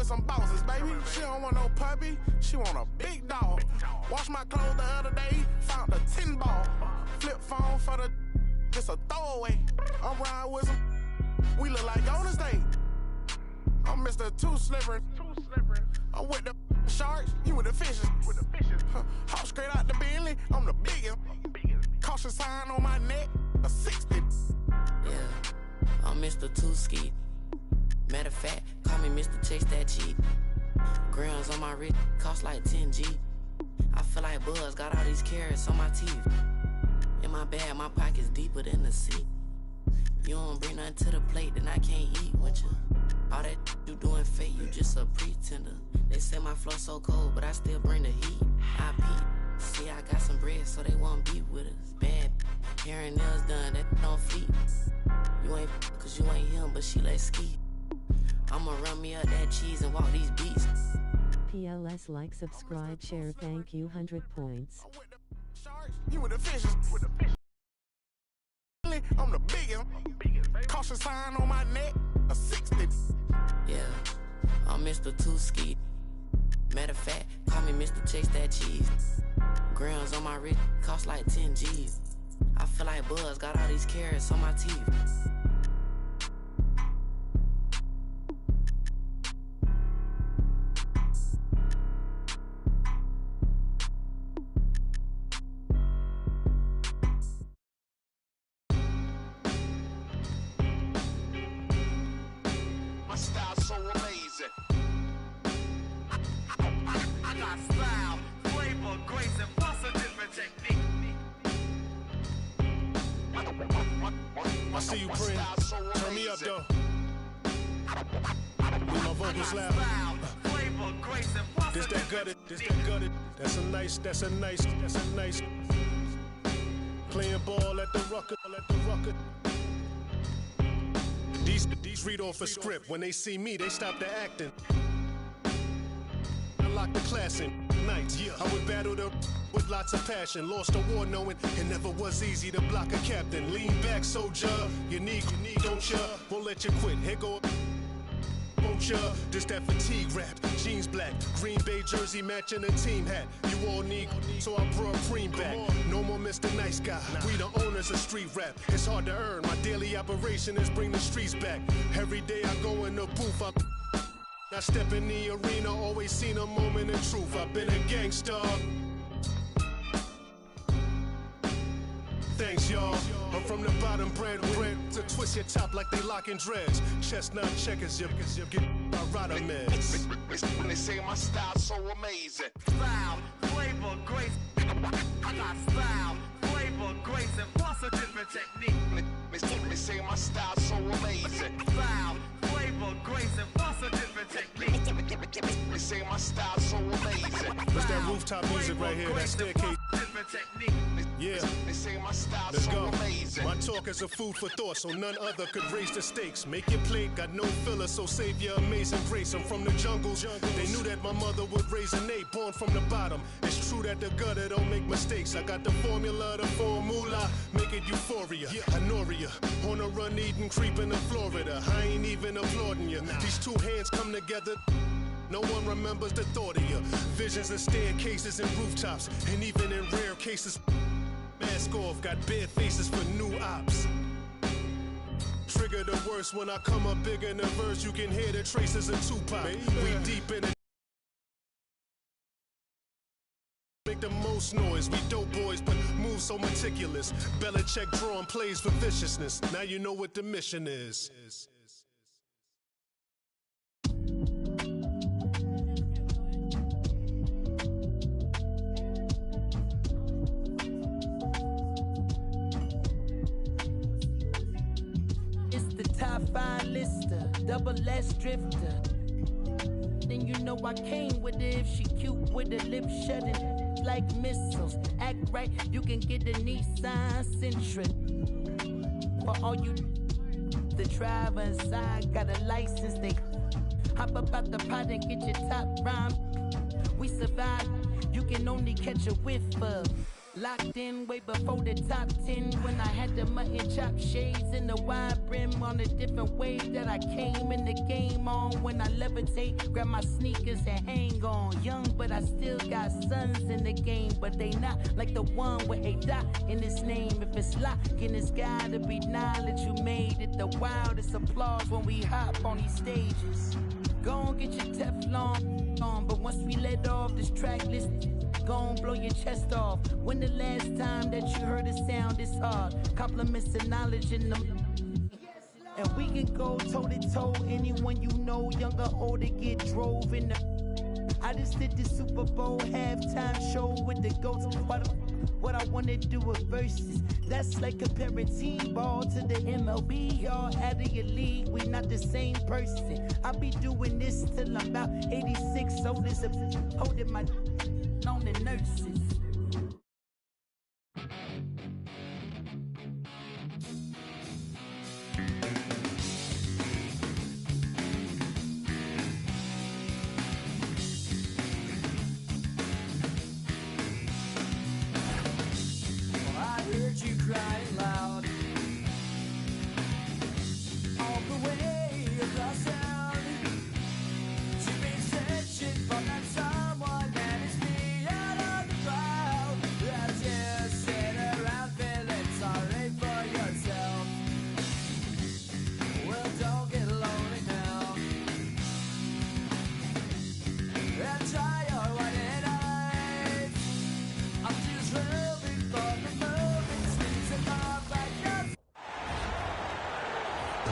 with some bosses, baby. She don't want no puppy, she want a big dog. Wash my clothes the other day, found a 10 ball. Flip phone for the, it's a throwaway. I'm riding with some, we look like Golden State. I'm Mr. Too Slippery. I'm with the sharks, you with the fishes. Hop straight out the Bentley, I'm the biggest. Caution sign on my neck, a 60. Yeah, I'm Mr. Too Ski. Matter of fact, call me Mr. Chase That Cheap. Grams on my wrist cost like 10 G. I feel like Buzz got all these carrots on my teeth. In my bag, my pocket's deeper than the sea. You don't bring nothing to the plate, then I can't eat with you. All that you doing fake, you just a pretender. They say my flow so cold, but I still bring the heat. I peep. See, I got some bread, so they won't beat with us. Bad hair and nails done, that don't fleet. You ain't cause you ain't him, but she let ski. I'ma run me up that cheese and walk these beats. PLS like, subscribe, share, thank you, 100 points. You with the fishes. I'm the biggest. Caution sign on my neck, a 60. Yeah, I'm Mr. Too Ski. Matter of fact, call me Mr. Chase That Cheese. Grams on my wrist cost like 10 G's. I feel like Buzz got all these carrots on my teeth. My style's so amazing. I got style, flavor, grace, and plus a different technique. I see you, Prin. Turn me up, though. With my vocals loud. This that gutted. That's a nice. Playing ball at the rucker. These read off a script. When they see me, they stop the acting. I lock the class in nights. Yeah, I would battle them with lots of passion. Lost a war knowing it never was easy to block a captain. Lean back, soldier. You need, don't ya? Won't let you quit. Here go. Won't ya? This that fatigue rap. Jeans black, Green Bay jersey matching a team hat. You all need, so I brought cream back. No more Mr. Nice Guy. We the owners of street rap. It's hard to earn. My daily operation is bring the streets back. Every day I go in the booth. I step in the arena, always seen a moment of truth. I've been a gangster. Thanks, y'all. I'm from the bottom, bread to twist your top like they locking dreads. Chestnut checkers, you get my rider meds. When they say my style's so amazing. Style, flavor, grace. I got style, flavor, grace, and plus a different technique. They say my style's so amazing. Style, flavor, grace, and plus a different technique. They say my style's so amazing. That's that rooftop music right here, that staircase. Yeah, let's go. My talk is a food for thought, so none other could raise the stakes. Make your plate, got no filler, so save your amazing grace. I'm from the jungles. They knew that my mother would raise an eight, born from the bottom. It's true that the gutter don't make mistakes. I got the formula, make it euphoria. Honoria, on a run, eating, creeping to Florida. I ain't even applauding you. These two hands come together. No one remembers the thought of you. Visions of staircases and rooftops, and even in rare cases, mask off, got bare faces for new ops. Trigger the worst when I come up big in the verse. You can hear the traces of Tupac. We deep in it. Make the most noise, we dope boys, but move so meticulous. Belichick drawing plays for viciousness. Now you know what the mission is. Top 5 lister, double S drifter. Then you know I came with it. If she cute with her lips shutting like missiles, act right, you can get the Nissan Sentra. For all you, the driver inside got a license. They hop up out the pot and get your top rhyme. We survive, you can only catch a whiff of. Locked in way before the top 10 when I had the mutton chop shades and the wide brim on a different wave that I came in the game on. When I levitate, grab my sneakers and hang on. Young, but I still got sons in the game, but they not like the one with a dot in his name. If it's locking, it's gotta be knowledge. You made it the wildest applause when we hop on these stages. Go on, get your Teflon on, but once we let off this track list, gon' blow your chest off. When the last time that you heard a sound this hard? Compliments and knowledge in them. And we can go toe-to-toe. Anyone you know, young or old, they get drove in the... I just did the Super Bowl halftime show with the GOATs. What I wanna do with verses. That's like comparing T-ball to the MLB. Y'all out of your league, we not the same person. I'll be doing this till I'm about 86. So this is holding my... on the nurses. Well, I heard you crying loud all the way across town. You've been searching for that someone that is beyond on the crowd. As you sit around feeling sorry for yourself. Well, don't get lonely now. And try your white eyes. I'm just hoping for the moment. Sleeps in my backyard.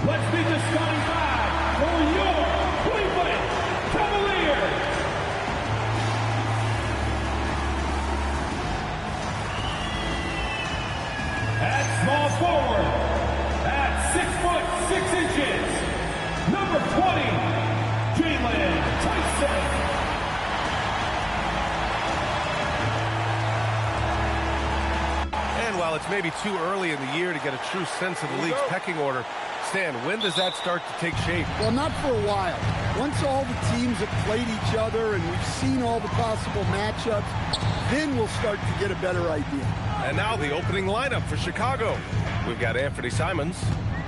Let's meet the starting five for your Cleveland Cavaliers. At small forward, at 6'6", number 20, Jalen Tyson. And while it's maybe too early in the year to get a true sense of the league's pecking order, Stan, when does that start to take shape? Well, not for a while. Once all the teams have played each other and we've seen all the possible matchups, then we'll start to get a better idea. And now the opening lineup for Chicago. We've got Anthony Simons.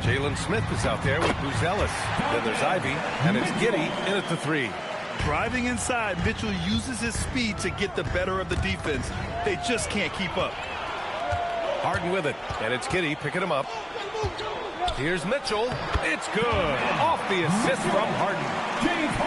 Jalen Smith is out there with Buzelis. Then there's Ivy, and it's Giddey in at the 3. Driving inside, Mitchell uses his speed to get the better of the defense. They just can't keep up. Harden with it, and it's Giddey picking him up. Here's Mitchell. It's good. Off the assist from Harden.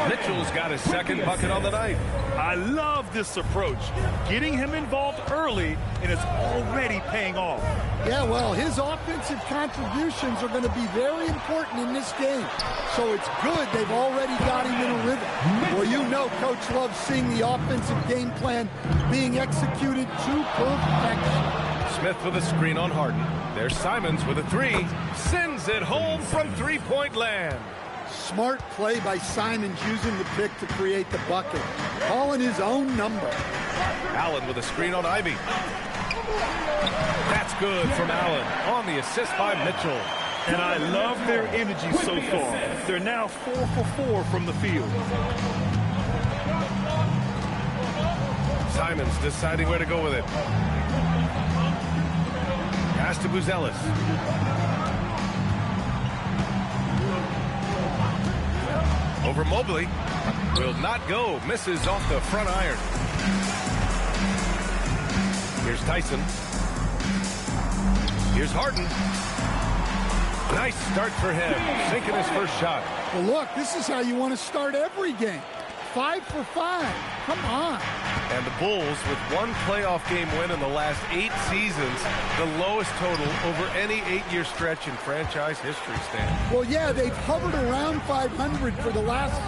Mitchell's got his second bucket on the night. I love this approach. Getting him involved early, and it's already paying off. Yeah, well, his offensive contributions are going to be very important in this game. So it's good they've already got him in a rhythm. Well, you know Coach loves seeing the offensive game plan being executed to perfection. Smith with a screen on Harden. There's Simons with a 3. Sends it home from three-point land. Smart play by Simons using the pick to create the bucket. Calling his own number. Allen with a screen on Ivy. That's good from Allen on the assist by Mitchell. And I love their energy so far. They're now 4 for 4 from the field. Simons deciding where to go with it. Pass to Buzelis. Over Mobley. Will not go. Misses off the front iron. Here's Tyson. Here's Harden. Nice start for him. Sinking his first shot. Well, look, this is how you want to start every game. 5 for 5. Come on. And the Bulls, with one playoff game win in the last 8 seasons, the lowest total over any 8-year stretch in franchise history, Stan. Well, yeah, they've hovered around 500 for the last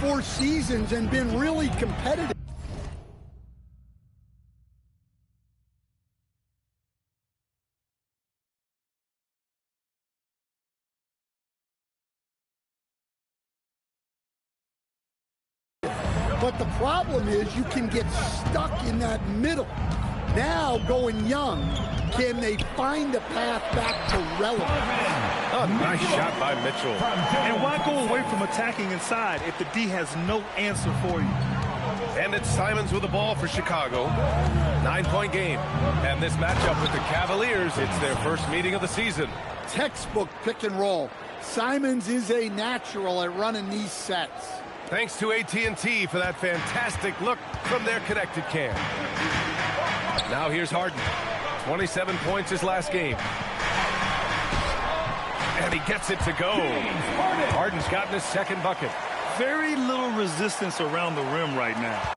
4 seasons and been really competitive. But the problem is you can get stuck in that middle. Now, going young, can they find a path back to relevance? A nice shot by Mitchell. And why go away from attacking inside if the D has no answer for you? And it's Simons with the ball for Chicago. 9-point game. And this matchup with the Cavaliers, it's their first meeting of the season. Textbook pick and roll. Simons is a natural at running these sets. Thanks to AT&T for that fantastic look from their connected cam. Now here's Harden. 27 points his last game. And he gets it to go. Harden's gotten his second bucket. Very little resistance around the rim right now.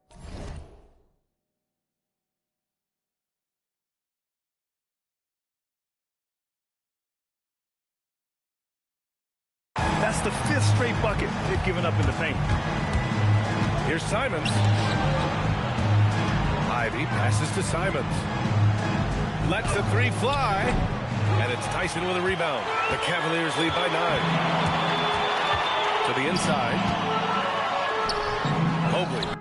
That's the 5th straight bucket they've given up in the paint. Here's Simons. Ivy passes to Simons. Lets the three fly. And it's Tyson with a rebound. The Cavaliers lead by 9. To the inside. Mobley.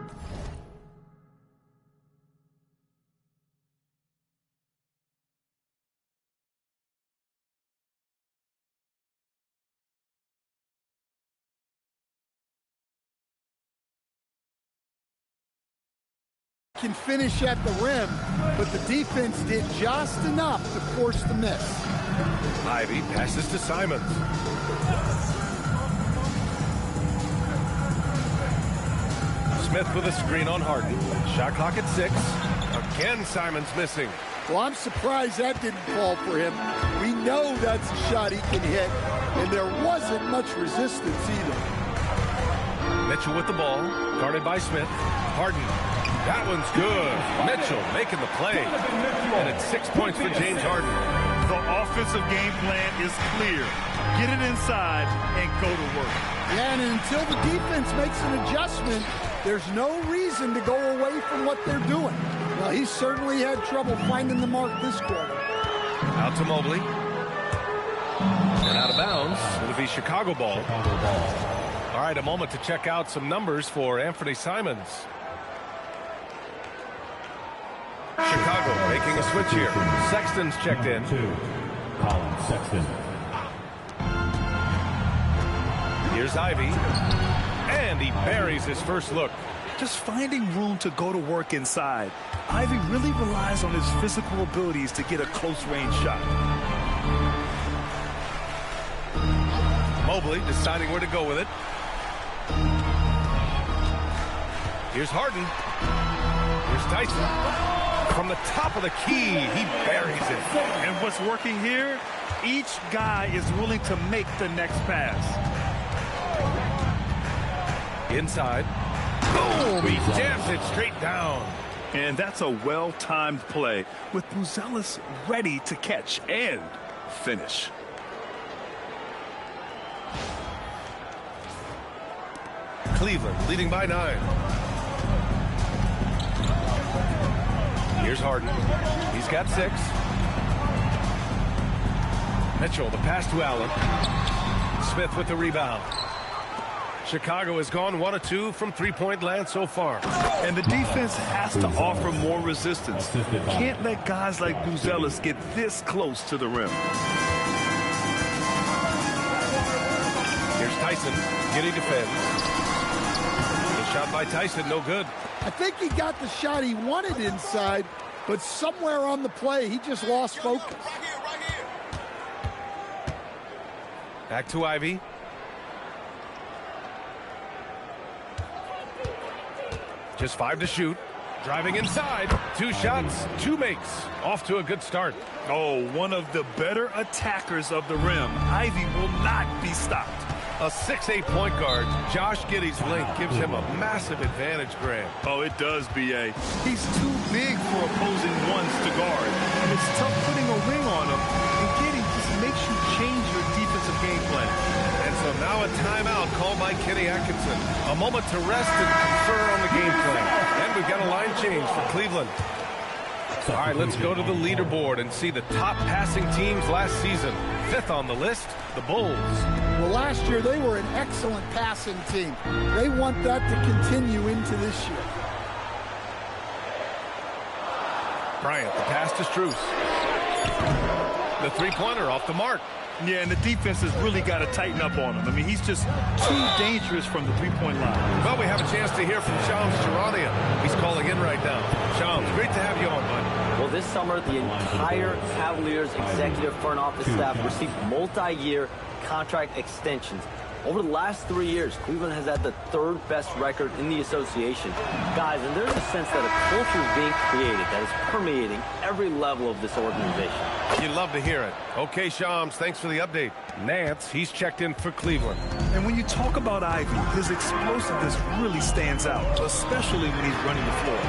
Can finish at the rim, but the defense did just enough to force the miss. Ivy passes to Simons. Smith with a screen on Harden. Shot clock at 6. Again, Simons missing. Well, I'm surprised that didn't fall for him. We know that's a shot he can hit, and there wasn't much resistance either. Mitchell with the ball, guarded by Smith. Harden. That one's good. Mitchell making the play. And it's 6 points for James Harden. The offensive game plan is clear. Get it inside and go to work. Yeah, and until the defense makes an adjustment, there's no reason to go away from what they're doing. Well, he certainly had trouble finding the mark this quarter. Out to Mobley. And out of bounds. It'll be Chicago ball. All right, a moment to check out some numbers for Anthony Simons. Chicago making a switch here. Sexton's checked in. Colin Sexton. Here's Ivy. And he buries his first look. Just finding room to go to work inside. Ivy really relies on his physical abilities to get a close-range shot. Mobley deciding where to go with it. Here's Harden. Here's Tyson. From the top of the key, he buries it. And what's working here, each guy is willing to make the next pass. Inside. Boom! He jams it straight down. And that's a well-timed play with Buzelis ready to catch and finish. Cleveland leading by 9. Here's Harden. He's got 6. Mitchell, the pass to Allen. Smith with the rebound. Chicago has gone 1 of 2 from three-point land so far. And the defense has to offer more resistance. Can't let guys like Buzelis get this close to the rim. Here's Tyson. Giddy defends. The shot by Tyson, no good. I think he got the shot he wanted inside, but somewhere on the play, he just lost focus. Back to Ivy. Just 5 to shoot. Driving inside. 2 shots, 2 makes. Off to a good start. Oh, one of the better attackers of the rim. Ivy will not be stopped. A 6'8" point guard, Josh Giddey's length gives him a massive advantage, Graham. Oh, it does, B.A. He's too big for opposing ones to guard. And it's tough putting a ring on him. And Giddey just makes you change your defensive game plan. And so now a timeout called by Kenny Atkinson. A moment to rest and confer on the game plan. And we've got a line change for Cleveland. All right, let's go to the leaderboard and see the top passing teams last season. 5th on the list, the Bulls. Well, last year they were an excellent passing team. They want that to continue into this year. Bryant, the pass to Strus. The three-pointer off the mark. Yeah, and the defense has really got to tighten up on him. I mean, he's just too dangerous from the three-point line. Well, we have a chance to hear from Shams Charania. He's calling in right now. Shams, great to have you on, bud. Well, this summer, the entire Cavaliers executive front office staff received multi-year contract extensions. Over the last 3 years, Cleveland has had the third best record in the association. Guys, and there's a sense that a culture is being created that is permeating every level of this organization. You'd love to hear it. Okay, Shams, thanks for the update. Nance, he's checked in for Cleveland. And when you talk about Ivy, his explosiveness really stands out, especially when he's running the floor.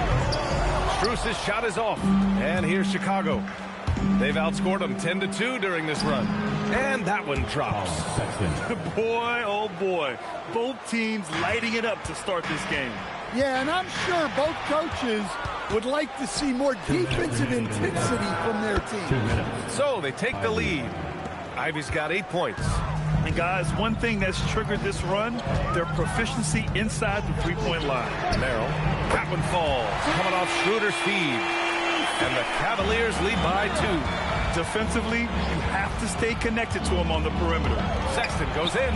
Strus's shot is off, and here's Chicago. They've outscored them 10-2 during this run. And that one drops. Boy, oh boy. Both teams lighting it up to start this game. Yeah, and I'm sure both coaches would like to see more defensive intensity from their team. So they take the lead. Ivy's got 8 points. And guys, one thing that's triggered this run, their proficiency inside the three-point line. Merrill, that one falls, coming off Schroeder's feed. And the Cavaliers lead by 2. Defensively, you have to stay connected to him on the perimeter. Sexton goes in.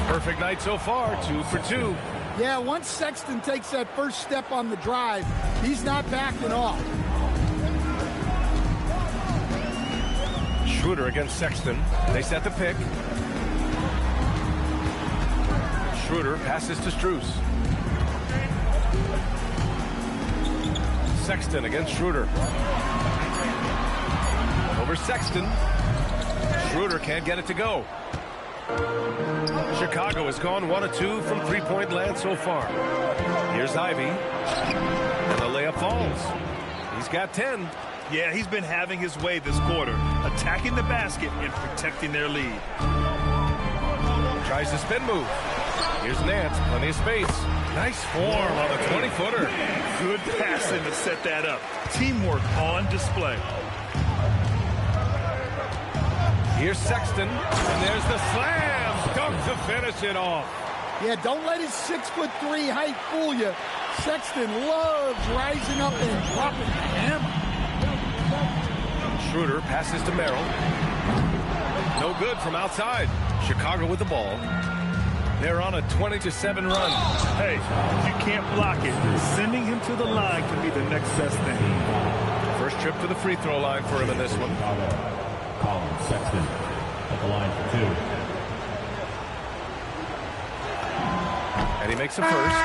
Perfect night so far, 2 for 2. Yeah, once Sexton takes that first step on the drive, he's not backing off. Schroeder against Sexton. They set the pick. Schroeder passes to Strus. Sexton against Schroeder. Over Sexton. Schroeder can't get it to go. Chicago has gone 1 of 2 from three-point land so far. Here's Ivy. And the layup falls. He's got 10. Yeah, he's been having his way this quarter, attacking the basket and protecting their lead. Tries the spin move. Here's Nance, plenty of space. Nice form on the 20-footer. Good passing to set that up. Teamwork on display. Here's Sexton, and there's the slam. Dunk to finish it off. Yeah, don't let his 6'3" height fool you. Sexton loves rising up and dropping the hammer. Schroeder passes to Merrill. No good from outside. Chicago with the ball. They're on a 20-7 run. Hey, if you can't block it, sending him to the line can be the next best thing. First trip to the free throw line for him in this one. Colin Sexton at the line for 2. And he makes a first.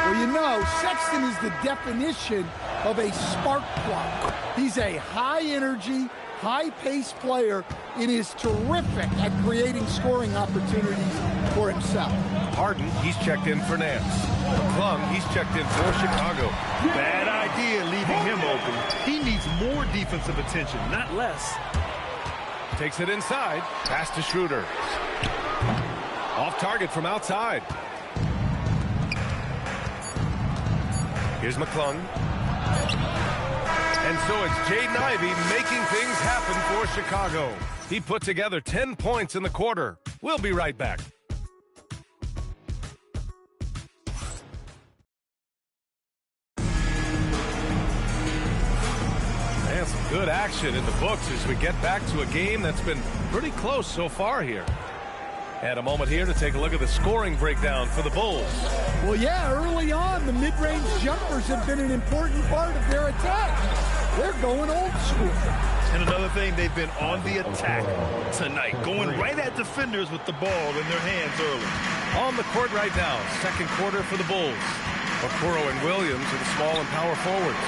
Well, you know, Sexton is the definition of a spark plug. He's a high-energy, high-paced player and is terrific at creating scoring opportunities for himself. Harden, he's checked in for Nance. McClung, he's checked in for Chicago. Bad idea leaving him open. He needs more defensive attention, not less. Takes it inside. Pass to Schroeder. Off target from outside. Here's McClung. And so it's Jaden Ivey making things happen for Chicago. He put together 10 points in the quarter. We'll be right back. And some good action in the books as we get back to a game that's been pretty close so far here. And a moment here to take a look at the scoring breakdown for the Bulls. Well, yeah, early on, the mid-range jumpers have been an important part of their attack. They're going old school. And another thing, they've been on the attack tonight, going right at defenders with the ball in their hands early. On the court right now, second quarter for the Bulls. Okoro and Williams are the small and power forwards.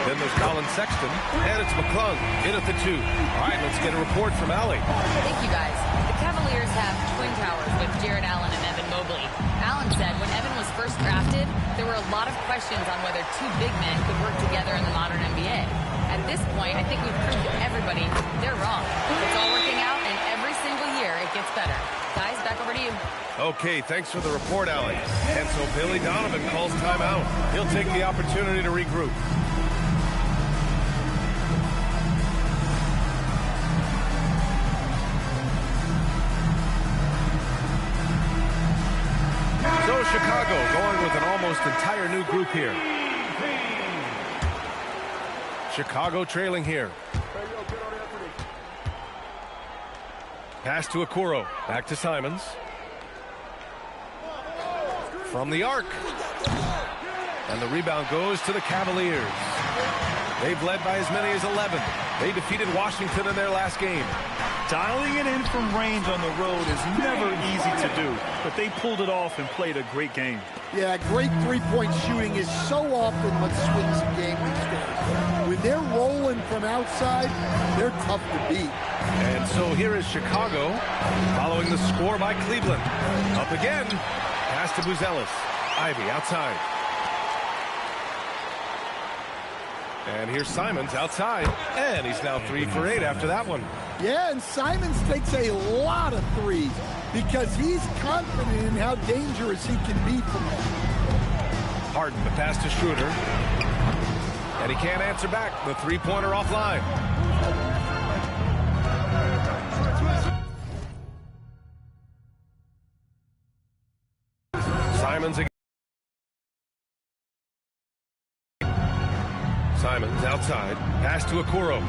Then there's Colin Sexton, and it's McClung in at the 2. All right, let's get a report from Allie. Thank you, guys. The Cavaliers have twin towers with Jared Allen and Evan Mobley. Allen said when Evan was first drafted, there were a lot of questions on whether two big men could work together in the modern NBA. At this point, I think we've proved to everybody they're wrong. It's all working out, and every single year it gets better. Guys, back over to you. Okay, thanks for the report, Allie. And so Billy Donovan calls timeout. He'll take the opportunity to regroup. So Chicago going with an almost entire new group here. Chicago trailing here. Pass to Okoro. Back to Simons. From the arc. And the rebound goes to the Cavaliers. They've led by as many as 11. They defeated Washington in their last game. Dialing it in from range on the road is never easy to do, but they pulled it off and played a great game. Yeah, great three-point shooting is so often what swings a game these days. When they're rolling from outside, they're tough to beat. And so here is Chicago following the score by Cleveland. Up again. Pass to Buzelis. Ivy outside. And here's Simons outside. And he's now 3 for 8 after that one. Yeah, and Simons takes a lot of threes because he's confident in how dangerous he can be from there. Harden, the pass to Schroeder. And he can't answer back. The three-pointer offline. Simons again. Simons outside. Pass to Okoro.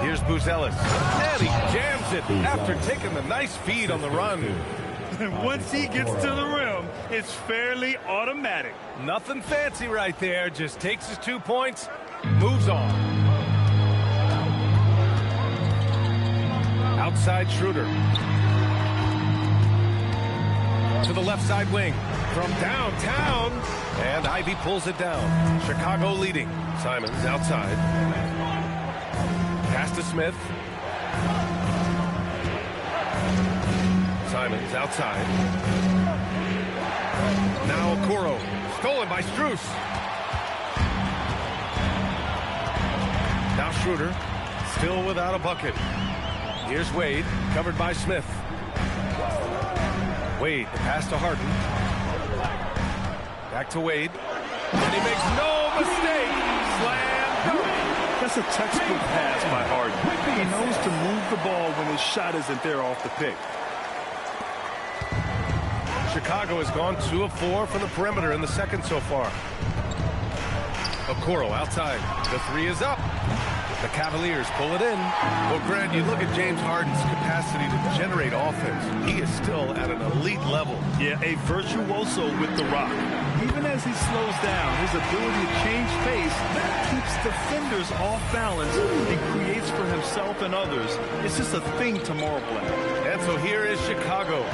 Here's Buzelis. And he jams it after taking the nice feed on the run. And once he gets to the rim, it's fairly automatic. Nothing fancy right there. Just takes his 2 points, moves on. Outside Schroeder. To the left side wing. From downtown. And Ivy pulls it down. Chicago leading. Simons outside. Pass to Smith. Simons outside. Now Okoro. Stolen by Strus. Now Schroeder. Still without a bucket. Here's Wade. Covered by Smith. Wade. Pass to Harden. Back to Wade. And he makes no mistake. Slam dunk. That's a textbook pass by Harden. He knows to move the ball when his shot isn't there off the pick. Chicago has gone 2 of 4 from the perimeter in the second so far. Okoro outside. The three is up. The Cavaliers pull it in. Well, Grant, you look at James Harden's capacity to generate offense. He is still at an elite level. Yeah, a virtuoso with the rock. Even as he slows down, his ability to change pace keeps defenders off balance and creates for himself and others. It's just a thing tomorrow, Black. And so here is Chicago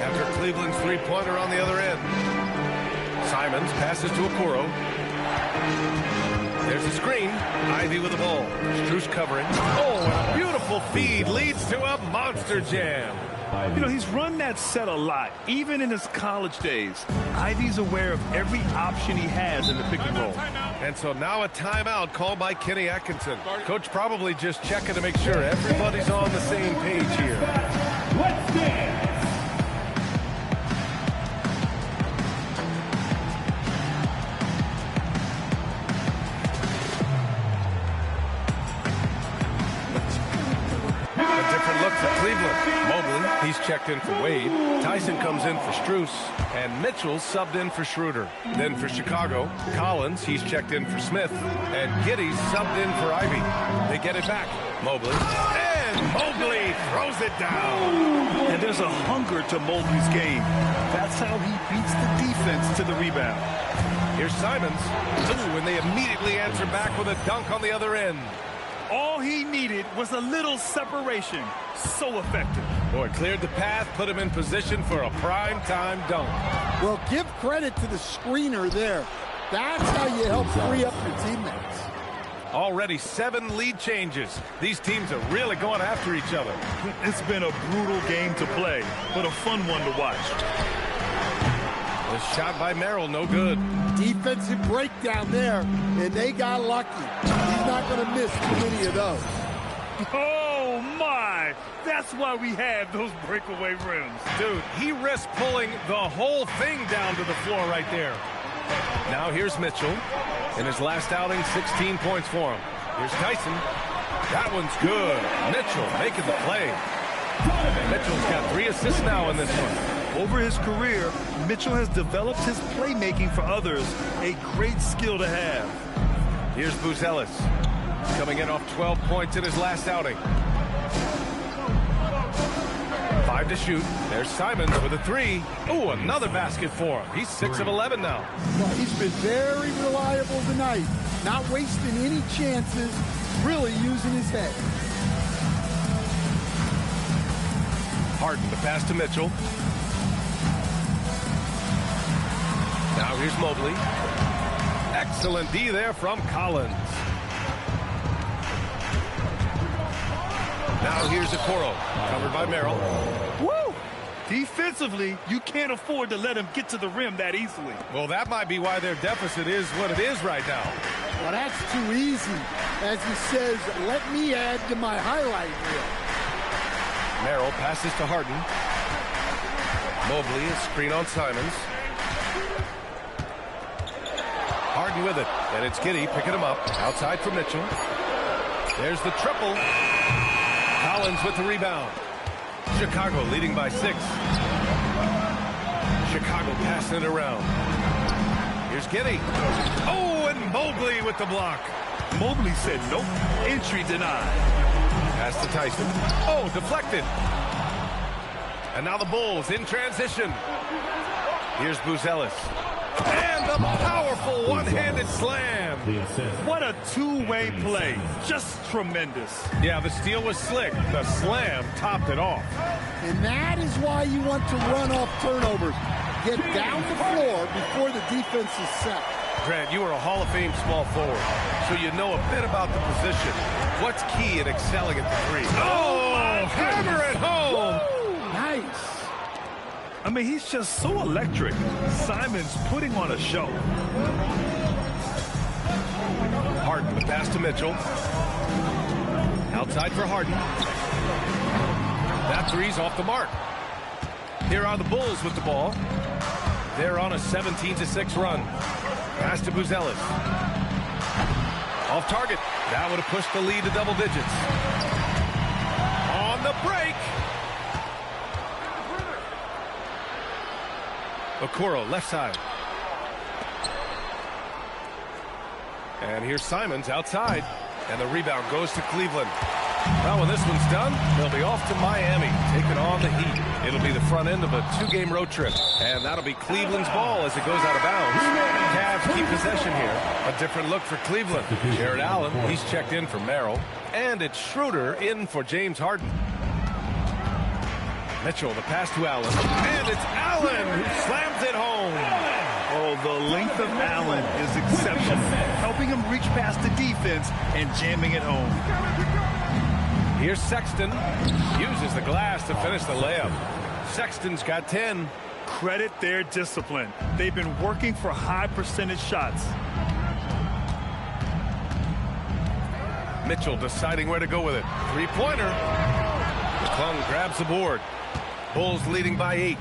after Cleveland's three-pointer on the other end. Simons passes to Okoro. There's a screen. Ivy with the ball. Strus covering. Oh, and a beautiful feed leads to a monster jam. You know, he's run that set a lot, even in his college days. Ivy's aware of every option he has in the pick and roll. And so now a timeout called by Kenny Atkinson. Coach probably just checking to make sure everybody's on the same page here. Let's dance. Cleveland. Mobley, he's checked in for Wade. Tyson comes in for Strus. And Mitchell subbed in for Schroeder. Then for Chicago, Collins, he's checked in for Smith. And Giddey's subbed in for Ivy. They get it back. Mobley. And Mobley throws it down. And there's a hunger to Mobley's game. That's how he beats the defense to the rebound. Here's Simons. Ooh, and they immediately answer back with a dunk on the other end. All he needed was a little separation. So effective. Boy, cleared the path, put him in position for a prime-time dunk. Well, give credit to the screener there. That's how you help free up your teammates. Already 7 lead changes. These teams are really going after each other. It's been a brutal game to play, but a fun one to watch. The shot by Merrill, no good. Defensive breakdown there, and they got lucky. He's not going to miss too many of those. Oh, my! That's why we have those breakaway rims. Dude, he risked pulling the whole thing down to the floor right there. Now here's Mitchell. In his last outing, 16 points for him. Here's Tyson. That one's good. Mitchell making the play. Mitchell's got 3 assists now in this one. Over his career, Mitchell has developed his playmaking for others, a great skill to have. Here's Buzelis, coming in off 12 points in his last outing. 5 to shoot. There's Simons with a 3. Ooh, another basket for him. He's 6 of 11 now. Well, he's been very reliable tonight. Not wasting any chances, really using his head. Harden to pass to Mitchell. Now here's Mobley. Excellent D there from Collins. Now here's Okoro, covered by Merrill. Woo! Defensively, you can't afford to let him get to the rim that easily. Well, that might be why their deficit is what it is right now. Well, that's too easy. As he says, let me add to my highlight reel. Merrill passes to Harden. Mobley, a screen on Simons. Harden with it, and it's Giddey picking him up. Outside for Mitchell. There's the triple. Collins with the rebound. Chicago leading by 6. Chicago passing it around. Here's Giddey. Oh, and Mobley with the block. Mobley said nope. Entry denied. Pass to Tyson. Oh, deflected. And now the Bulls in transition. Here's Buzelis. And the powerful one-handed slam. What a two-way play. Just tremendous. Yeah, the steal was slick. The slam topped it off. And that is why you want to run off turnovers. Get down the floor before the defense is set. Grant, you are a Hall of Fame small forward, so you know a bit about the position. What's key in excelling at the 3? Oh, hammer it home. Woo! Nice. I mean, he's just so electric. Simons putting on a show. Harden, the pass to Mitchell. Outside for Harden. That 3's off the mark. Here are the Bulls with the ball. They're on a 17-6 run. Pass to Buzelis. Off target. That would have pushed the lead to double digits. On the break. Okoro, left side. And here's Simons outside. And the rebound goes to Cleveland. Well, when this one's done, they'll be off to Miami, taking on the Heat. It'll be the front end of a 2-game road trip. And that'll be Cleveland's ball as it goes out of bounds. Cavs keep possession here. A different look for Cleveland. Jared Allen, he's checked in for Merrill. And it's Schroeder in for James Harden. Mitchell, the pass to Allen. And it's Allen who slams it home. Oh, the length of Allen is exceptional, helping him reach past the defense and jamming it home. Here's Sexton. Uses the glass to finish the layup. Sexton's got 10. Credit their discipline. They've been working for high percentage shots. Mitchell deciding where to go with it. 3-pointer. McClung grabs the board. Bulls leading by 8.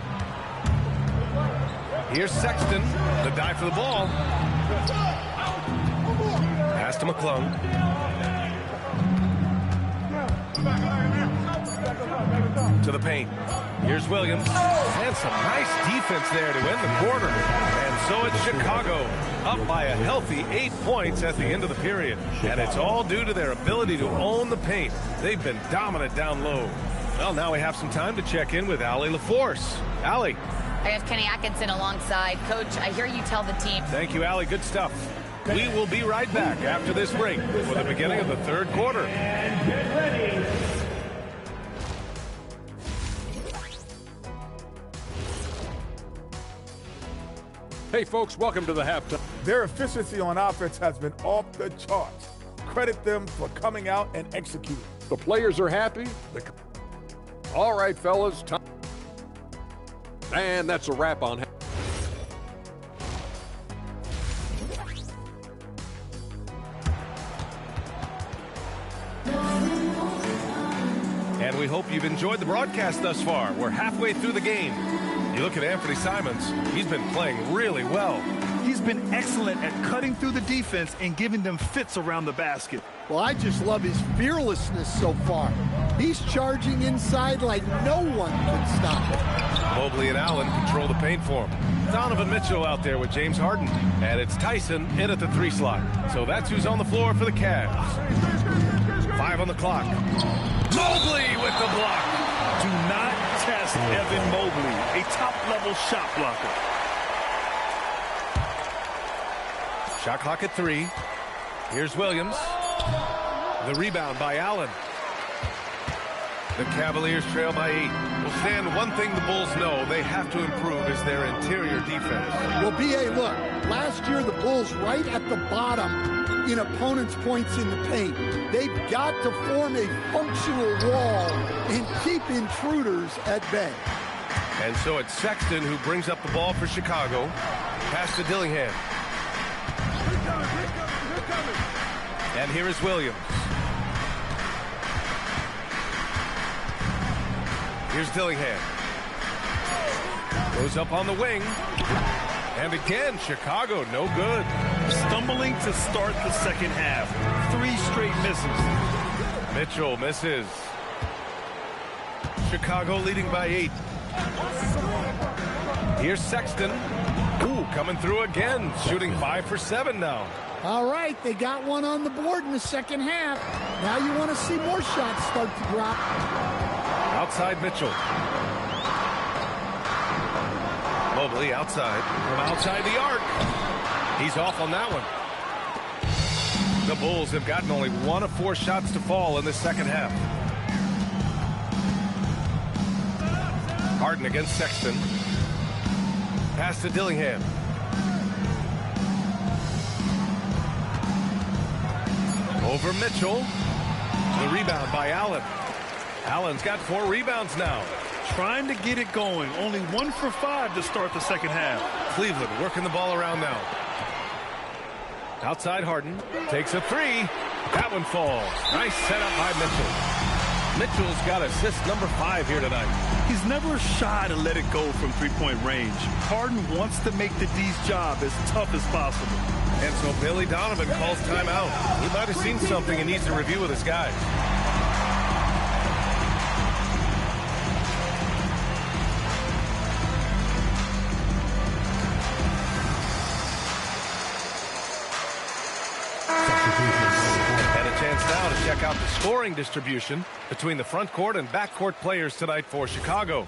Here's Sexton. The dive for the ball. Pass to McClung. To the paint. Here's Williams. And some nice defense there to end the quarter. And so it's Chicago up by a healthy 8 points at the end of the period. And it's all due to their ability to own the paint. They've been dominant down low. Well, now we have some time to check in with Allie LaForce. Allie. I have Kenny Atkinson alongside. Coach, I hear you tell the team. Thank you, Allie. Good stuff. We will be right back after this break for the beginning of the third quarter. And get ready. Hey, folks, welcome to the halftime. Their efficiency on offense has been off the charts. Credit them for coming out and executing. The players are happy. All right, fellas. Time. And that's a wrap on. And we hope you've enjoyed the broadcast thus far. We're halfway through the game. You look at Anthony Simons, he's been playing really well. He's been excellent at cutting through the defense and giving them fits around the basket. Well, I just love his fearlessness so far. He's charging inside like no one can stop it. Mobley and Allen control the paint for him. Donovan Mitchell out there with James Harden. And it's Tyson in at the 3 slot. So that's who's on the floor for the Cavs. 5 on the clock. Mobley with the block. Do not test Evan Mobley, a top-level shot blocker. Shot clock at 3. Here's Williams. The rebound by Allen. The Cavaliers trail by 8. Well, Stan, one thing the Bulls know they have to improve is their interior defense. Well, B.A., look, last year the Bulls right at the bottom in opponents' points in the paint. They've got to form a functional wall and keep intruders at bay. And so it's Sexton who brings up the ball for Chicago. Pass to Dillingham. And here is Williams. Here's Dillingham. Goes up on the wing. And again, Chicago, no good. Stumbling to start the second half. 3 straight misses. Mitchell misses. Chicago leading by 8. Here's Sexton. Ooh, coming through again. Shooting 5 for 7 now. All right, they got one on the board in the second half. Now you want to see more shots start to drop. Outside Mitchell. Mobley outside. From outside the arc. He's off on that one. The Bulls have gotten only 1 of 4 shots to fall in the second half. Harden against Sexton. Pass to Dillingham. Over Mitchell. The rebound by Allen. Allen's got 4 rebounds now. Trying to get it going. Only 1 for 5 to start the second half. Cleveland working the ball around now. Outside Harden. Takes a 3. That one falls. Nice setup by Mitchell. Mitchell's got assist number 5 here tonight. He's never shy to let it go from three-point range. Harden wants to make the D's job as tough as possible. And so Billy Donovan calls timeout. He might have seen something and needs to review with his guys. And a chance now to check out the scoring distribution between the front court and back court players tonight for Chicago.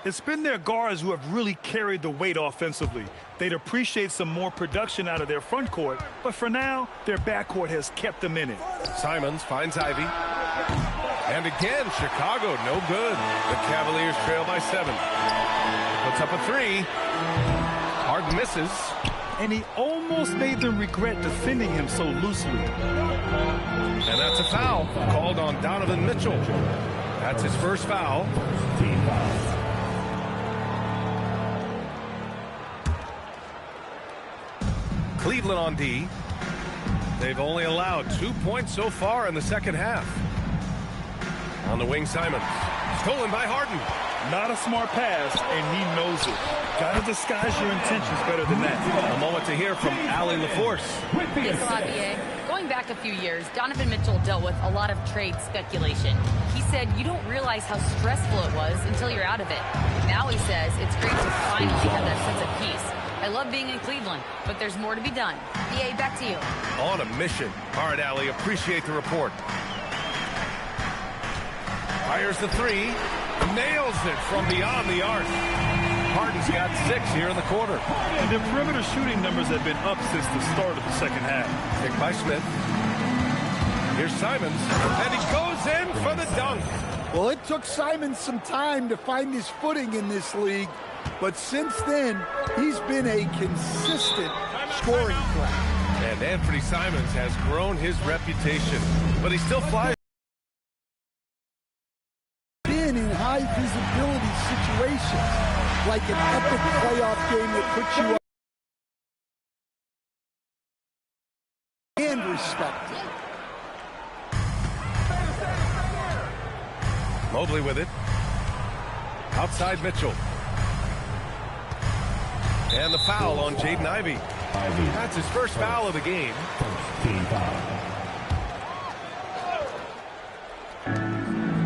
It's been their guards who have really carried the weight offensively. They'd appreciate some more production out of their front court, but for now, their backcourt has kept them in it. Simons finds Ivy. And again, Chicago, no good. The Cavaliers trail by 7. Puts up a 3. Harden misses. And he almost made them regret defending him so loosely. And that's a foul called on Donovan Mitchell. That's his first foul. Team foul. Cleveland on D. They've only allowed 2 points so far in the second half. On the wing, Simons. Stolen by Harden. Not a smart pass, and he knows it. Gotta disguise your intentions better than that. A moment to hear from Allie LaForce. Thanks a lot, B.A. Going back a few years, Donovan Mitchell dealt with a lot of trade speculation. He said you don't realize how stressful it was until you're out of it. Now he says it's great to finally have that sense of peace. I love being in Cleveland, but there's more to be done. B.A., back to you. On a mission. All right, Allie, appreciate the report. Fires the 3. Nails it from beyond the arc. Harden's got 6 here in the quarter. And their perimeter shooting numbers have been up since the start of the second half. Picked by Smith. Here's Simons, and he goes in for the dunk. Well, it took Simons some time to find his footing in this league, but since then, he's been a consistent scoring threat. And Anthony Simons has grown his reputation, but he still flies. In high visibility situations, like an epic playoff game that puts you up and respected. Mobley with it. Outside Mitchell. And the foul on Jaden Ivey. That's his first foul of the game.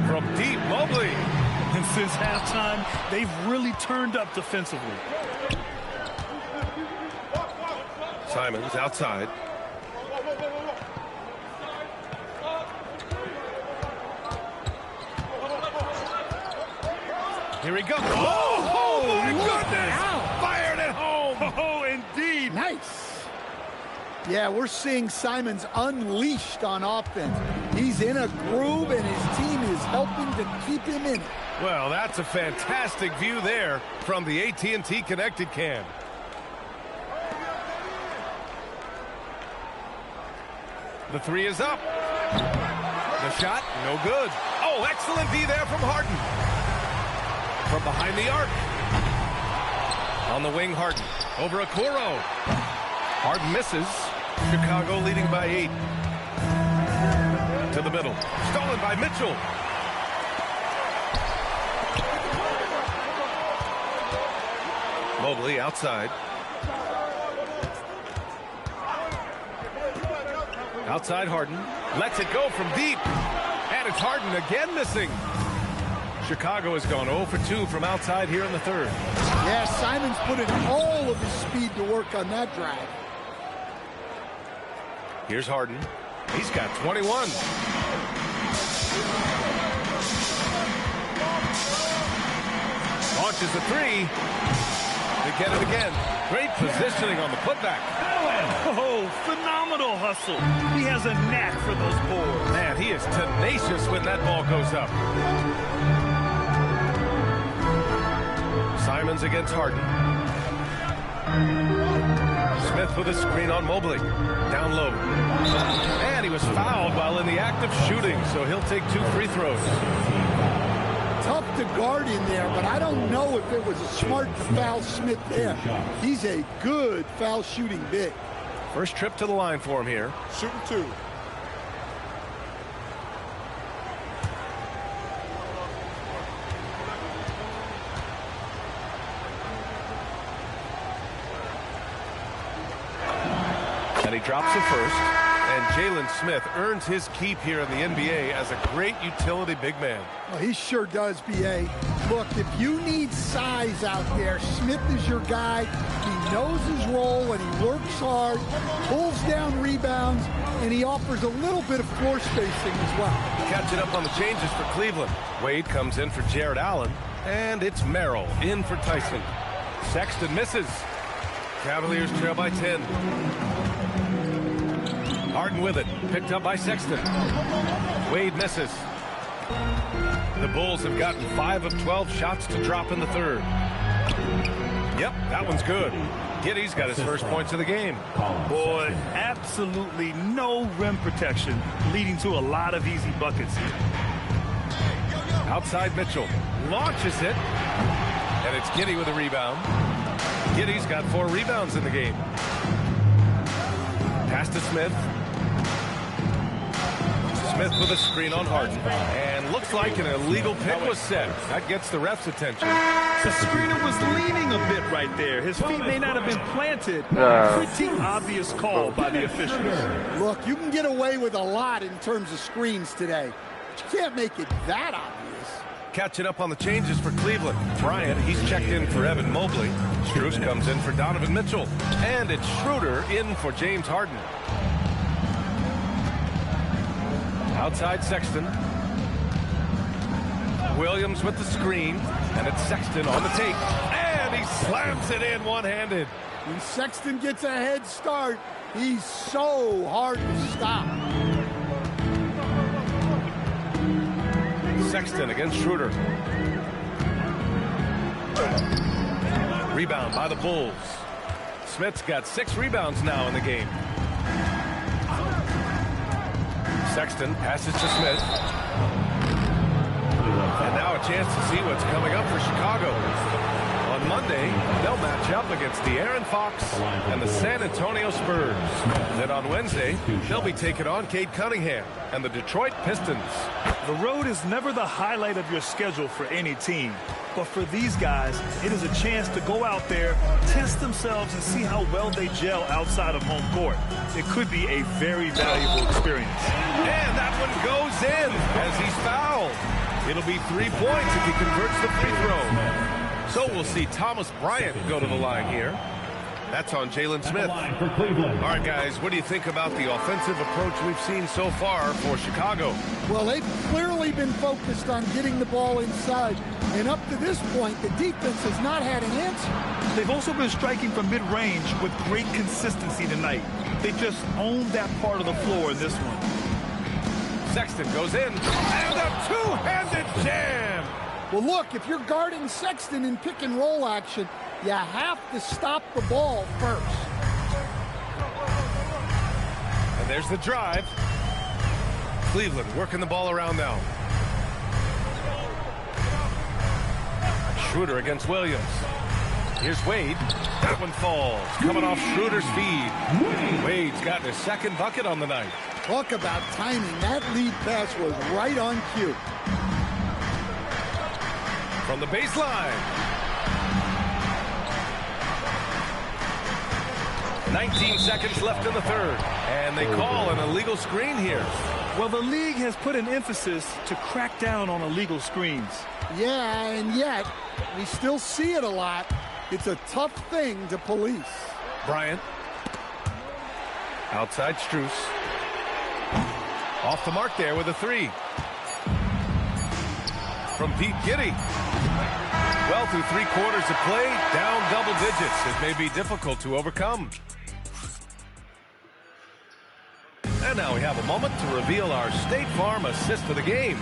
From deep, Mobley. And since halftime, they've really turned up defensively. Simons outside. Here he goes. Oh my goodness! Ow. Fired it home. Oh, indeed. Nice. Yeah, we're seeing Simons unleashed on offense. He's in a groove, and his team is helping to keep him in it. Well, that's a fantastic view there from the AT&T Connected Cam. The three is up. The shot, no good. Oh, excellent D there from Harden. From behind the arc. On the wing, Harden. Over Okoro. Harden misses. Chicago leading by 8. To the middle. Stolen by Mitchell. Mobley outside. Outside Harden. Lets it go from deep. And it's Harden again missing. Chicago has gone 0 for 2 from outside here in the third. Yeah, Simons putting all of his speed to work on that drive. Here's Harden. He's got 21. Launches the three. To get it again. Great positioning on the putback. Oh, phenomenal hustle. He has a knack for those boards. Man, he is tenacious when that ball goes up. Simons against Harden. Smith with a screen on Mobley. Down low. And he was fouled while in the act of shooting, so he'll take 2 free throws. Tough to guard in there, but I don't know if it was a smart to foul Smith there. He's a good foul shooting big. First trip to the line for him here. Shooting 2. And he drops the first. And Jalen Smith earns his keep here in the NBA as a great utility big man. Well, he sure does, B.A. Look, if you need size out there, Smith is your guy. He knows his role, and he works hard, pulls down rebounds, and he offers a little bit of floor spacing as well. Catching up on the changes for Cleveland. Wade comes in for Jared Allen, and it's Merrill in for Tyson. Sexton misses. Cavaliers trail by 10. Harden with it, picked up by Sexton. Wade misses. The Bulls have gotten 5 of 12 shots to drop in the third. Yep, that one's good. Giddey's got his first points of the game. Boy, absolutely no rim protection, leading to a lot of easy buckets here. Outside Mitchell launches it, and it's Giddey with a rebound. Giddey's got 4 rebounds in the game. Pass to Smith. Smith with a screen on Harden. And looks like an illegal pick was set. That gets the ref's attention. The screener was leaning a bit right there. His feet may not have been planted. Pretty obvious call by the officials. Look, you can get away with a lot in terms of screens today, but you can't make it that obvious. Catching up on the changes for Cleveland. Bryant, he's checked in for Evan Mobley. Strus comes in for Donovan Mitchell. And it's Schroeder in for James Harden. Outside Sexton. Williams with the screen. And it's Sexton on the take. And he slams it in one-handed. When Sexton gets a head start, he's so hard to stop. Sexton against Schroeder. Rebound by the Bulls. Smith's got 6 rebounds now in the game. Sexton passes to Smith. And now a chance to see what's coming up for Chicago. On Monday, they'll match up against the De'Aaron Fox and the San Antonio Spurs. Then on Wednesday, they'll be taking on Cade Cunningham and the Detroit Pistons. The road is never the highlight of your schedule for any team. But for these guys, it is a chance to go out there, test themselves, and see how well they gel outside of home court. It could be a very valuable experience. And that one goes in as he's fouled. It'll be 3 points if he converts the free throw. So we'll see Thomas Bryant go to the line here. That's on Jalen Smith. All right, guys, what do you think about the offensive approach we've seen so far for Chicago? Well, they've clearly been focused on getting the ball inside. And up to this point, the defense has not had an answer. They've also been striking from mid-range with great consistency tonight. They just owned that part of the floor in this one. Sexton goes in, and a two-handed jam. Well, look, if you're guarding Sexton in pick-and-roll action, you have to stop the ball first. And there's the drive. Cleveland working the ball around now. Schroeder against Williams. Here's Wade. That one falls. Coming off Schroeder's feed. Wade's got his second bucket on the night. Talk about timing. That lead pass was right on cue. From the baseline. 19 seconds left in the third. And they call an illegal screen here. Well, the league has put an emphasis to crack down on illegal screens. Yeah, and yet, we still see it a lot. It's a tough thing to police. Bryant. Outside Strus. Off the mark there with a three. From Pete Giddey. Well, through 3 quarters of play, down double digits. It may be difficult to overcome. And now we have a moment to reveal our State Farm assist of the game.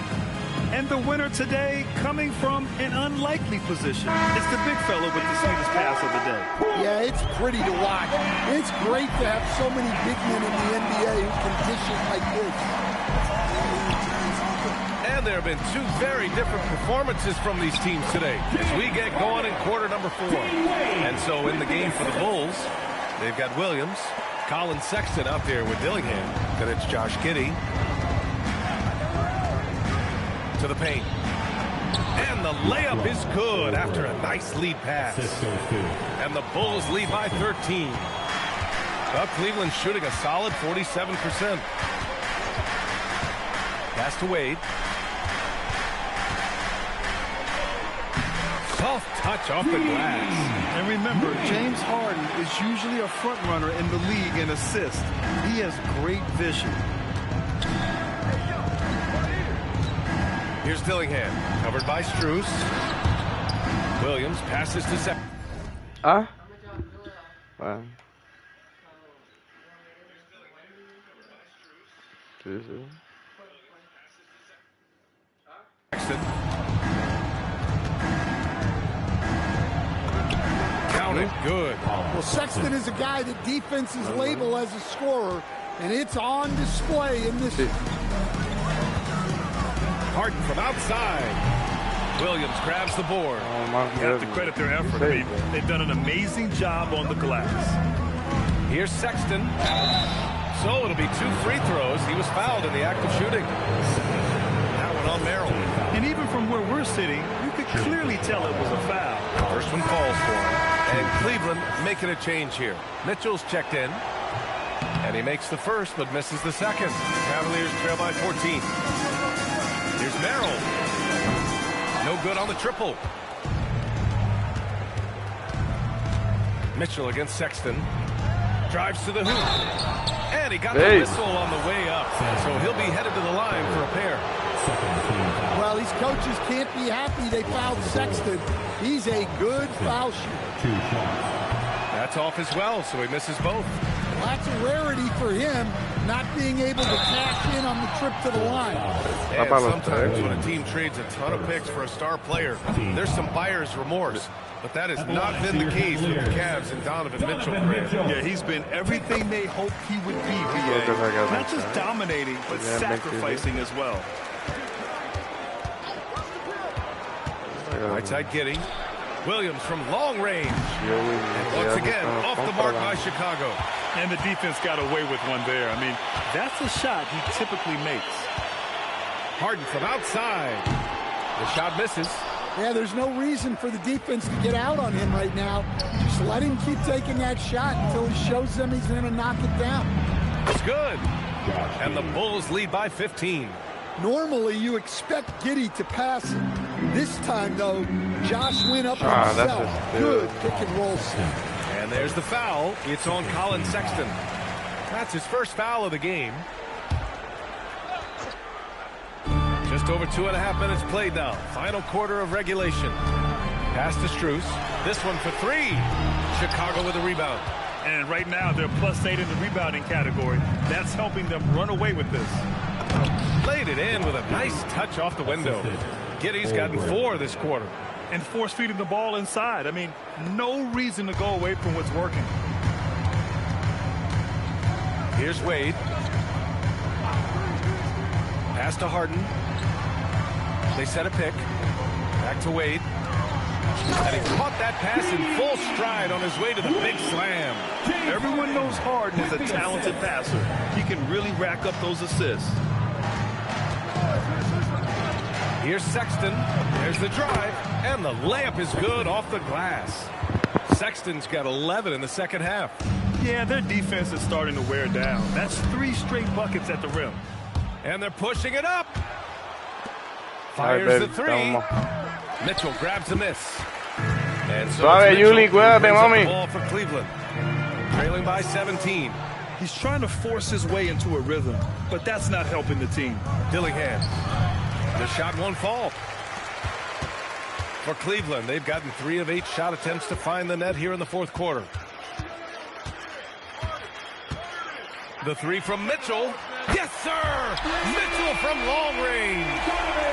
And the winner today coming from an unlikely position. It's the big fella with the sweetest pass of the day. Yeah, it's pretty to watch. It's great to have so many big men in the NBA who can dish it like this. And there have been 2 very different performances from these teams today as we get going in quarter number 4. And so in the game for the Bulls, they've got Williams, Colin Sexton out there with Dillingham. Then it's Josh Giddey. To the paint. And the layup is good after a nice lead pass. And the Bulls lead by 13. Well, Cleveland shooting a solid 47%. Pass to Wade. Soft touch off the glass. And remember, James Harden is usually a front runner in the league in assists. He has great vision. Here's Dillingham, covered by Strus. Williams passes to Sexton. Wow. Sexton. Count it, good. Well, Sexton is a guy that defenses label as a scorer, and it's on display in this. Harden from outside. Williams grabs the board. You have to credit their effort. They've done an amazing job on the glass. Here's Sexton. So it'll be 2 free throws. He was fouled in the act of shooting. That one on Merrill. And even from where we're sitting, you could clearly tell it was a foul. First one falls for him. And Cleveland making a change here. Mitchell's checked in. And he makes the first, but misses the second. Cavaliers trail by 14. Here's Merrill. No good on the triple. Mitchell against Sexton. Drives to the hoop. And he got the whistle on the way up. So he'll be headed to the line for a pair. Well, these coaches can't be happy they fouled Sexton. He's a good foul shooter. That's off as well, so he misses both. Well, that's a rarity for him, not being able to cash in on the trip to the line. And sometimes when a team trades a ton of picks for a star player, there's some buyer's remorse. But that has not been the case with the Cavs and Donovan Mitchell. Yeah, he's been everything they hoped he would be, BA. Not just dominating, but sacrificing as well. Right side Giddey. Williams from long range. And once again, off the mark by Chicago. And the defense got away with one there. I mean, that's a shot he typically makes. Harden from outside. The shot misses. Yeah, there's no reason for the defense to get out on him right now. Just let him keep taking that shot until he shows them he's going to knock it down. It's good. And the Bulls lead by 15. Normally, you expect Giddey to pass it. This time, though, Josh went up himself. Good pick and roll set. And there's the foul. It's on Colin Sexton. That's his first foul of the game. Just over 2.5 minutes played now. Final quarter of regulation. Pass to Strus. This one for three. Chicago with a rebound. And right now they're +8 in the rebounding category. That's helping them run away with this. Laid it in with a nice touch off the window. Giddey's gotten 4 this quarter. And force feeding the ball inside. I mean, no reason to go away from what's working. Here's Wade. Pass to Harden. They set a pick. Back to Wade. And he caught that pass in full stride on his way to the big slam. Everyone knows Harden is a talented passer. He can really rack up those assists. Here's Sexton. There's the drive. And the layup is good off the glass. Sexton's got 11 in the second half. Yeah, their defense is starting to wear down. That's 3 straight buckets at the rim. And they're pushing it up. Fires the three. Mitchell grabs a miss. And so Yuli, cuídate, mami. Ball for Cleveland. Trailing by 17. He's trying to force his way into a rhythm, but that's not helping the team. Dillingham. The shot won't fall. For Cleveland, they've gotten 3 of 8 shot attempts to find the net here in the fourth quarter. The three from Mitchell. Yes, sir! Mitchell from long range.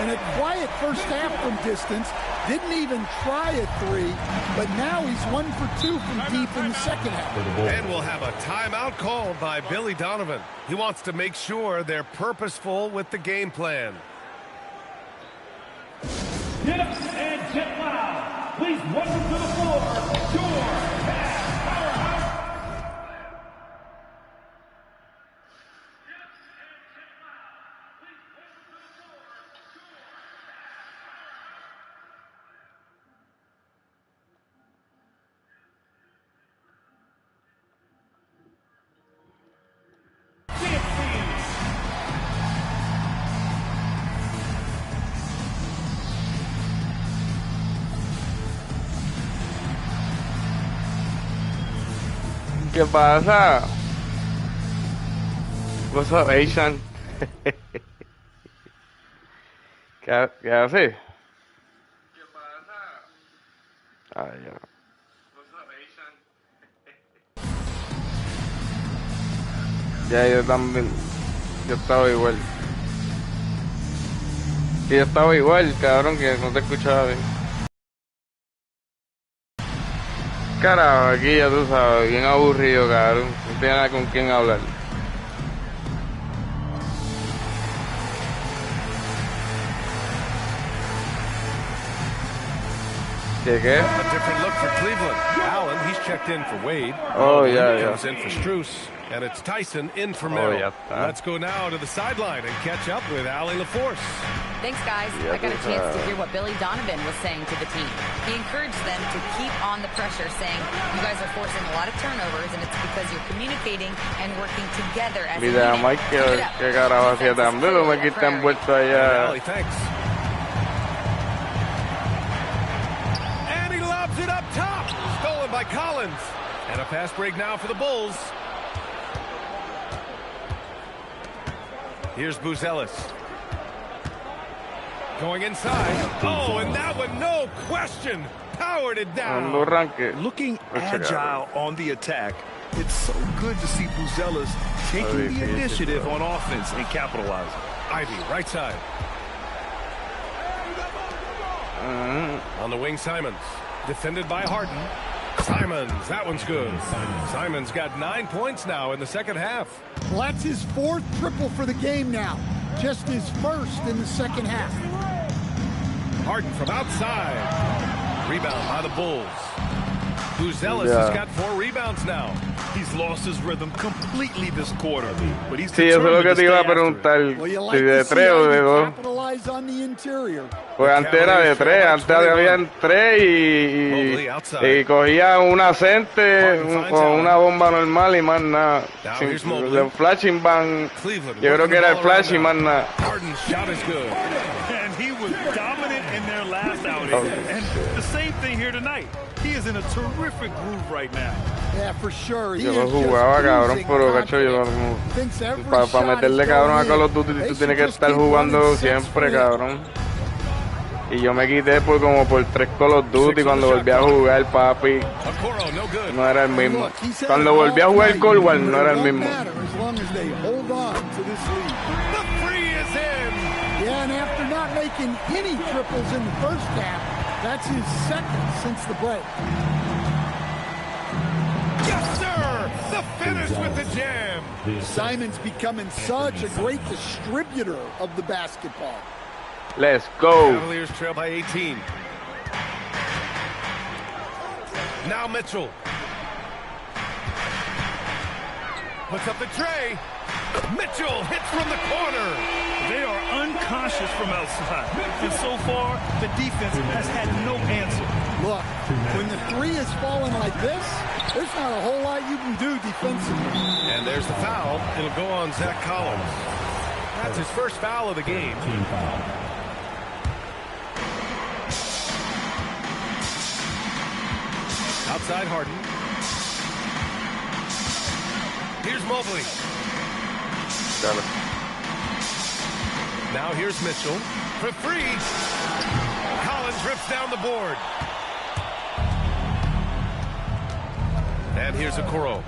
And a quiet first half from distance. Didn't even try a 3, but now he's 1 for 2 from deep in the second half. And we'll have a timeout called by Billy Donovan. He wants to make sure they're purposeful with the game plan. Get up and get loud. Please welcome to the floor, your Cavs powerhouse. ¿Qué pasa? What's up, Asian? ¿Qué hace? ¿Qué pasa? Ah, ya. What's up, Asian? Ya, yo también. Yo estaba igual. Sí, yo estaba igual, cabrón, que no te escuchaba bien. Carajo, aquí ya tú sabes, bien aburrido, cabrón. No tiene nada con quién hablar. ¿Qué? A different look for Cleveland. Allen, he's checked in for Wade. Oh, yeah. Comes in for Strus. And it's Tyson in for Merrill. Let's go now to the sideline and catch up with Allie LaForce. Thanks, guys. I got a chance to hear what Billy Donovan was saying to the team. He encouraged them to keep on the pressure, saying, you guys are forcing a lot of turnovers, and it's because you're communicating and working together as a unit. Mira, Mike, que carajo hacía también, me quitan vuelto allá. Allie, thanks. And he lobs it up top. Stolen by Collins. And a pass break now for the Bulls. Here's Buzelis. Going inside. Oh, and that one, no question, powered it down. Looking agile on the attack. It's so good to see Buzelis taking the initiative on offense and capitalizing. Ivy, right side. On the wing, Simons. Defended by Harden. Simons, that one's good. Simons got 9 points now in the second half. Well, that's his 4th triple for the game now. Just his 1st in the second half. Harden from outside. Rebound by the Bulls. Buzelis has got 4 rebounds now. He's lost his rhythm completely this quarter, but he's Sí, eso es lo que te iba a preguntar, si de 3 o de 2. Pues antes era de 3, antes habían 3 y cogía un acente o una bomba normal y más nada. El flashing bang, yo creo que era el flash y más nada. And he was dominant in their last outing. And the same thing here tonight. He is is in a terrific groove right now. Yeah, for sure. Yo lo jugaba, cabrón, pero cacho, yo para meterle cabrón a Call of Duty tú tienes que estar jugando siempre, cabrón. Y yo me quité por 3 Call of Duty cuando volví a jugar, papi. No era el mismo. Cuando volví a jugar Cold War no era el mismo. Yeah, and after not making any triples in the first half, that's his second since the break. Yes, sir! The finish with the jam! Simon's becoming such a great distributor of the basketball. Let's go. Cavaliers trail by 18. Now Mitchell. Puts up the tray. Mitchell hits from the corner. They are unconscious from outside. And so far, the defense has had no answer. Look, when the three is falling like this, there's not a whole lot you can do defensively. And there's the foul. It'll go on Zach Collins. That's his first foul of the game. Team foul. Outside Harden. Here's Mobley. Now here's Mitchell for free. Collins rips down the board. And here's Okoro.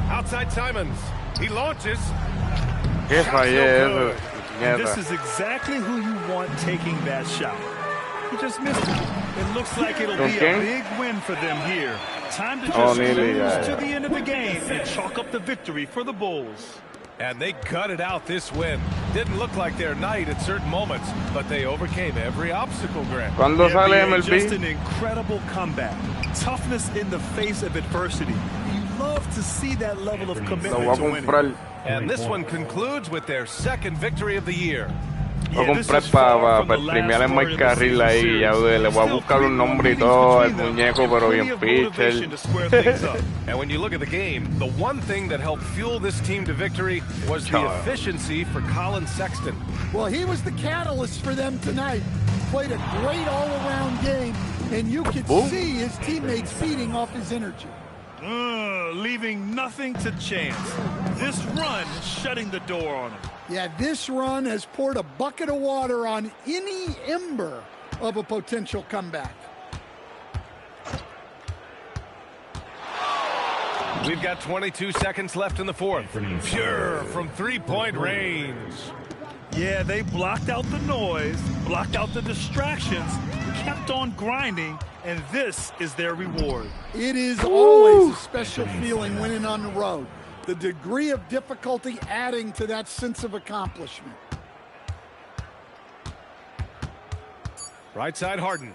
Outside Simons. He launches. This is exactly who you want taking that shot. He just missed it. It looks like it'll be a big win for them here. Time to just lose to the end of the game and chalk up the victory for the Bulls. And they gutted out this win. Didn't look like their night at certain moments, but they overcame every obstacle, Grant. ¿Cuándo sale MLB? Just an incredible comeback. Toughness in the face of adversity. You love to see that level of commitment to winning. And this one concludes with their second victory of the year. Voy a comprar para streamear en Mike Carril ahí, ya le voy a buscar un nombre y todo al muñeco, pero bien pitcher. And when you look at the game, the one thing that helped fuel this team to victory was the efficiency for Colin Sexton. Well, he was the catalyst for them tonight. Played a great all-around game, and you could see his teammates feeding off his energy. Leaving nothing to chance. This run shutting the door on him. Yeah, this run has poured a bucket of water on any ember of a potential comeback. We've got 22 seconds left in the fourth. Pure from three-point range. Yeah, they blocked out the noise, blocked out the distractions, kept on grinding, and this is their reward. It is always a special feeling winning on the road. The degree of difficulty adding to that sense of accomplishment. Right side Harden.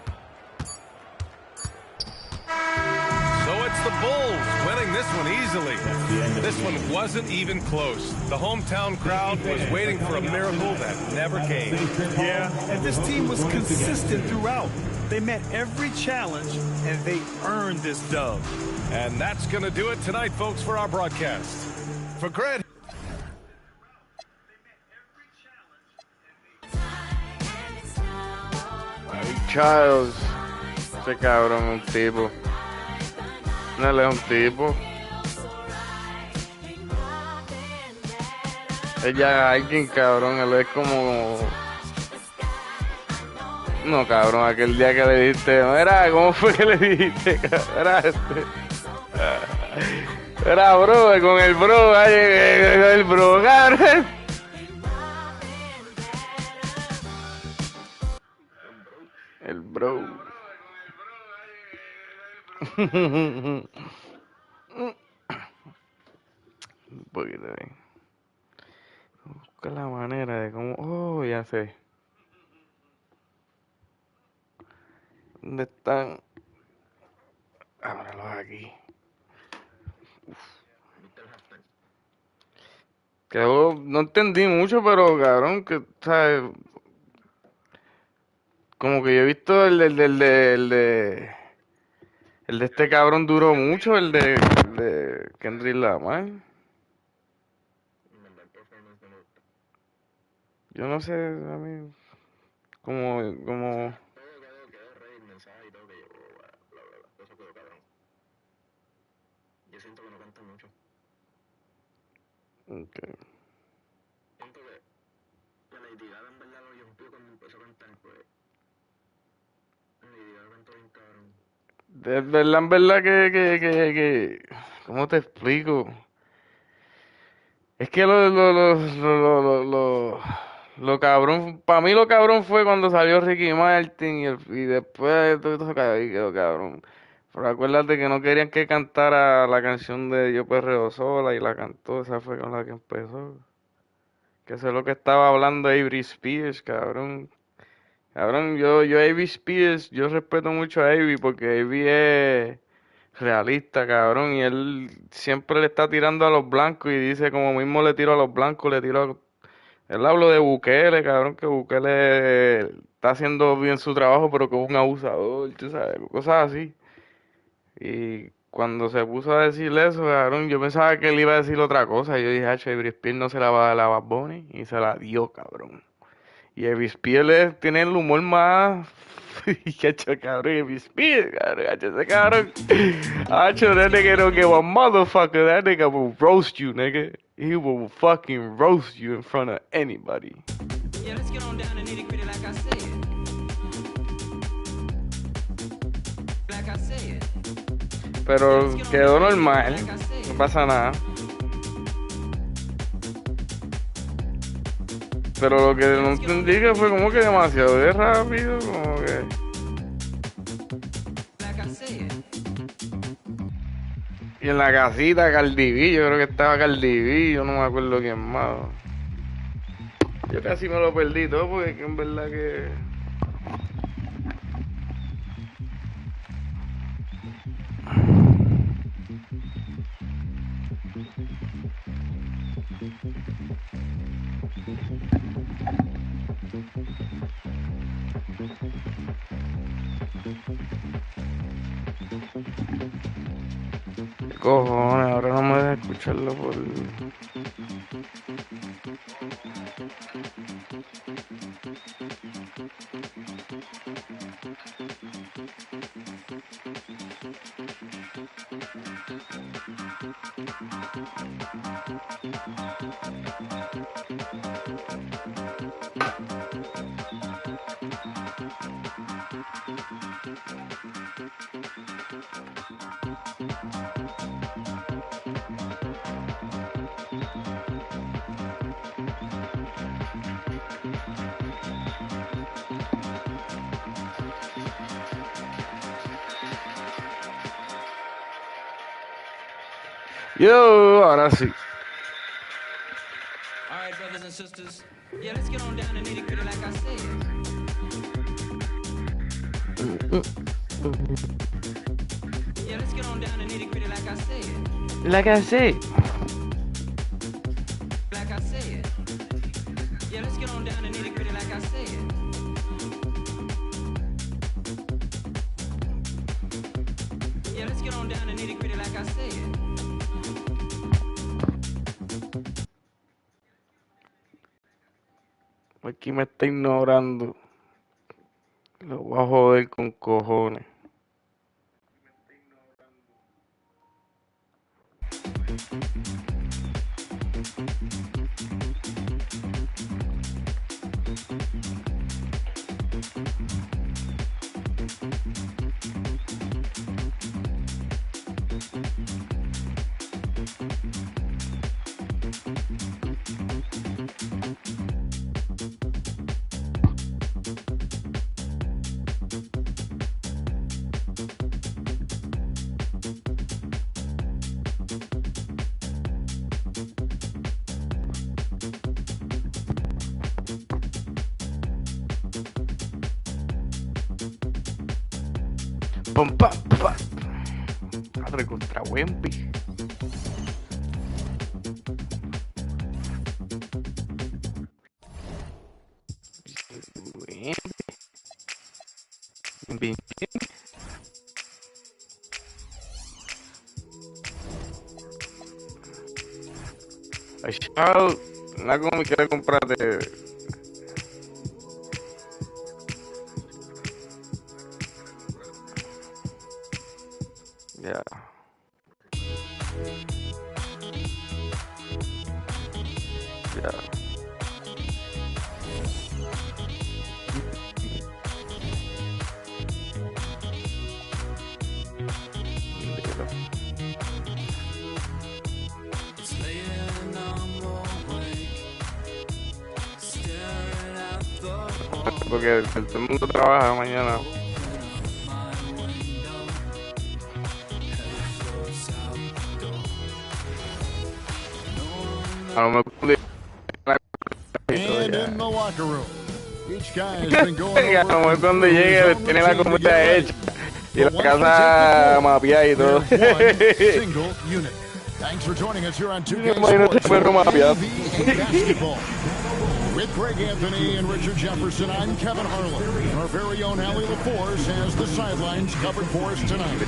So it's the Bulls winning this one easily. This one wasn't even close. The hometown crowd was waiting for a miracle that never came. Yeah, and this team was consistent throughout. They met every challenge, and they earned this dub. And that's going to do it tonight, folks, for our broadcast. For Greg. Charles. Ese cabrón es un tipo. No, él es un tipo. Ella alguien, cabrón, él es como... No, cabrón, aquel día que le dijiste, mira, ¿cómo fue que le dijiste? Era bro, con el bro, el bro, cabrón. El bro. Un poquito ahí. Busca la manera de cómo... Oh, ya sé. ¿Dónde están? Ábralos aquí. Quedó, no entendí mucho, pero cabrón, que, ¿sabes? Como que yo he visto el de este cabrón duró mucho, el de Kendrick Lamar. Yo no sé, a mí, como... yo siento que no canta mucho. Okay. Siento que Lady Gaga en verdad lo rompió cuando empezó a cantar, pues. Lady Gaga cantó bien cabrón. En verdad que... ¿Cómo te explico? Es que lo cabrón, para mí lo cabrón fue cuando salió Ricky Martin y después todo eso ahí quedó cabrón. Pero acuérdate que no querían que cantara la canción de Yo Perreo Sola y la cantó, esa fue con la que empezó. Que eso es lo que estaba hablando Avery Spears, cabrón. Cabrón, yo Avery Spears, yo respeto mucho a Avery porque Avery es realista, cabrón, y él siempre le está tirando a los blancos y dice como mismo le tiro a los blancos, le tiro a... Él habló de Bukele, cabrón, que Bukele está haciendo bien su trabajo, pero que es un abusador, tú sabes, cosas así. Y cuando se puso a decir eso, cabrón, yo pensaba que él iba a decir otra cosa. Yo dije, Avery Spears no se la va a dar a Bad Bunny, y se la dio, cabrón. Y Avery Spears tiene el humor más... Hacho, cabrón, Avery Spears, cabrón, hacho, ese cabrón. Hacho, that nigga don't give a motherfucker. That nigga will roast you, nigga. He will fucking roast you in front of anybody. Yeah, let's get on down and nitty gritty like I said. Like I said. Pero quedó normal, no pasa nada. Pero lo que no entendí que fue como que demasiado de rápido, como que... Y en la casita Cardi B, yo creo que estaba Cardi B, yo no me acuerdo quién más. Yo casi me lo perdí todo porque en verdad que... ¿Qué cojones? Ahora no me deja escucharlo por... Yo, ahora sí. All right, brothers and sisters. Yeah, let's get on down and nitty gritty like I said. Yeah, let's get on down and nitty gritty like I said. Like I said. Like I said. Yeah, let's get on down and nitty gritty like I said. Yeah, let's get on down and nitty gritty like I said. Aquí me está ignorando. Lo voy a joder con cojones. Pum, pam, pam. Madre contra Wemby. Wemby. Chao, la como me quiere comprarte. Ya. Yeah. Porque todo el mundo trabaja mañana. And in the locker room, each guy has been going over cuando llegue tiene la comida hecha y la casa mapeada y todo. single unit. Thanks for joining us here on 2K Sports Basketball. With Greg Anthony and Richard Jefferson, I'm Kevin Harlan. Our very own Allie LaForce has the sidelines covered for us tonight.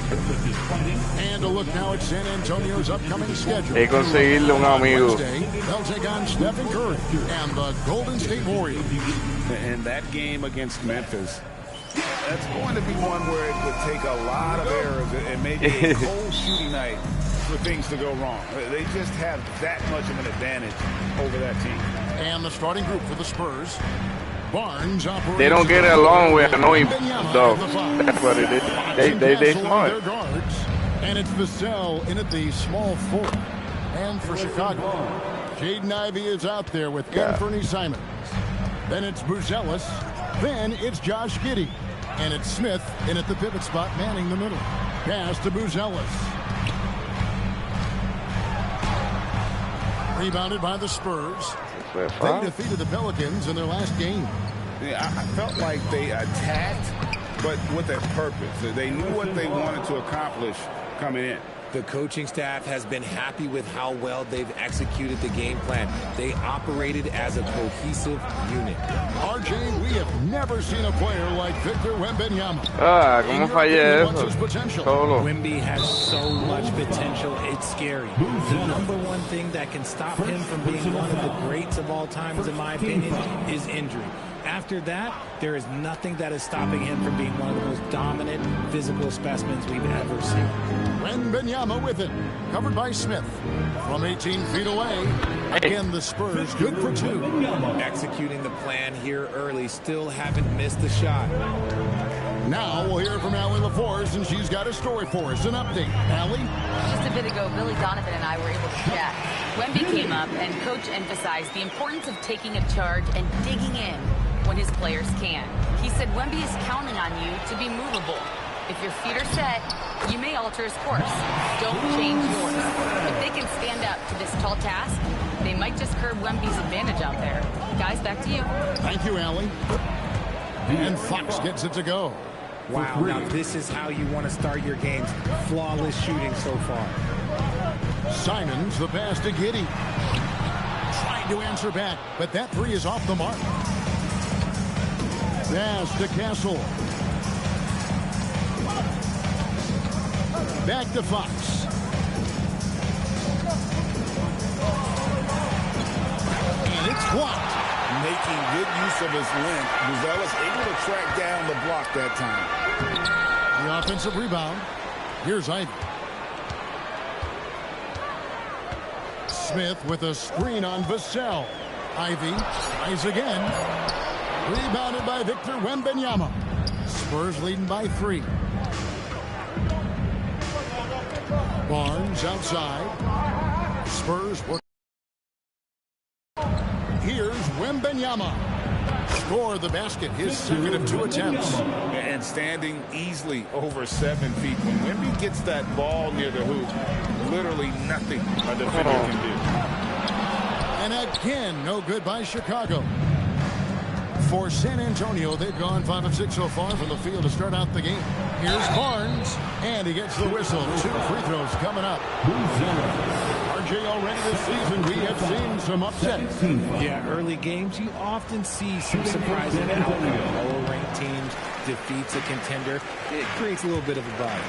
And a look now at San Antonio's upcoming schedule. Conseguirle un amigo. They'll take on Stephen Curry and the Golden State Warriors. And that game against Memphis, that's going to be one where it would take a lot of errors and maybe a cold shooting night for things to go wrong. They just have that much of an advantage over that team. And the starting group for the Spurs. Barnes operates. They don't get along with annoying dogs. That's what it is. They smart. And it's Vassell in at the small forward. And for Chicago, Jaden Ivey is out there with Anthony Simons. Then it's Buzelis. Then it's Josh Giddey. And it's Smith in at the pivot spot, manning the middle. Pass to Buzelis. Rebounded by the Spurs. They defeated the Pelicans in their last game. Yeah, I felt like they attacked, but with a purpose. They knew what they wanted to accomplish coming in. The coaching staff has been happy with how well they've executed the game plan. They operated as a cohesive unit. RJ, we have never seen a player like Victor Wembanyama. ¿Cómo fallé eso? Solo. Wemby has so much potential, it's scary. The number one thing that can stop him from being one of the greats of all times, in my opinion, is injury. After that, there is nothing that is stopping him from being one of the most dominant physical specimens we've ever seen. Wembanyama with it, covered by Smith. From 18 feet away, again the Spurs good for two. Executing the plan here early, still haven't missed the shot. Now we'll hear from Allie LaForce, and she's got a story for us. An update. Allie? Just a bit ago, Billy Donovan and I were able to chat. Wemby came up, and Coach emphasized the importance of taking a charge and digging in when his players can. He said Wemby is counting on you to be movable. If your feet are set, you may alter his course. Don't change yours. If they can stand up to this tall task, they might just curb Wemby's advantage out there. Guys, back to you. Thank you, Allie. And Fox gets it to go. Wow, now this is how you want to start your games. Flawless shooting so far. Simons, the pass to Giddey. Trying to answer back, but that three is off the mark. Pass to Castle. Back to Fox. And it's blocked. Making good use of his length. Buzelis able to track down the block that time. The offensive rebound. Here's Ivey. Smith with a screen on Vassell. Ivey tries again. Rebounded by Victor Wembanyama. Spurs leading by 3. Barnes outside. Spurs work. Here's Wembanyama. Score the basket, his second of 2 attempts. And standing easily over 7 feet. When Wemby gets that ball near the hoop, literally nothing a defender can do. And again, no good by Chicago. For San Antonio, they've gone 5 of 6 so far from the field to start out the game. Here's Barnes, and he gets the whistle. 2 free throws coming up. RJ, already this season, we have seen some upsets. Yeah, early games, you often see some surprising outcomes. Lower-ranked teams defeats a contender. It creates a little bit of a buzz.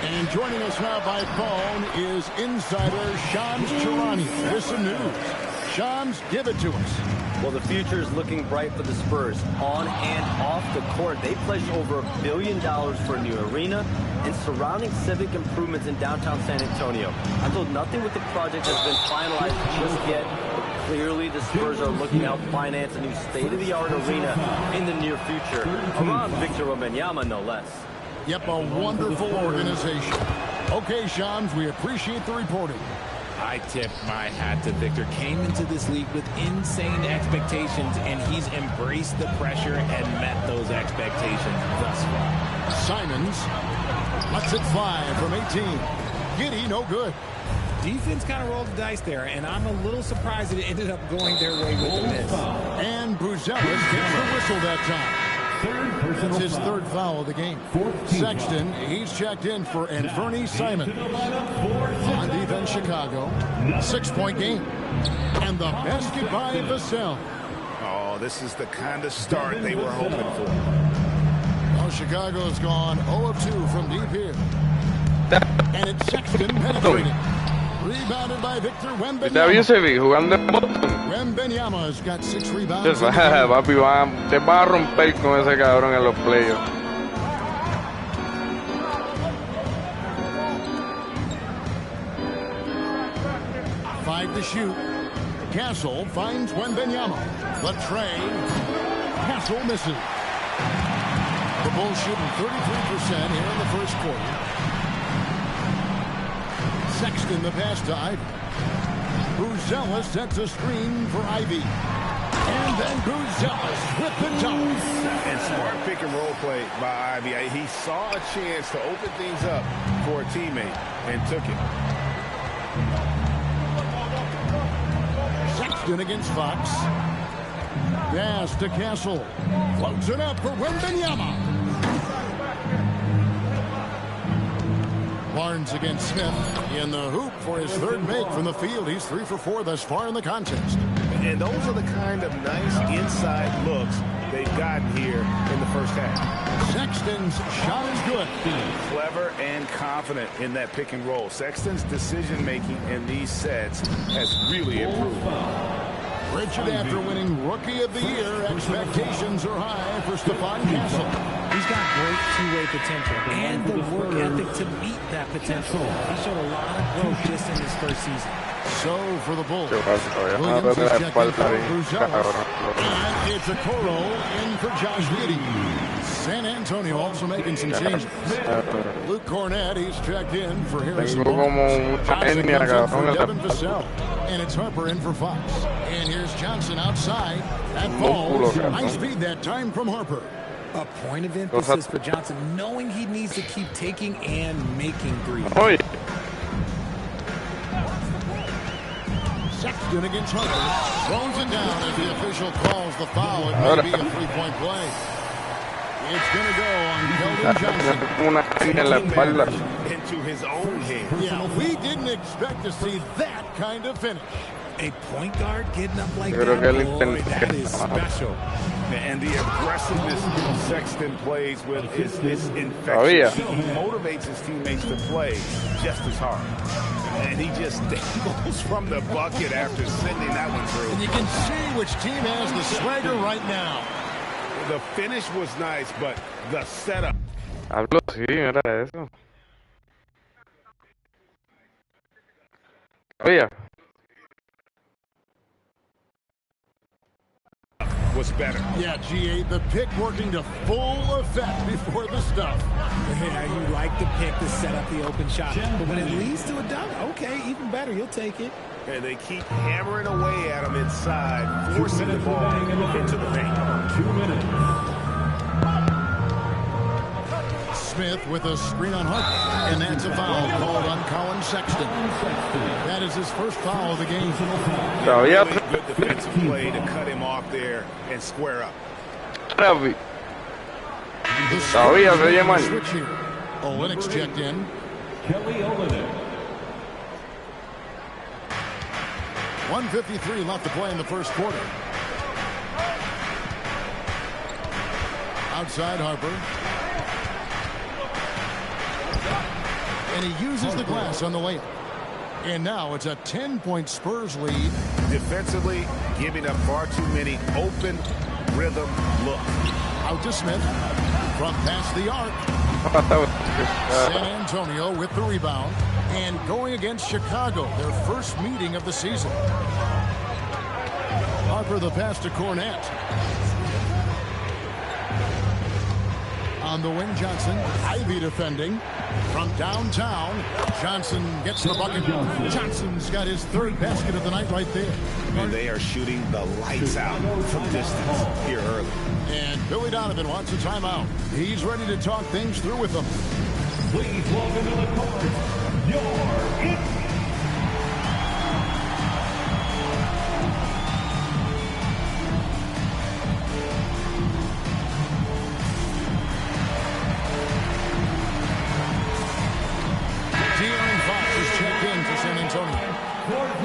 And joining us now by phone is insider Shams Charania. There's some news. Shams, give it to us. Well, the future is looking bright for the Spurs. On and off the court, they pledged over $1 billion for a new arena and surrounding civic improvements in downtown San Antonio. I'm told nothing with the project has been finalized just yet, but clearly the Spurs are looking to help finance a new state-of-the-art arena in the near future, around Victor Wembanyama, no less. Yep, a wonderful organization. Okay, Shams, we appreciate the reporting. I tip my hat to Victor. Came into this league with insane expectations, and he's embraced the pressure and met those expectations thus far. Simons lets it fly from 18. Giddy, no good. Defense kind of rolled the dice there, and I'm a little surprised that it ended up going their way with the miss. And Buzelis gets the whistle that time. That's his third foul of the game. Sexton, he's checked in for Anfernee Simons. On defense, Chicago. 6-point game. And the basket by Vassell. Oh, this is the kind of start they were hoping for. Well, Chicago's gone 0 of 2 from deep here. And it's Sexton penetrating. Rebounded by Victor Wembanyama. Wembanyama's got 6 rebounds. Papi, te va a romper con ese cabrón en los playoffs. Five to shoot. Castle finds Wembanyama. Latrey. Castle misses. The Bulls shooting 33% here in the first quarter. Sexton the pass to Ivy. Buzelis sets a screen for Ivy. And then Buzelis with the dunk. And smart pick and roll play by Ivy. He saw a chance to open things up for a teammate and took it. Sexton against Fox. Pass to Castle. Floats it up for Wembanyama. Barnes against Smith in the hoop for his third make from the field. He's 3 for 4 thus far in the contest. And those are the kind of nice inside looks they've gotten here in the first half. Sexton's shot is good. Clever and confident in that pick and roll. Sexton's decision making in these sets has really improved. Richard, after winning Rookie of the Year, expectations are high for Stephon Castle. He's got great two-way potential and the work ethic to meet that potential. He showed a lot of growth just in his first season. So for the Bulls, Williams is checked in for Buzelis. And it's a Okoro in for Josh Giddey. San Antonio also making some changes. Luke Cornett, he's checked in for Harrison Barnes. Johnson comes in for Devin Vassell. And it's Harper in for Fox. And here's Johnson outside. That ball, high speed that time from Harper. A point of emphasis for Johnson, knowing he needs to keep taking and making threes. Sexton against Harper. Throws it down as the official calls the foul. It may be a three-point play. It's going to go on Keldon Johnson. Into his own hand. Yeah, we didn't expect to see that kind of finish. A point guard getting up like that, boy, that is special. And the aggressiveness Sexton plays with is infectious. He motivates his teammates to play just as hard. And he just goes from the bucket after sending that one through. And you can see which team has the swagger right now. The finish was nice, but the setup. Hablo, sí, era eso. Oye. Was better. Yeah, G8, the pick working to full effect before the stuff. Yeah, you like the pick to set up the open shot. But when it leads to a dunk, okay, even better, you'll take it. And they keep hammering away at him inside, forcing the ball into the paint. 2 minutes. Smith with a screen on Harper, and that's a foul called on Colin Sexton. That is his first foul of the game. Really good defensive play to cut him off there and square up. Switch here. Olynyk checked in. Kelly Olynyk. 1:53 left to play in the first quarter. Outside Harper. And he uses the glass on the layup. And now it's a 10-point Spurs lead. Defensively, giving up far too many open rhythm looks. Out to Smith. From past the arc. San Antonio with the rebound. And going against Chicago, their first meeting of the season. Harper the pass to Cornette. On the wing, Johnson. Ivy defending. From downtown, Johnson gets the bucket. Johnson's got his third basket of the night right there. And they are shooting the lights out from distance here early. And Billy Donovan wants a timeout. He's ready to talk things through with them. Please welcome to the court, your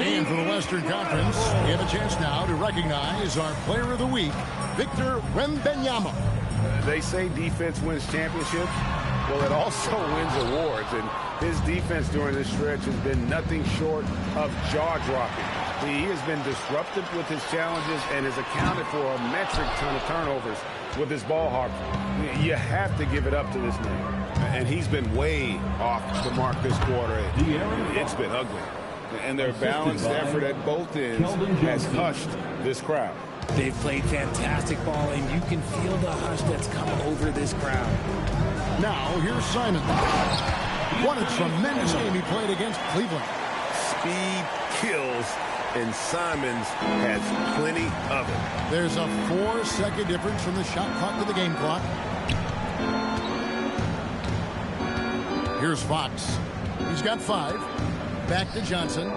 And for the Western Conference, we have a chance now to recognize our Player of the Week, Victor Wembanyama. They say defense wins championships. Well, it also wins awards, and his defense during this stretch has been nothing short of jaw-dropping. He has been disruptive with his challenges and has accounted for a metric ton of turnovers with his ball hawk. You have to give it up to this man. And he's been way off the mark this quarter. It's been ugly. And their balanced effort at both ends has hushed this crowd. They've played fantastic ball, and you can feel the hush that's come over this crowd. Now, here's Simon. What a tremendous game he played against Cleveland. Speed kills, and Simons has plenty of it. There's a 4-second difference from the shot clock to the game clock. Here's Fox. He's got 5. Back to Johnson.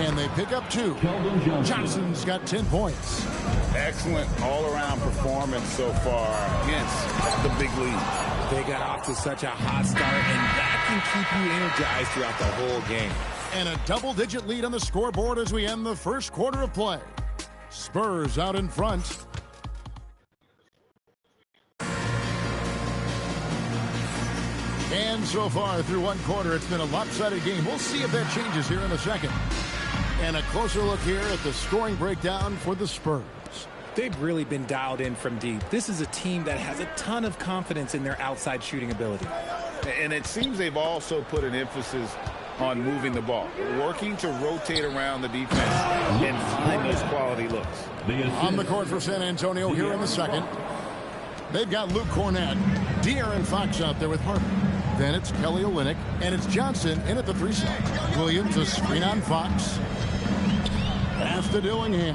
And they pick up 2. Johnson's got 10 points. Excellent all-around performance so far against the big league. They got off to such a hot start, and that can keep you energized throughout the whole game. And a double-digit lead on the scoreboard as we end the first quarter of play. Spurs out in front. And so far through one quarter, it's been a lopsided game. We'll see if that changes here in a second. And a closer look here at the scoring breakdown for the Spurs. They've really been dialed in from deep. This is a team that has a ton of confidence in their outside shooting ability. And it seems they've also put an emphasis on moving the ball, working to rotate around the defense and find those quality looks. On the court for San Antonio here in the second. They've got Luke Cornette, De'Aaron Fox out there with Harper. Then it's Kelly Olynyk, and it's Johnson in at the 3 side. Williams a screen on Fox. Pass to Dillingham.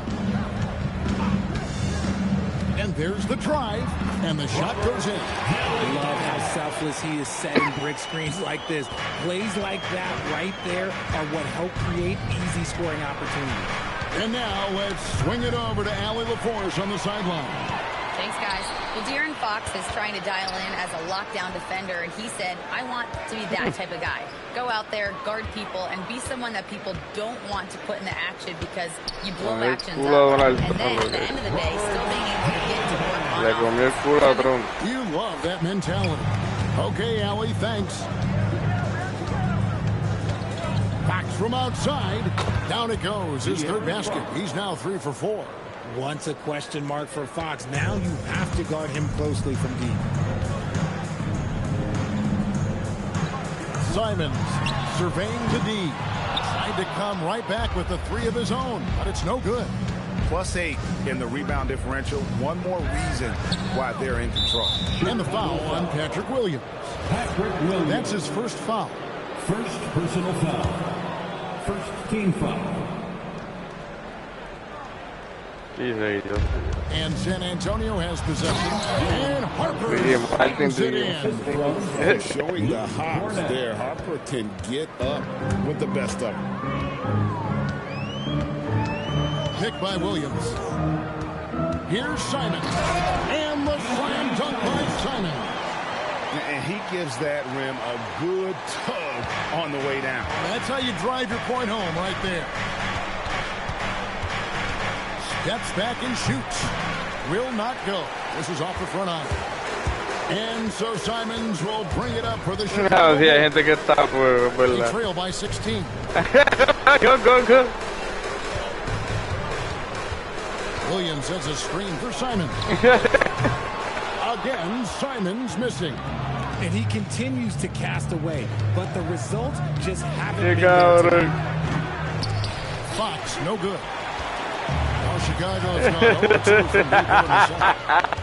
And there's the drive, and the shot goes in. I love how selfless he is setting brick screens like this. Plays like that right there are what help create easy scoring opportunities. And now let's swing it over to Allie LaForce on the sideline. Thanks, guys. Well, De'Aaron Fox is trying to dial in as a lockdown defender, and he said, I want to be that type of guy. Go out there, guard people, and be someone that people don't want to put in the action because you blow actions up. And then, at the end of the day, still being able to get to work on You love that mentality. Okay, Allie, thanks. Fox from outside. Down it goes. His third basket. He's now 3 for 4. Once a question mark for Fox. Now you have to guard him closely from deep. Simons surveying the D. Tried to come right back with the 3 of his own, but it's no good. +8 in the rebound differential. One more reason why they're in control. And the foul on Patrick Williams. That's his first foul. First personal foul. First team foul. And San Antonio has possession. And Harper is it in. Showing the hops there. Harper can get up with the best of them. Picked by Williams. Here's Simon. And the slam dunk by Simon. And he gives that rim a good tug on the way down. That's how you drive your point home right there. Steps back and shoots. Will not go. This is off the front iron. And so Simons will bring it up for the No, Chicago sí, hay gente que está por They la... trail by 16. Go. Williams sets a screen for Simons. Again, Simons missing. And he continues to cast away, but the results just haven't been Chicago. there. Fox, no good. Now Chicago's gone 0-2 from deep in the second.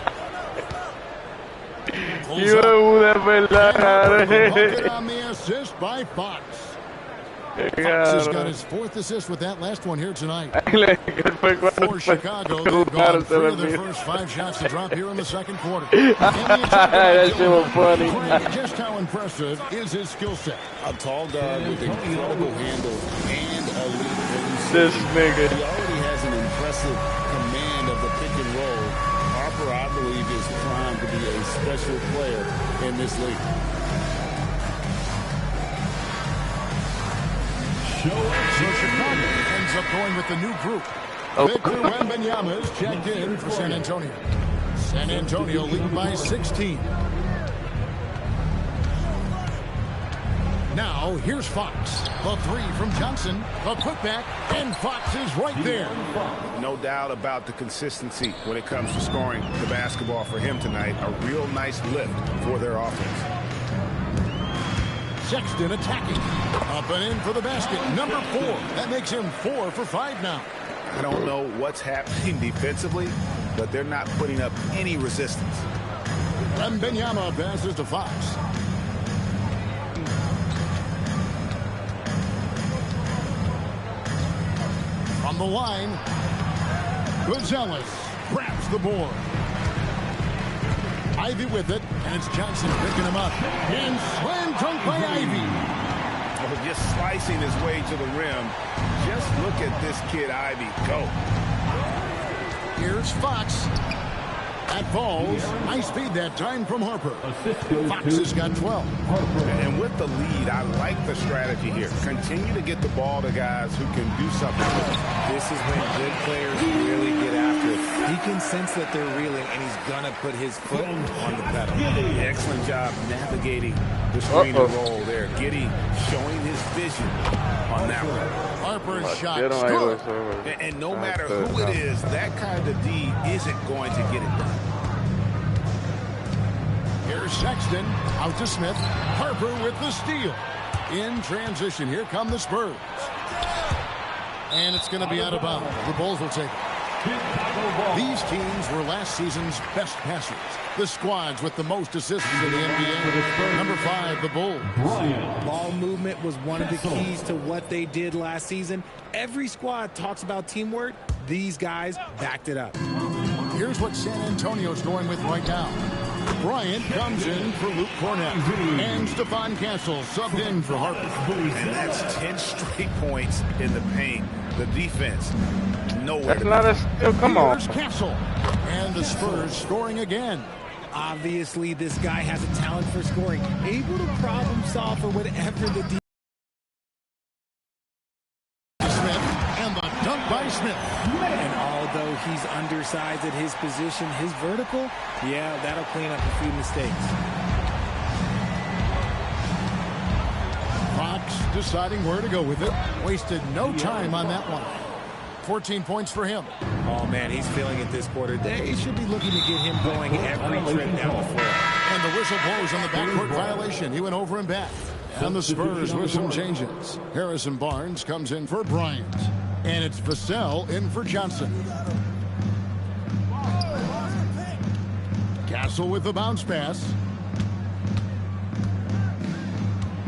Bucket on the assist by Fox. Fox has got his 4th assist with that last one here tonight. For Chicago, they've gone 3 of their first 5 shots to drop here in the second quarter. That shit was funny. Just how impressive is his skill set? A tall guard with incredible handle and elite release. This nigga. He already has an impressive command of the pick and roll. Harper, I believe, is primed to be a special player in this league. So Chicago ends up going with the new group. Victor Wembanyama is checked in for San Antonio. San Antonio lead by 16. Now here's Fox. The 3 from Johnson. The putback, and Fox is right there. No doubt about the consistency when it comes to scoring the basketball for him tonight. A real nice lift for their offense. Sexton attacking. Up and in for the basket. Number 4. That makes him 4 for 5 now. I don't know what's happening defensively, but they're not putting up any resistance. Wembanyama passes to Fox. From the line, Gonzalez grabs the board. Ivy with it, and it's Johnson picking him up. And slam dunk by Ivy. Oh, just slicing his way to the rim. Just look at this kid, Ivy, go. Here's Fox. That falls. Nice feed that time from Harper. Fox has got 12. And with the lead, I like the strategy here. Continue to get the ball to guys who can do something with it. This is when good players really get after it. He can sense that they're reeling, and he's going to put his foot on the pedal. Excellent job navigating the screen and roll there. Giddey showing his vision on that one. Harper's shot is good. And no matter who it is, that kind of D isn't going to get it done. Here's Sexton. Out to Smith. Harper with the steal. In transition, here come the Spurs. And it's going to be out of bounds. The Bulls will take it. These teams were last season's best passers. The squads with the most assists in the NBA. Number 5, the Bulls. Ball movement was one of the keys to what they did last season. Every squad talks about teamwork. These guys backed it up. Here's what San Antonio's going with right now. Bryant comes in for Luke Cornett. And Stephon Castle subbed in for Harper. And that's 10 straight points in the paint. The defense, nowhere. That's not a steal. Come on. Here's Castle. And the Spurs scoring again. Obviously, this guy has a talent for scoring. Able to problem solve for whatever the defense. Smith. And the dunk by Smith. And although he's undersized at his position, his vertical, yeah, that'll clean up a few mistakes. Fox deciding where to go with it. Wasted no time on that one. 14 points for him. Oh, man, he's feeling it this quarter. They should be looking to get him going every trip down the floor. And the whistle blows on the backcourt violation. He went over and back. And the Spurs with some changes. Harrison Barnes comes in for Bryant. And it's Vassell in for Johnson. Castle with the bounce pass.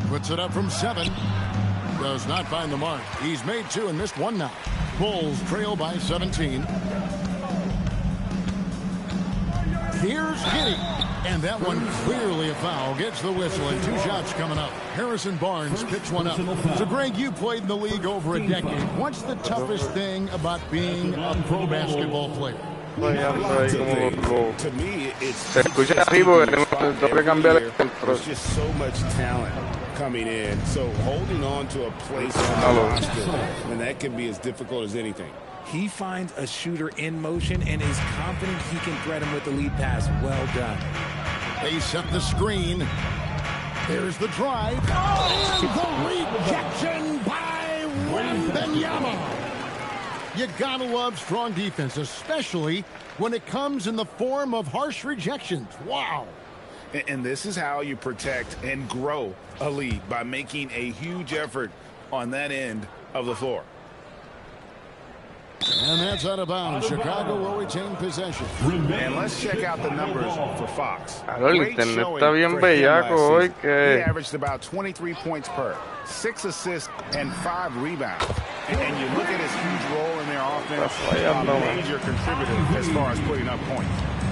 Puts it up from 7. Does not find the mark. He's made 2 and missed 1 now. Bulls trail by 17. Here's Giddey. And that one clearly a foul. Gets the whistle and 2 shots coming up. Harrison Barnes picks one up. So, Greg, you played in the league over a decade. What's the toughest thing about being a pro basketball player? To me, it's there's just so much talent coming in. So holding on to a place on the roster, and that can be as difficult as anything. He finds a shooter in motion and is confident he can thread him with the lead pass. Well done. They set the screen. There's the drive. And the rejection by Wembanyama. You gotta love strong defense, especially when it comes in the form of harsh rejections. Wow. And this is how you protect and grow a lead, by making a huge effort on that end of the floor. And that's out of bounds. Chicago will retain possession. And let's check out the numbers for Fox. El internet está bien bellaco hoy. He averaged about 23 points per, 6 assists, and 5 rebounds. And you look at his huge role in their offense, a major contributor as far as putting up points.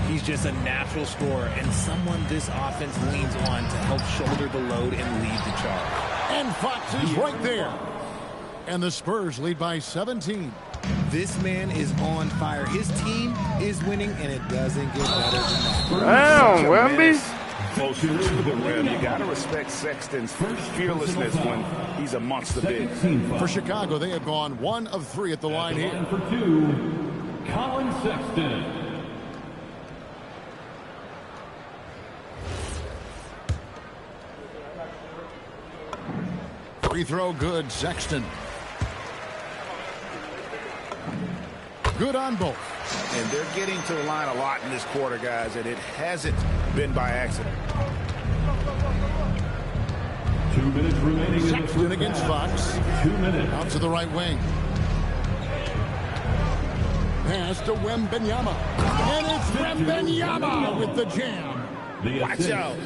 He's just a natural scorer and someone this offense leans on to help shoulder the load and lead the charge. And Fox is right there. And the Spurs lead by 17. This man is on fire. His team is winning, and it doesn't get better than that. Damn, Wemby. Closer to the rim. You got to respect Sexton's fearlessness when he's amongst the bigs. For Chicago, they have gone 1 of 3 at the line here. For 2, Colin Sexton. Free throw good, Sexton. Good on both. And they're getting to the line a lot in this quarter, guys, and it hasn't been by accident. 2 minutes remaining. Sexton against Fox. 2 minutes. Out to the right wing. Pass to Wembanyama. And it's Wembanyama with the jam. Watch out.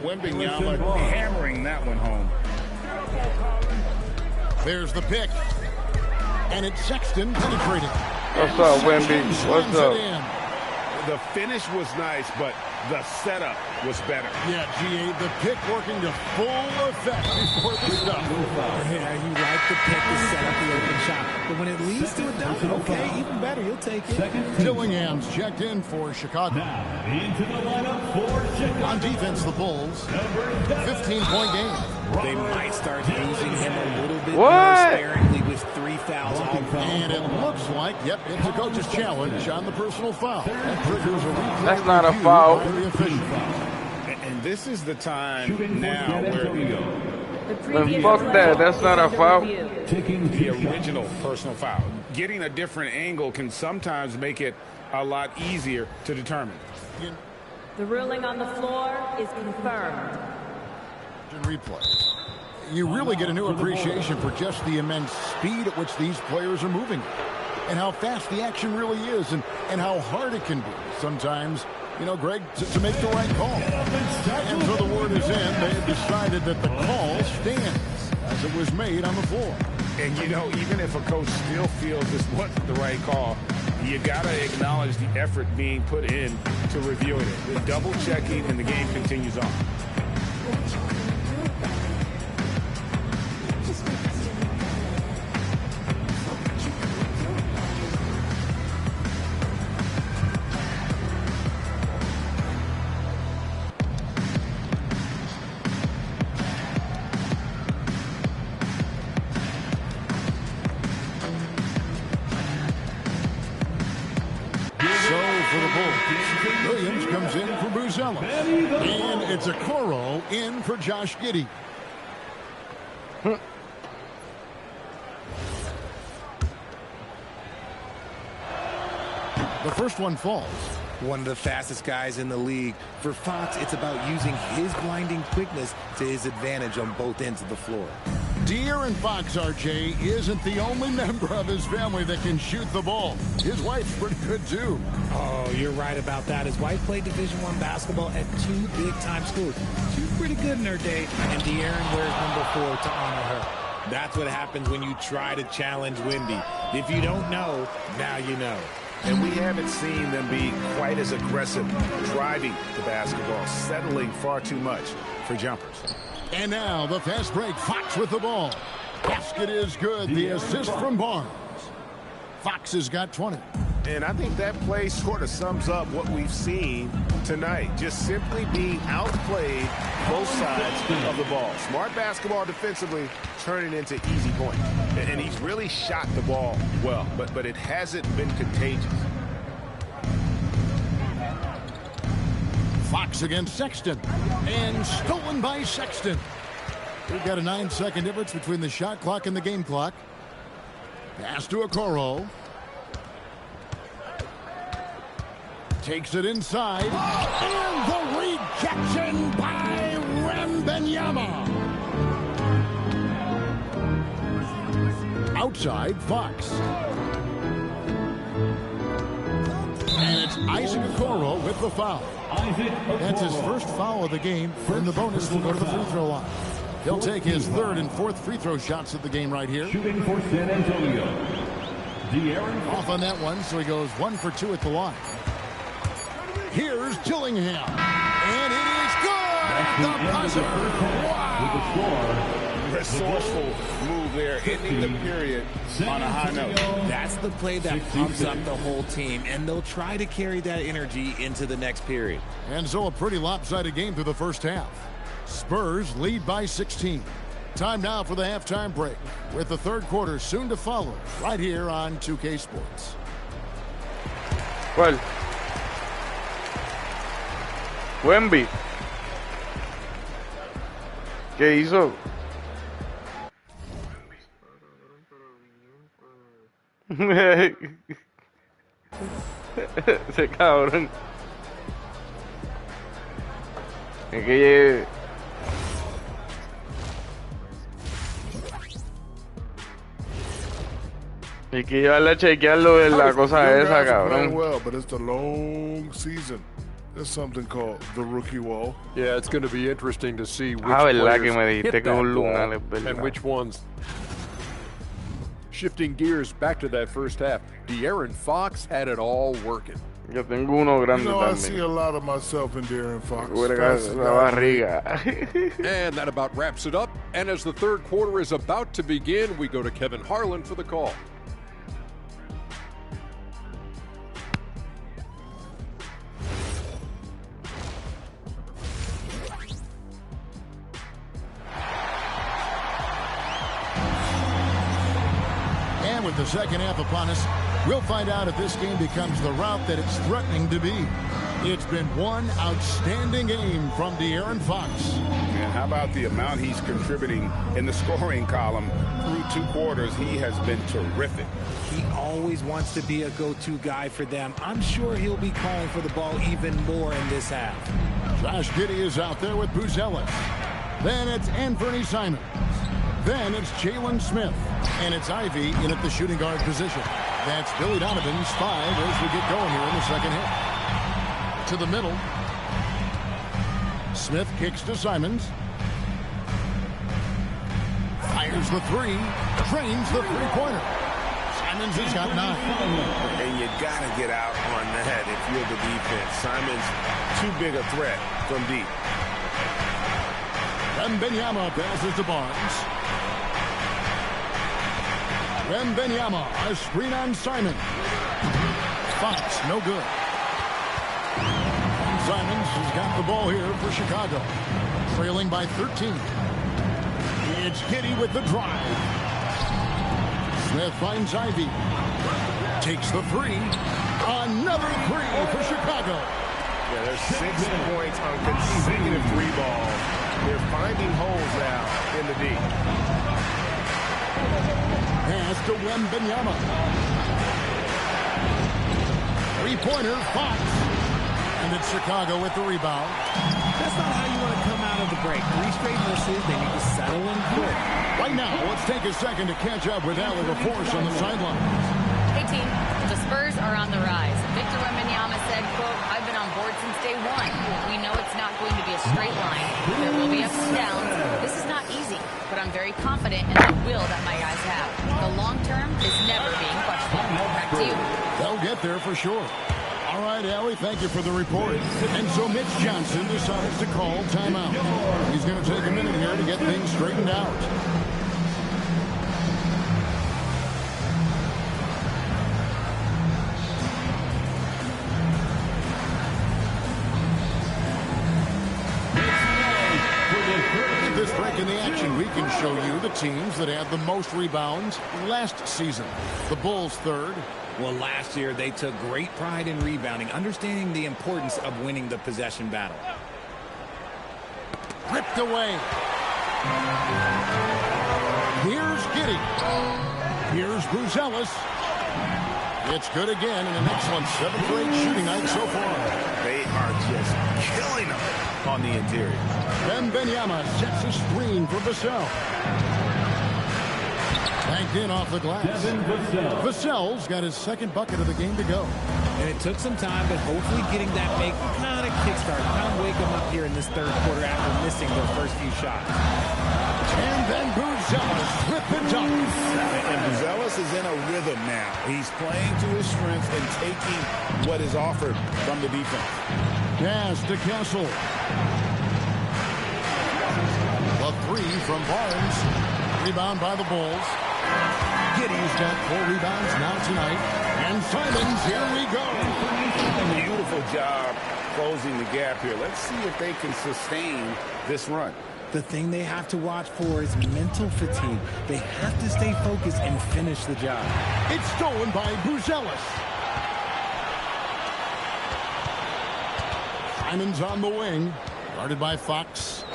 Wembanyama hammering that one home. There's the pick. And it's Sexton penetrating. What's up, Wemby? What's up? The finish was nice, but the setup was better. Yeah, G.A., the pick working to full effect before the stop. Yeah, you like the pick to set up the open shot. But when it leads to a dunk, okay, even better, you'll take it. Dillingham's checked in for Chicago. Now, into the lineup for Chicago. On defense, the Bulls, 15-point game. They might start using him a little bit more sparingly with 3 fouls all around. And it looks like, yep, it's a coach's challenge on the personal foul. That triggers a replay. That's not a foul. And this is the time now where Then fuck that. That's not a foul. the original personal foul. Getting a different angle can sometimes make it a lot easier to determine. The ruling on the floor is confirmed. Replay. You really get a new appreciation for just the immense speed at which these players are moving and how fast the action really is and how hard it can be sometimes, you know, Greg, to make the right call. And so the word is in. They have decided that the call stands as it was made on the floor. And, you know, even if a coach still feels this wasn't the right call, you got to acknowledge the effort being put in to reviewing it. The double checking, and the game continues on. Williams comes in for Buzella. And it's a Okoro in for Josh Giddey. The first one falls. One of the fastest guys in the league. For Fox, it's about using his blinding quickness to his advantage on both ends of the floor. De'Aaron Fox, RJ, isn't the only member of his family that can shoot the ball. His wife's pretty good, too. Oh, you're right about that. His wife played Division I basketball at 2 big-time schools. She was pretty good in her day, and De'Aaron wears number 4 to honor her. That's what happens when you try to challenge Wemby. If you don't know, now you know. And we haven't seen them be quite as aggressive driving the basketball, settling far too much for jumpers. And now the fast break. Fox with the ball. Basket is good. The assist from Barnes. Fox has got 20. And I think that play sort of sums up what we've seen tonight. Just simply being outplayed both sides of the ball. Smart basketball defensively turning into easy points. And he's really shot the ball well, but it hasn't been contagious. Fox against Sexton. And stolen by Sexton. We've got a 9-second difference between the shot clock and the game clock. Pass to Okoro. Takes it inside. And the rejection by Wembanyama. Outside, Fox. And it's Isaac Okoro with the foul. That's his first foul of the game. And the bonus will go to the free throw line. He'll take his third and fourth free throw shots of the game right here. Shooting for San Antonio. De'Aaron off on that one, so he goes 1 for 2 at the line. Here's Dillingham. And it is good at the buzzer. Wow. Resourceful move there, ending the period on a high note. That's the play that pumps up the whole team, and they'll try to carry that energy into the next period. And so a pretty lopsided game through the first half. Spurs lead by 16. Time now for the halftime break, with the third quarter soon to follow, right here on 2K Sports. ¿Cuál? Wemby. ¿Qué hizo? Ese cabrón. Es que hay que llevarle a chequearlo de la cosa esa, cabrón. Well, but it's the long season. There's something called the rookie wall. Yeah, it's going to be interesting to see which players hit that ball and which ones. Shifting gears back to that first half, De'Aaron Fox had it all working. Yo tengo uno grande también. I see a lot of myself in De'Aaron Fox. La barriga. And that about wraps it up. And as the third quarter is about to begin, we go to Kevin Harlan for the call. With the second half upon us, we'll find out if this game becomes the route that it's threatening to be. It's been one outstanding game from De'Aaron Fox. And how about the amount he's contributing in the scoring column through 2 quarters? He has been terrific. He always wants to be a go-to guy for them. I'm sure he'll be calling for the ball even more in this half. Josh Giddey is out there with Buzelis. Then it's Anthony Simons. Then it's Jalen Smith. And it's Ivy in at the shooting guard position. That's Billy Donovan's 5 as we get going here in the second half. To the middle. Smith kicks to Simons. Fires the 3. Drains the three-pointer. Simons has got 9. And you got to get out on that if you're the defense. Simons too big a threat from deep. Wembanyama passes to Barnes. Wembanyama, a screen on Simon. Fox, no good. And Simons has got the ball here for Chicago. Trailing by 13. It's Giddey with the drive. Smith finds Ivy. Takes the 3. Another 3 for Chicago. Yeah, there's 6 points on consecutive 3 balls. They're finding holes now in the D. Pass to Wembanyama. Three-pointer, Fox. And it's Chicago with the rebound. That's not how you want to come out of the break. 3 straight misses. They need to settle in quick. Right now, let's take a second to catch up with Allie LaForce on the sideline. Hey, team. The Spurs are on the rise. Victor Wembanyama said, quote, "I've been on board since day one. We know it's not going to be a straight line. There will be ups and downs. This is not easy, but I'm very confident in the will that my guys have. The long term is never being questioned." Back to you. They'll get there for sure. All right, Allie, thank you for the report. And so Mitch Johnson decides to call timeout. He's going to take a minute here to get things straightened out. This break in the action, we can show you the teams that had the most rebounds last season. The Bulls 3rd, Well, last year they took great pride in rebounding, understanding the importance of winning the possession battle. Ripped away. Here's Giddey. Here's Buzelis. It's good again, and an excellent 7th grade shooting night so far. They are just killing them on the interior. Wembanyama sets a screen for Vassell. Banked in off the glass. Vassell's got his 2nd bucket of the game to go. And it took some time, but hopefully getting that make kind of kickstart, kind of wake them up here in this 3rd quarter after missing their first few shots. And then Buzelis with the dunk. And Buzelis is in a rhythm now. He's playing to his strengths and taking what is offered from the defense. Pass to Castle. The 3 from Barnes. Rebound by the Bulls. Giddey's got 4 rebounds now tonight. And Simons, here we go. Beautiful job closing the gap here. Let's see if they can sustain this run. The thing they have to watch for is mental fatigue. They have to stay focused and finish the job. It's stolen by Buzelis. Simons on the wing. Guarded by Fox.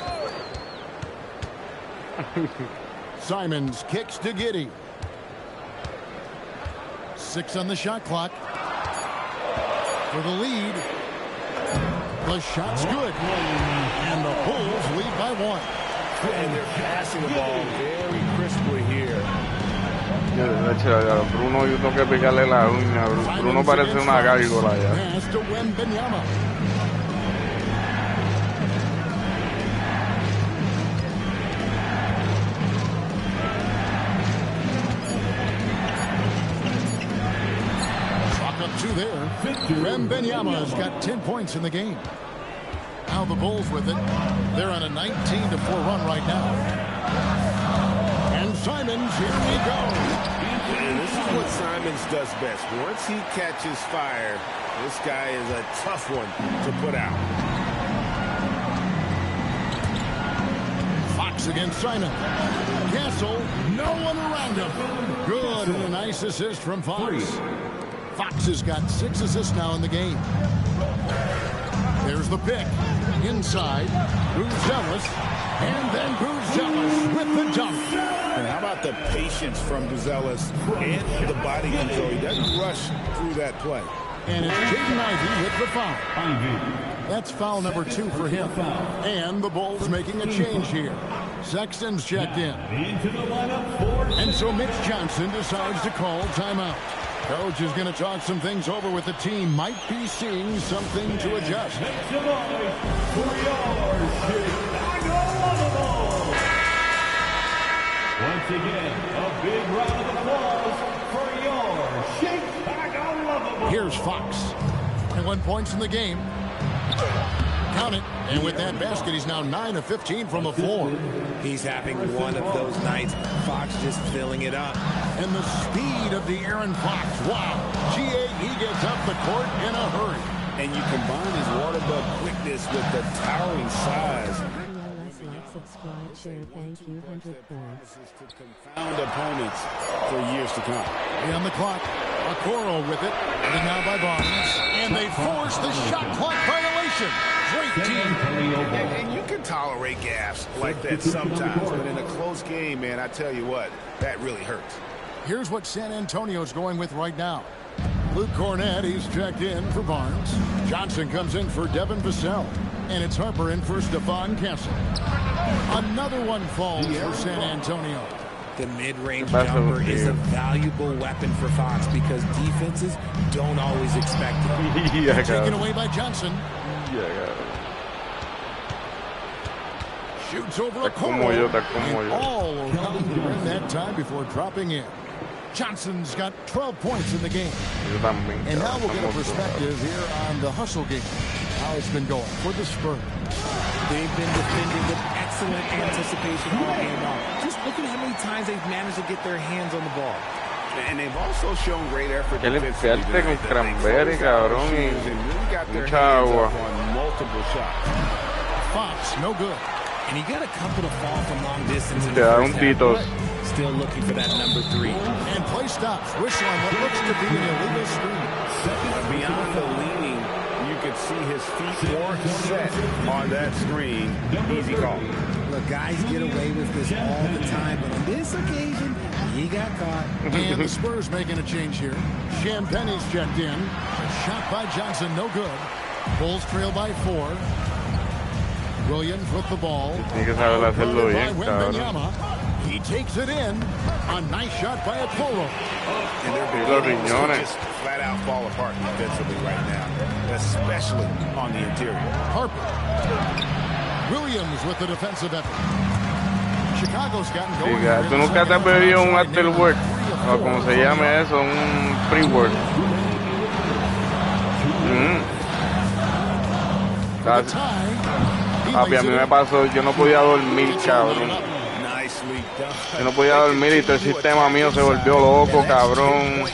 Simons kicks to Giddey. 6 on the shot clock. For the lead. The shot's good. And the Bulls lead by 1. And they're passing the ball very crisply here. Bruno, yo tengo que picarle la uña. Bruno parece una gárgola ya. Pass to Wembanyama. There. Wembanyama's got 10 points in the game. Now the Bulls with it. They're on a 19-4 run right now. And Simons, here we go. And this is what Simons does best. Once he catches fire, this guy is a tough one to put out. Fox against Simons. Castle, no one around him. Good, and a nice assist from Fox. Fox has got 6 assists now in the game. There's the pick. Inside. Buzelis. And then Buzelis with the dunk. And how about the patience from Buzelis and the body control? He doesn't rush through that play. And it's Jaden Ivey with the foul. That's foul number 2 for him. And the Bulls making a change here. Sexton's checked in. And so Mitch Johnson decides to call timeout. Coach is going to talk some things over with the team. Might be seeing something to adjust. Once again, a big round of applause for your Chicago. Here's Fox. 21 points in the game. Count it. And with that basket, he's now 9 of 15 from the floor. He's having one of those nights. Fox just filling it up. And the speed of the Aaron Fox. Wow. He gets up the court in a hurry. And you combine his water bug quickness with the towering size. Subscribe, share, thank you, 100 points. To confound opponents for years to come. On the clock. Okoro with it. And now by Barnes. And they force the shot clock violation. Great team. And you can tolerate gaffes like that sometimes, but in a close game, man, I tell you what, that really hurts. Here's what San Antonio's going with right now. Luke Cornett, he's checked in for Barnes. Johnson comes in for Devin Vassell. And it's Harper in for Stephon Castle. Another one falls for San Antonio. The mid-range jumper is a valuable weapon for Fox because defenses don't always expect it. Taken away by Johnson. Shoots over a corner. And all around the rim that time before dropping in. Johnson's got 12 points in the game. And now we'll get a perspective here on the hustle game. How it's been going for the Spurs. They've been defending with excellent anticipation all game long. Just look at how many times they've managed to get their hands on the ball. And they've also shown great effort. Que limpiarte con cranberry, cabrón, y mucha agua. On multiple shots. Fox, no good. And he got a couple to fall from long distance. Te da un Tito's. Still looking for that number 3. And play stops. Whistle on what looks to be an illegal screen. Beyond the leaning, you could see his feet weren't set on that screen. Easy call. Look, guys get away with this all the time, but on this occasion, he got caught. And the Spurs making a change here. Champagne's checked in. A shot by Johnson, no good. Bulls trail by 4. Williams with the ball. He takes it in. A nice shot by Okoro. And they're just flat out fall apart defensively right now, especially on the interior. Harper. Williams with the defensive effort. Chicago's gotten going. Tú nunca te has bebido un after work, o como se llame eso, un pre-work. Papi, a mí me pasó, yo no podía dormir, cabrón. Yo no podía dormir y todo el sistema mío se volvió loco, cabrón.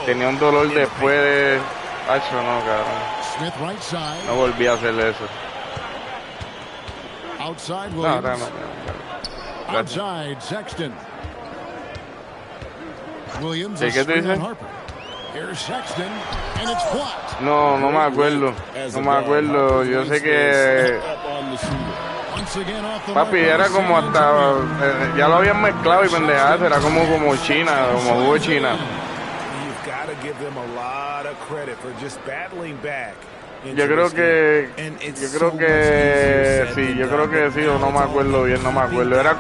Tenía un dolor después de... Hacho, no, cabrón. No volví a hacer eso. No. Outside, Sexton. Williams ¿Qué te dice? Here's Sexton, and it's blocked. No me acuerdo. No me acuerdo. Yo sé que... Papi, era como hasta... ya lo habían mezclado y pendejadas. Era como China, como jugo de China. Yo creo que sí, o no me acuerdo bien, no me acuerdo. Era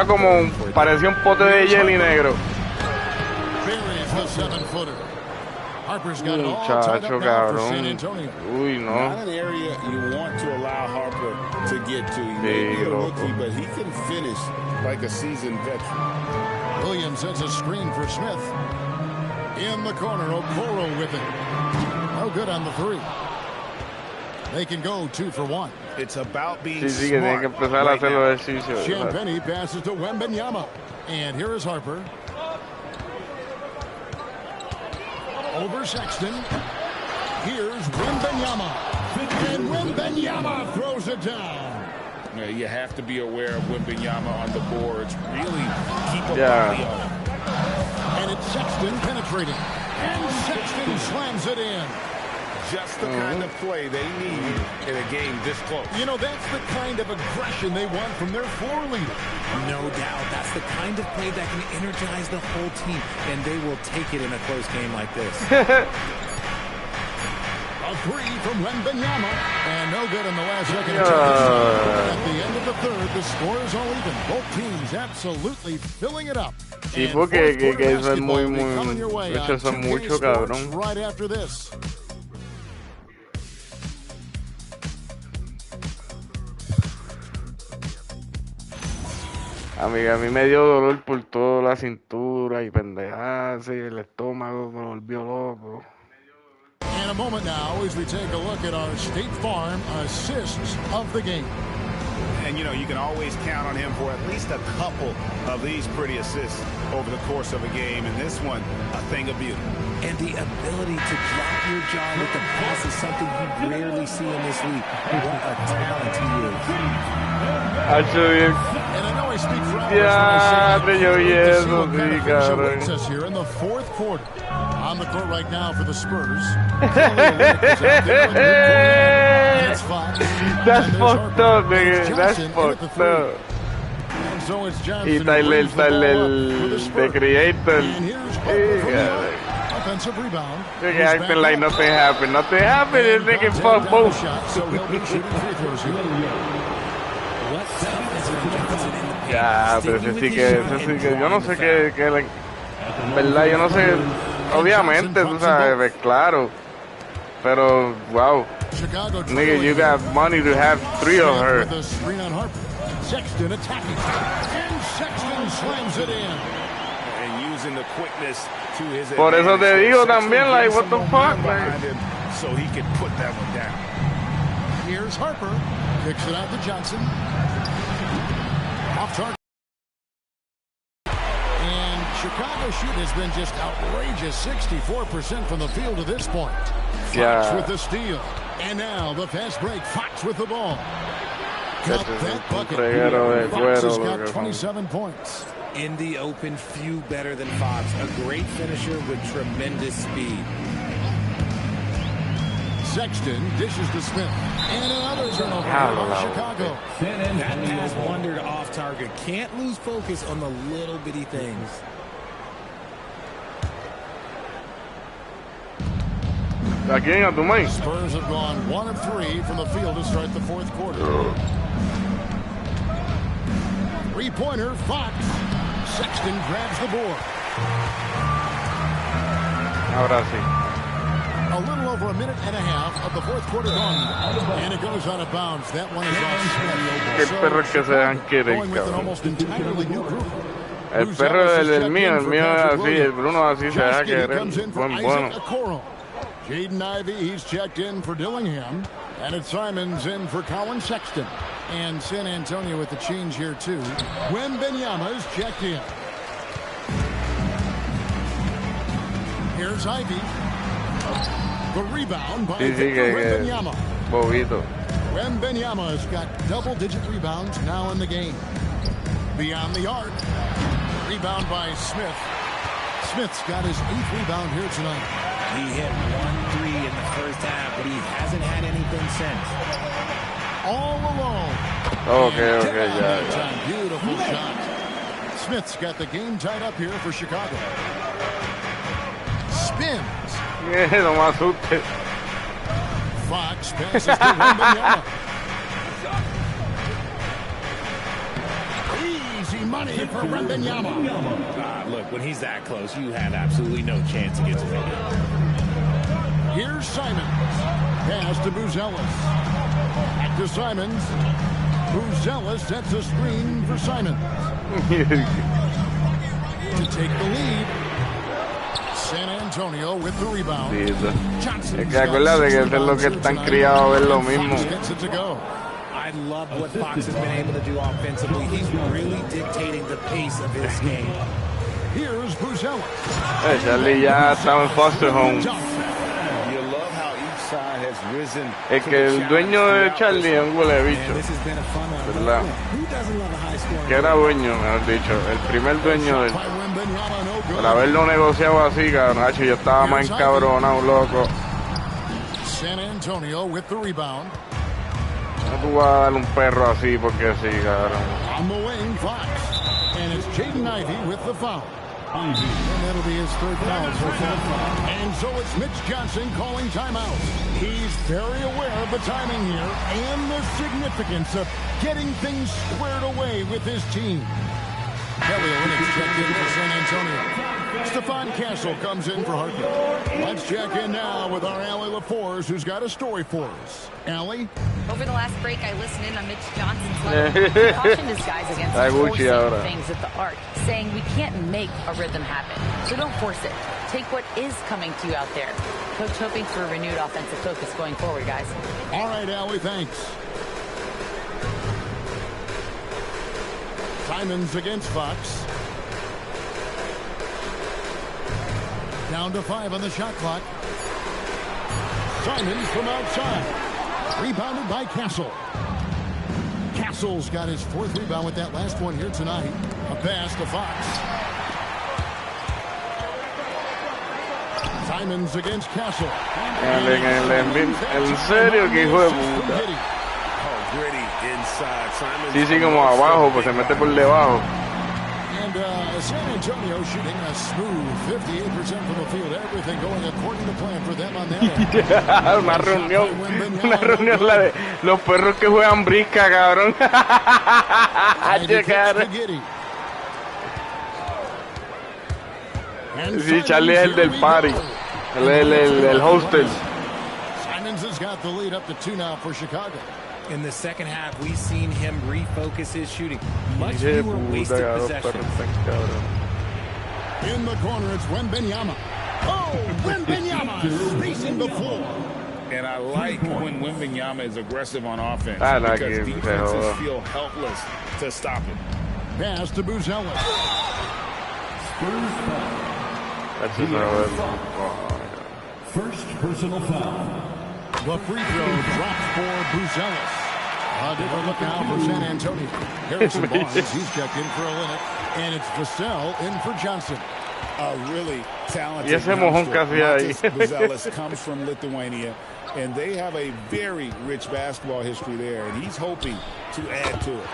como parecía un pote de jelly negro. Muchacho, cabrón. Uy, no. Not an area you want to allow Harper to get to. He may be a rookie, but he can finish like a seasoned veteran. Williams sets a screen for Smith. In the corner, Okoro with it. No good on the 3. They can go 2 for 1. It's about being sí, que tienen que empezar a hacer los ejercicios. Champagnie passes to Wembanyama. And here is Harper. Over Sexton. Here's Wembanyama. And Wembanyama throws it down. Yeah, you have to be aware of Wembanyama on the boards. Really keep a body on him. And it's Sexton penetrating. And Sexton slams it in. Just the kind of play they need in a game this close. You know, that's the kind of aggression they want from their floor leader. No doubt. That's the kind of play that can energize the whole team, and they will take it in a close game like this. A 3 from Wembanyama, and no good in the last second. At the end of the 3rd, the score is all even. Both teams absolutely filling it up. Sí, porque que eso es muy, eso es mucho, cabrón. Right after this. Amiga, a mí me dio dolor por toda la cintura y pendejadas y el estómago me volvió loco. In a moment now, as we take a look at our State Farm assists of the game. And, you know, you can always count on him for at least a couple of these pretty assists over the course of a game. And this one, a thing of beauty. And the ability to drop your jaw with the pass is something you rarely see in this league. What a talent he is. And I know I speak for hours when I say here in the 4th quarter. On the court right now for the Spurs. That's fucked up, nigga. That's fucked up. Y Tyler, the creator. Offensive rebound. Nigga acting like nothing happened. Nothing happened. This nigga fuck both. Ya, pero ese sí que, yo no sé qué, verdad, yo no sé, obviamente, tú sabes, claro, pero, wow, nigga, you got money to have 3 of her. Sexton attacking, and Sexton slams it in. And using the quickness to his advantage. Por eso te digo también, like, what the fuck, man. So he can put that one down. Here's Harper, kicks it out to Johnson. Off target. And Chicago's shoot has been just outrageous, 64% from the field to this point. Fox with the steal. And now the fast break, Fox with the ball. Got that bucket. Fox has got 27 points. in the open, few better than Fox. A great finisher with tremendous speed. Sexton dishes to Smith. And another turnover by Chicago. That pass wandered off target. Can't lose focus on the little bitty things. Spurs have gone 1 of 3 from the field to start the fourth quarter. Three-pointer, Fox. Sexton grabs the board. Ahora sí. A little over a minute and a half of the fourth quarter gone. And it goes out of bounds. That one is off Smith. Qué perros que se dan querer, Going with an almost entirely new group. El perro del mío es así, el Bruno así se da querer. Bueno. Jaden Ivey, he's checked in for Dillingham. And it's Simons in for Colin Sexton. And San Antonio with the change here, too. Wembanyama's checked in. Here's Ivey. The rebound by Victor Wembanyama. Wembanyama's got double-digit rebounds now in the game. Beyond the arc. Rebound by Smith. Smith's got his 8th rebound here tonight. He hit 1 3 in the first half, but he hasn't had anything since. All alone. Okay, yeah. Beautiful shot. Smith's got the game tied up here for Chicago. Spins. No me asuste. Fox passes to Wembanyama. Easy money for Wembanyama. Look, when he's that close, you have absolutely no chance against him. Here's Simons. Pass to Buzelis. Back to Simons. Buzelis sets a screen for Simons. To take the lead. San Antonio with the rebound. Es que acuérdate que eso es lo que están criados a ver lo mismo. I love what Fox has been able to do offensively. He's really dictating the pace of his game. Here's Buzelis. Charlie ya estaba en foster home. Es que el dueño de Charlie es un huele bicho. ¿Verdad? Que era dueño, mejor dicho. El primer dueño de... Por haberlo negociado así, cabrón. Yo estaba más encabronado, loco. San Antonio with the rebound. No tú vas a darle un perro así porque sí, cabrón. On the wing, Fox. And it's Jaden Ivey with the foul. And that'll be his 3rd foul so far. And so it's Mitch Johnson calling timeout. He's very aware of the timing here and the significance of getting things squared away with his team. Kelly Olynyk checked in for San Antonio. Stephon Castle comes in for Hartford. Let's check in now with our Allie LaForce, who's got a story for us. Allie? Over the last break, I listened in on Mitch Johnson's letter. He cautioned his guys against forcing things at the arc, saying we can't make a rhythm happen. So don't force it. Take what is coming to you out there. Coach hoping for a renewed offensive focus going forward, guys. All right, Allie, thanks. Simons against Fox. Down to 5 on the shot clock. Simons from outside. Rebounded by Castle. Castle's got his 4th rebound with that last one here tonight. A pass to Fox. Simons against Castle. En serio, que hijo de puta. Sí, como abajo, pues se mete por debajo. And San Antonio shooting a smooth 58% from the field. Everything going according to plan for them on that end. Una reunión la de los perros que juegan brisca, cabrón. Sí, Charlie es el del party. El hostel. Simons has got the lead up to 2 now for Chicago. In the second half, we've seen him refocus his shooting. Much fewer wasted possessions. In the corner, it's Wembanyama. Oh, Wembanyama spacing the floor. And I like when Wembanyama is aggressive on offense because defenses feel helpless to stop it. Pass to Buzelis. That's first personal foul. The free throw drops for Buzelis. A different look now for San Antonio. Harrison Barnes, he's checked in for Olynyk, and it's Vassell in for Johnson. A really talented Y ese mojón casi ahí. Vazelis comes from Lithuania, and they have a very rich basketball history there, and he's hoping to add to it.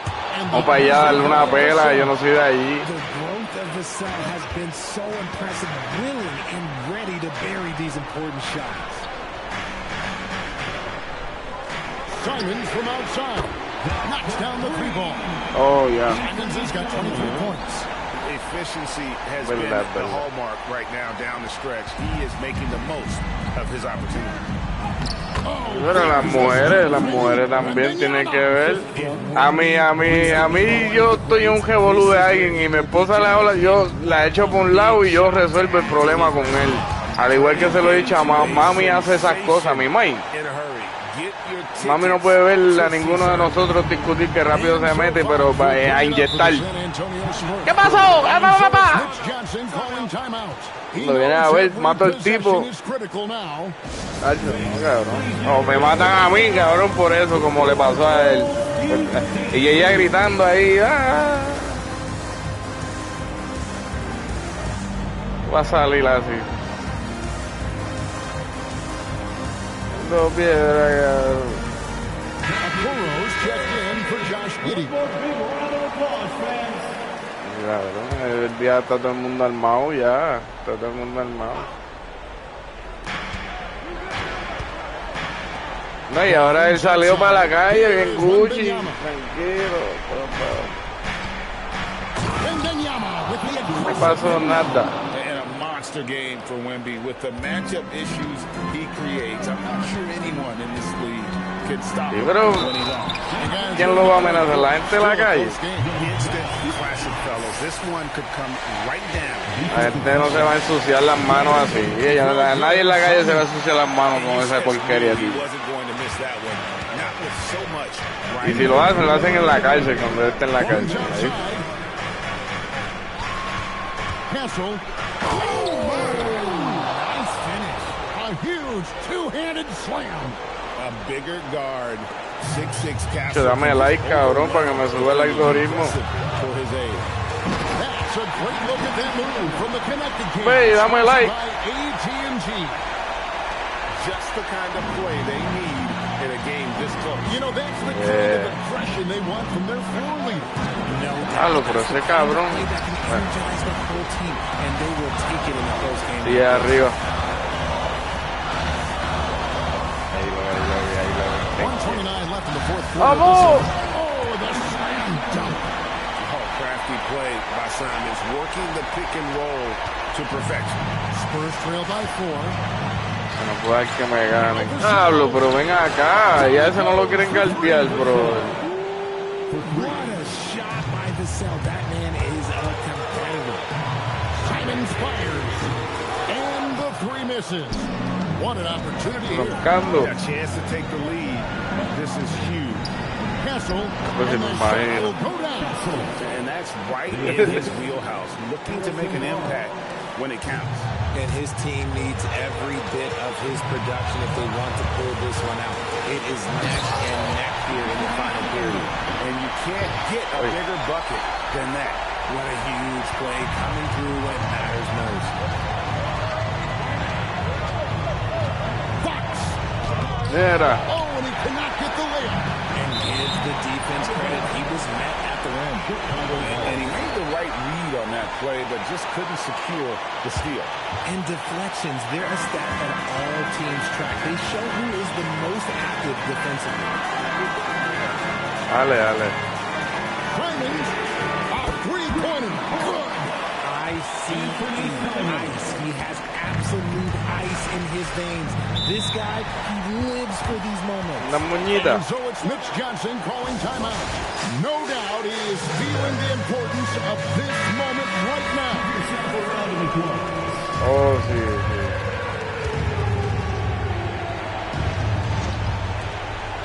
Vamos para allá, darle una pela, yo no soy de allí. The growth of Vassell has been so impressive, willing and ready to bury these important shots. Simons from outside knocks down the three ball. Oh, yeah. Simons has got 23 points. Efficiency has been the hallmark right now down the stretch. He is making the most of his opportunity. Pero las mujeres también tienen que ver. A mí yo estoy en un revolú de alguien y mi esposa yo la echo por un lado y yo resuelvo el problema con él. Al igual que se lo he dicho a mami, hace esas cosas, mi mãe. Mami no puede ver a ninguno de nosotros discutir que rápido se mete, pero a inyectar. ¿Qué pasó? Papá. Cuando viene a ver, mato al tipo. O me matan a mí, cabrón, por eso, como le pasó a él. Y ella gritando ahí. ¡Ah! Va a salir así. No piedra, Claro, el día está todo el mundo armado ya. Está todo el mundo armado. No, y ahora él salió para la calle bien Gucci. Tranquilo. No pasó nada. Monster game for Wemby with the matchup issues he creates. I'm not sure anyone in this league can stop him when he's on. ¿Quién lo va a amenazar? ¿La gente en la calle? Instant classic, fellas. This one could come right down. La gente no se va a ensuciar las manos así. Nadie en la calle se va a ensuciar las manos con esa porquería aquí. Y si lo hacen en la cárcel, cuando él esté en la cárcel. Ahí. Castle. Nice finish. A huge two-handed slam. A bigger guard. 6'6" Castle. Dame like, cabrón, para que me suba el algoritmo. That's a great look at that move from the connected game. Hey, dame like. AT&T. Just the kind of play they need in a game this close. You know, that's the kind of aggression they want from their floor leader. Pero ese cabrón. Y arriba. Ahí lo ve. 129 left in the fourth quarter. ¡Vamos! Oh, the slam dunk. Crafty play by Simons, working the pick and roll to perfection. Spurs trail by 4. No puede dar que me ganen. Hablo, pero ven acá. Ya ese no lo quieren galpear, bro. What a shot by Vassell. That man is a competitor. Simons fires. And the three misses. What an opportunity here. Buscando. A chance to take the lead. This is huge. Castle. Pues se me imagino. And that's right in his wheelhouse. Looking to make an impact when it counts. And his team needs every bit of his production if they want to pull this one out. It is neck and neck here in the final period. And you can't get a bigger bucket than that. What a huge play coming through when it matters most. Fox. Era. Oh, and he cannot get the layup. And gives the defense credit. He was met at the rim. And he made the right read on that play, but just couldn't secure the steal. And deflections, they're a stat that all teams track. They show who is the most active defensively. Ale. Simons, a three-pointer. Good. I see ice. He has absolute ice in his veins. This guy, he lives for these moments. La muñita. And so it's Mitch Johnson calling timeout. No doubt he is feeling the importance of this moment right now. Oh, sí.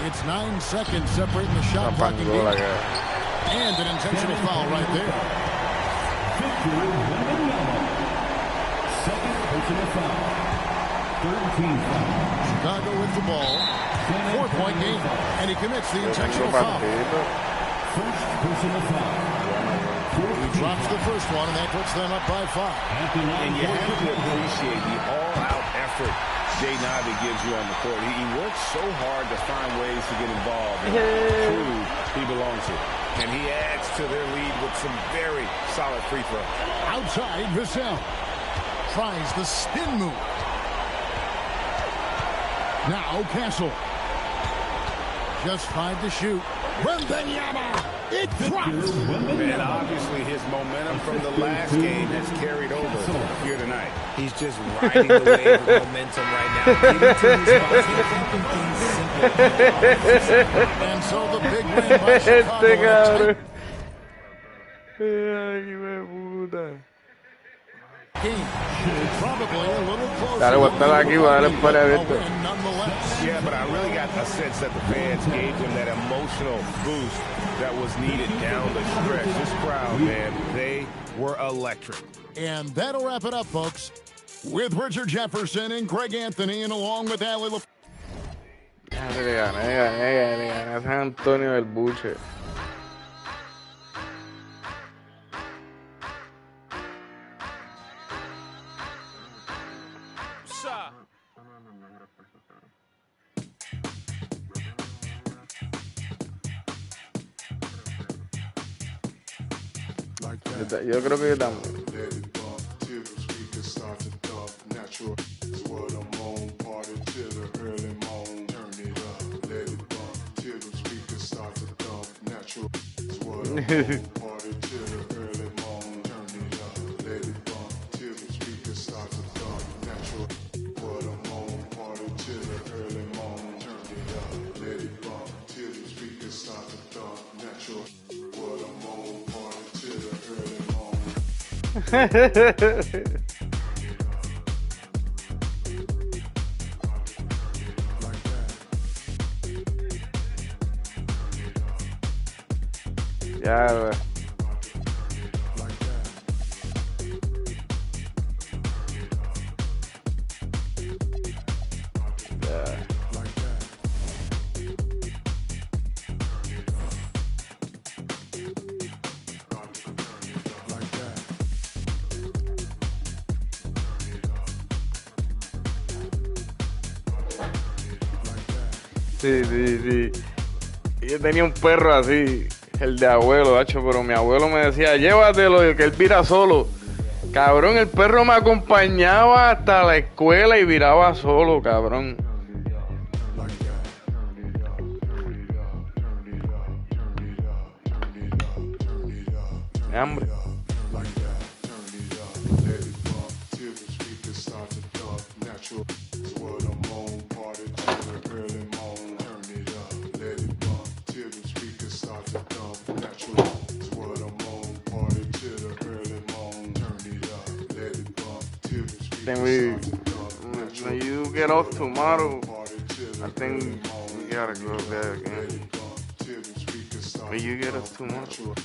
It's 9 seconds separating the shot clock and game. And an intentional foul right there. Second personal foul. Chicago with the ball. 4-point game. And he commits the intentional foul. He drops the first one, and that puts them up by 5. And you have to appreciate the all-out effort Jay Navi gives you on the court. He works so hard to find ways to get involved and prove he belongs here. And he adds to their lead with some very solid free throws. Outside, Vassell tries the spin move. Now Castle. Just 5 to shoot. Wembanyama. It drops. And obviously his momentum from the last game has carried over here tonight. He's just riding the wave of momentum right now. And so the big win by Chicago. Probably a little closer. Yeah, but I really got a sense that the fans gave him that emotional boost that was needed down the stretch. This crowd, man, they were electric. And that'll wrap it up, folks, with Richard Jefferson and Greg Anthony, and along with Allie LaFleur. Le gané a San Antonio del Buche. Yo creo que también. Ya, Sí. Yo tenía un perro así, el de abuelo, hacho, pero mi abuelo me decía, llévatelo, que él vira solo. Cabrón, el perro me acompañaba hasta la escuela y viraba solo, cabrón. Hambre. When you get off tomorrow, I think we gotta go there again. When you get off tomorrow.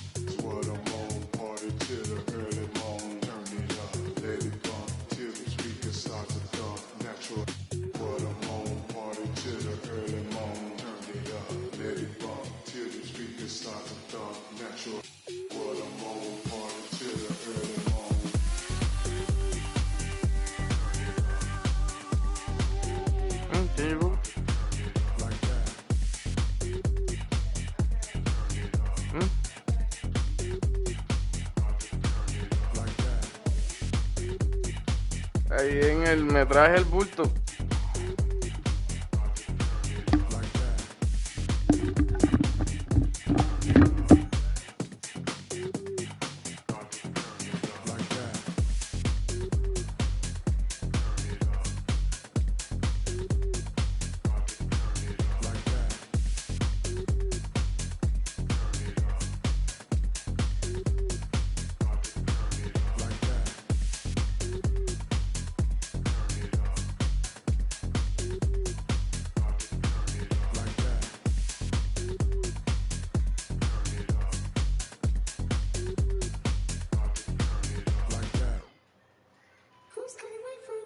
Ahí en el me traje el bulto.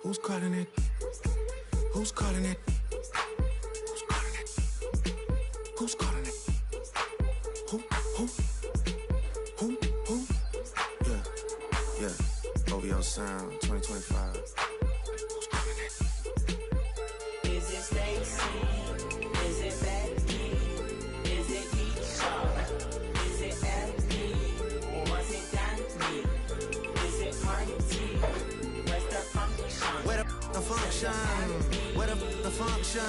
Who's calling it? Who's calling it? Who's calling it? Who? Yeah. OVO Sound 2025. Who's calling it? Is it Stacy? Is it Becky? Is it Keisha? Is it Effie? Or was it Danny? Is it Marty? Where's the function? Where the function? Where the function?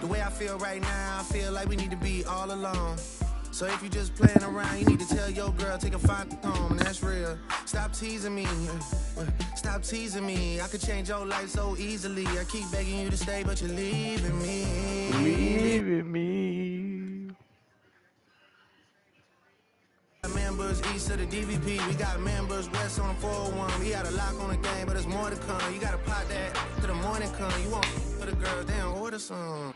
The way I feel right now, I feel like we need to be all alone. So if you just playing around, you need to tell your girl, take a fine home, and that's real. Stop teasing me, stop teasing me. I could change your life so easily. I keep begging you to stay, but you're leaving me. Leaving me. Members east of the DVP, we got members west on the 401. We got a lock on the game, but there's more to come. You gotta pot that till the morning come. You want for the girls, they don't order some.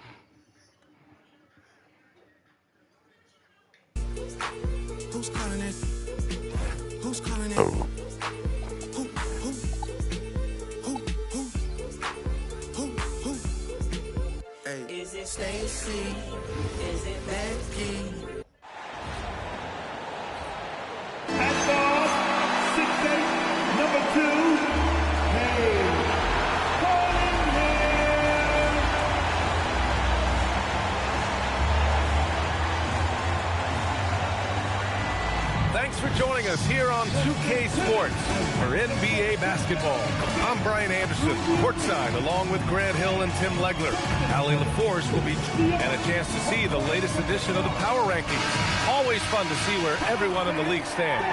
Who's calling it? Who's calling it? Who? Hey. Is it Stacy? Is it Becky? Hats off, 6'8", number 2, Paige Cunningham. Thanks for joining us here on 2K Sports for NBA basketball. I'm Brian Anderson, courtside, along with Grant Hill and Tim Legler. Allie LaForce will be, and a chance to see the latest edition of the Power Rankings. Always fun to see where everyone in the league stands.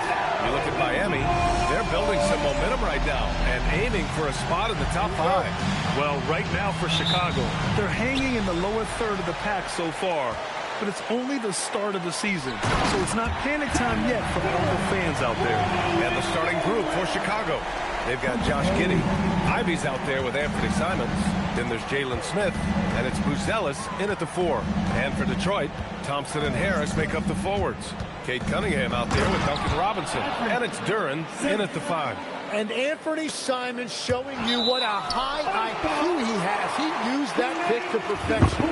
You look at Miami, they're building some momentum right now and aiming for a spot in the top 5. Well, right now for Chicago, they're hanging in the lower third of the pack so far. But it's only the start of the season, so it's not panic time yet for all the fans out there. And the starting group for Chicago. They've got Josh Giddey. Ivy's out there with Anthony Simons. Then there's Jalen Smith, and it's Buzelis in at the 4. And for Detroit, Thompson and Harris make up the forwards. Kate Cunningham out there with Duncan Robinson. And it's Duren in at the 5. And Anthony Simons showing you what a high IQ he has. He used that pick to perfection.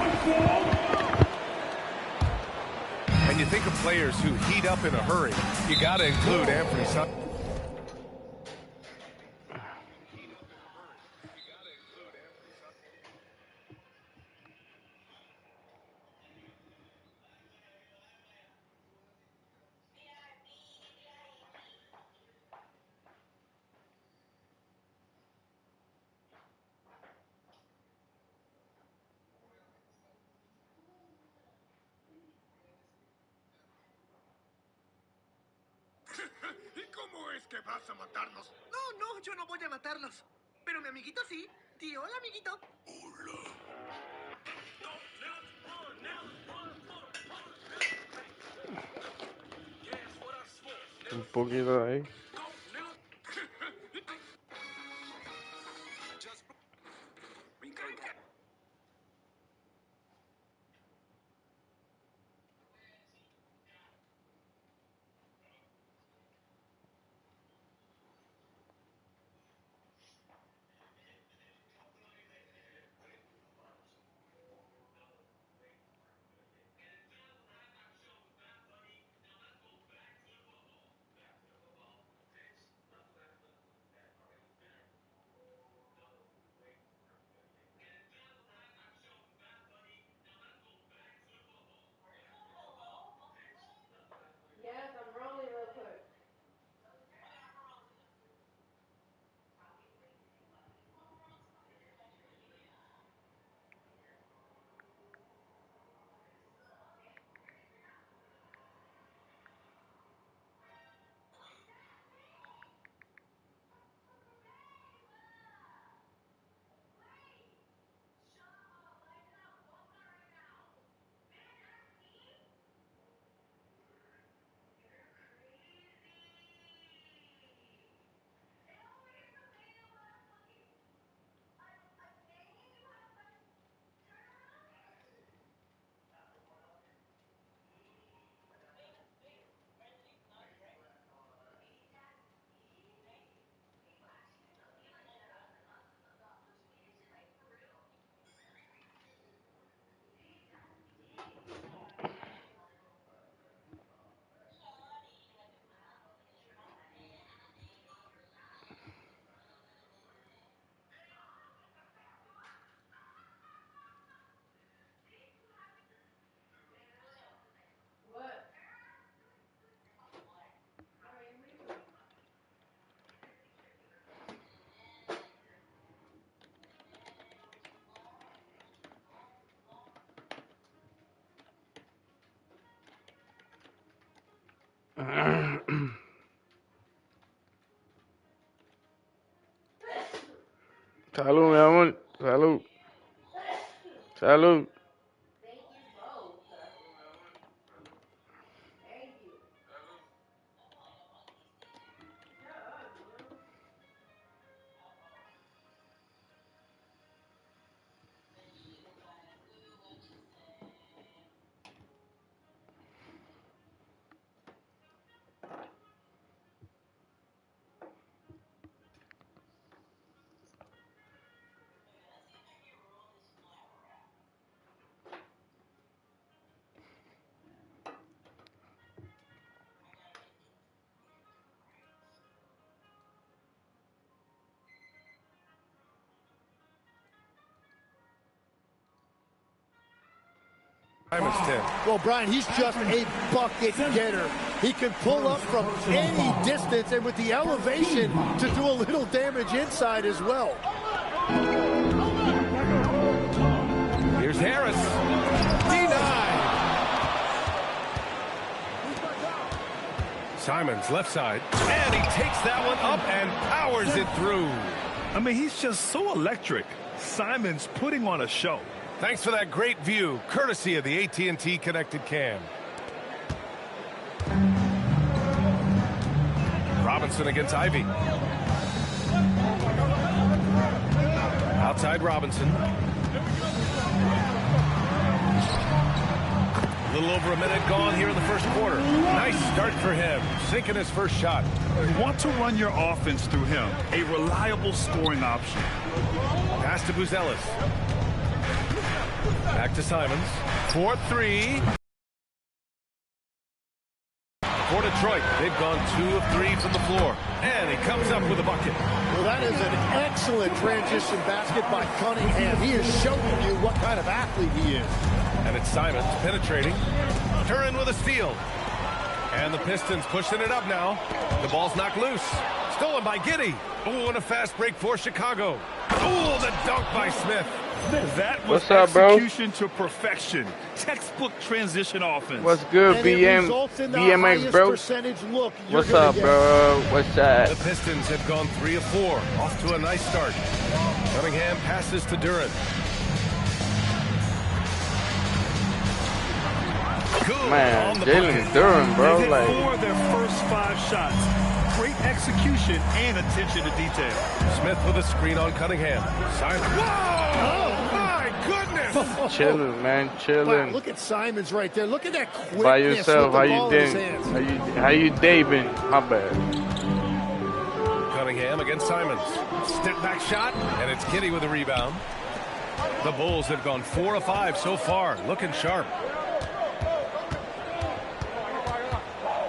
And you think of players who heat up in a hurry, you got to include Anthony Simons. ¿Y cómo es que vas a matarnos? No, yo no voy a matarlos. Pero mi amiguito sí. Di hola, amiguito. Hola. Un poquito ahí. Salud, mi amor. Salud. Salud. Well, Brian, he's just a bucket getter. He can pull up from any distance and with the elevation to do a little damage inside as well. Here's Harris. Denied. Simons left side. And he takes that one up and powers it through. I mean, he's just so electric. Simons putting on a show. Thanks for that great view, courtesy of the AT&T Connected Cam. Robinson against Ivy. Outside Robinson. A little over a minute gone here in the first quarter. Nice start for him, sinking his first shot. You want to run your offense through him, a reliable scoring option. Pass to Buzelis. Back to Simons. 4-3. For Detroit, they've gone 2 of 3 from the floor. And he comes up with a bucket. Well, that is an excellent transition basket by Cunningham. He is showing you what kind of athlete he is. And it's Simons penetrating. Turin with a steal. And the Pistons pushing it up now. The ball's knocked loose. Stolen by Giddey. Oh, and a fast break for Chicago. Oh, the dunk by Smith. That was What's up, bro? execution to perfection. Textbook transition offense. What's good, BMX, bro? What's up, bro? What's that? The Pistons have gone 3 of 4. Off to a nice start. Cunningham passes to Duren. Man, Jalen Duren, bro. They hit like 4 of their first 5 shots. Great execution and attention to detail. Smith with a screen on Cunningham. Simon. Whoa! My goodness! Chilling, man, chilling. Wow, look at Simons right there. Look at that quickness. By yourself, with the how ball you in his doing? hands. How you day been? My bad. Cunningham against Simons. Step back shot, and it's Giddey with a rebound. The Bulls have gone 4 of 5 so far, looking sharp.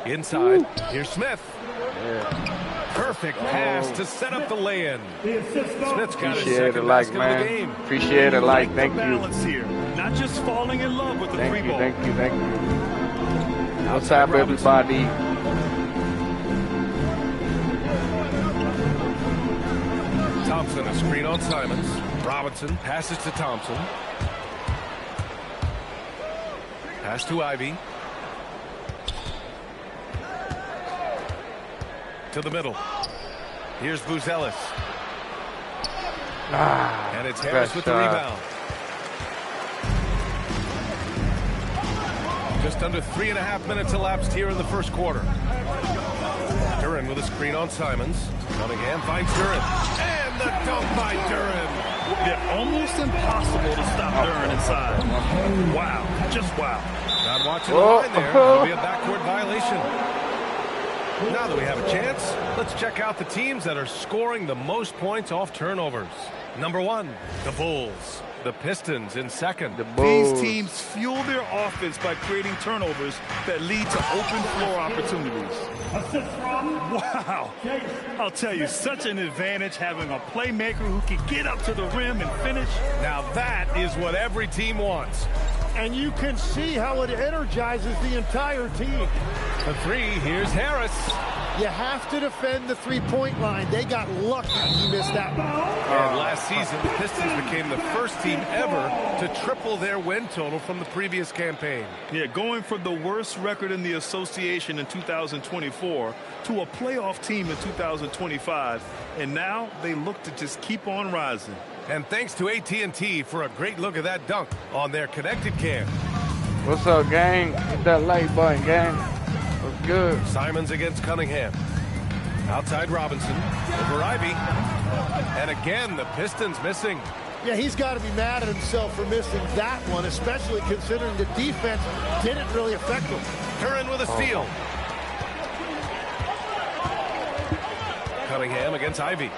Inside, here's Smith. Yeah. Perfect pass to set up the lay-in. Smith's got his Appreciate it, second like, basket of the man. game. Appreciate it, like, thank you. Balance here, not just falling in love with the free ball. Thank you. What's up, everybody? Thompson, a screen on Simons. Robinson passes to Thompson. Pass to Ivy. To the middle. Here's Buzelis. And it's Harris with the rebound. Just under 3.5 minutes elapsed here in the first quarter. Duren with a screen on Simons. Cunningham finds Duren. And the dunk by Duren. Yeah, almost impossible to stop Duren inside. Wow, just wow. Not watching the line there. It'll be a backcourt violation. Now that we have a chance, let's check out the teams that are scoring the most points off turnovers. Number 1, the Bulls. The Pistons in second. These teams fuel their offense by creating turnovers that lead to open floor opportunities. Wow. I'll tell you, such an advantage having a playmaker who can get up to the rim and finish. Now that is what every team wants. And you can see how it energizes the entire team. The 3, here's Harris. You have to defend the three-point line. They got lucky he missed that one. And last season, the Pistons became the first team ever to triple their win total from the previous campaign. Yeah, going from the worst record in the association in 2024 to a playoff team in 2025. And now they look to just keep on rising. And thanks to AT&T for a great look at that dunk on their connected cam. What's up, gang? Hit that like button, gang. What's good? Simons against Cunningham. Outside Robinson. Over Ivy. And again, the Pistons missing. Yeah, he's got to be mad at himself for missing that one, especially considering the defense didn't really affect him. Curran with a steal. Cunningham against Ivy.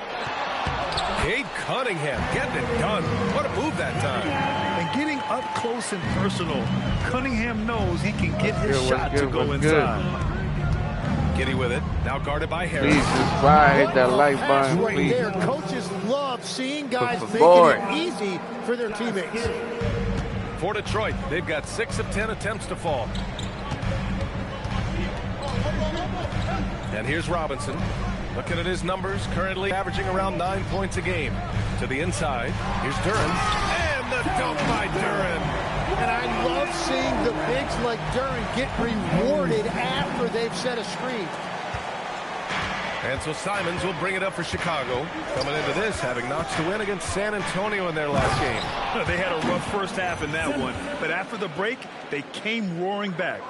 Cade Cunningham getting it done. What a move that time. And getting up close and personal, Cunningham knows he can get his shot to go inside. Giddy with it. Now guarded by Harris. Please subscribe, hit that like button, Right please. there. Coaches love seeing guys making board. it easy for their teammates. For Detroit, they've got 6 of 10 attempts to fall. And here's Robinson. Looking at his numbers, currently averaging around 9 points a game. To the inside, here's Duren. And the dunk by Duren. And I love seeing the bigs like Duren get rewarded after they've set a screen. And so Simons will bring it up for Chicago. Coming into this, having notched a win against San Antonio in their last game. They had a rough first half in that one, but after the break, they came roaring back.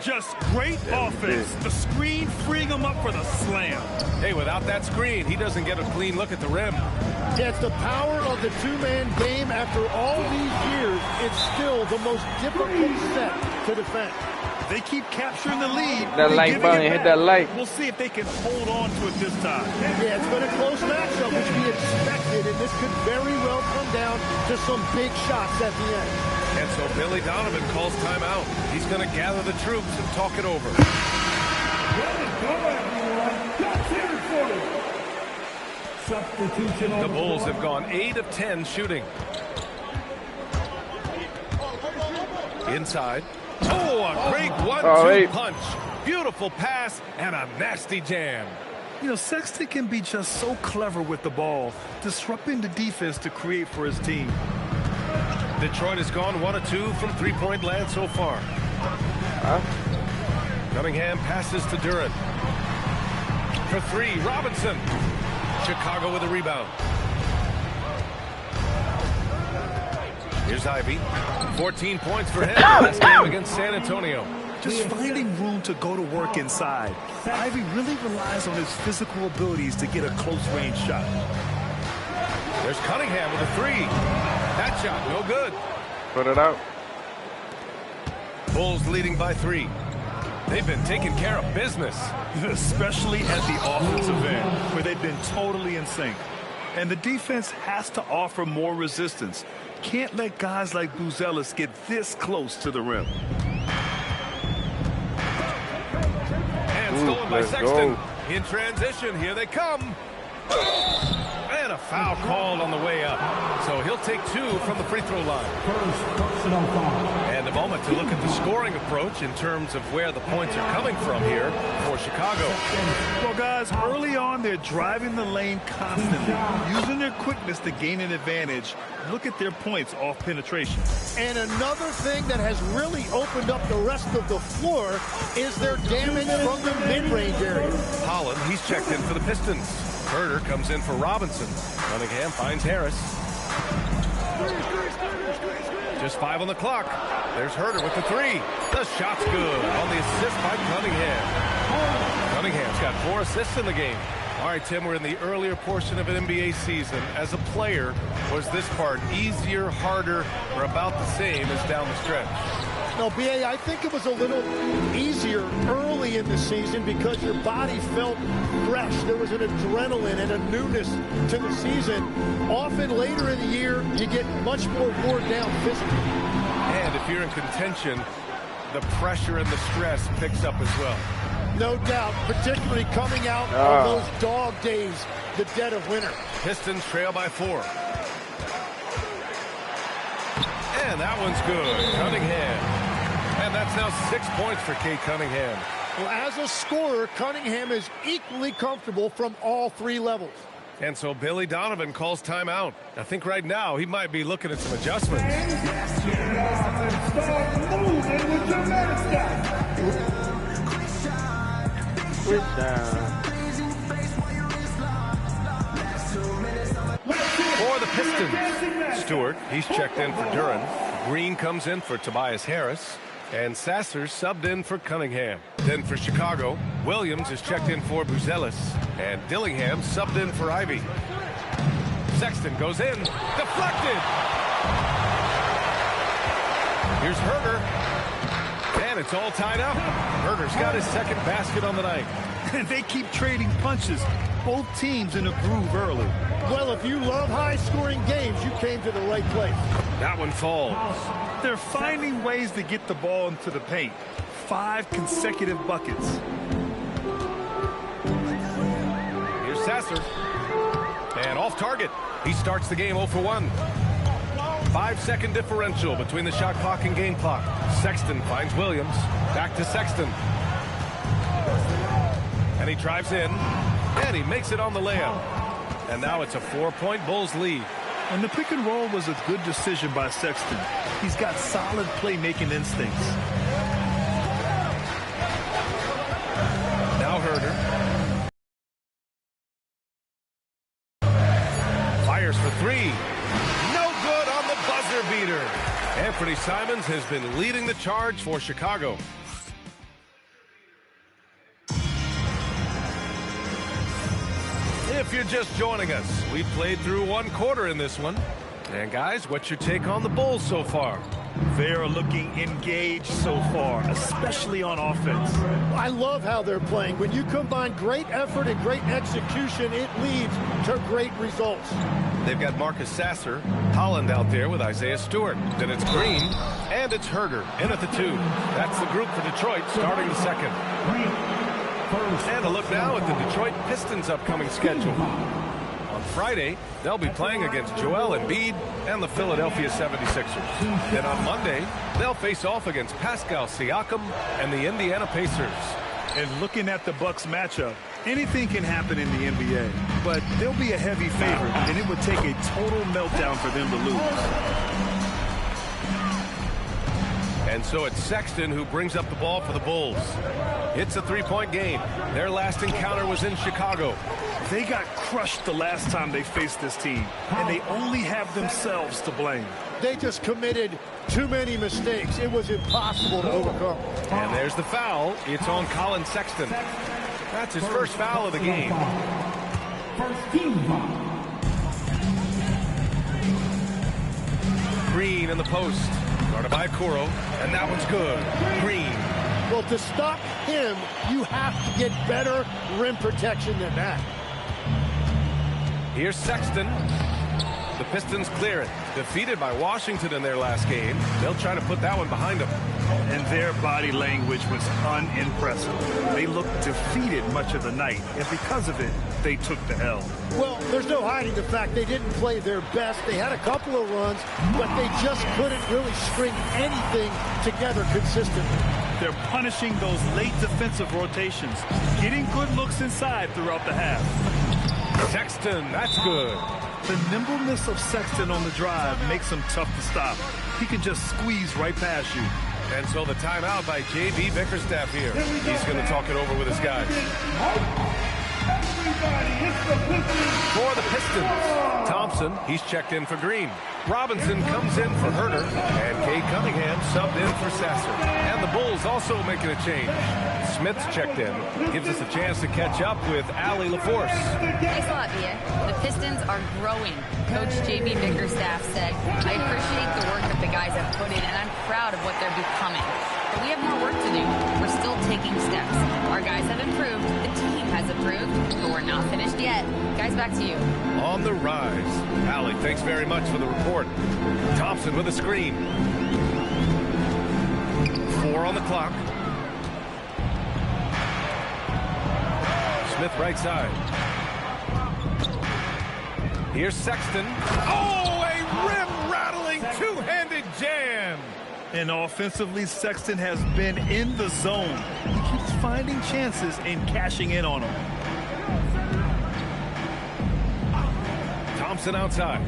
Just great offense. The screen freeing him up for the slam. Hey, without that screen, he doesn't get a clean look at the rim. Yeah, it's the power of the two-man game. After all these years, it's still the most difficult set to defend. They keep capturing the lead. That like button, hit that like. We'll see if they can hold on to it this time. Yeah, it's been a close matchup, which we expected, and this could very well come down to some big shots at the end. And so Billy Donovan calls timeout. He's going to gather the troops and talk it over. The Bulls have gone 8 of 10 shooting. Inside. Oh, a great 1-2 punch. Beautiful pass and a nasty jam. You know, Sexton can be just so clever with the ball, disrupting the defense to create for his team. Detroit has gone 1 of 2 from three-point land so far. Cunningham passes to Duren. For 3, Robinson. Chicago with a rebound. Here's Ivy. 14 points for him last game against San Antonio. Just finding room to go to work inside. Ivy really relies on his physical abilities to get a close-range shot. There's Cunningham with a 3. That shot, no good. Put it out. Bulls leading by 3. They've been taking care of business. Especially at the offensive end, where they've been totally in sync. And the defense has to offer more resistance. Can't let guys like Buzelis get this close to the rim. And stolen by Sexton. In transition, here they come. And a foul called on the way up. So he'll take 2 from the free throw line. And a moment to look at the scoring approach in terms of where the points are coming from here for Chicago. Well, guys, early on, they're driving the lane constantly, using their quickness to gain an advantage. Look at their points off penetration. And another thing that has really opened up the rest of the floor is their damage from the mid-range area. Holland, he's checked in for the Pistons. Herder comes in for Robinson. Cunningham finds Harris. Just 5 on the clock. There's Herder with the 3. The shot's good on the assist by Cunningham. Cunningham's got 4 assists in the game. All right, Tim, we're in the earlier portion of an NBA season. As a player, was this part easier, harder, or about the same as down the stretch? No, B.A., I think it was a little easier early in the season because your body felt fresh. There was an adrenaline and a newness to the season. Often later in the year, you get much more worn down physically. And if you're in contention, the pressure and the stress picks up as well. No doubt, particularly coming out of those dog days, the dead of winter. Pistons trail by 4. And that one's good. Cunningham. And that's now 6 points for Cade Cunningham. Well, as a scorer, Cunningham is equally comfortable from all three levels. And so Billy Donovan calls timeout. I think right now he might be looking at some adjustments. For the Pistons, Stewart, he's checked in for Duran. Green comes in for Tobias Harris. And Sasser subbed in for Cunningham. Then for Chicago, Williams is checked in for Buzelis. And Dillingham subbed in for Ivy. Sexton goes in. Deflected! Here's Herder. And it's all tied up. Herder's got his second basket on the night. And they keep trading punches. Both teams in a groove early. Well, if you love high-scoring games, you came to the right place. That one falls. They're finding ways to get the ball into the paint. 5 consecutive buckets. Here's Sasser. And off target. He starts the game 0 for 1. 5-second differential between the shot clock and game clock. Sexton finds Williams. Back to Sexton. And he drives in. And he makes it on the layup. And now it's a 4-point Bulls lead. And the pick and roll was a good decision by Sexton. He's got solid playmaking instincts. Now Herder. Fires for 3. No good on the buzzer beater. Anthony Simons has been leading the charge for Chicago. If you're just joining us, we played through 1 quarter in this one. And guys, what's your take on the Bulls so far? They're looking engaged so far, especially on offense. I love how they're playing. When you combine great effort and great execution, it leads to great results. They've got Marcus Sasser, Holland out there with Isaiah Stewart. Then it's Green, and it's Herder in at the 2. That's the group for Detroit starting the second. And a look now at the Detroit Pistons' upcoming schedule. On Friday, they'll be playing against Joel Embiid and the Philadelphia 76ers. Then on Monday, they'll face off against Pascal Siakam and the Indiana Pacers. And looking at the Bucks matchup, anything can happen in the NBA, but they'll be a heavy favorite, and it would take a total meltdown for them to lose. And so it's Sexton who brings up the ball for the Bulls. It's a 3-point game. Their last encounter was in Chicago. They got crushed the last time they faced this team, and they only have themselves to blame. They just committed too many mistakes. It was impossible to overcome. And there's the foul. It's on Colin Sexton. That's his first foul of the game. First team foul. Green in the post. Guarded by Kuro, and that one's good. Green. Well, to stop him, you have to get better rim protection than that. Here's Sexton. The Pistons clear it. Defeated by Washington in their last game. They'll try to put that one behind them. And their body language was unimpressive. They looked defeated much of the night, and because of it, they took the L. Well, there's no hiding the fact they didn't play their best. They had a couple of runs, but they just couldn't really string anything together consistently. They're punishing those late defensive rotations, getting good looks inside throughout the half. Sexton, that's good. The nimbleness of Sexton on the drive makes him tough to stop. He can just squeeze right past you. And so the timeout by J.B. Bickerstaff here. He's going to talk it over with his guys. For the Pistons, Thompson, he's checked in for Green. Robinson comes in for Herder, and Cade Cunningham subbed in for Sasser. And the Bulls also making a change. Smith's checked in, gives us a chance to catch up with Allie LaForce. Thanks a lot, Bia. The Pistons are growing. Coach J.B. Bickerstaff said, I appreciate the work that the guys have put in, and I'm proud of what they're becoming. But we have more work to do. We're still taking steps. Our guys have improved. The team has improved, but we're not finished yet. Guys, back to you. On the rise. Allie, thanks very much for the report. Thompson with a screen. 4 on the clock. Smith right side. Here's Sexton. Oh, a rim-rattling two-handed jam. And offensively, Sexton has been in the zone. He keeps finding chances and cashing in on them. Thompson outside.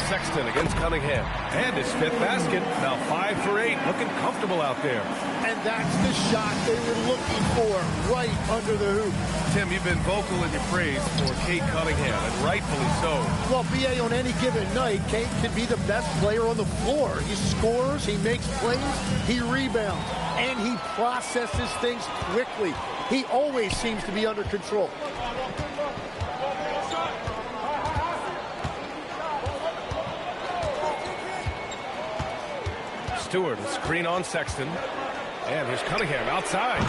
Sexton against Cunningham. And his 5th basket. Now 5 for 8. Looking comfortable out there. And that's the shot they were looking for, right under the hoop. Tim, you've been vocal in your praise for Cade Cunningham, and rightfully so. Well, B.A., on any given night, Cade can be the best player on the floor. He scores, he makes plays, he rebounds, and he processes things quickly. He always seems to be under control. Stewart, a screen on Sexton. And here's Cunningham outside.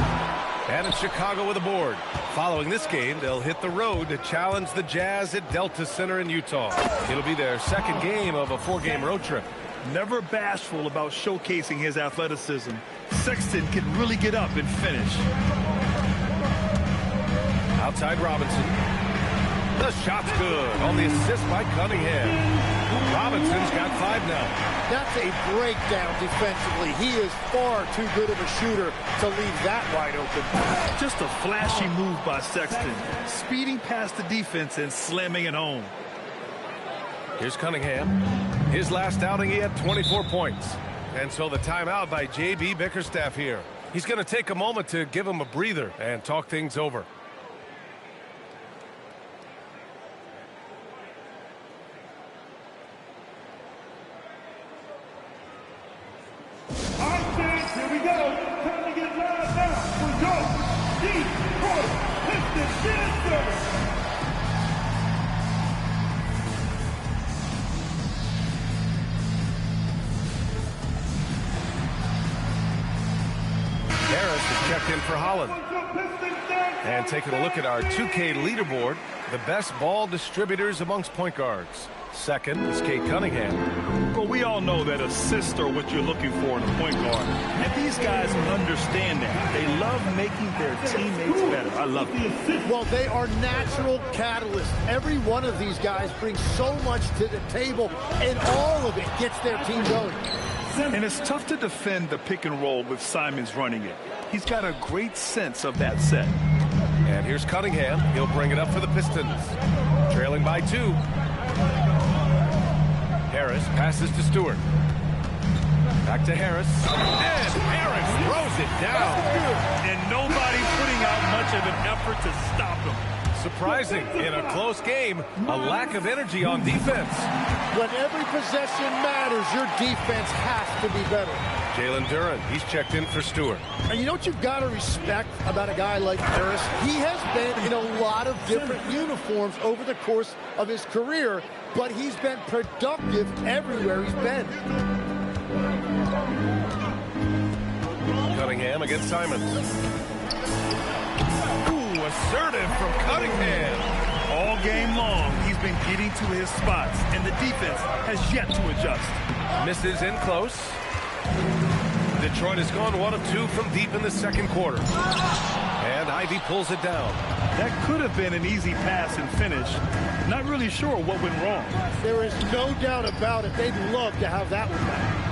And it's Chicago with a board. Following this game, they'll hit the road to challenge the Jazz at Delta Center in Utah. It'll be their 2nd game of a 4-game road trip. Never bashful about showcasing his athleticism. Sexton can really get up and finish. Outside Robinson. The shot's good on the assist by Cunningham. Robinson's got 5 now. That's a breakdown defensively. He is far too good of a shooter to leave that wide open. Just a flashy move by Sexton. Speeding past the defense and slamming it home. Here's Cunningham. His last outing, he had 24 points. And so the timeout by J.B. Bickerstaff here. He's going to take a moment to give him a breather and talk things over. Here we go. Time to get live now for your Detroit Pistons dancer. Harris is checked in for Holland. And taking a look at our 2K leaderboard, the best ball distributors amongst point guards. Second is Cade Cunningham. Well, we all know that assists are what you're looking for in a point guard. And these guys understand that. They love making their teammates better. I love it. Well, they are natural catalysts. Every one of these guys brings so much to the table, and all of it gets their team going. And it's tough to defend the pick and roll with Simons running it. He's got a great sense of that set. And here's Cunningham. He'll bring it up for the Pistons. Trailing by 2. Harris passes to Stewart. Back to Harris. And Harris throws it down. And nobody putting out much of an effort to stop him. Surprising in a close game, a lack of energy on defense. When every possession matters, your defense has to be better. Jalen Duren, he's checked in for Stewart. And you know what you've got to respect about a guy like Harris? He has been in a lot of different uniforms over the course of his career, but he's been productive everywhere he's been. Cunningham against Simons. Ooh, assertive from Cunningham. All game long, he's been getting to his spots, and the defense has yet to adjust. Misses in close. Detroit has gone 1 of 2 from deep in the second quarter. And Ivy pulls it down. That could have been an easy pass and finish. Not really sure what went wrong. There is no doubt about it. They'd love to have that one back.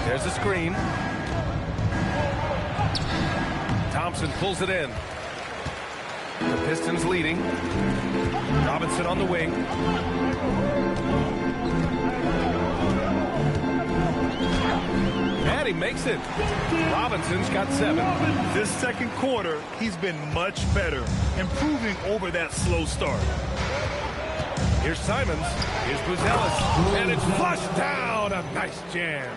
There's a screen. Thompson pulls it in. The Pistons leading. Robinson on the wing. And he makes it. Robinson's got 7. This second quarter, he's been much better, improving over that slow start. Here's Simons. Here's Buzelis. And it's flushed down. A nice jam.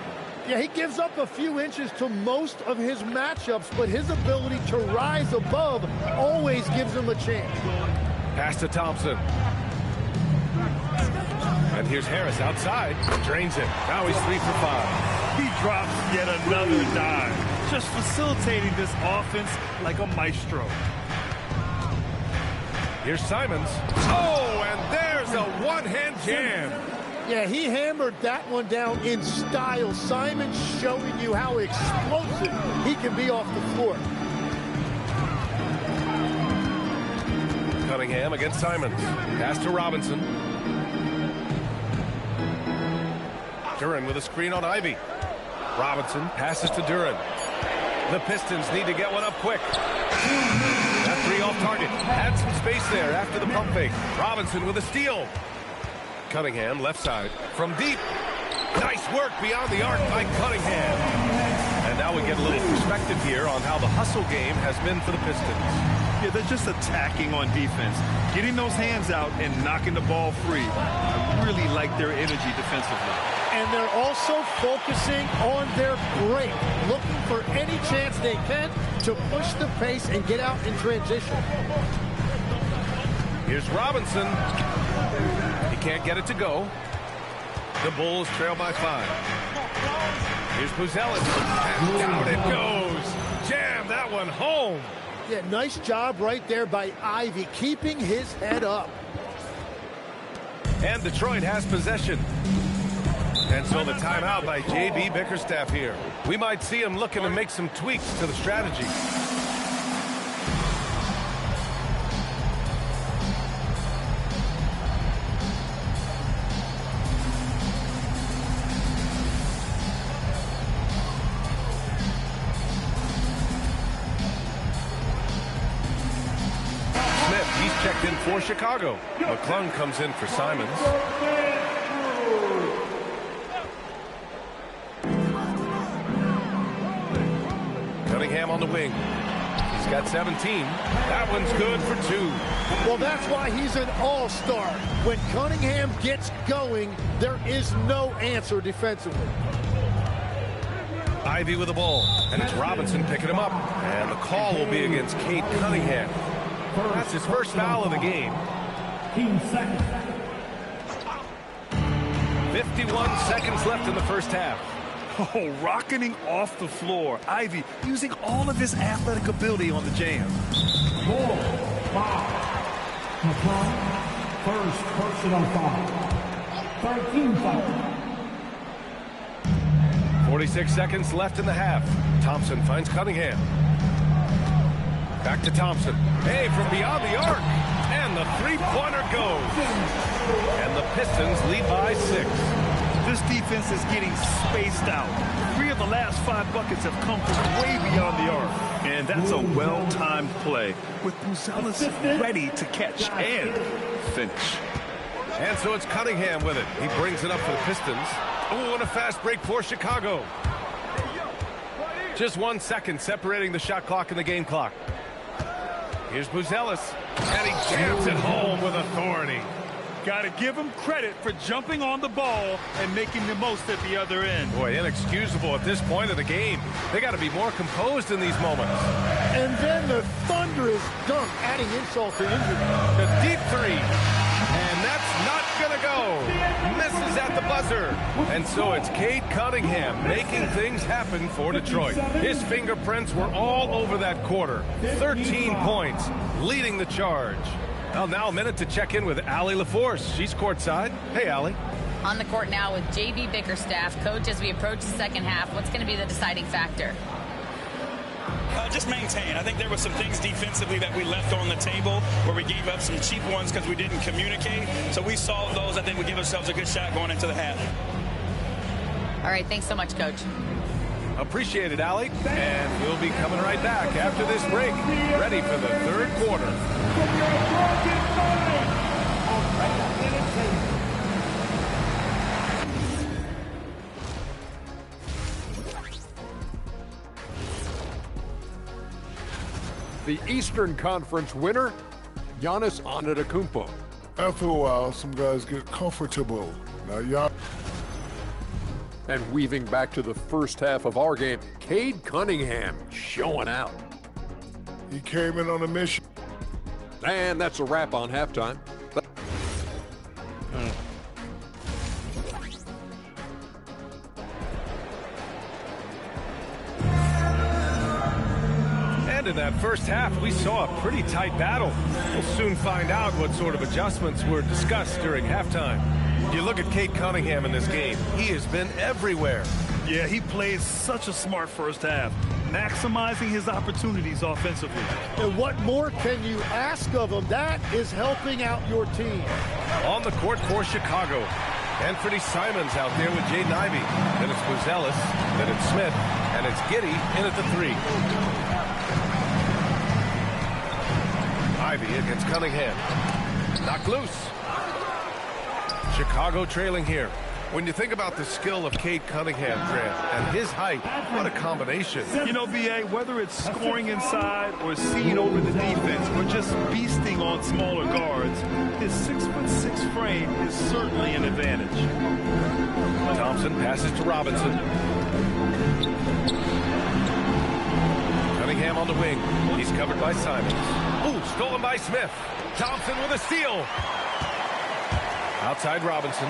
Yeah, he gives up a few inches to most of his matchups, but his ability to rise above always gives him a chance. Pass to Thompson. And here's Harris outside. Drains it. Now he's 3 for 5. He drops yet another dime, just facilitating this offense like a maestro. Here's Simons. Oh, and there's a one-hand jam. Yeah, he hammered that one down in style. Simons showing you how explosive he can be off the floor. Cunningham against Simons. Pass to Robinson. Duren with a screen on Ivy. Robinson passes to Duren. The Pistons need to get one up quick. That three off target. Had some space there after the pump fake. Robinson with a steal. Cunningham left side from deep. Nice work beyond the arc by Cunningham. And now we get a little perspective here on how the hustle game has been for the Pistons. Yeah, they're just attacking on defense, getting those hands out and knocking the ball free. I really like their energy defensively. And they're also focusing on their break, looking for any chance they can to push the pace and get out in transition. Here's Robinson. He can't get it to go. The Bulls trail by 5. Here's Buzelis. And down it goes. Jam that one home. Yeah, nice job right there by Ivy, keeping his head up. And Detroit has possession. And so the timeout by J.B. Bickerstaff here. We might see him looking to make some tweaks to the strategy. Smith, he's checked in for Chicago. McClung comes in for Simons. Cunningham on the wing. He's got 17. That one's good for 2. Well, that's why he's an all-star. When Cunningham gets going, there is no answer defensively. Ivy with the ball, and it's Robinson picking him up. And the call will be against Cade Cunningham. That's his first foul of the game. 51 seconds left in the first half. Oh, rocketing off the floor. Ivy using all of his athletic ability on the jam. 4 foul. McClung, first personal foul. 13 foul. 46 seconds left in the half. Thompson finds Cunningham. Back to Thompson. Hey, from beyond the arc. And the three-pointer goes. And the Pistons lead by 6. This defense is getting spaced out. 3 of the last 5 buckets have come from way beyond the arc. And that's a well-timed play with Buzelis ready to catch and finish. And so it's Cunningham with it. He brings it up for the Pistons. Oh, and a fast break for Chicago. Just 1 second separating the shot clock and the game clock. Here's Buzelis, and he jams it home with authority. Got to give him credit for jumping on the ball and making the most at the other end. Boy, inexcusable at this point of the game. They got to be more composed in these moments. And then the thunderous dunk, adding insult to injury. The deep 3. And that's not going to go. Misses at the buzzer. And so it's Cade Cunningham making things happen for Detroit. His fingerprints were all over that quarter. 13 points, leading the charge. Well, now a minute to check in with Allie LaForce. She's courtside. Hey, Allie. On the court now with J.B. Bickerstaff. Coach, as we approach the second half, what's going to be the deciding factor? Just maintain. I think there were some things defensively that we left on the table where we gave up some cheap ones because we didn't communicate. So we solved those. I think we give ourselves a good shot going into the half. All right. Thanks so much, Coach. Appreciate it, Allie. And we'll be coming right back after this break. Ready for the third quarter. The Eastern Conference winner, Giannis Antetokounmpo. After a while, some guys get comfortable. Now, Giannis. And weaving back to the first half of our game, Cade Cunningham showing out. He came in on a mission. And that's a wrap on halftime. And in that first half, we saw a pretty tight battle. We'll soon find out what sort of adjustments were discussed during halftime. You look at Cade Cunningham in this game, he has been everywhere. Yeah, he played such a smart first half, maximizing his opportunities offensively. And what more can you ask of him? That is helping out your team. On the court for Chicago, Anthony Simons out there with Jaden Ivey. Then it's Buzelis, then it's Smith, and it's Giddey in at the 3. Ivey against Cunningham. Knocked loose. Chicago trailing here. When you think about the skill of Cade Cunningham, Grant, and his height, what a combination. You know, B.A., whether it's scoring inside or seeing over the defense or just beasting on smaller guards, his 6'6" frame is certainly an advantage. Thompson passes to Robinson. Cunningham on the wing. He's covered by Simons. Ooh, stolen by Smith. Thompson with a steal. Outside Robinson.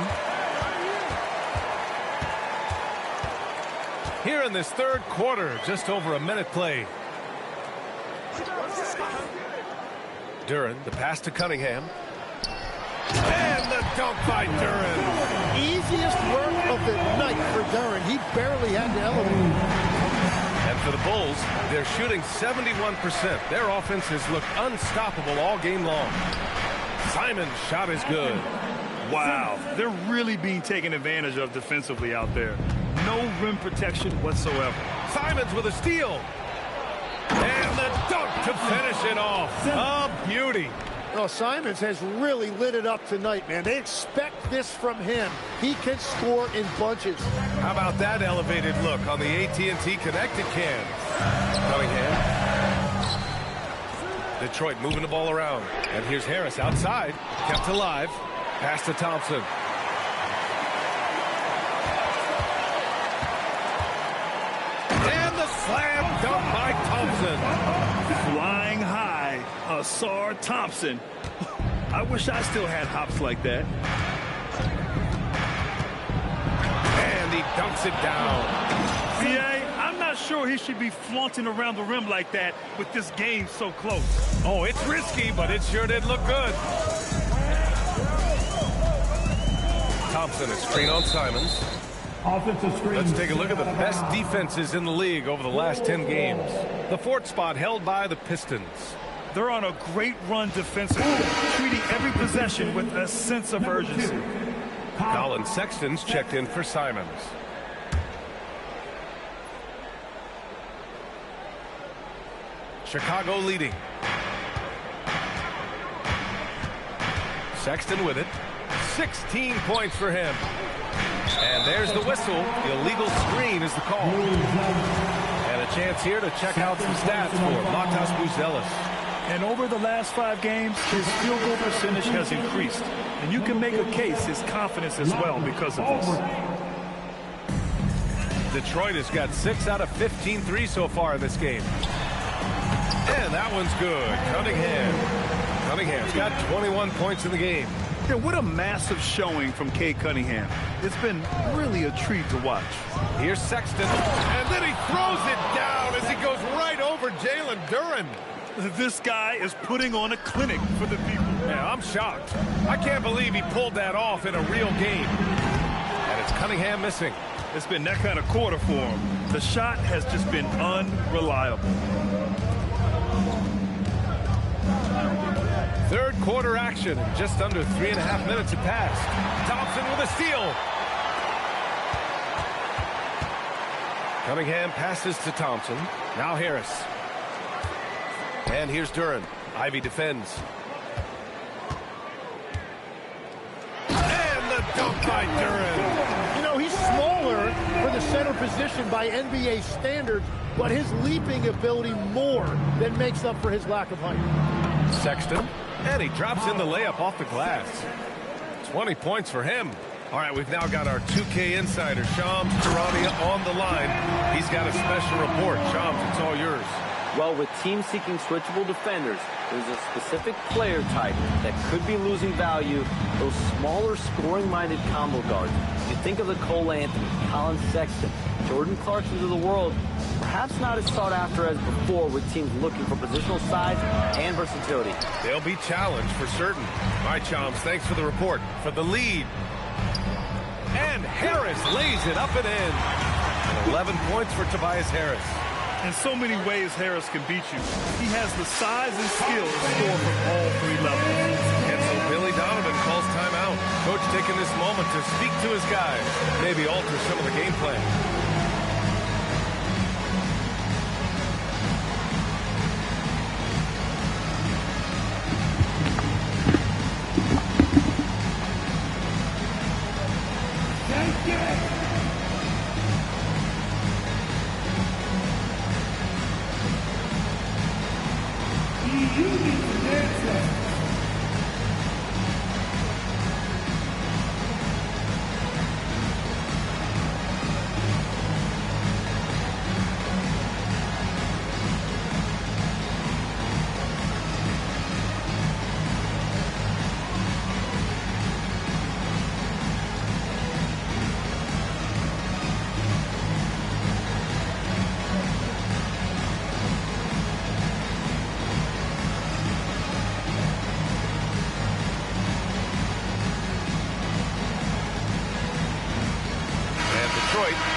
Here in this third quarter, just over a minute played. Duren, the pass to Cunningham. And the dunk by Duren. Easiest work of the night for Duren. He barely had to elevate. And for the Bulls, they're shooting 71%. Their offense has looked unstoppable all game long. Simon's shot is good. Wow, they're really being taken advantage of defensively out there. No rim protection whatsoever. Simons with a steal. And the dunk to finish it off. A beauty. Oh, Simons has really lit it up tonight, man. They expect this from him. He can score in bunches. How about that elevated look on the AT&T connected cam? Cunningham. Detroit moving the ball around. And here's Harris outside. Kept alive. Pass to Thompson. And the slam dunk by Thompson. Flying high, Ausar Thompson. I wish I still had hops like that. And he dunks it down. BA, I'm not sure he should be flaunting around the rim like that with this game so close. Oh, it's risky, but it sure did look good. Thompson, a screen on Simons. Offensive screen. Let's take a look at the best defenses in the league over the last 10 games. The 4th spot held by the Pistons. They're on a great run defensively, treating every possession with a sense of urgency. Colin Sexton's checked in for Simons. Chicago leading. Sexton with it. 16 points for him. And there's the whistle. The illegal screen is the call. And a chance here to check out some stats for Matas Buzelis. And over the last 5 games, his field goal percentage has increased. And you can make a case his confidence as well because of this. Detroit has got 6 out of 15 threes so far in this game. And that one's good. Cunningham's got 21 points in the game. Yeah, what a massive showing from Cade Cunningham. It's been really a treat to watch. Here's Sexton, and then he throws it down as he goes right over Jalen Duren. This guy is putting on a clinic for the people. Yeah, I'm shocked. I can't believe he pulled that off in a real game. And it's Cunningham missing. It's been that kind of quarter for him. The shot has just been unreliable. Third quarter action. Just under 3.5 minutes have passed. Thompson with a steal. Cunningham passes to Thompson. Now Harris. And here's Duren. Ivey defends. And the dunk by Duren. You know, he's smaller for the center position by NBA standards, but his leaping ability more than makes up for his lack of height. Sexton. And he drops in the layup off the glass. 20 points for him. All right, we've now got our 2K insider, Shams Charania, on the line. He's got a special report. Shams, it's all yours. Well, with teams seeking switchable defenders, there's a specific player type that could be losing value, those smaller scoring-minded combo guards. You think of the Cole Anthony, Colin Sexton, Jordan Clarksons of the world, perhaps not as sought after as before with teams looking for positional size and versatility. They'll be challenged for certain. All right, Shams, thanks for the report. For the lead. And Harris lays it up and in. 11 points for Tobias Harris. In so many ways, Harris can beat you. He has the size and skill to score from all 3 levels. And so Billy Donovan calls timeout. Coach taking this moment to speak to his guys, maybe alter some of the game plan.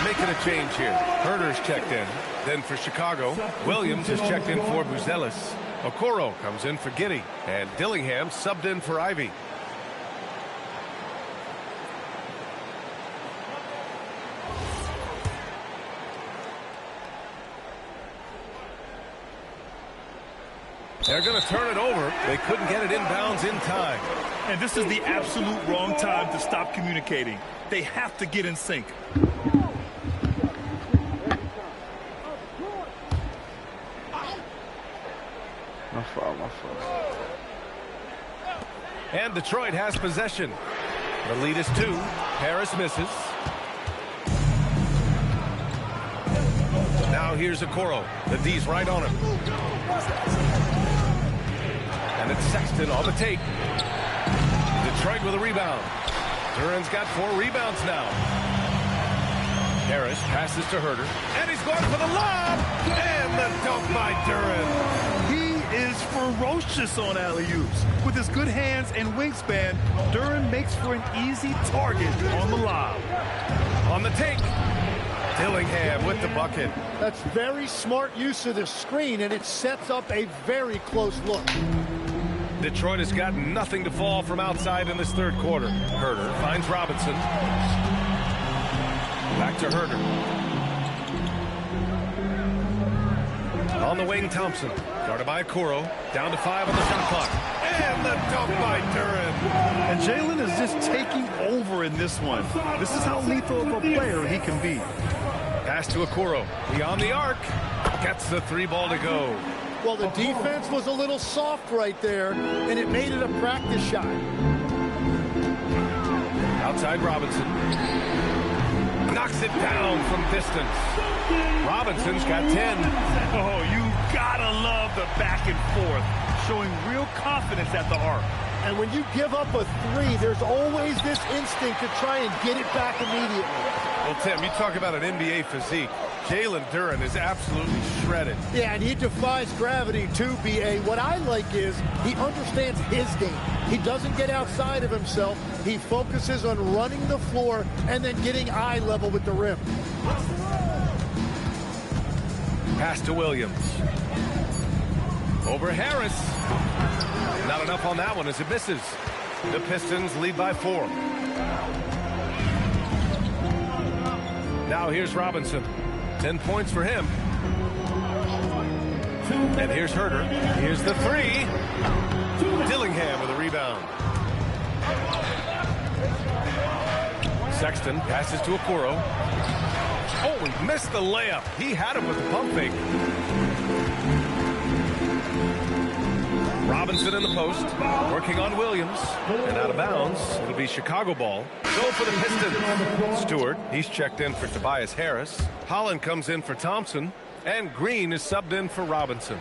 Making a change here. Herder's checked in. Then for Chicago, Williams is checked in for Buzelis. Okoro comes in for Giddey. And Dillingham subbed in for Ivy. They're going to turn it over. They couldn't get it inbounds in time. And this is the absolute wrong time to stop communicating. They have to get in sync. And Detroit has possession. The lead is 2. Harris misses. Now here's Okoro. The D's right on him. And it's Sexton on the take. Detroit with a rebound. Duran's got 4 rebounds now. Harris passes to Herder. And he's going for the lob. And the dunk by Duran. He is ferocious on alley-oops. With his good hands and wingspan, Duran makes for an easy target on the lob. On the take. Dillingham with the bucket. That's very smart use of the screen, and it sets up a very close look. Detroit has got nothing to fall from outside in this third quarter. Herder finds Robinson. Back to Herder. On the wing, Thompson. Guarded by Okoro. Down to 5 on the shot clock. And the dunk by Duran. And Jalen is just taking over in this one. This is how lethal of a player he can be. Pass to Okoro. Beyond the arc. Gets the 3-ball to go. Well, the defense was a little soft right there, and it made it a practice shot. Outside Robinson. Knocks it down from distance. Robinson's got 10. Oh, you gotta love the back and forth, showing real confidence at the arc. And when you give up a 3, there's always this instinct to try and get it back immediately. Well, Tim, you talk about an NBA physique. Jalen Duran is absolutely shredded. Yeah, and he defies gravity too, B.A. What I like is he understands his game. He doesn't get outside of himself. He focuses on running the floor and then getting eye level with the rim. Pass to Williams. Over Harris. Not enough on that one as it misses. The Pistons lead by 4. Now here's Robinson. 10 points for him. And here's Herder. Here's the 3. Dillingham with a rebound. Sexton passes to Okoro. Oh, he missed the layup. He had him with the pump fake. Robinson in the post, working on Williams, and out of bounds. It'll be Chicago ball. Go for the Pistons. Stewart, he's checked in for Tobias Harris. Holland comes in for Thompson, and Green is subbed in for Robinson.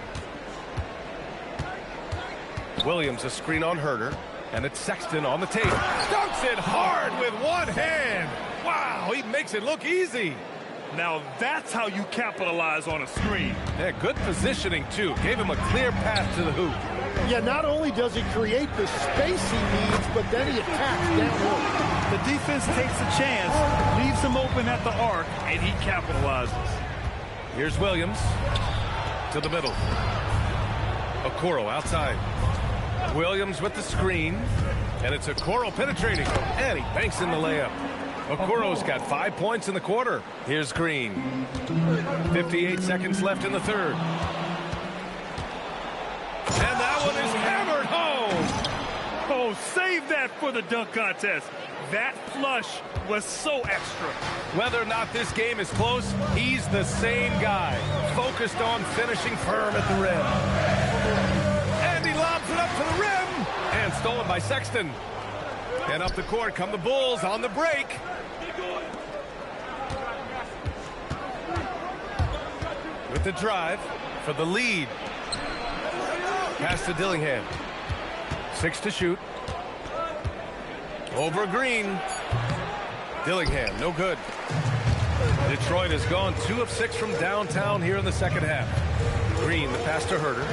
Williams a screen on Herder, and it's Sexton on the tape. Dunks it hard with one hand. Wow, he makes it look easy. Now that's how you capitalize on a screen. Yeah, good positioning, too. Gave him a clear path to the hoop. Yeah, not only does he create the space he needs, but then he attacks downhill. The defense takes a chance, leaves him open at the arc, and he capitalizes. Here's Williams to the middle. Okoro outside. Williams with the screen. And it's Okoro penetrating, and he banks in the layup. Okoro's got 5 points in the quarter. Here's Green. 58 seconds left in the third. And that one is hammered home. Oh, save that for the dunk contest. That flush was so extra. Whether or not this game is close, he's the same guy, focused on finishing firm at the rim. And he lobs it up to the rim. And stolen by Sexton. And up the court come the Bulls on the break. With the drive for the lead. Pass to Dillingham. 6 to shoot. Over Green. Dillingham, no good. Detroit has gone 2 of 6 from downtown here in the second half. Green, the pass to Herter.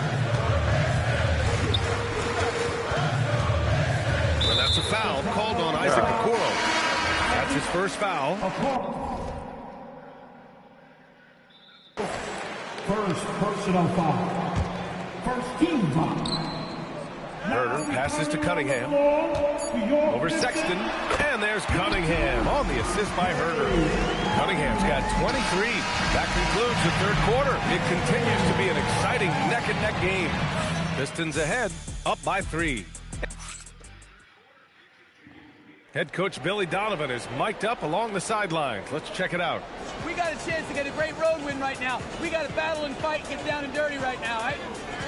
And that's a foul called on Isaac Okoro. That's his first foul. First personal foul. First team foul. Herter passes to Cunningham. Over Sexton. And there's Cunningham on the assist by Herter. Cunningham's got 23. That concludes the third quarter. It continues to be an exciting neck-and-neck game. Pistons ahead, up by 3. Head coach Billy Donovan is mic'd up along the sidelines. Let's check it out. We got a chance to get a great road win right now. We got to battle and fight, get down and dirty right now, right?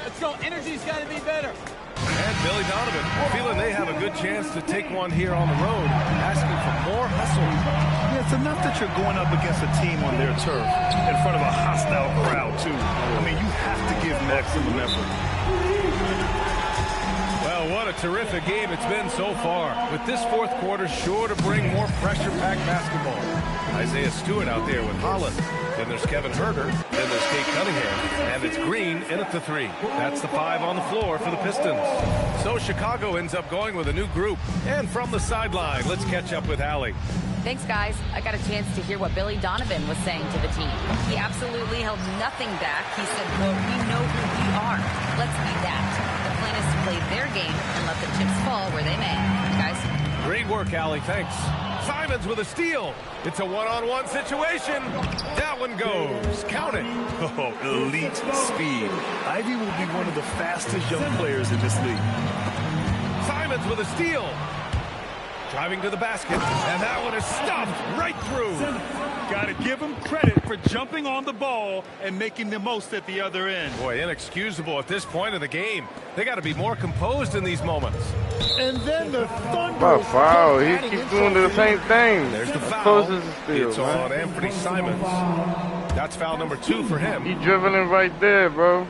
Let's go. Energy's got to be better. And Billy Donovan feeling they have a good chance to take one here on the road, asking for more hustle. Yeah, it's enough that you're going up against a team on their turf in front of a hostile crowd, too. I mean, you have to give maximum effort. Well, what a terrific game it's been so far. With this fourth quarter sure to bring more pressure-packed basketball. Isaiah Stewart out there with Holland. Then there's Kevin Herter. Then there's Kate Cunningham. And it's Green in at the 3. That's the 5 on the floor for the Pistons. So Chicago ends up going with a new group. And from the sideline, let's catch up with Allie. Thanks, guys. I got a chance to hear what Billy Donovan was saying to the team. He absolutely held nothing back. He said, quote, "We know who we are. Let's be that." The plan is to play their game and let the chips fall where they may. Guys? Great work, Allie. Thanks. Simons with a steal. It's a one-on-one situation. That one goes. Count it. Oh, elite speed. Ivy will be one of the fastest young players in this league. Simons with a steal. Driving to the basket, and that one is stuffed right through. Got to give him credit for jumping on the ball and making the most at the other end. Boy, inexcusable at this point of the game. They got to be more composed in these moments. And then the Thunder. Oh, foul. He keeps doing the same thing. There's the foul. It's on Anthony Simons. That's foul number 2 for him. He dribbling right there, bro.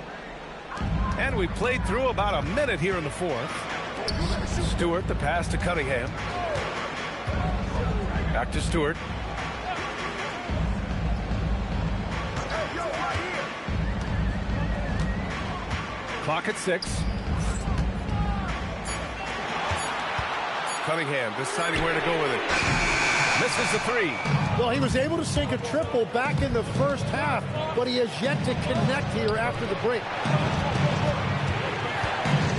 And we played through about a minute here in the fourth. Stewart, the pass to Cunningham. Back to Stewart. Clock at 6. Cunningham deciding where to go with it. Misses the 3. Well, he was able to sink a triple back in the first half, but he has yet to connect here after the break.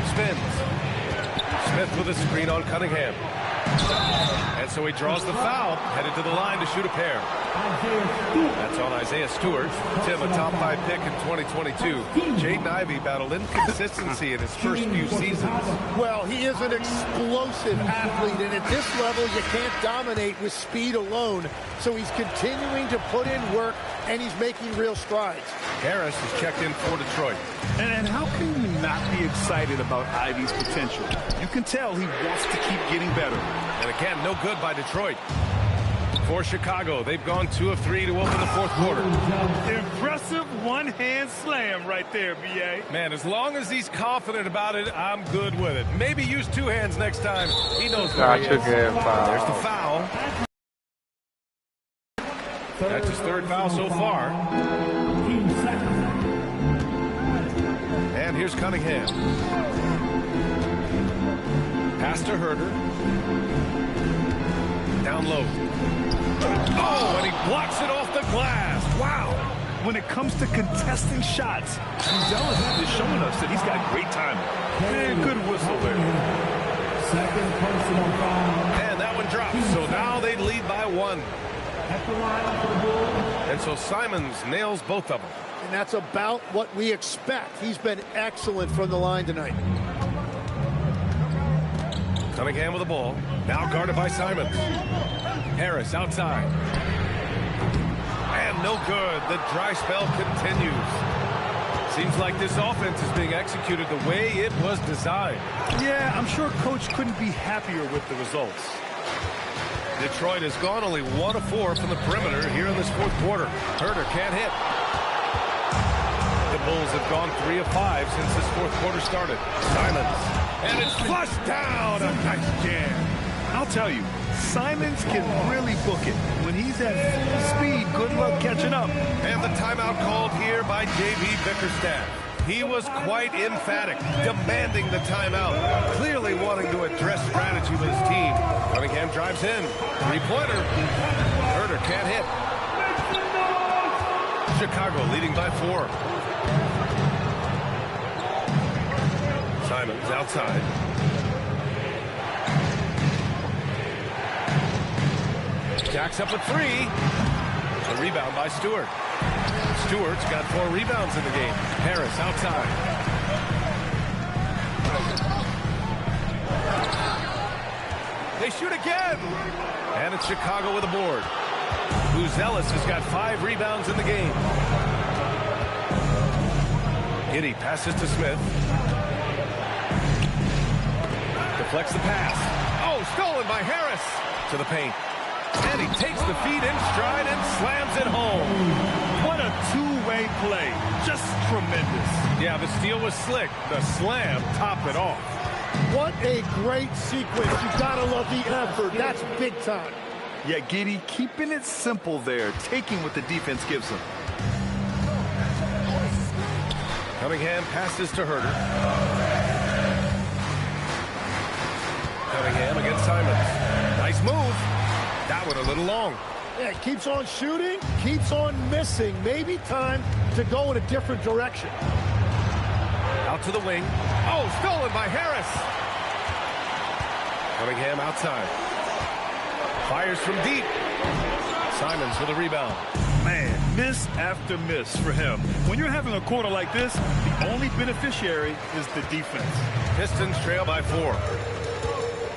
Spins. Smith with a screen on Cunningham. And so he draws the foul, headed to the line to shoot a pair. That's on Isaiah Stewart. Tim, a top 5 pick in 2022. Jaden Ivey battled inconsistency in his first few seasons. Well, he is an explosive athlete, and at this level, you can't dominate with speed alone. So he's continuing to put in work, and he's making real strides. Harris is checked in for Detroit. And how can you not be excited about Ivey's potential? You can tell he wants to keep getting better. And again, no good by Detroit. For Chicago, they've gone 2 of 3 to open the fourth quarter. Impressive one-hand slam right there, B.A. Man, as long as he's confident about it, I'm good with it. Maybe use 2 hands next time. He knows where he is. There's the foul. That's his 3rd foul so far. And here's Cunningham. Pass to Herter. Down low. Oh, and he blocks it off the glass. Wow. When it comes to contesting shots, Gonzalez is showing us that he's got great timing. And good whistle there. Second personal foul. And that one drops. So now they lead by 1. At the line for the Bulls. And so Simons nails both of them. And that's about what we expect. He's been excellent from the line tonight. Cunningham with the ball. Now guarded by Simons. Harris outside. And no good. The dry spell continues. Seems like this offense is being executed the way it was designed. Yeah, I'm sure Coach couldn't be happier with the results. Detroit has gone only 1 of 4 from the perimeter here in this fourth quarter. Herter can't hit. The Bulls have gone 3 of 5 since this fourth quarter started. Simons. And it's flushed down. A nice jam. I'll tell you, Simons can really book it. When he's at full speed, good luck catching up. And the timeout called here by J.B. Bickerstaff. He was quite emphatic, demanding the timeout, clearly wanting to address strategy with his team. Cunningham drives in. Three-pointer. Herter can't hit. Chicago leading by 4. Simons outside. Jacks up a 3. A rebound by Stewart. Stewart's got 4 rebounds in the game. Harris outside. They shoot again. And it's Chicago with a board. Buzelis has got 5 rebounds in the game. Giddey passes to Smith. Deflects the pass. Oh, stolen by Harris. To the paint. And he takes the feed in stride and slams it home. What a two-way play. Just tremendous. Yeah, the steal was slick. The slam topped it off. What a great sequence. You gotta love the effort. That's big time. Yeah, Giddey keeping it simple there, taking what the defense gives him. Cunningham passes to Herter. Cunningham against Simons. Nice move. That one a little long. Yeah, keeps on shooting, keeps on missing. Maybe time to go in a different direction. Out to the wing. Oh, stolen by Harris. Cunningham outside. Fires from deep. Simons with a rebound. Man, miss after miss for him. When you're having a quarter like this, the only beneficiary is the defense. Pistons trail by 4.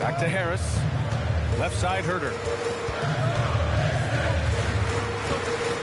Back to Harris. Left side, Herter.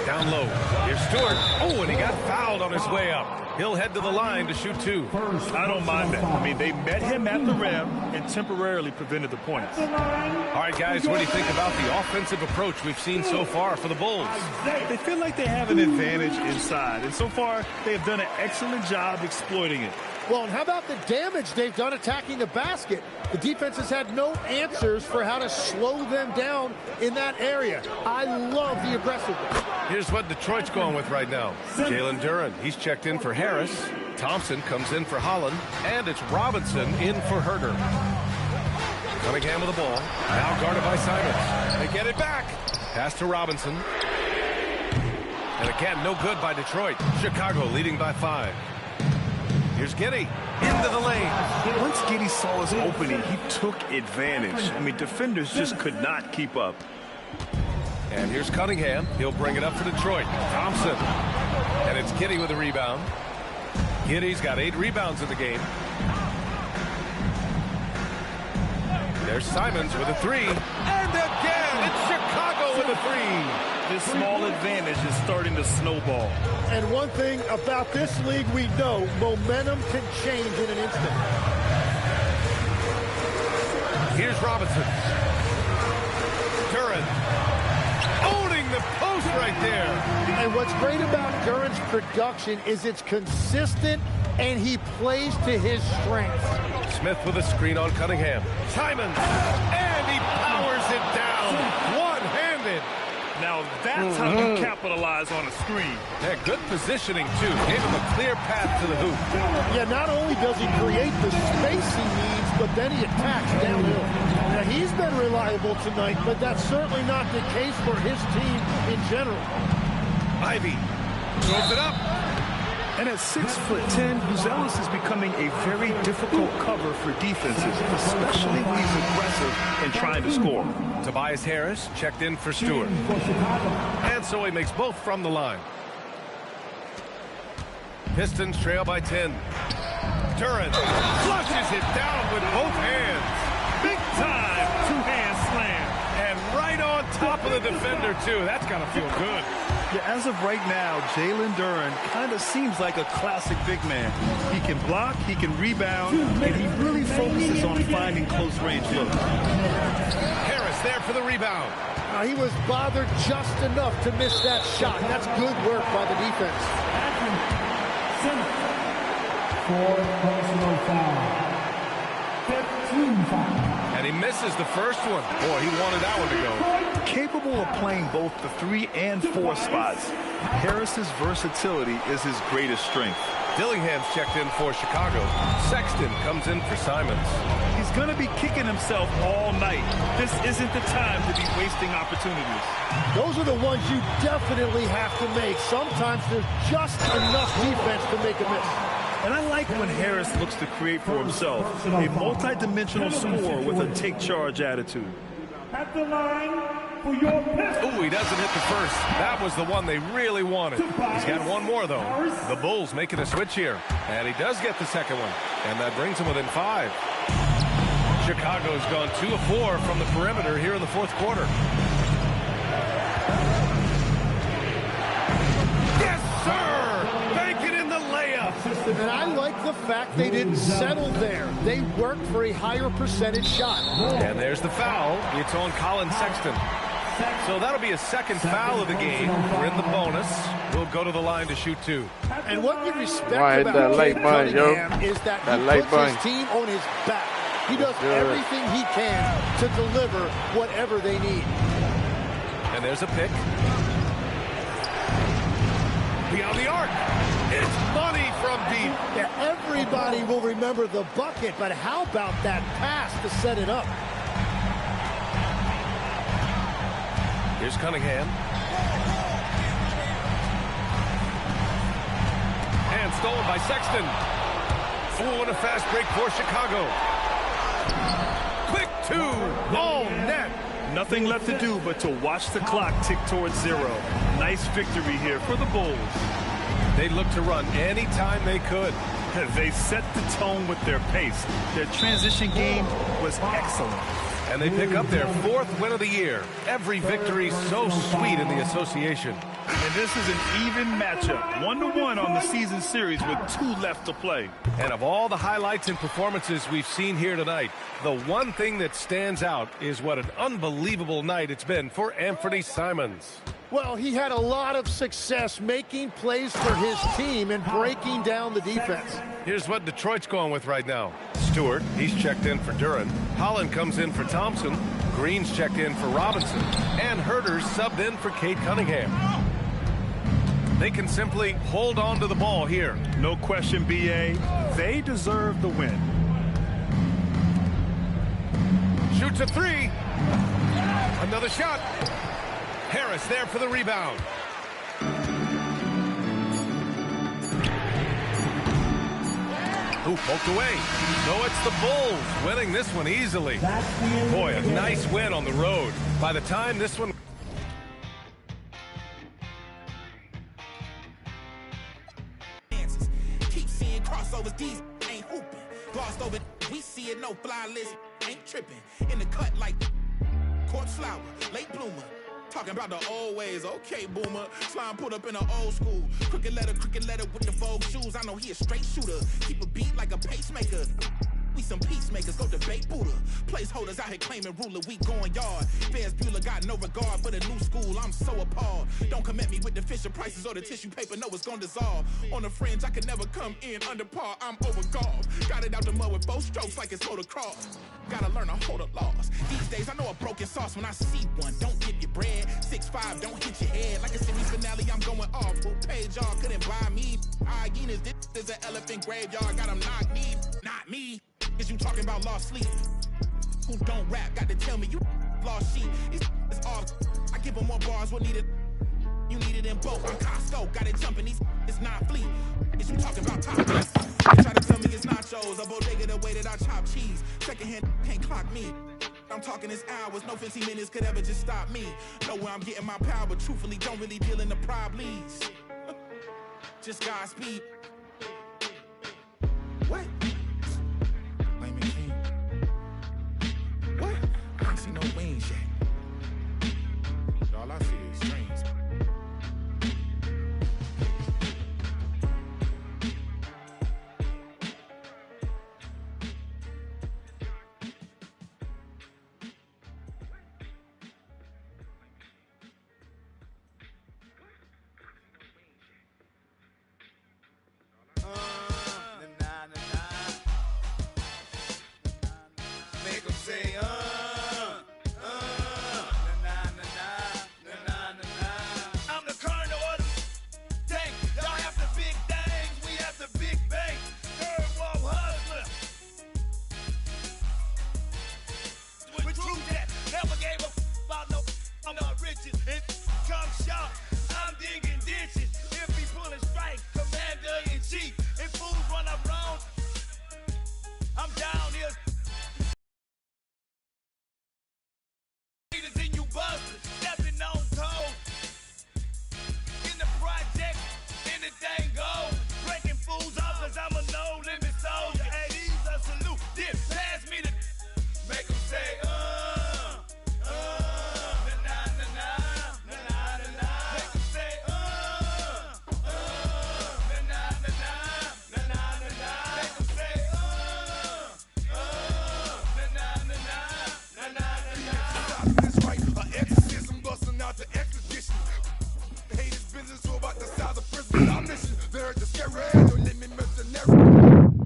Down low. Here's Stewart. Oh, and he got fouled on his way up. He'll head to the line to shoot 2. I don't mind that. I mean, they met him at the rim and temporarily prevented the points. All right, guys, what do you think about the offensive approach we've seen so far for the Bulls? They feel like they have an advantage inside, and so far they have done an excellent job exploiting it. Well, and how about the damage they've done attacking the basket? The defense has had no answers for how to slow them down in that area. I love the aggressiveness. Here's what Detroit's going with right now. Jalen Duren, he's checked in for Harris. Thompson comes in for Holland. And it's Robinson in for Herter. Cunningham with the ball. Now guarded by Simons. They get it back. Pass to Robinson. And again, no good by Detroit. Chicago leading by 5. Here's Giddey into the lane. Once Giddey saw his opening, he took advantage. I mean, defenders just could not keep up. And here's Cunningham. He'll bring it up for Detroit. Thompson. And it's Giddey with a rebound. Giddey's got 8 rebounds in the game. There's Simons with a 3. And again, it's Chicago with a 3. This small advantage is starting to snowball. And one thing about this league we know, momentum can change in an instant. Here's Robinson. Duren owning the post right there. And what's great about Duren's production is it's consistent and he plays to his strengths. Smith with a screen on Cunningham. Simons, and he powers it down. One-handed. Now that's how you capitalize on a screen. Yeah, good positioning, too. Gave him a clear path to the hoop. Yeah, not only does he create the space he needs, but then he attacks downhill. Now, he's been reliable tonight, but that's certainly not the case for his team in general. Ivy throws it up. And at 6'10", Buzelis is becoming a very difficult cover for defenses, especially when he's aggressive and trying to score. Tobias Harris checked in for Stewart. And so he makes both from the line. Pistons trail by 10. Duren flushes it down with both hands. Big time two-hand slam. And right on top of the defender, too. That's got to feel good. Yeah, as of right now, Jalen Duren kind of seems like a classic big man. He can block, he can rebound, and he really focuses on finding close-range looks. Harris there for the rebound. He was bothered just enough to miss that shot. That's good work by the defense. 4 personal foul. 15 foul. And he misses the first one. Boy, he wanted that one to go. Capable of playing both the 3 and 4 spots, Harris's versatility is his greatest strength. Dillingham's checked in for Chicago. Sexton comes in for Simons. He's going to be kicking himself all night. This isn't the time to be wasting opportunities. Those are the ones you definitely have to make. Sometimes there's just enough defense to make a miss. And I like when Harris looks to create for himself a multi-dimensional scorer with a take-charge attitude. At the line for your pistol. Ooh, he doesn't hit the first. That was the one they really wanted. He's got one more, though. The Bulls making a switch here. And he does get the second one. And that brings him within 5. Chicago's gone 2 of 4 from the perimeter here in the fourth quarter. Yes, sir! Bank it in the layup. And I like the fact they didn't settle there. They worked for a higher percentage shot. And there's the foul. It's on Colin Sexton. So that'll be a second foul of the game. We're in the bonus. We'll go to the line to shoot 2. And what you respect about Cade Cunningham is that he puts his team on his back. He does everything he can to deliver whatever they need. And there's a pick. Beyond the arc. It's money from deep. Yeah, everybody will remember the bucket, but how about that pass to set it up? Here's Cunningham. And stolen by Sexton. Oh, and a fast break for Chicago. Quick 2. Oh, net. Nothing left to do but to watch the clock tick towards 0. Nice victory here for the Bulls. They looked to run anytime they could. They set the tone with their pace. Their transition game was excellent. And they pick up their 4th win of the year. Every victory so sweet in the association. And this is an even matchup. 1-1 on the season series with 2 left to play. And of all the highlights and performances we've seen here tonight, the one thing that stands out is what an unbelievable night it's been for Anthony Simons. Well, he had a lot of success making plays for his team and breaking down the defense. Here's what Detroit's going with right now. Stewart, he's checked in for Duren. Holland comes in for Thompson. Green's checked in for Robinson. And Herter's subbed in for Cade Cunningham. They can simply hold on to the ball here. No question, B.A. They deserve the win. Shoots a 3. Another shot. Harris there for the rebound. Ooh, poked away. So it's the Bulls winning this one easily. Boy, a nice win on the road. By the time this one... Keep seeing crossovers, these ain't hooping. Glossed over, we see it, no fly list, ain't tripping. In the cut like corpse flower, late bloomer. Talking about the old ways, okay, boomer. Slime put up in an old school. Crooked letter with the Vogue shoes. I know he a straight shooter. Keep a beat like a pacemaker. We some peacemakers, go debate Buddha. Placeholders out here claiming ruler, we going yard. Fairs Bueller got no regard for the new school, I'm so appalled. Don't come at me with the Fisher prices or the tissue paper, no, it's gonna dissolve. On the fringe, I could never come in under par, I'm overgolfed. Got it out the mud with both strokes like it's motocross. Gotta learn to hold a loss. These days, I know a broken sauce when I see one. Don't give your bread, 6'5", don't hit your head. Like a series finale, I'm going off. Full page, y'all couldn't buy me. Hyenas, this is an elephant graveyard, got them knock knee, not me. Is you talking about lost sleep? Who don't rap? Got to tell me you lost sheep. It's off. I give them more bars. What needed? You needed them both. I'm Costco. Got it jumping. These it's not fleet. She talking about top cheese. They try to tell me it's nachos, a bodega the way that I chop cheese. Second hand can't clock me. I'm talking this hours, no 15 minutes could ever just stop me. Know where I'm getting my power, but truthfully don't really deal in the problems. Just Godspeed. What? Blame me, King. What? I ain't seen no wings yet. All I see is strings.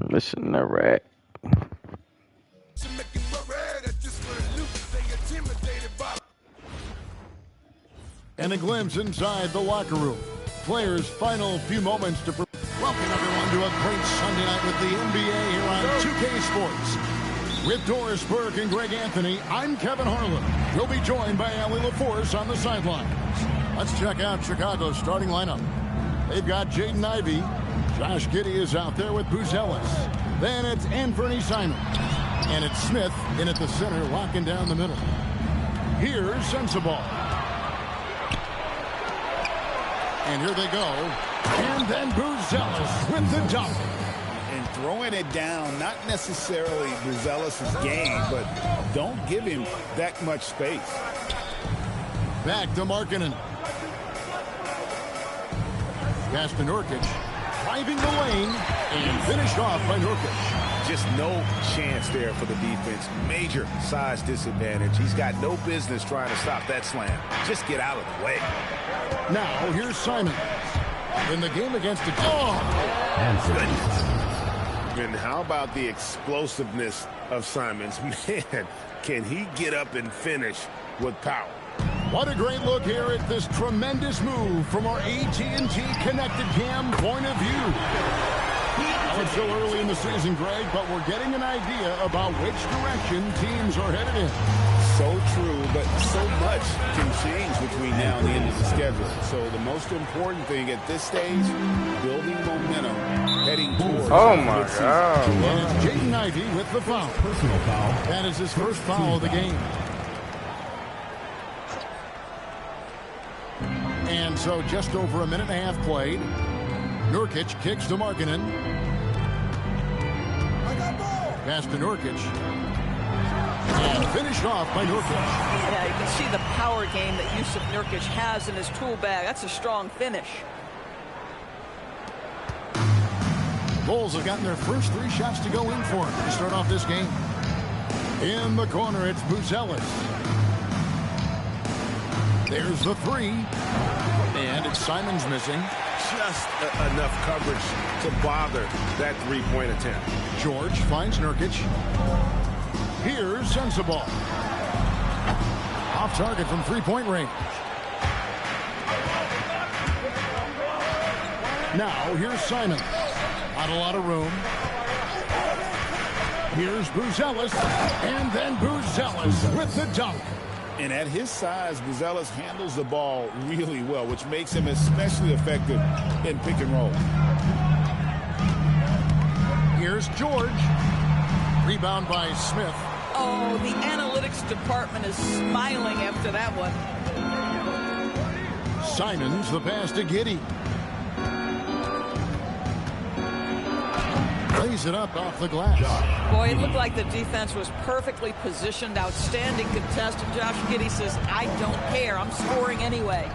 Missionary. And a glimpse inside the locker room. Players' final few moments to welcome everyone to a great Sunday night with the NBA here on 2K Sports. With Doris Burke and Greg Anthony, I'm Kevin Harlan. We'll be joined by Allie LaForce on the sidelines. Let's check out Chicago's starting lineup. They've got Jaden Ivey. Josh Giddey is out there with Booz Ellis. Then it's Anthony Simons. And it's Smith in at the center, locking down the middle. Here's Sensabaugh. And here they go. And then Booz Ellis with the dunk. And throwing it down, not necessarily Booz Ellis' game, but don't give him that much space. Back to Markkanen. Pass to Nurkic. Driving the lane and finished off by Nurkic. Just no chance there for the defense. Major size disadvantage. He's got no business trying to stop that slam. Just get out of the way. Now here's Simons. In the game against the And how about the explosiveness of Simons? Man, can he get up and finish with power? What a great look here at this tremendous move from our AT&T Connected Cam point of view. Now it's still early in the season, Greg, but we're getting an idea about which direction teams are headed in. So true, but so much can change between now and the end of the schedule. So the most important thing at this stage, building momentum, heading towards. Oh my God! And it's Jaden Ivey with the foul. Personal foul. That is his first foul of the game. And so just over a minute and a half played. Nurkic kicks to Markkanen. Pass to Nurkic. And finished off by Nurkic. Yeah, you can see the power game that Jusuf Nurkic has in his tool bag. That's a strong finish. Bulls have gotten their first 3 shots to go in for him to start off this game. In the corner, it's Booz Ellis. There's the 3. And it's Simons missing. Just enough coverage to bother that three-point attempt. George finds Nurkic. Here's Sensabaugh. Off target from three-point range. Now here's Simons. Not a lot of room. Here's Booz Ellis. And then Booz Ellis with the dunk. And at his size, Booz Ellis handles the ball really well, which makes him especially effective in pick and roll. Here's George. Rebound by Smith. Oh, the analytics department is smiling after that one. Simons, the pass to Giddey. Plays it up off the glass. Boy, it looked like the defense was perfectly positioned. Outstanding contest. And Josh Giddey says, I don't care. I'm scoring anyway.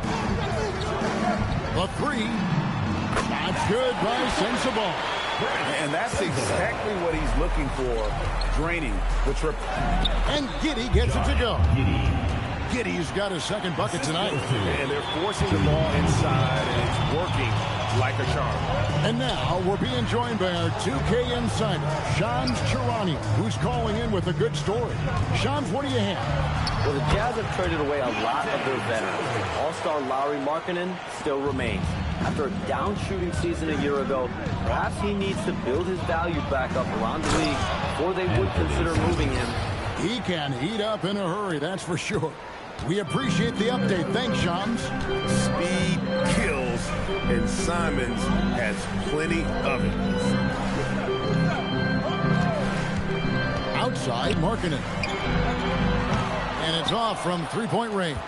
The three. That's good by Sensabaugh. And that's exactly what he's looking for. Draining the triple. And Giddey gets it to go. Giddey's got his second bucket tonight. And they're forcing the ball inside, and it's working like a charm. And now we're being joined by our 2K insider, Shams Charania, who's calling in with a good story. Shams, what do you have? Well, the Jazz have traded away a lot of their veterans. All-star Lauri Markkanen still remains. After a down shooting season a year ago, perhaps he needs to build his value back up around the league before they would consider moving him. He can heat up in a hurry, that's for sure. We appreciate the update. Thanks, Shams. Speed kills, and Simons has plenty of it. Outside, Markkanen. And it's off from three-point range.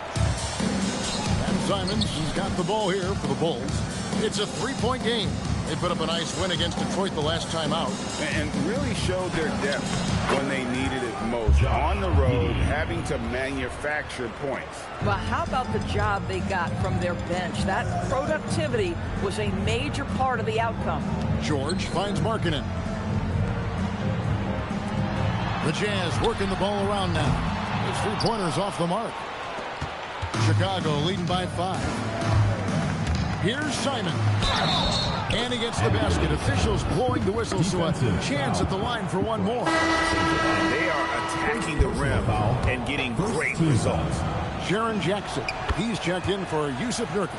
And Simons has got the ball here for the Bulls. It's a three-point game. They put up a nice win against Detroit the last time out. And really showed their depth when they needed it most. On the road, having to manufacture points. Well, how about the job they got from their bench? That productivity was a major part of the outcome. George finds Markkanen. The Jazz working the ball around now. His three-pointers off the mark. Chicago leading by 5. Here's Simon. And he gets the basket. Officials blowing the whistle, so a chance at the line for one more. They are attacking the rim and getting great results. Jaren Jackson. He's checked in for Jusuf Nurkic.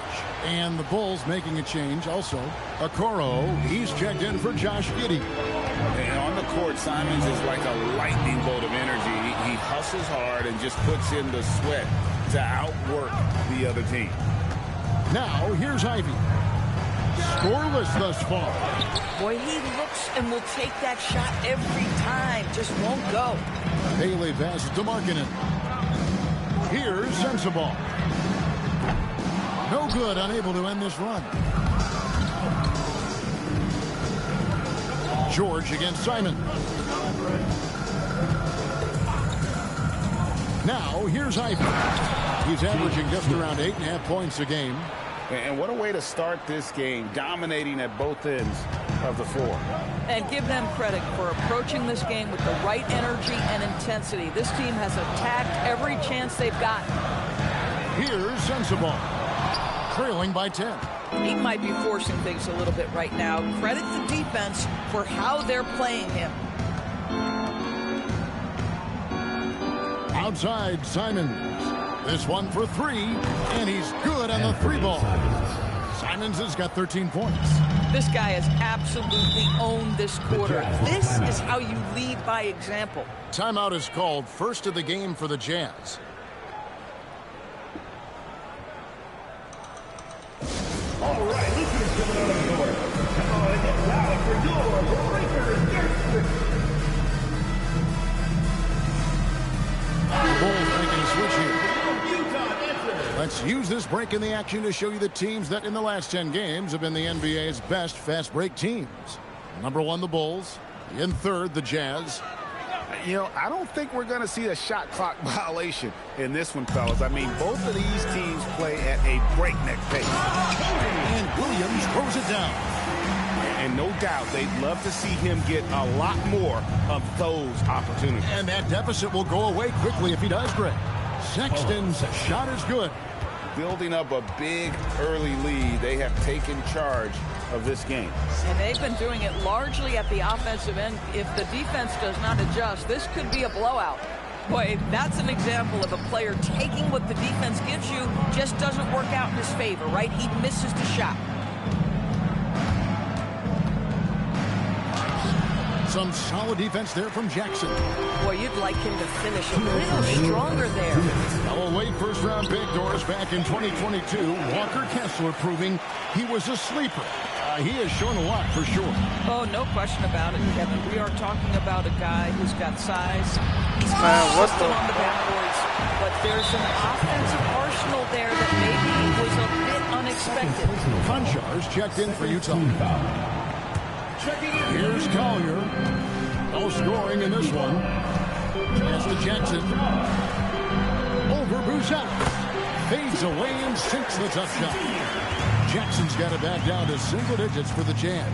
And the Bulls making a change also. Okoro. He's checked in for Josh Giddey. And on the court, Simons is like a lightning bolt of energy. He hustles hard and just puts in the sweat to outwork the other team. Now, here's Ivey. Scoreless thus far. Boy, he looks and will take that shot every time. Just won't go. Bailey passes to Markkanen. Here's Sensabaugh. No good, unable to end this run. George against Simon. Now, here's Ivey. He's averaging just around 8.5 points a game. And what a way to start this game, dominating at both ends of the floor. And give them credit for approaching this game with the right energy and intensity. This team has attacked every chance they've gotten. Here's Sensabaugh, trailing by 10. He might be forcing things a little bit right now. Credit the defense for how they're playing him. Outside, Simons. This one for 3, and he's good on the 3-ball. Simons has got 13 points. This guy has absolutely owned this quarter. This is how you lead by example. Timeout is called, first of the game for the Jazz. All right, listeners coming out of the court. Come on and get loud for your Breakers. The Bulls making a switch here. Let's use this break in the action to show you the teams that in the last 10 games have been the NBA's best fast break teams. Number 1, the Bulls. In third, the Jazz. You know, I don't think we're going to see a shot clock violation in this one, fellas. I mean, both of these teams play at a breakneck pace. And Williams throws it down. And no doubt they'd love to see him get a lot more of those opportunities. And that deficit will go away quickly if he does, Greg. Sexton's shot is good. Building up a big early lead, they have taken charge of this game. And they've been doing it largely at the offensive end. If the defense does not adjust, this could be a blowout. Boy, that's an example of a player taking what the defense gives you, just doesn't work out in his favor, right? He misses the shot. Some solid defense there from Jackson. Boy, you'd like him to finish a little stronger there. Now, a late first-round pick, Doris, back in 2022. Walker Kessler proving he was a sleeper. He has shown a lot for sure. Oh, no question about it, Kevin. We are talking about a guy who's got size. He's consistent on the backboards, but there's an offensive arsenal there that maybe was a bit unexpected. Konchar's checked in for Utah. Here's Collier. No scoring in this one. Pass to Jackson. Over Buzelis. Fades away and sinks the tough shot. Jackson's got it back down to single digits for the Jazz.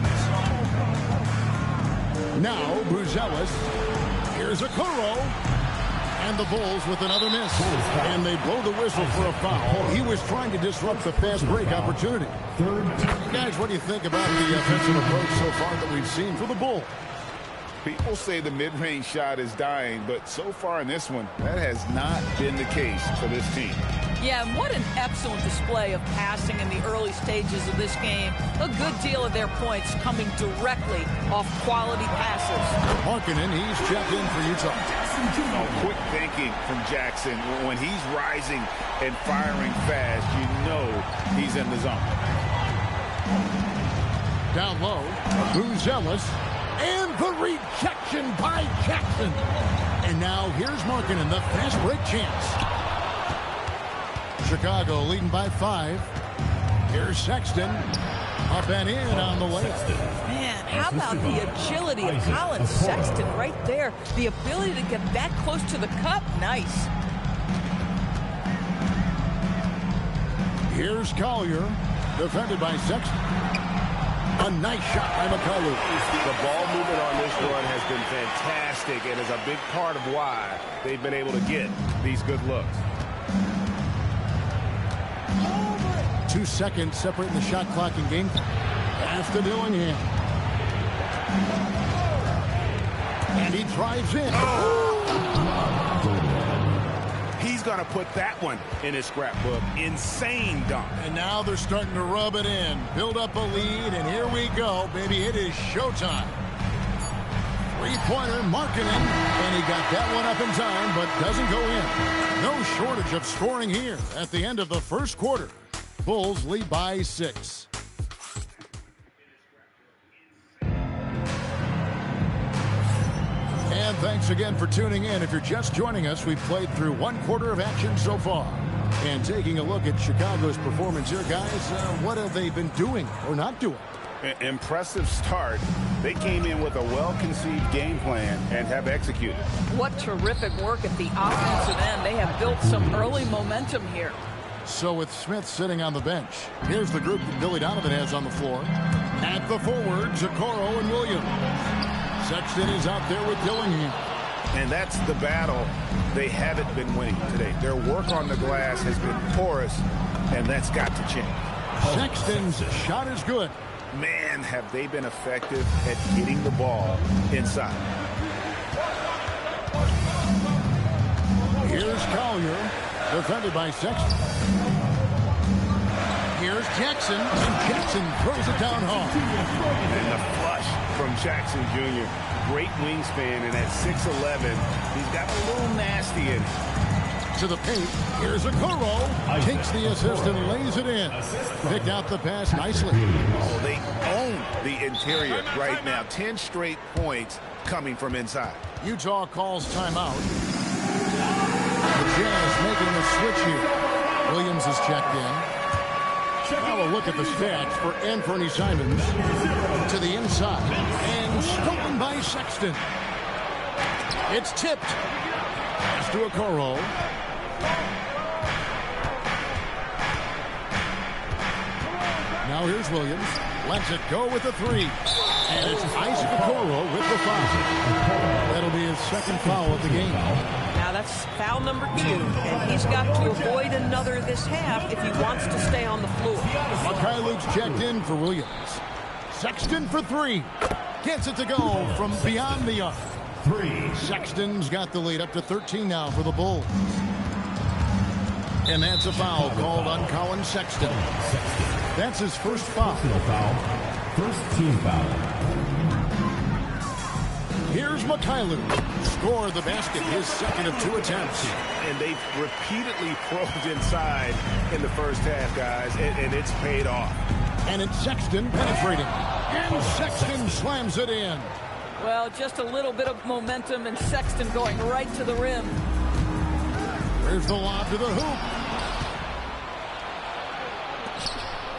Now Buzelis. Here's Okoro. And the Bulls with another miss. And they blow the whistle for a foul. He was trying to disrupt the fast break opportunity. Guys, what do you think about the offensive approach so far that we've seen for the Bulls? People say the mid-range shot is dying, but so far in this one, that has not been the case for this team. Yeah, and what an excellent display of passing in the early stages of this game. A good deal of their points coming directly off quality passes. Markkanen, he's checked in for Utah. Quick thinking from Jackson. When he's rising and firing fast, you know he's in the zone. Down low, Buzelis. And the rejection by Jackson. And now here's Markkanen, the fast break chance. Chicago leading by 5. Here's Sexton. Up and in on the layup. Man, how about the agility of Colin Sexton right there? The ability to get that close to the cup. Nice. Here's Collier. Defended by Sexton. A nice shot by McCullough. The ball movement on this run has been fantastic and is a big part of why they've been able to get these good looks. 2 seconds separating the shot clock and game. Pass to Dillingham. And he drives in. He's going to put that one in his scrapbook. Insane dunk. And now they're starting to rub it in. Build up a lead, and here we go, baby. It is showtime. Three-pointer, Markkanen. And he got that one up in time, but doesn't go in. No shortage of scoring here at the end of the first quarter. Bulls lead by 6. And thanks again for tuning in. If you're just joining us, we've played through 1 quarter of action so far. And taking a look at Chicago's performance here, guys, what have they been doing or not doing? Impressive start. They came in with a well-conceived game plan and have executed. What terrific work at the offensive end. They have built some early momentum here. So with Smith sitting on the bench, here's the group that Billy Donovan has on the floor. At the forwards, Okoro and Williams. Sexton is out there with Dillingham. And that's the battle they haven't been winning today. Their work on the glass has been porous, and that's got to change. Sexton's shot is good. Man, have they been effective at getting the ball inside. Here's Collier, defended by Sexton. Here's Jackson, and Jackson throws it down hard. And the flush from Jackson Jr. Great wingspan, and at 6'11", he's got a little nasty in it. To the paint, here's Okoro. Takes the assist and lays it in. Picked out the pass nicely. Oh, they own the interior right now. 10 straight points coming from inside. Utah calls timeout. The Jazz making the switch here. Williams is checked in. Now a look at the stats for Anthony Simons. To the inside. And stolen by Sexton. It's tipped. Pass to Okoro. Now here's Williams. Lets it go with the 3. And it's Isaac Okoro with the foul. That'll be his second foul of the game. Now that's foul number 2, and he's got to avoid another this half if he wants to stay on the floor. Luke's checked in for Williams. Sexton for 3. Gets it to go from beyond the arc. 3. Sexton's got the lead up to 13 now for the Bulls. And that's a foul called on Colin Sexton. That's his first foul. First team foul. Here's Mikhailuk. Score the basket, his second of 2 attempts. And they've repeatedly probed inside in the first half, guys, and it's paid off. And it's Sexton penetrating. And Sexton slams it in. Well, just a little bit of momentum and Sexton going right to the rim. There's the lob to the hoop.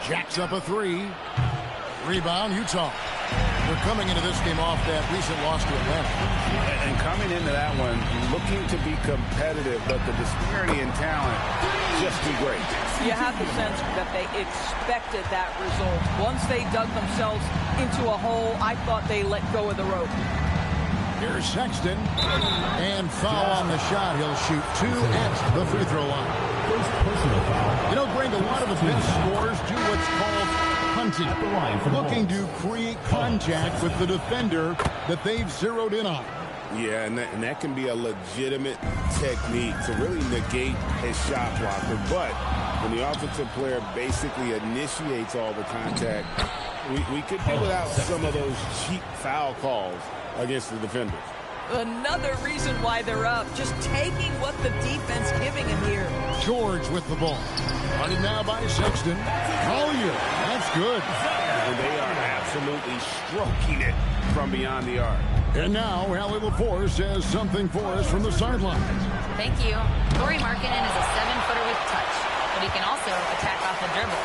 Jacks up a three. Rebound, Utah. They're coming into this game off that recent loss to Atlanta. And coming into that one, looking to be competitive, but the disparity in talent just too great. You have the sense that they expected that result. Once they dug themselves into a hole, I thought they let go of the rope. Here's Sexton. And foul on the shot. He'll shoot 2 at the free throw line. First personal foul. You know, Greg, a lot of the best scorers do what's called hunting, looking to create contact with the defender that they've zeroed in on. Yeah, and that can be a legitimate technique to really negate a shot blocker. But when the offensive player basically initiates all the contact, we could be without some of those cheap foul calls against the defenders. Another reason why they're up, just taking what the defense giving him here. George with the ball. Running now by Sexton. Collier, that's good. And they are absolutely stroking it from beyond the arc. And now, Allie LaForce has something for us from the sideline. Thank you. Lauri Markkanen is a 7-footer with touch, but he can also attack off the dribble.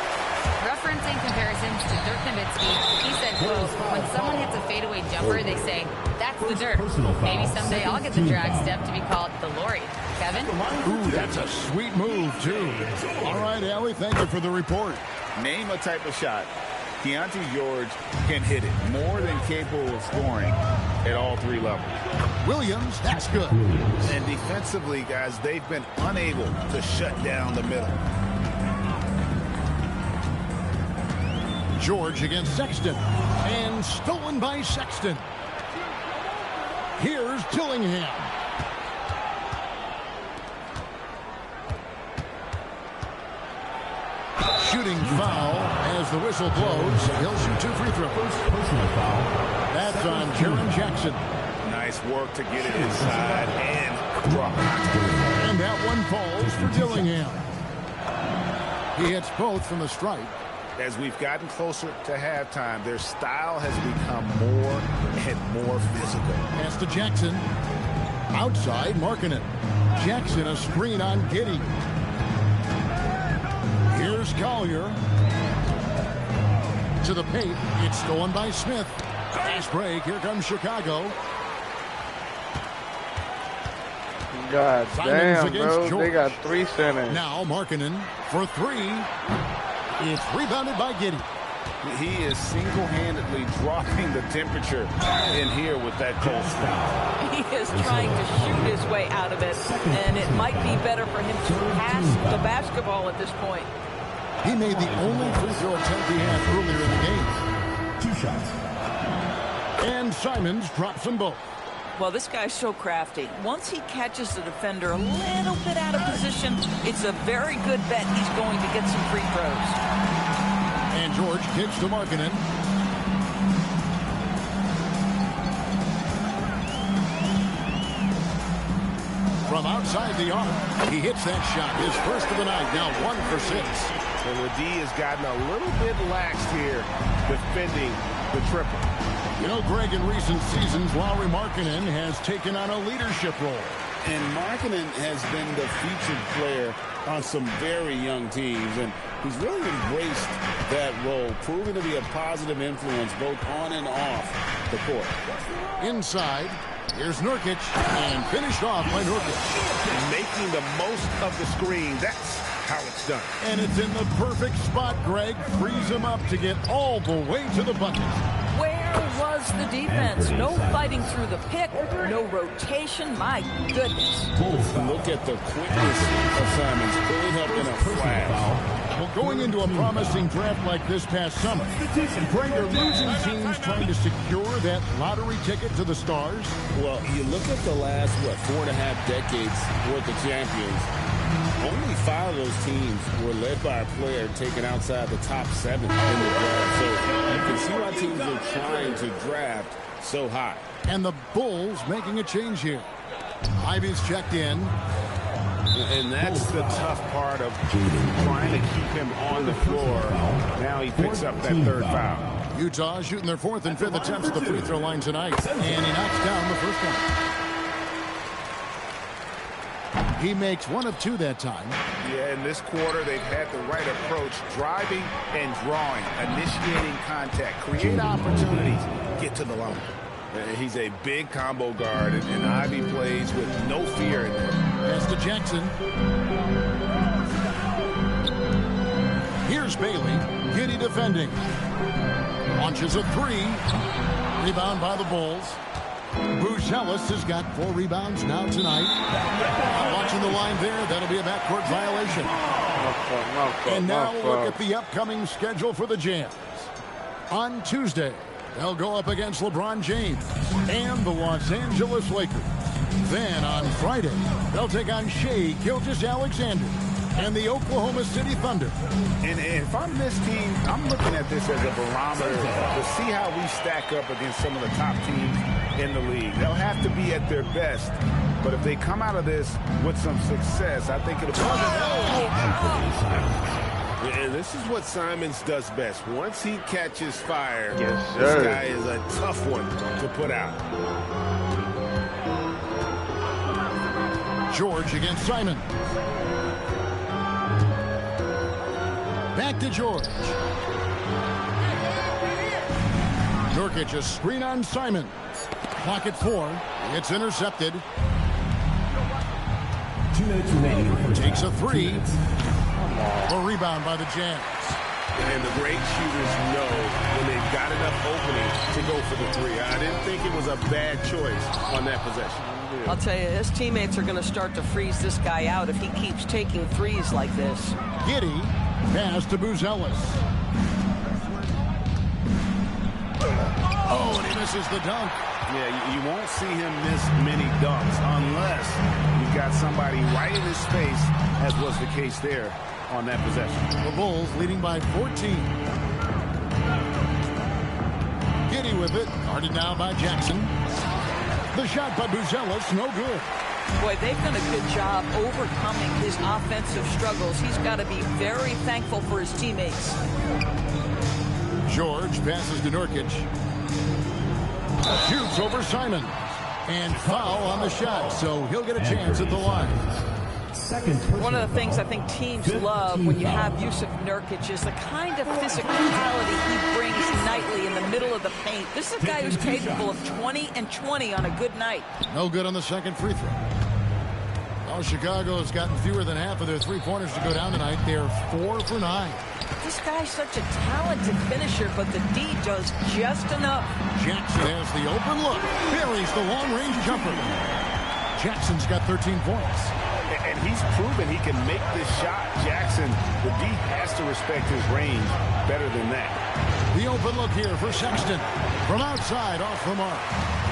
Referencing comparisons to Dirk Nowitzki, he said, quote, when someone hits a fadeaway jumper, they say, that's the Dirk. Maybe someday I'll get the drag step to be called the Lauri. Kevin? Ooh, that's a sweet move, too. All right, Allie, thank you for the report. Name a type of shot. Keontae George can hit it, more than capable of scoring at all 3 levels. Williams, that's good. And defensively, guys, they've been unable to shut down the middle. George against Sexton. And stolen by Sexton. Here's Dillingham. Shooting foul as the whistle blows. He'll shoot 2 free throws. Personal foul. That's on Jaren Jackson. Nice work to get it inside and drop. And that one falls for Dillingham. He hits both from the stripe. As we've gotten closer to halftime, their style has become more and more physical. Pass to Jackson. Outside, Markkanen. Jackson a screen on Giddey. Here's Collier. To the paint. It's stolen by Smith. Fast break. Here comes Chicago. God Simons damn, bro. George. They got 3 centers. Now Markkanen for 3. It's rebounded by Giddey. He is single-handedly dropping the temperature in here with that cold style. He is trying to shoot his way out of it, and it might be better for him to pass the basketball at this point. He made the only free throw attempt he had earlier in the game. 2 shots. And Simons drops them both. Well, this guy's so crafty. Once he catches the defender a little bit out of position, it's a very good bet he's going to get some free throws. And George kicks to Markkanen. From outside the arc, he hits that shot. His first of the night, now 1 for 6. And the D has gotten a little bit laxed here defending the triple. You know, Greg, in recent seasons, Lauri Markkanen has taken on a leadership role. And Markkanen has been the featured player on some very young teams, and he's really embraced that role, proving to be a positive influence both on and off the court. Inside, here's Nurkic, and finished off by Nurkic. Making the most of the screen, that's how it's done. And it's in the perfect spot, Greg. Frees him up to get all the way to the bucket. Where was the defense? No fighting through the pick, no rotation. My goodness. Look at the quickness of Simons, pulling up in a flash. Well, going into a promising draft like this past summer, Greg, are losing teams trying to secure that lottery ticket to the stars? Well, you look at the last, 4.5 decades worth of champions. Only 5 of those teams were led by a player taken outside the top 7 in the draft. So you can see why teams are trying to draft so high. And the Bulls making a change here. Ivy's checked in. And that's the tough part of trying to keep him on the floor. Now he picks up that third foul. Utah shooting their 4th and 5th attempts at the free throw line tonight. And he knocks down the first one. He makes 1 of 2 that time. Yeah, in this quarter, they've had the right approach, driving and drawing, initiating contact, create opportunities, get to the line. He's a big combo guard, and Ivey plays with no fear in him. Pass to Jackson. Here's Bailey. Giddey defending. Launches a 3. Rebound by the Bulls. Buzelis has got 4 rebounds now tonight. Watching the line there, that'll be a backcourt violation. And now look at the upcoming schedule for the Jazz. On Tuesday, they'll go up against LeBron James and the Los Angeles Lakers. Then on Friday, they'll take on Shai Gilgeous-Alexander and the Oklahoma City Thunder. And if I'm this team, I'm looking at this as a barometer to see how we stack up against some of the top teams in the league. They'll have to be at their best, but if they come out of this with some success, I think it'll be... And this is what Simons does best. Once he catches fire, this guy is a tough one to put out. George against Simon. Back to George. Nurkic, a screen on Simon. Clock at 4. It's intercepted. Takes a 3. A rebound by the Jazz. And the great shooters know when they've got enough opening to go for the 3. I didn't think it was a bad choice on that possession. I'll tell you, his teammates are going to start to freeze this guy out if he keeps taking threes like this. Giddey, pass to Buzelis. Oh, and he misses the dunk. Yeah, you won't see him miss many dunks unless you've got somebody right in his face, as was the case there on that possession. The Bulls leading by 14. Giddey with it, guarded now by Jackson. The shot by Buzelis, no good. Boy, they've done a good job overcoming his offensive struggles. He's got to be very thankful for his teammates. George passes to Nurkic. Shoots over Simon. And foul on the shot, so he'll get a chance at the line. One of the things I think teams love when you have Jusuf Nurkic is the kind of physicality he brings nightly in the middle of the paint. This is a guy who's capable of 20 and 20 on a good night. No good on the second free throw. Oh, Chicago has gotten fewer than half of their three-pointers to go down tonight. They're 4 for 9. This guy's such a talented finisher, but the D does just enough. Jackson has the open look. Buries the long-range jumper. Jackson's got 13 points. And he's proven he can make this shot. Jackson, the D has to respect his range better than that. The open look here for Sexton. From outside, off the mark.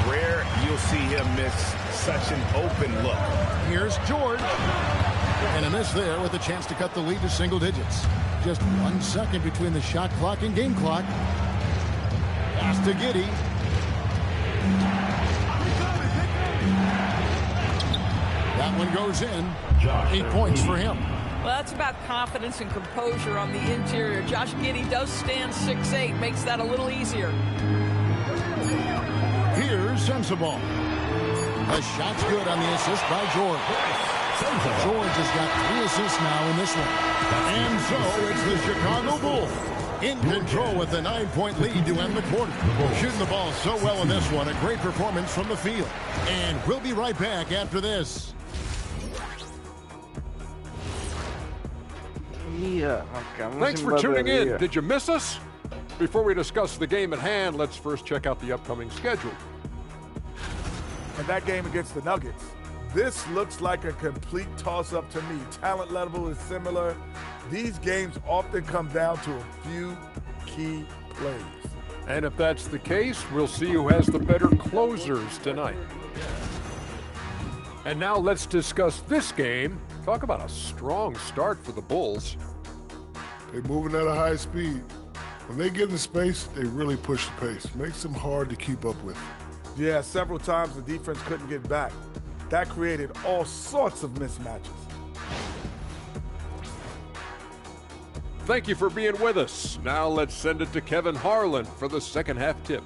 Rare you'll see him miss such an open look. Here's George. And a miss there with a chance to cut the lead to single digits. Just 1 second between the shot clock and game clock. Pass to Giddey. That one goes in. 8 points for him. Well, that's about confidence and composure on the interior. Josh Giddey does stand 6'8", makes that a little easier. Here's Sensabaugh. The shot's good on the assist by George. George has got 3 assists now in this one. And so it's the Chicago Bulls in control with the 9-point lead to end the quarter. Shooting the ball so well in this one. A great performance from the field. And we'll be right back after this. Thanks for tuning in. Did you miss us? Before we discuss the game at hand, let's first check out the upcoming schedule. And that game against the Nuggets, this looks like a complete toss-up to me. Talent level is similar. These games often come down to a few key plays. And if that's the case, we'll see who has the better closers tonight. And now let's discuss this game. Talk about a strong start for the Bulls. They're moving at a high speed. When they get in space, they really push the pace. Makes them hard to keep up with. Yeah, several times the defense couldn't get back. That created all sorts of mismatches. Thank you for being with us. Now let's send it to Kevin Harlan for the second half tip.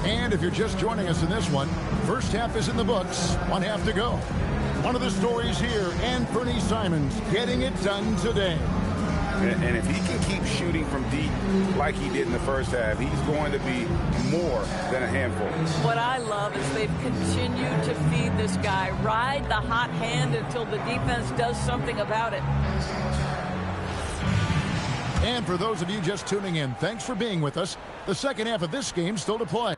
And if you're just joining us in this one, first half is in the books. One half to go. One of the stories here, Anthony Simons getting it done today. And if he can keep shooting from deep like he did in the first half, he's going to be more than a handful. What I love is they've continued to feed this guy, ride the hot hand until the defense does something about it. And for those of you just tuning in, thanks for being with us. The second half of this game still to play.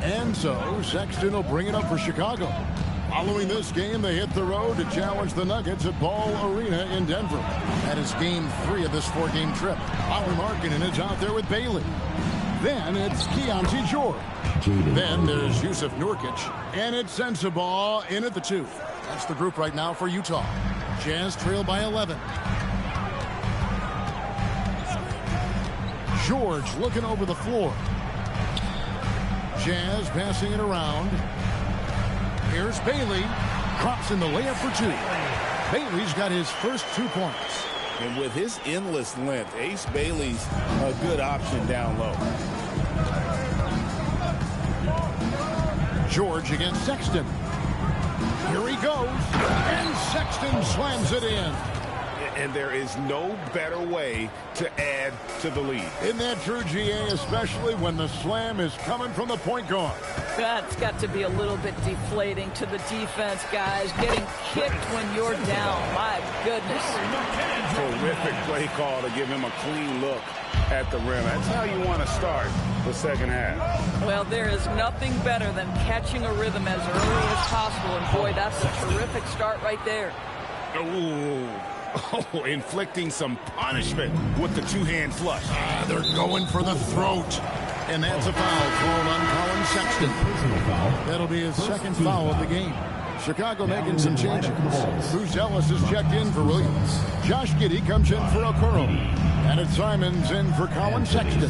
And so Sexton will bring it up for Chicago. Following this game, they hit the road to challenge the Nuggets at Ball Arena in Denver. That is game 3 of this 4-game trip. Lauri Markkanen is out there with Bailey. Then it's Keontae George. Then there's Jusuf Nurkic. And it's Sensabaugh in at the 2. That's the group right now for Utah. Jazz trail by 11. George looking over the floor. Jazz passing it around. Here's Bailey. Drops in the layup for 2. Bailey's got his first 2 points. And with his endless length, Ace Bailey's a good option down low. George against Sexton. Here he goes. And Sexton slams it in. And there is no better way to add to the lead. Isn't that true, GA, especially when the slam is coming from the point guard? That's got to be a little bit deflating to the defense, guys. Getting kicked when you're down. My goodness. Terrific play call to give him a clean look at the rim. That's how you want to start the second half. Well, there is nothing better than catching a rhythm as early as possible. And boy, that's a terrific start right there. Ooh. Oh, inflicting some punishment with the two-hand flush. They're going for the throat. And that's a foul called on Colin Sexton. That'll be his second foul of the game. Chicago making some changes. Bruce Ellis is checked in for Williams. Josh Giddey comes in for Okoro. And it's Simons in for Colin Sexton.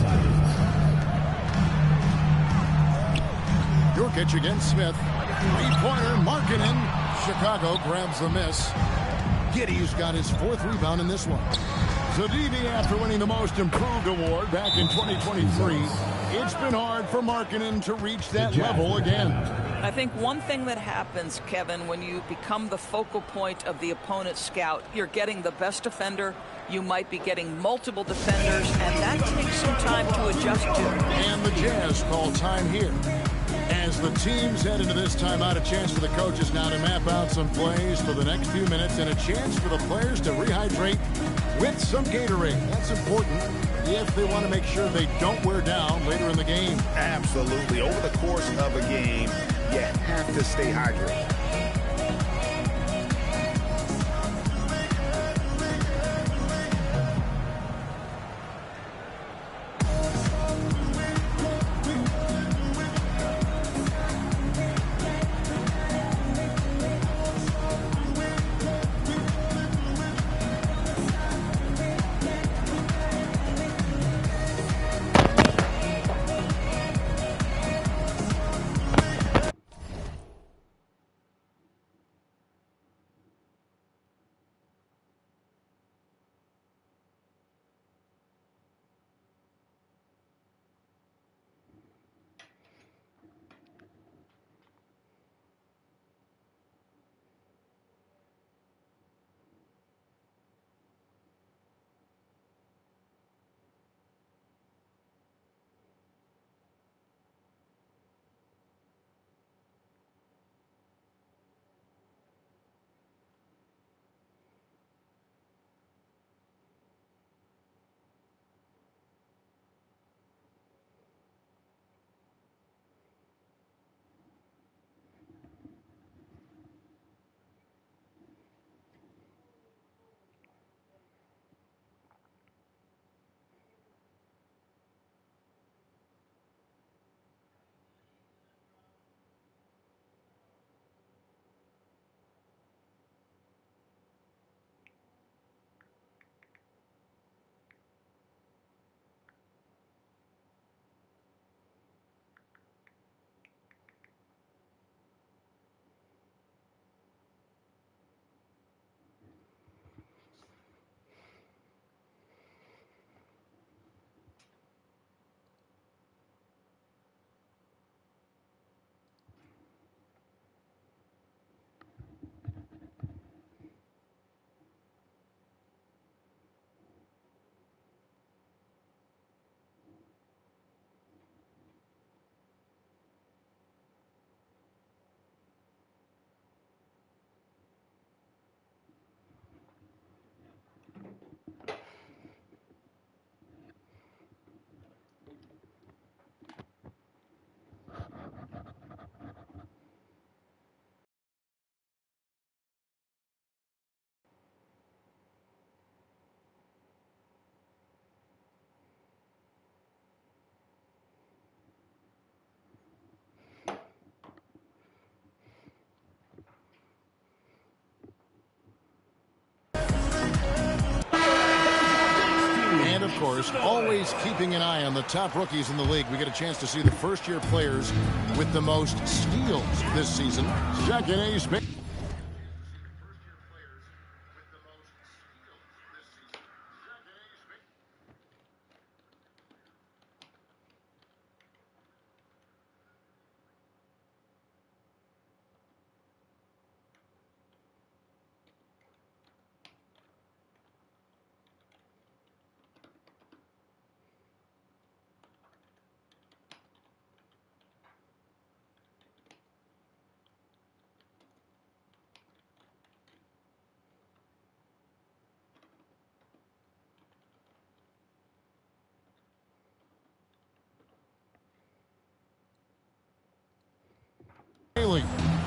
Nurkic against Smith. Three-pointer, Markkanen. Chicago grabs the miss. Giddey's got his 4th rebound in this one. Zadidi, after winning the Most Improved award back in 2023, it's been hard for Markkanen to reach that level again. I think one thing that happens, Kevin, when you become the focal point of the opponent's scout, you're getting the best defender, you might be getting multiple defenders, and that takes some time to adjust to. And the Jazz call time here. As the teams head into this timeout, a chance for the coaches now to map out some plays for the next few minutes and a chance for the players to rehydrate with some Gatorade. That's important if they want to make sure they don't wear down later in the game. Absolutely. Over the course of a game, you have to stay hydrated. course, always keeping an eye on the top rookies in the league. We get a chance to see the first-year players with the most steals this season. Second ace.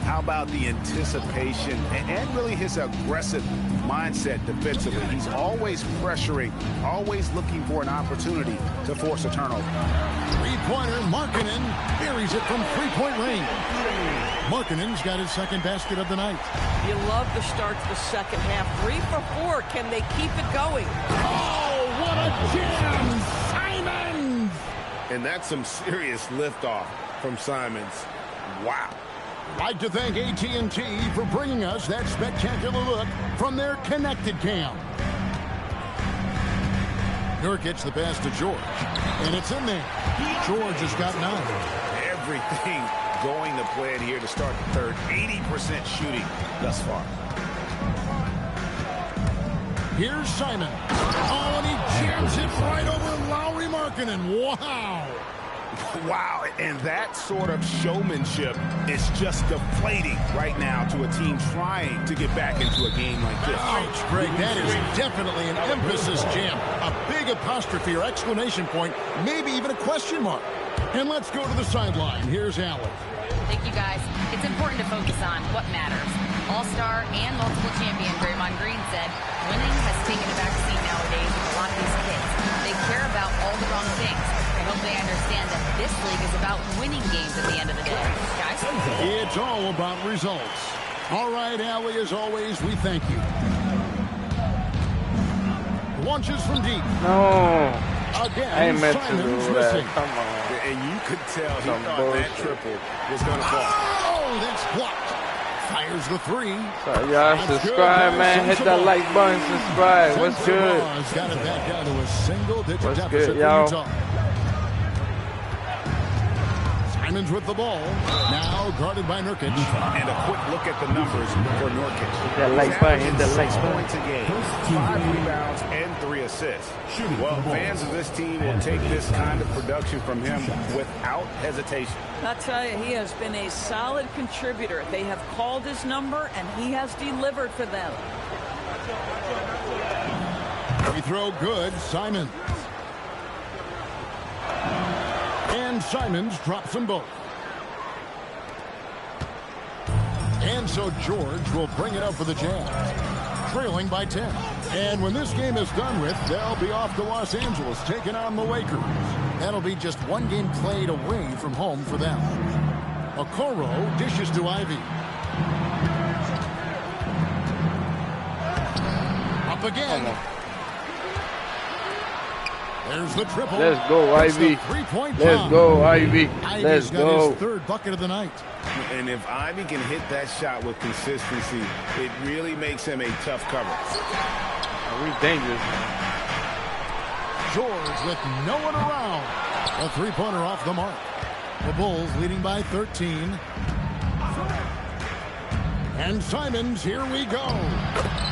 How about the anticipation and really his aggressive mindset defensively? He's always pressuring, always looking for an opportunity to force a turnover. Three-pointer, Markkanen buries it from three-point range. Markkanen's got his second basket of the night. You love the start to the second half. 3 for 4. Can they keep it going? Oh, what a jam! Simons! And that's some serious liftoff from Simons. Wow. Like to thank AT&T for bringing us that spectacular look from their connected cam. Nurkic the pass to George, and it's in there. George has got 9. Everything going to plan here to start the third. 80% shooting thus far. Here's Simon. Oh, and he jams it right over Lauri Markkanen. Wow. Wow, and that sort of showmanship is just deflating right now to a team trying to get back into a game like this. Ouch, Greg, that is definitely an emphasis jam. A big apostrophe or exclamation point, maybe even a question mark. And let's go to the sideline. Here's Allen. Thank you, guys. It's important to focus on what matters. All-star and multiple champion Draymond Green said, winning has taken a backseat nowadays with a lot of these kids. They care about all the wrong things. I hope they understand that this league is about winning games at the end of the day. Guys? It's all about results. All right, Allie, as always, we thank you. Launches from deep. No. Again, I ain't meant to do that. Come on. And you could tell he thought that triple was going to fall. Oh, that's blocked. Fires the 3. So y'all subscribe, man. Hit that like button, subscribe. What's good? Got it back down to a single-digit What's deficit good, y'all? for Utah. Simons with the ball. Now guarded by Nurkic. And a quick look at the numbers for Nurkic. Hit that like button. Hit that like 6 button. points a game, 5 rebounds, and 3 assists. Well, fans of this team will take this kind of production from him without hesitation. I'll tell you, he has been a solid contributor. They have called his number, and he has delivered for them. Free throw good. Simons. And Simons drops them both. And so George will bring it up for the Jazz, trailing by 10. And when this game is done with, they'll be off to Los Angeles, taking on the Lakers. That'll be just one game played away from home for them. Okoro dishes to Ivy. Up again. There's the triple. Let's go, Ivy. Let's go, Ivy. Let's go. His third bucket of the night. And if Ivy can hit that shot with consistency, it really makes him a tough cover. We dangerous. George with no one around. A three-pointer off the mark. The Bulls leading by 13. And Simons, here we go.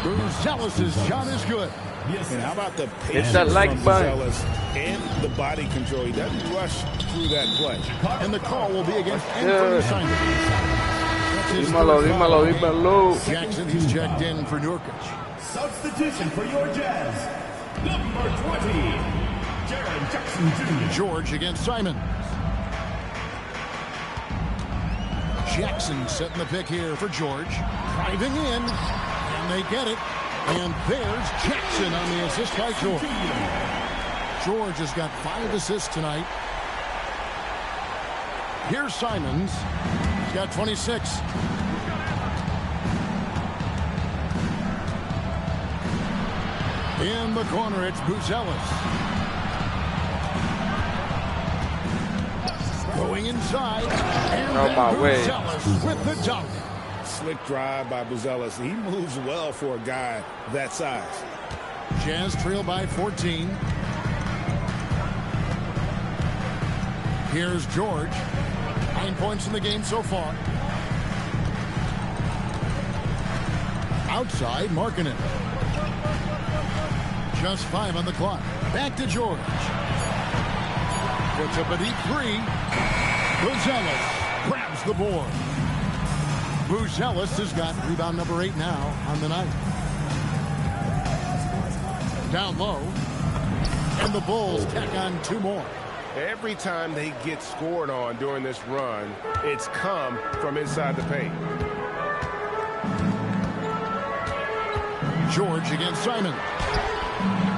Buzelis' shot is good. Yes. And how about the It's patience that like from button. Buzelis and the body control? He doesn't rush through that play. And the call will be against Anthony Simons. That's his Dímelo, third foul dímelo, of the game. dímelo. Jackson, he's checked in for Nurkic. Substitution for your Jazz, number 20, Jaren Jackson Jr. George against Simons. Jackson setting the pick here for George. Driving in, and they get it. And there's Jackson on the assist by George. George has got 5 assists tonight. Here's Simons. He's got 26. In the corner, it's Buzelis. Going inside. And Oh, then my way. Buzelis with the dunk. Slick drive by Buzelis. He moves well for a guy that size. Jazz trail by 14. Here's George. 9 points in the game so far. Outside, Markkanen. Just 5 on the clock. Back to George. Puts up a deep three. Buzelis grabs the board. Buzelis has got rebound number 8 now on the night. Down low. And the Bulls tack on 2 more. Every time they get scored on during this run, it's come from inside the paint. George against Simon.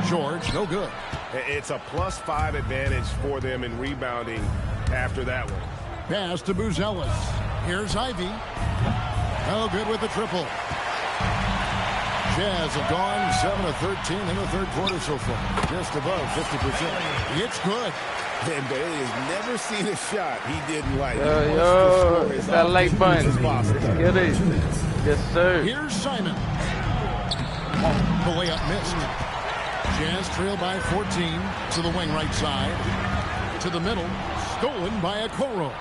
George, no good. It's a +5 advantage for them in rebounding after that one. Pass to Buzelis. Here's Ivy. No good with the triple. Jazz have gone 7 of 13 in the third quarter so far. Just above 50%. It's good. And Bailey has never seen a shot he didn't like. Yo, it's that like button. Get it. Yes, sir. Here's Simon. The layup missed. Jazz trail by 14 to the wing right side. To the middle. Stolen by Okoro.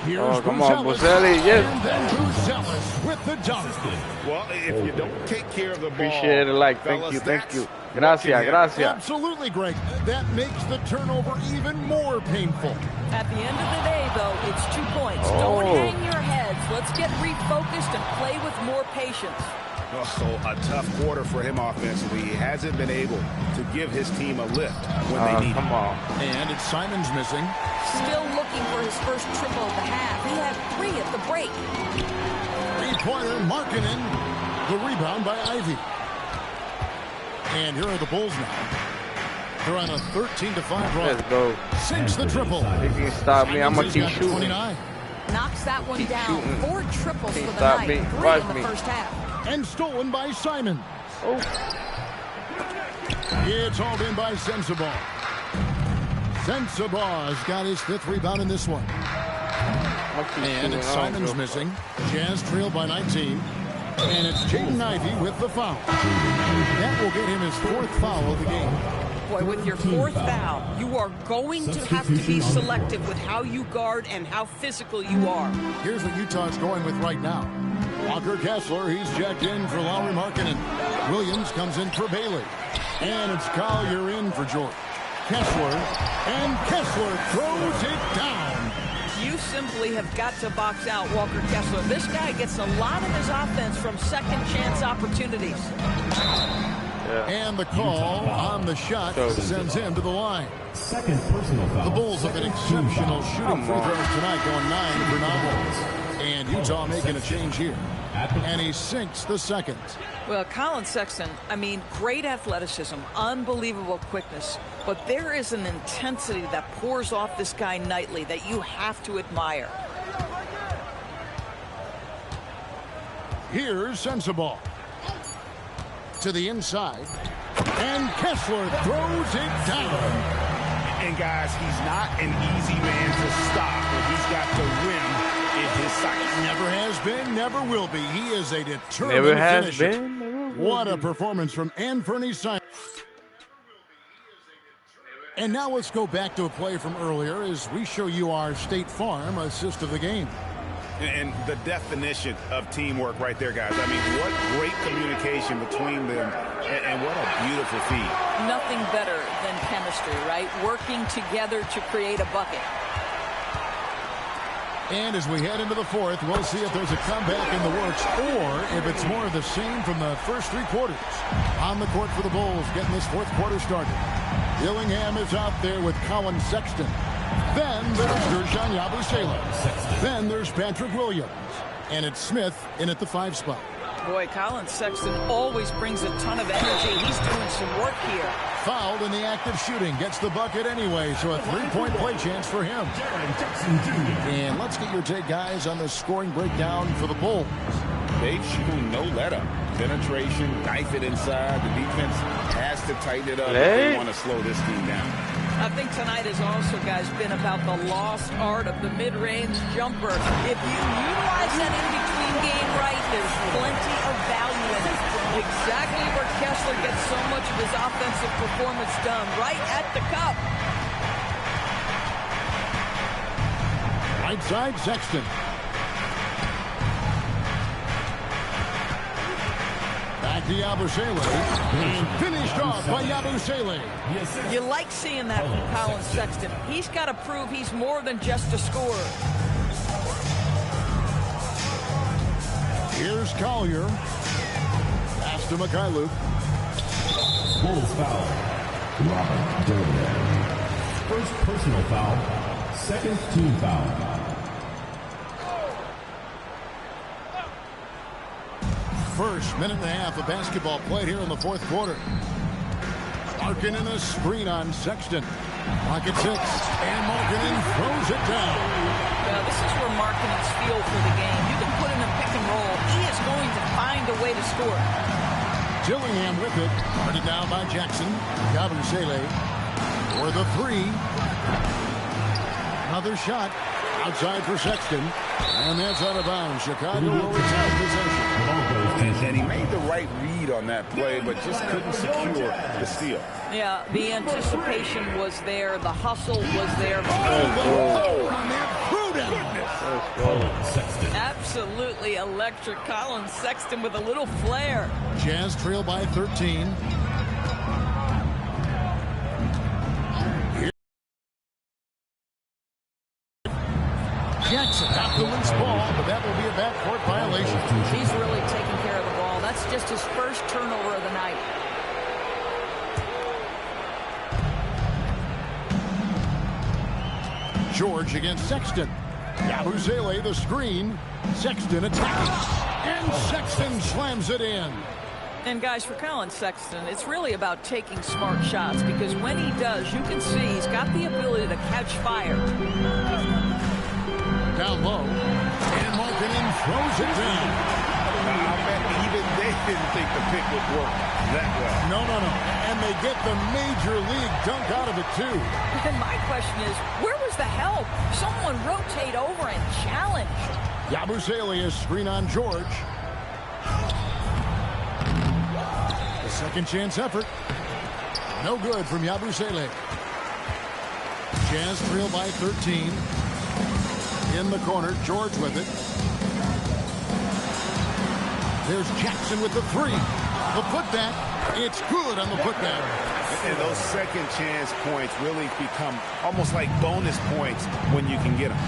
Here's Oh, come on, Buzelis. Yes. And then Buzelis with the dunk. Well, if you don't take care of the ball, Appreciate it. Like, thank you, thank you. Gracias, gracias. Absolutely, Greg. That makes the turnover even more painful. At the end of the day, though, it's 2 points. Oh. Don't hang your heads. Let's get refocused and play with more patience. Also, a tough quarter for him offensively. He hasn't been able to give his team a lift when they need Come on. And it's Simon's missing. Still looking for his first triple of the half. He had 3 at the break. 3-pointer, Markkanen. The rebound by Ivy. And here are the Bulls now. They're on a 13-5 run. Let's go. Sinks the triple. If you can stop me, I'm going to keep shooting. 29. Knocks that one down. shooting. 4 triples for the Stop night. me. 3 Watch in the me. first half. And stolen by Simon. Oh. It's hauled in by Sensabaugh. Sensabaugh's got his 5th rebound in this one. And it's Simon's missing. Jazz trail by 19. And it's Jaden Ivey with the foul. That will get him his 4th foul of the game. Boy, with your 4th foul, you are going to have to be selective with how you guard and how physical you are. Here's what Utah's going with right now. Walker Kessler, he's checked in for Lauri Markkanen. Williams comes in for Bailey. And it's Collier in for George. Kessler, and Kessler throws it down. You simply have got to box out Walker Kessler. This guy gets a lot of his offense from second chance opportunities. And the call on the shot sends him to the line. Second personal foul. The Bulls have been exceptional shooting free throws tonight, going 9 for 9. And Utah making a change here. And he sinks the second. Well, Colin Sexton, I mean, great athleticism, unbelievable quickness, but there is an intensity that pours off this guy nightly that you have to admire. Here's Sensabaugh. To the inside. And Kessler throws it down. And guys, he's not an easy man to stop, but he's got the rim in his sights. Never has been, never will be. He is a determined Never has finisher. been, never will What a be. performance from Anthony Simon. And now let's go back to a play from earlier as we show you our State Farm assist of the game. And the definition of teamwork right there, guys. I mean, what great communication between them, and what a beautiful feed. Nothing better than chemistry, right? Working together to create a bucket. And as we head into the fourth, we'll see if there's a comeback in the works or if it's more of the same from the first 3 quarters. On the court for the Bulls, getting this fourth quarter started. Dillingham is out there with Colin Sexton. Then there's Gershon Yabusele. Then there's Patrick Williams. And it's Smith in at the 5 spot. Boy, Colin Sexton always brings a ton of energy. He's doing some work here. Fouled in the act of shooting. Gets the bucket anyway, so a 3-point play chance for him. And let's get your take, guys, on the scoring breakdown for the Bulls. They've shown no let-up. Penetration, knife it inside. The defense has to tighten it up if they want to slow this team down. I think tonight has also, guys, been about the lost art of the mid-range jumper. If you utilize that in-between game right, there's plenty of value in it. Exactly where Kessler gets so much of his offensive performance done, right at the cup. Right side, Sexton. Back to Yabusele. And finished off by Yabusele. You like seeing that from Colin Sexton. He's got to prove he's more than just a scorer. Here's Collier. Pass to Mikhailuk. Bulls foul. Robert Durbin. First personal foul. Second team foul. First minute and a half of basketball played here in the fourth quarter. Markkanen a screen on Sexton. Pocket 6. And Markkanen throws it down. Yeah, this is where Markkanen's feel for the game. You can put him in pick and roll. He is going to find a way to score. Dillingham with it. Guarded down by Jackson. Yabusele for the 3. Another shot outside for Sexton. And that's out of bounds. Chicago will retain possession. And he made the right read on that play, but just couldn't secure the steal. Yeah, the anticipation was there. The hustle was there. Absolutely electric. Colin Sexton with a little flair. Jazz trail by 13. Jackson got the loose ball, but that will be a backcourt violation. He's really taking care of the ball. That's just his first turnover of the night. George against Sexton. Yabusele the screen. Sexton attacking. And Sexton slams it in. And guys, for Colin Sexton, it's really about taking smart shots, because when he does, you can see he's got the ability to catch fire. Down low, and Markkanen throws it down. I bet even they didn't think the pick would work that well. No. And they get the major league dunk out of it, too. And my question is, where was the help? Someone rotate over and challenge. Yabusele is screen on George. The second chance effort. No good from Yabusele. Jazz trail by 13. In the corner, George with it. There's Jackson with the 3. The putback. It's good on the putback. And those second chance points really become almost like bonus points when you can get them.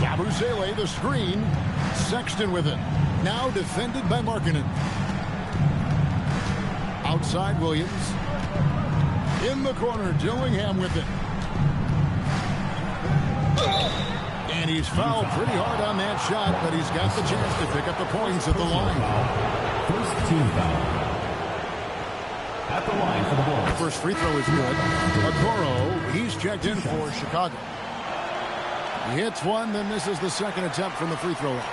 Yabusele the screen. Sexton with it. Now defended by Markkanen. Outside Williams. In the corner, Dillingham with it. And he's fouled pretty hard on that shot, but he's got the chance to pick up the points at the line. First team foul. At the line for the Bulls. First free throw is good. Okoro, he's checked in for Chicago. He hits one, then misses the second attempt from the free throw line.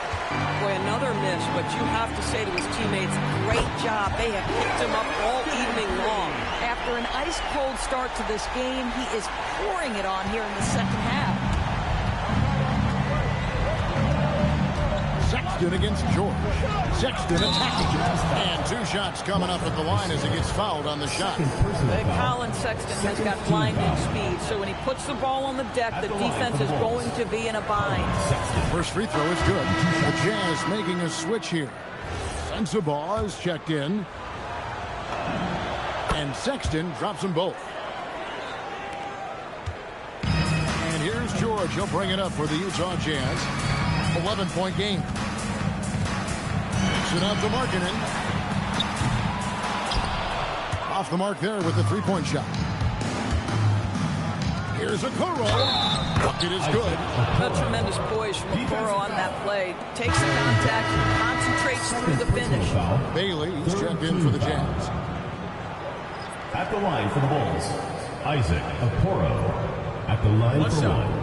Boy, another miss, but you have to say to his teammates, great job. They have picked him up all evening long. After an ice-cold start to this game, he is pouring it on here in the second half. Sexton against George. Sexton attacking. And 2 shots coming up at the line as he gets fouled on the shot. Colin Sexton has got blinding speed, so when he puts the ball on the deck, the defense is going to be in a bind. First free throw is good. The Jazz making a switch here. Sensabaugh is checked in. And Sexton drops them both. And here's George. He'll bring it up for the Utah Jazz. 11-point game. It out to Markkanen. Off the mark there with the 3-point shot. Here's Okoro. Bucket is good. A tremendous poise from Okoro on that play. Takes the contact and concentrates through the finish. Bailey, he's checked in for the Jazz. At the line for the Bulls, Isaac Okoro. At the line for one.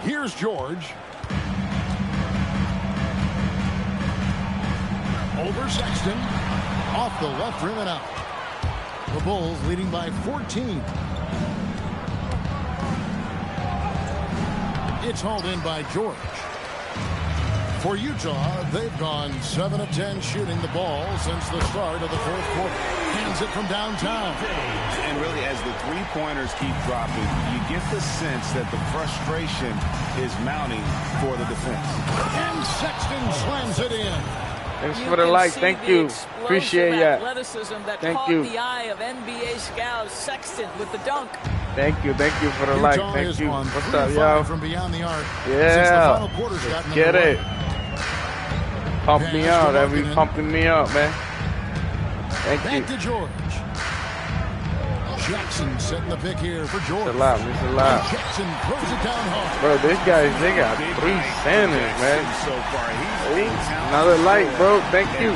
Here's George. Over Sexton. Off the left rim and out. The Bulls leading by 14. It's hauled in by George. For Utah, they've gone 7 of 10 shooting the ball since the start of the fourth quarter. Hands it from downtown. And really, as the three-pointers keep dropping, you get the sense that the frustration is mounting for the defense. And Sexton slams it in. Thanks for the like. Thank you. Appreciate that. Athleticism that Thank caught you. the eye of NBA scouts. Sexton with the dunk. Thank you for the like. Thank you. What's up, y'all? From beyond the arc. Yeah. Let's get it. Pump me out. That be pumping me up, man. Thank you. Back to George. Jackson setting the pick here for George. It's a lot. It's a lot. Jackson throws it down hard. Bro, they got 3 centers, man. Another light, bro. Thank you.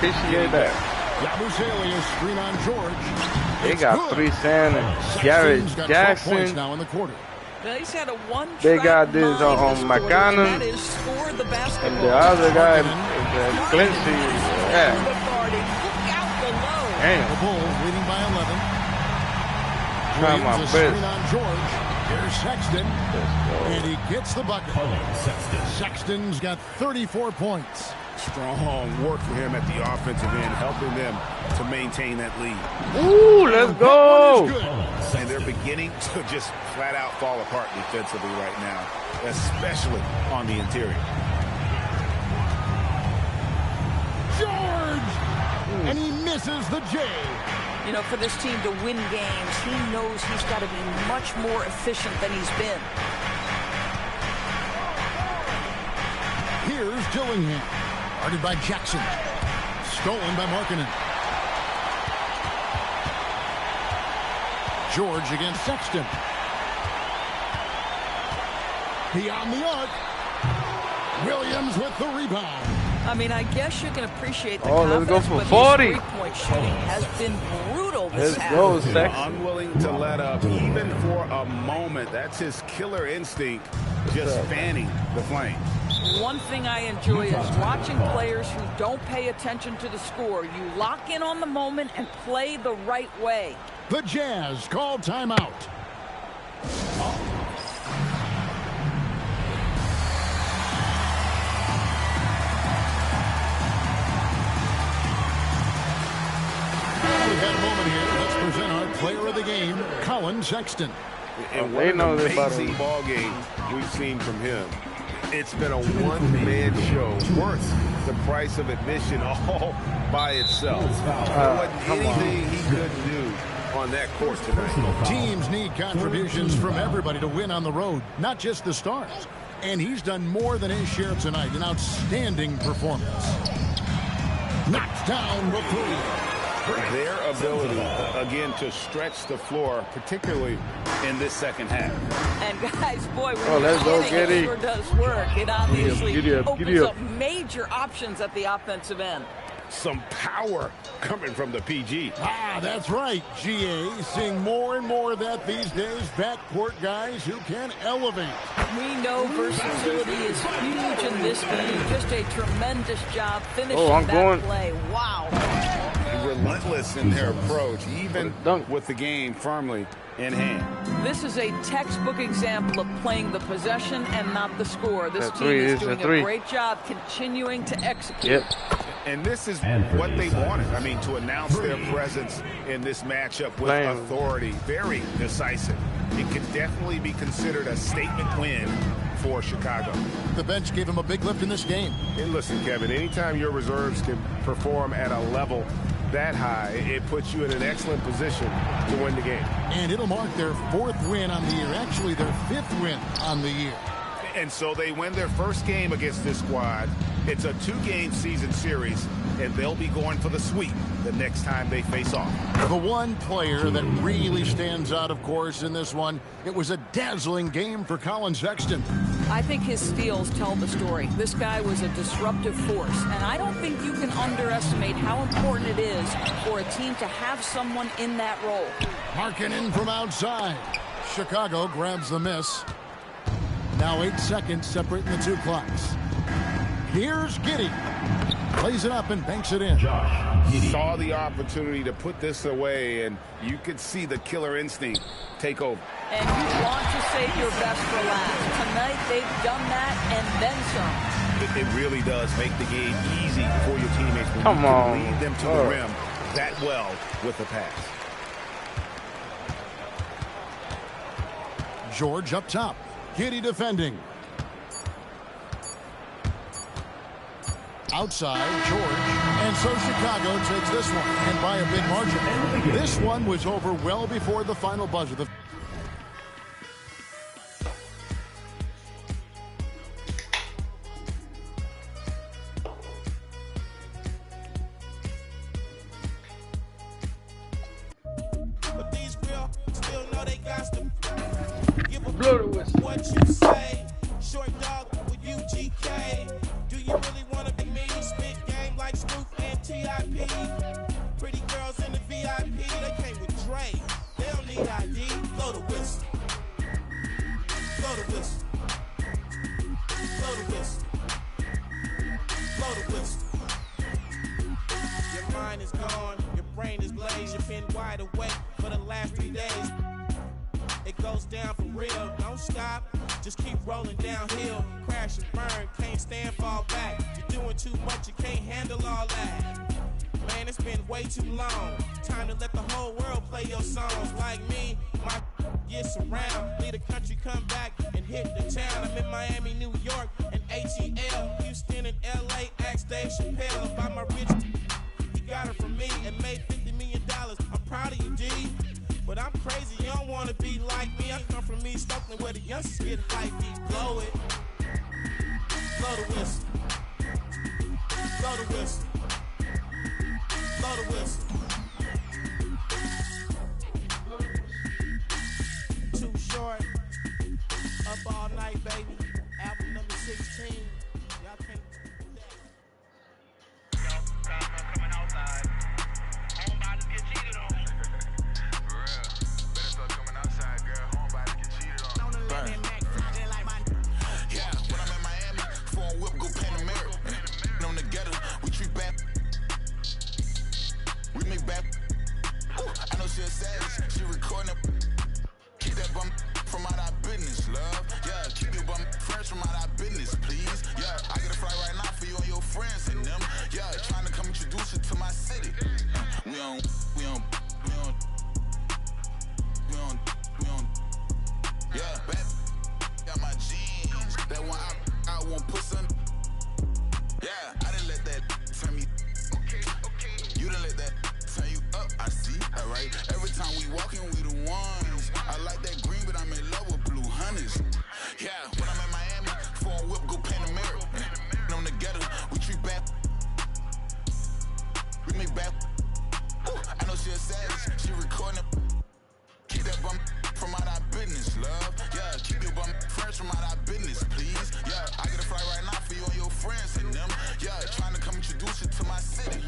Appreciate that. Yabusele screen on George. They got 3 centers. Garrett Jackson. Now in the quarter. He's had a one. They got this on McConnell. And the other guy, Clancy. Yeah. Damn. The Bulls leading by 11. Trying my best. Screen on George. Here's Sexton. And he gets the bucket. Sexton's got 34 points. Strong work for him at the offensive end, helping them to maintain that lead. Ooh, let's go. And they're beginning to just flat out fall apart defensively right now, especially on the interior. George! And he misses the J. You know, for this team to win games, he knows he's got to be much more efficient than he's been. Here's Dillingham. Guarded by Jackson. Stolen by Markkanen. George against Sexton. Beyond the arc. Williams with the rebound. I mean, I guess you can appreciate the let's go for 40. Three-point shooting has been brutal this half. Let's go, Sexton. Unwilling to let up, even for a moment. That's his killer instinct, just fanning the flames. One thing I enjoy is watching players who don't pay attention to the score. You lock in on the moment and play the right way. The Jazz call timeout. We've had a moment here. Let's present our player of the game, Colin Sexton. And what an amazing ball game we've seen from him. It's been a one-man show worth the price of admission all by itself. There wasn't anything he could do on that court tonight. Teams need contributions from everybody to win on the road, not just the stars. And he's done more than his share tonight. An outstanding performance. Knocks down the three. Their ability, again, to stretch the floor, particularly in this second half. And guys, boy, when let's go, it sure does work. It obviously opens up major options at the offensive end. Some power coming from the PG. That's right, GA. Seeing more and more of that these days. Backcourt guys who can elevate. We know versatility is huge in this game. Just a tremendous job finishing that play. Wow. Relentless in their approach, even with the game firmly in hand. This is a textbook example of playing the possession and not the score. This team is doing a great job continuing to execute. Yep. And this is what they wanted. I mean, to announce their presence in this matchup with authority. Very decisive. It could definitely be considered a statement win for Chicago. The bench gave him a big lift in this game. And listen, Kevin, anytime your reserves can perform at a level that high, it puts you in an excellent position to win the game. And it'll mark their 4th win on the year. Actually, their 5th win on the year. And so they win their first game against this squad. It's a 2-game season series, and they'll be going for the sweep the next time they face off. The one player that really stands out, of course, in this one, it was a dazzling game for Colin Sexton. I think his steals tell the story. This guy was a disruptive force, and I don't think you can underestimate how important it is for a team to have someone in that role. Markkanen from outside. Chicago grabs the miss. Now 8 seconds separating the two clocks. Here's Giddey. Plays it up and banks it in. Saw the opportunity to put this away, and you could see the killer instinct take over. And you want to save your best for last. Tonight, they've done that and then some. It really does make the game easy for your teammates when Come you can on. lead them to the rim that well with the pass. George up top. Giddey defending. Outside, George. And so Chicago takes this one, and by a big margin. This one was over well before the final buzzer. But these real still know they got to give a what you say. Short dog with UGK. Do you really want to be me? Spit game like Snoop and TIP. Pretty girls in the VIP, they came with Dre. They don't need ID. Blow the whistle. Blow the whistle. Blow the whistle. Blow the whistle. Your mind is gone, your brain is blazed, you've been wide awake for the last 3 days. It goes down for real, don't stop, just keep rolling downhill. Crash and burn, can't stand, fall back. You're doing too much, you can't handle all that. Man, it's been way too long. Time to let the whole world play your songs. Like me, my gets around. Leave the country, come back and hit the town. I'm in Miami, New York, and ATL. Houston and LA, ask Dave Chappelle about my rich. He got it from me and made $50 million. I'm proud of you, D. But I'm crazy, you don't wanna be like me. I come from East Oakland where the youngsters get hypey. Blow it. Blow the whistle. Blow the whistle. Blow the whistle. Too short. Up all night, baby. Album number 16. Y'all can't do that. Coming outside. Homebodies get cheated on. For real. Better start coming outside, girl. Homebodies get cheated on. Yeah, when I'm in Miami, phone whip, go Panamera. On the ghetto, we treat bad. We make bad. I know she a savage, she recording it. Keep that bum from out our business, love. Yeah, keep your bum fresh from out our business, please. Yeah, I get a flight right now for you and your friends and them. Yeah, trying to come introduce you to my city. We on. Yeah, bad. Got my jeans. That one I won't put some. Yeah, I didn't let that turn me. Okay. You didn't let that turn you up. I see. Alright. Every time we walking, we the ones. I like that green, but I'm in love with blue honeys. Yeah, when I'm in Miami, phone whip, go Panamera. On the ghetto, we treat bad. We make bad. I know she a savage. She recording it. Keep that bum from out our business, love. Yeah, keep your bum fresh from out our business, please. Yeah, I get a flight right now for you and your friends and them. Yeah, trying to come introduce you to my city.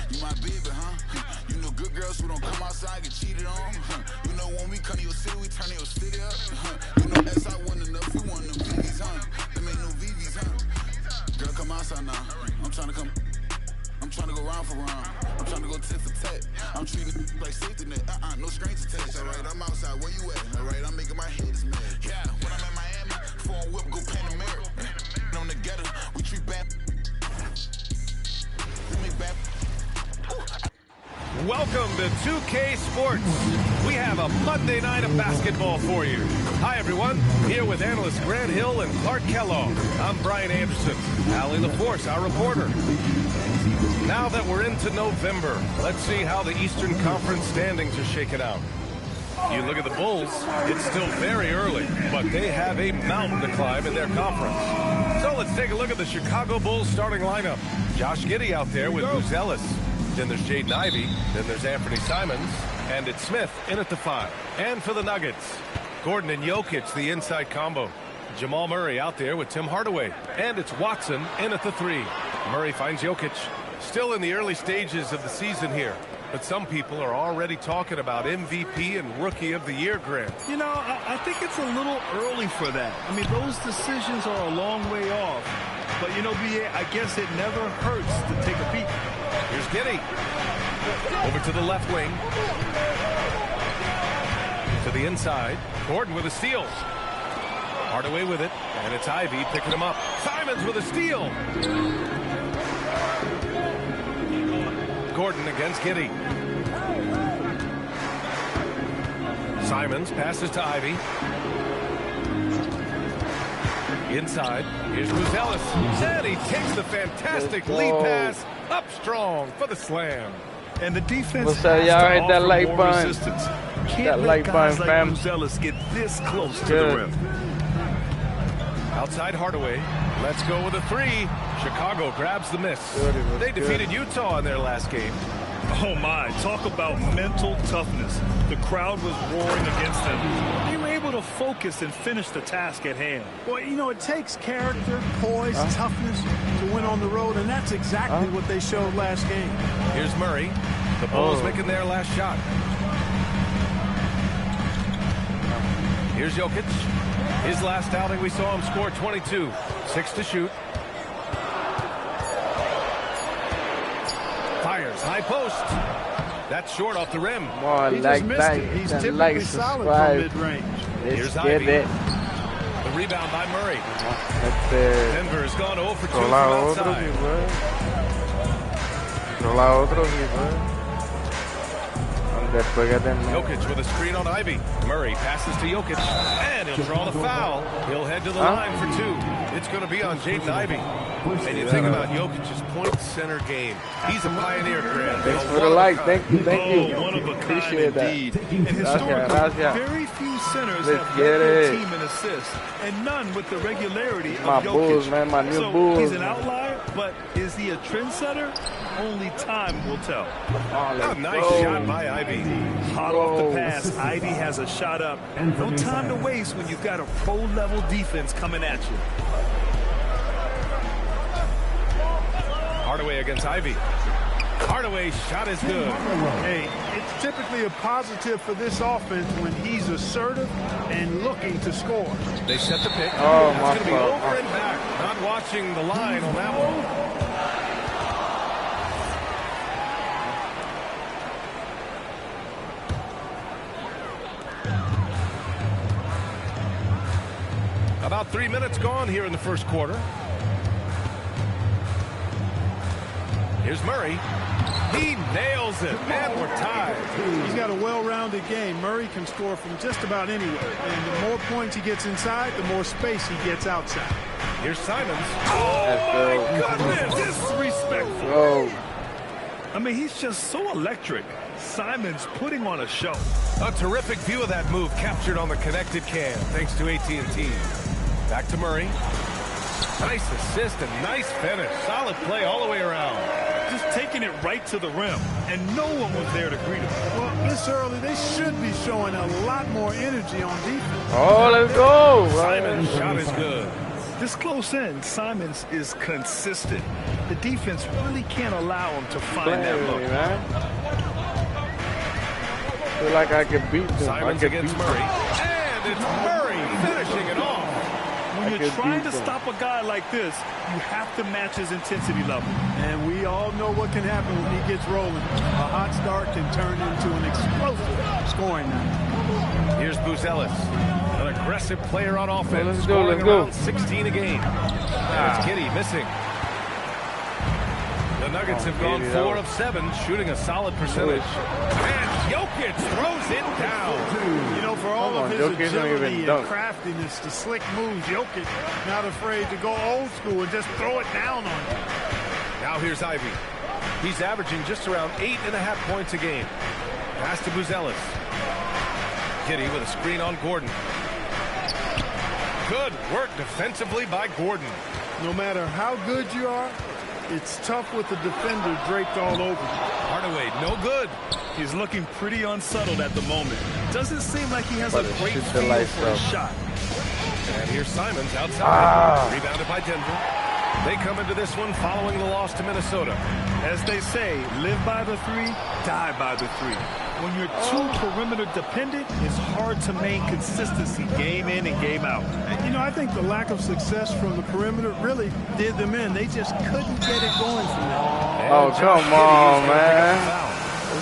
You my baby, huh? You know good girls who don't come outside get cheated on. You know when we come to your city, we turn your city up. You know that's I want enough. We want them VVs, huh? Them ain't no VVs, huh? Girl, come outside now. I'm trying to go round for round. I'm trying to go tit for tat. I'm treating it like safety net. No strings attached. Alright, I'm outside. Where you at? Alright, I'm making my head is mad. Yeah, when I'm in Miami, phone whip, go Panamera. On the ghetto, we treat bad. We make bad. Welcome to 2K Sports. We have a Monday night of basketball for you. Hi, everyone. Here with analysts Grant Hill and Clark Kellogg. I'm Brian Anderson. Allie LaForce, our reporter. Now that we're into November, let's see how the Eastern Conference standings are shaking out. You look at the Bulls, it's still very early, but they have a mountain to climb in their conference. So let's take a look at the Chicago Bulls starting lineup. Josh Giddey out there with Booz Ellis. Then there's Jaden Ivey. Then there's Anthony Simons. And it's Smith in at the 5. And for the Nuggets, Gordon and Jokic, the inside combo. Jamal Murray out there with Tim Hardaway. And it's Watson in at the 3. Murray finds Jokic. Still in the early stages of the season here. But some people are already talking about MVP and Rookie of the Year, Grant. You know, I think it's a little early for that. I mean, those decisions are a long way off. But, you know, B.A., I guess it never hurts to take a peek. Here's Giddey. Over to the left wing. To the inside. Gordon with a steal. Hardaway with it. And it's Ivy picking him up. Simons with a steal. Gordon against Giddey. Simons passes to Ivy. Inside. Here's Buzelis. And he takes the fantastic lead pass. Up strong for the slam. And the defense What's has up, y'all? to Hit that offer like more button. resistance. That Can't like let guys button, like fam. Buzelis get this close to Good. the rim. Outside Hardaway. Let's go with a three. Chicago grabs the miss. They defeated Utah in their last game. Oh my, talk about mental toughness. The crowd was roaring against them. They were able to focus and finish the task at hand. Well, you know, it takes character, poise, toughness to win on the road, and that's exactly what they showed last game. Here's Murray. The Bulls making their last shot. Here's Jokic. His last outing, we saw him score 22. 6 to shoot. Fires, high post. That's short off the rim. More He like just missed that. it. He's Then typically like, solid subscribe. from mid-range. Let's Here's get Ivy. it. The rebound by Murray. Este, Denver's gone 0 for 2 from rola otro, outside. si fue. Rola otro, si fue. Después que termine. Jokic with a screen on Ivy. Murray passes to Jokic. And he'll draw the foul. He'll head to the line for 2. It's going to be on Jaden Ivey. And you think about Jokic's point center game. He's a pioneer, Grant. Thanks for the like. Thank you. Thank you. One of a kind Appreciate that. indeed. And historically, Gracias. very few centers Let's have get led their it. team in assists, and none with the regularity My of Jokic. Bulls, man. My new so Bulls. he's an outlier, but is he a trendsetter? Only time will tell. A nice shot by Ivy. Hot off the pass, Ivy has a shot up. No time to waste when you've got a pro-level defense coming at you. Hardaway against Ivy. Hardaway's shot is good. Hey, it's typically a positive for this offense when he's assertive and looking to score. They set the pick. Oh, That's my going to be fault. over and back. Not watching the line on that one. About 3 minutes gone here in the first quarter. Here's Murray. He nails it, and we're tied. He's got a well-rounded game. Murray can score from just about anywhere. And the more points he gets inside, the more space he gets outside. Here's Simons. Oh, my goodness. Disrespectful. Oh. I mean, he's just so electric. Simons putting on a show. A terrific view of that move captured on the connected cam, thanks to AT&T. Back to Murray. Nice assist and nice finish. Solid play all the way around. Just taking it right to the rim, and no one was there to greet him. Well, this early, they should be showing a lot more energy on defense. Oh, let's go. Simon's shot is good. This close in, Simons is consistent. The defense really can't allow him to find that look. Man. Feel like I could beat them. Simons against Murray. And it's Murray finishing it off. When you're trying to stop a guy like this, you have to match his intensity level. And we all know what can happen when he gets rolling. A hot start can turn into an explosive scoring night. Here's Buzelis, an aggressive player on offense, Let's go, scoring let's go. around 16 a game. And it's Giddey missing. The Nuggets have gone 4 of 7, shooting a solid percentage. And Jokic throws it down. You know, for all of his Jokic don't even agility and dunk. craftiness, the slick moves, Jokic not afraid to go old school and just throw it down on you. Now here's Ivy. He's averaging just around 8.5 points a game. Pass to Buzelis. Giddey with a screen on Gordon. Good work defensively by Gordon. No matter how good you are, it's tough with the defender draped all over you. Hardaway, no good. He's looking pretty unsettled at the moment. Doesn't seem like he has a great shoot the feel lights for a up. shot. And here's Simons outside. Rebounded by Denver. They come into this one following the loss to Minnesota. As they say, live by the 3, die by the 3. When you're too perimeter dependent, it's hard to maintain consistency game in and game out. You know, I think the lack of success from the perimeter really did them in. They just couldn't get it going from there. Oh, come on, man.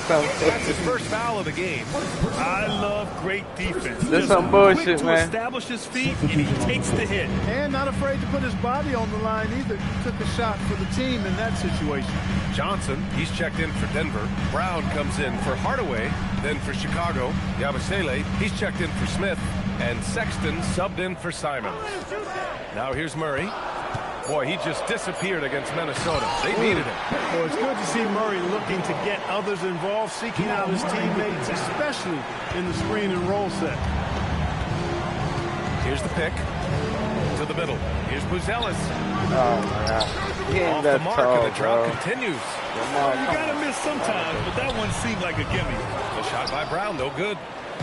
That's his first foul of the game. I love great defense. This some bullshit, man. Establish his feet, and he takes the hit. And not afraid to put his body on the line either. He took a shot for the team in that situation. Johnson, he's checked in for Denver. Brown comes in for Hardaway, then for Chicago. Yabusele, he's checked in for Smith. And Sexton subbed in for Simons. Now here's Murray. Boy, he just disappeared against Minnesota. They needed him. Well, it's good to see Murray looking to get others involved, seeking out his teammates, especially in the screen and roll set. Here's the pick. To the middle. Here's Buzelis. Oh, my God. He ain't Off that the mark, tall, and the drought bro. continues. You gotta miss sometimes, but that one seemed like a gimme. The shot by Brown, no good.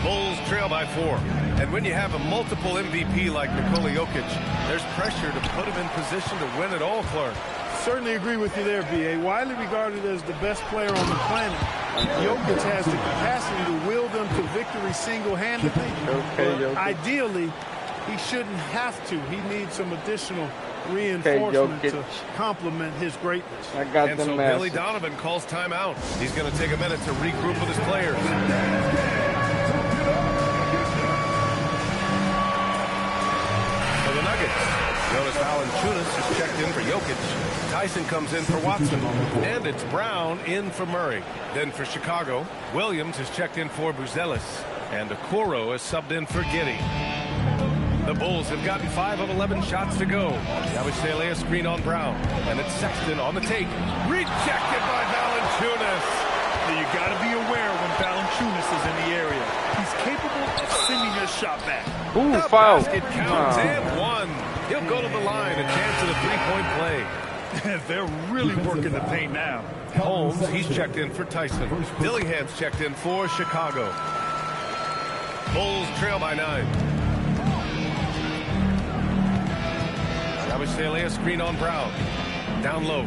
Bulls trail by 4. And when you have a multiple MVP like Nikola Jokic, there's pressure to put him in position to win it all, Clark. Certainly agree with you there, B.A. Widely regarded as the best player on the planet, Jokic has the capacity to will them to victory single-handedly. Okay, ideally, he shouldn't have to. He needs some additional reinforcement to complement his greatness. I got and so Billy Donovan calls timeout. He's going to take a minute to regroup with his players. For the Nuggets, Jonas Valanciunas is checked in for Jokic. Tyson comes in for Watson. And it's Brown in for Murray. Then for Chicago, Williams is checked in for Buzelis. And Okoro is subbed in for Giddey. The Bulls have gotten 5 of 11 shots to go. Yabusele a screen on Brown. And it's Sexton on the take. Rejected by Valanciunas. You got to be aware when Valanciunas is in the area. He's capable of sending his shot back. Ooh, the foul. basket counts and one. He'll go to the line. A chance at a three-point play. They're really working the paint now. Holmes, he's checked in for Tyson. Dillingham's checked in for Chicago. Bulls trail by 9. Yabusele a screen on Brown. Down low.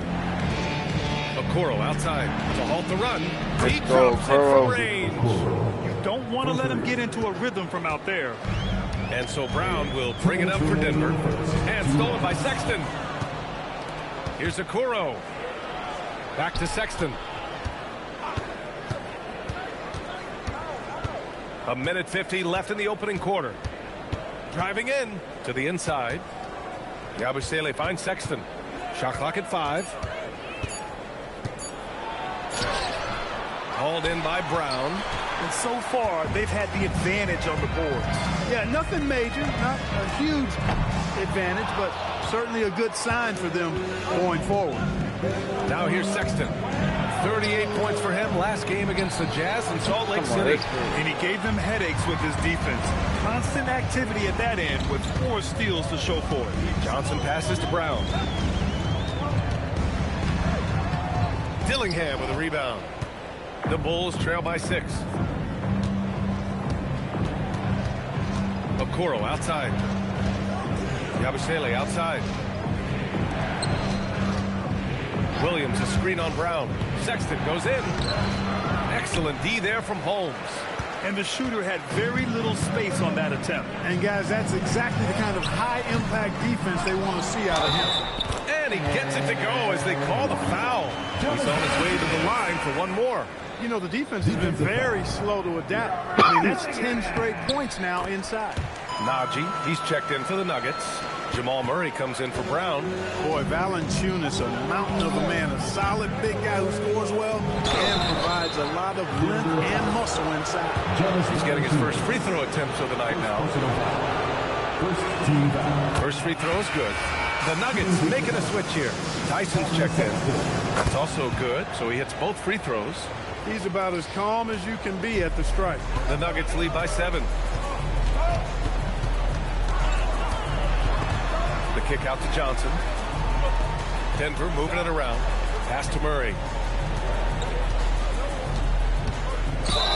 Okoro outside to halt the run. He drops it from range. You don't want to let him get into a rhythm from out there. And so Brown will bring it up for Denver. And stolen by Sexton. Here's Okoro. Back to Sexton. A minute 50 left in the opening quarter. Driving in to the inside. Yabusele finds Sexton. Shot clock at 5. Hauled in by Brown. And so far, they've had the advantage on the boards. Yeah, nothing major, not a huge advantage, but certainly a good sign for them going forward. Now here's Sexton. 38 points for him last game against the Jazz in Salt Lake City. And he gave them headaches with his defense. Constant activity at that end with 4 steals to show for it. Johnson passes to Brown. Dillingham with a rebound. The Bulls trail by 6. Okoro outside. Yabusele outside. Williams a screen on Brown. Sexton goes in. Excellent D there from Holmes. And the shooter had very little space on that attempt. And guys, that's exactly the kind of high-impact defense they want to see out of him. And he gets it to go as they call the foul. He's on his way to the line for one more. You know, the defense has been very slow to adapt. I mean, that's 10 straight points now inside. Najee, he's checked in for the Nuggets. Jamal Murray comes in for Brown. Boy, Valanciunas, a mountain of a man, a solid big guy who scores well and provides a lot of length and muscle inside. He's getting his first free throw attempts of the night now. First free throw is good. The Nuggets making a switch here. Tyson's checked in. That's also good, so he hits both free throws. He's about as calm as you can be at the strike. The Nuggets lead by 7. The kick out to Johnson. Denver moving it around. Pass to Murray.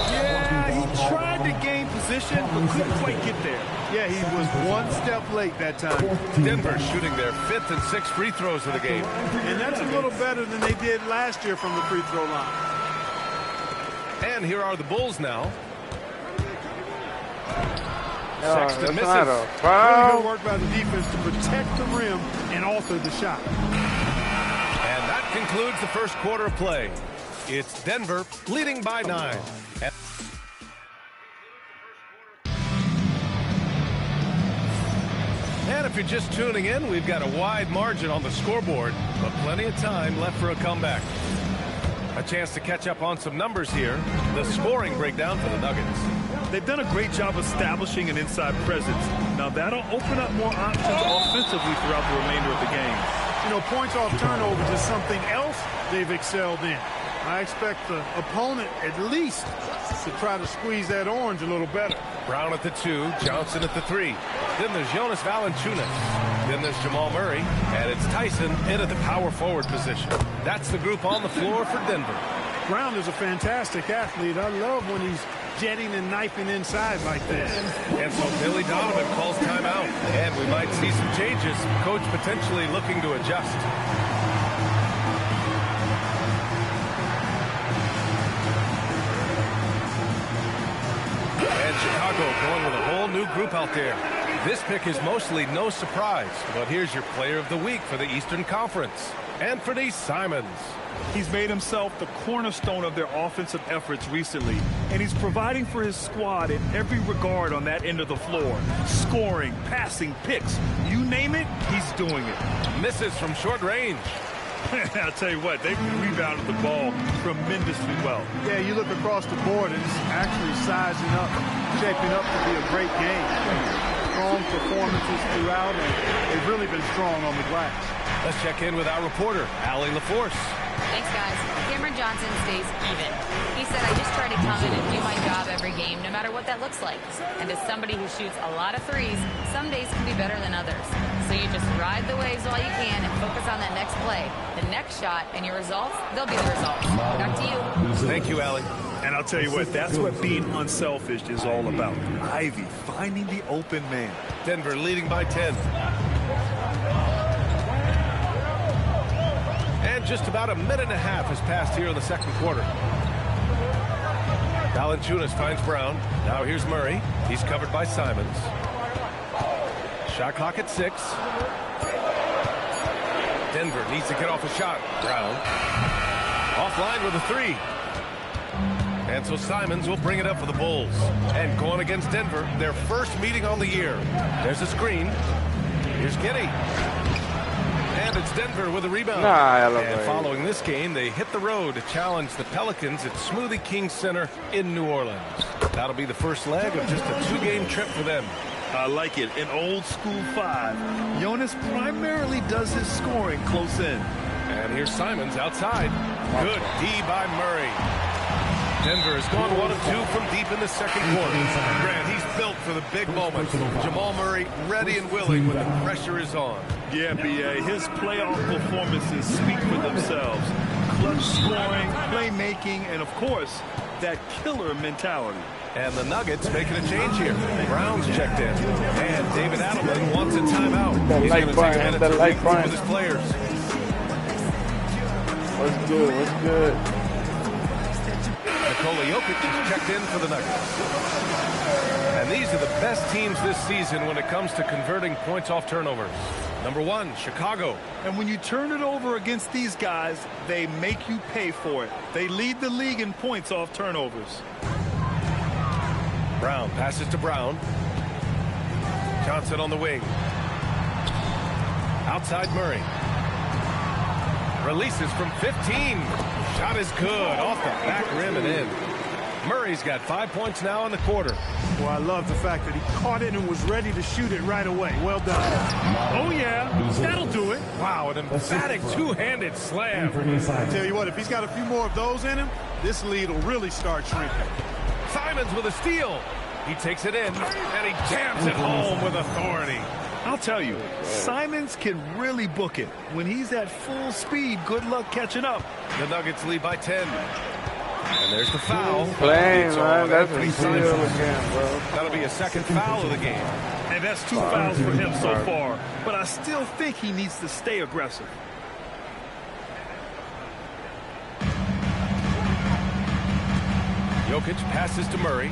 Yeah, he tried to gain position, but couldn't quite get there. Yeah, he was one step late that time. Denver shooting their 5th and 6th free throws of the game. And that's a little better than they did last year from the free throw line. And here are the Bulls now. Sexton misses. Really good work by the defense to protect the rim and alter the shot. And that concludes the first quarter of play. It's Denver leading by 9. And if you're just tuning in, we've got a wide margin on the scoreboard, but plenty of time left for a comeback. A chance to catch up on some numbers here. The scoring breakdown for the Nuggets. They've done a great job establishing an inside presence. Now that'll open up more options offensively throughout the remainder of the game. You know, points off turnovers is something else they've excelled in. I expect the opponent at least to try to squeeze that orange a little better. Brown at the 2, Johnson at the 3. Then there's Jonas Valanciunas. Then there's Jamal Murray. And it's Tyson in at the power forward position. That's the group on the floor for Denver. Brown is a fantastic athlete. I love when he's jetting and knifing inside like this. And so Billy Donovan calls timeout. And we might see some changes. Coach potentially looking to adjust. And Chicago going with a whole new group out there. This pick is mostly no surprise, but here's your player of the week for the Eastern Conference, Anthony Simons. He's made himself the cornerstone of their offensive efforts recently, and he's providing for his squad in every regard on that end of the floor. Scoring, passing, picks, you name it, he's doing it. Misses from short range. I'll tell you what, they've rebounded the ball tremendously well. Yeah, you look across the board, and it's actually sizing up, shaping up to be a great game. Strong performances throughout, and they've really been strong on the glass. Let's check in with our reporter, Allie LaForce. Thanks, guys. Cameron Johnson stays even. He said, I just try to come in and do my job every game, no matter what that looks like. And as somebody who shoots a lot of threes, some days can be better than others. So you just ride the waves while you can and focus on that next play. The next shot and your results, they'll be the results. Back to you. Thank you, Allie. And I'll tell you what, that's what being unselfish is all about. Ivy finding the open man. Denver leading by 10. And just about a minute and a half has passed here in the second quarter. Valanciunas finds Brown. Now here's Murray. He's covered by Simons. Shot clock at 6. Denver needs to get off a shot. Brown. Offline with a 3. And so Simons will bring it up for the Bulls. And going against Denver, their first meeting on the year. There's a screen. Here's Giddey. And it's Denver with a rebound. And following this game, they hit the road to challenge the Pelicans at Smoothie King Center in New Orleans. That'll be the first leg of just a 2-game trip for them. I like it. An old school 5. Jonas primarily does his scoring close in. And here's Simons outside. Good D by Murray. Denver has gone 1 of 2 from deep in the second quarter. Grant, he's built for the big moments. Jamal Murray ready and willing when the pressure is on. Yeah, B.A. His playoff performances speak for themselves. Clutch scoring, playmaking, and, of course, that killer mentality. And the Nuggets making a change here. Brown's checked in. And David Adelman wants a timeout. He's going to take a minute to regroup with his players. What's good? What's good? Nikola Jokic is checked in for the Nuggets. And these are the best teams this season when it comes to converting points off turnovers. Number 1, Chicago. And when you turn it over against these guys, they make you pay for it. They lead the league in points off turnovers. Brown passes to Brown. Johnson on the wing. Outside Murray. Releases from 15. Shot is good. Off the back rim and in. Murray's got 5 points now in the quarter. Well, I love the fact that he caught it and was ready to shoot it right away. Well done. Oh, yeah. That'll do it. Wow, an emphatic two-handed slam. I tell you what, if he's got a few more of those in him, this lead will really start shrinking. Simons with a steal. He takes it in, and he jams it home with authority. I'll tell you, Simons can really book it. When he's at full speed, good luck catching up. The Nuggets lead by 10. And there's the foul. Playing, man. That's a steal again, bro. That'll be a second foul of the game. And that's 2 fouls for him so far. But I still think he needs to stay aggressive. Jokic passes to Murray.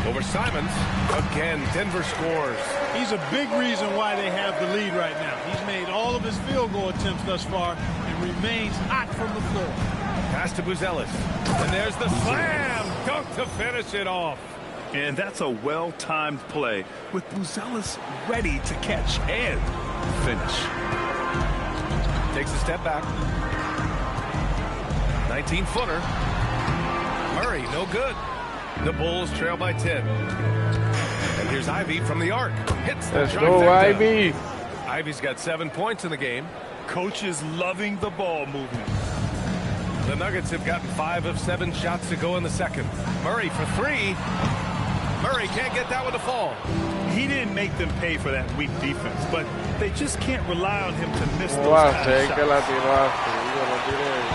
Over Simons. Again, Denver scores. He's a big reason why they have the lead right now. He's made all of his field goal attempts thus far and remains hot from the floor. Pass to Buzelis. And there's the slam dunk to finish it off. And that's a well-timed play with Buzelis ready to catch and finish. Takes a step back. 19-footer. Murray, no good. The Bulls trail by 10. And here's Ivy from the arc. Hits the Let's go, Ivy. Ivy's got 7 points in the game. Coach is loving the ball movement. The Nuggets have gotten 5 of 7 shots to go in the second. Murray for 3. Murray can't get that one to fall. He didn't make them pay for that weak defense, but they just can't rely on him to miss those kind of shots.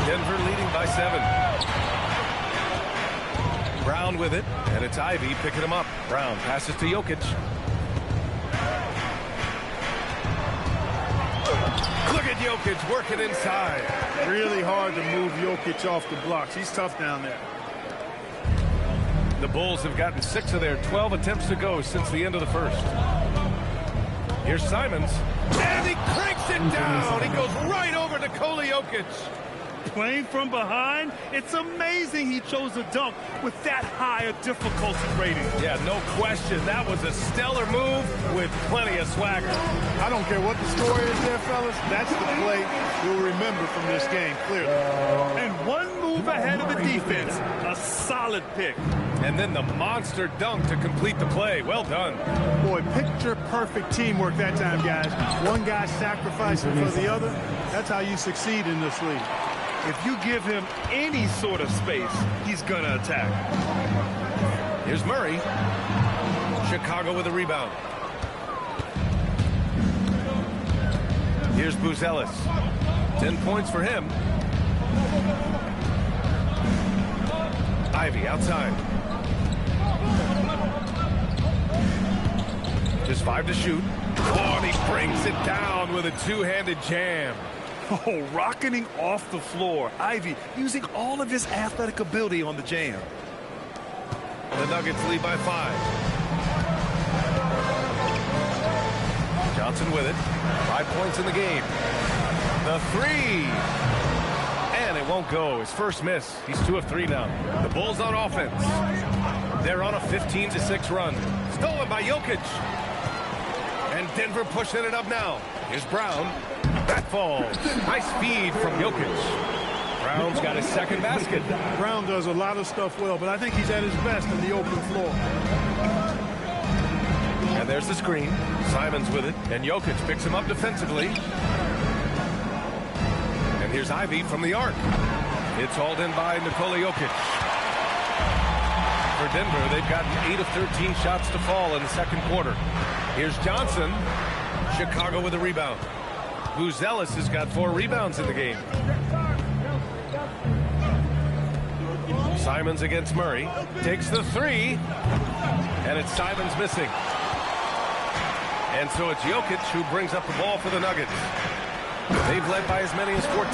Denver leading by 7. Brown with it, and it's Ivy picking him up. Brown passes to Jokic. Look at Jokic working inside. Really hard to move Jokic off the blocks. He's tough down there. The Bulls have gotten 6 of their 12 attempts to go since the end of the first. Here's Simons, and he cranks it down. He goes right over to Nikola Jokic. Playing from behind, it's amazing he chose a dunk with that high a difficulty rating. Yeah, no question. That was a stellar move with plenty of swagger. I don't care what the score is there, fellas. That's the play you'll remember from this game, clearly. And one move ahead of the defense. A solid pick. And then the monster dunk to complete the play. Well done. Boy, picture-perfect teamwork that time, guys. One guy sacrificing for the other. That's how you succeed in this league. If you give him any sort of space, he's going to attack. Here's Murray. Chicago with a rebound. Here's Buzelis. 10 points for him. Ivy outside. Just 5 to shoot. Oh, and he brings it down with a two-handed jam. Oh, rocketing off the floor. Ivy using all of his athletic ability on the jam. The Nuggets lead by 5. Johnson with it. 5 points in the game. The 3. And it won't go. His first miss. He's 2 of 3 now. The Bulls on offense. They're on a 15-6 run. Stolen by Jokic. And Denver pushing it up now. Here's Brown. That falls. Nice feed from Jokic. Brown's got his second basket. Brown does a lot of stuff well, but I think he's at his best in the open floor. And there's the screen. Simons with it, and Jokic picks him up defensively. And here's Ivy from the arc. It's hauled in by Nikola Jokic. For Denver, they've gotten 8 of 13 shots to fall in the second quarter. Here's Johnson. Chicago with a rebound. Buzelis has got 4 rebounds in the game. Simons against Murray. Takes the 3. And it's Simons missing. And so it's Jokic who brings up the ball for the Nuggets. They've led by as many as 14.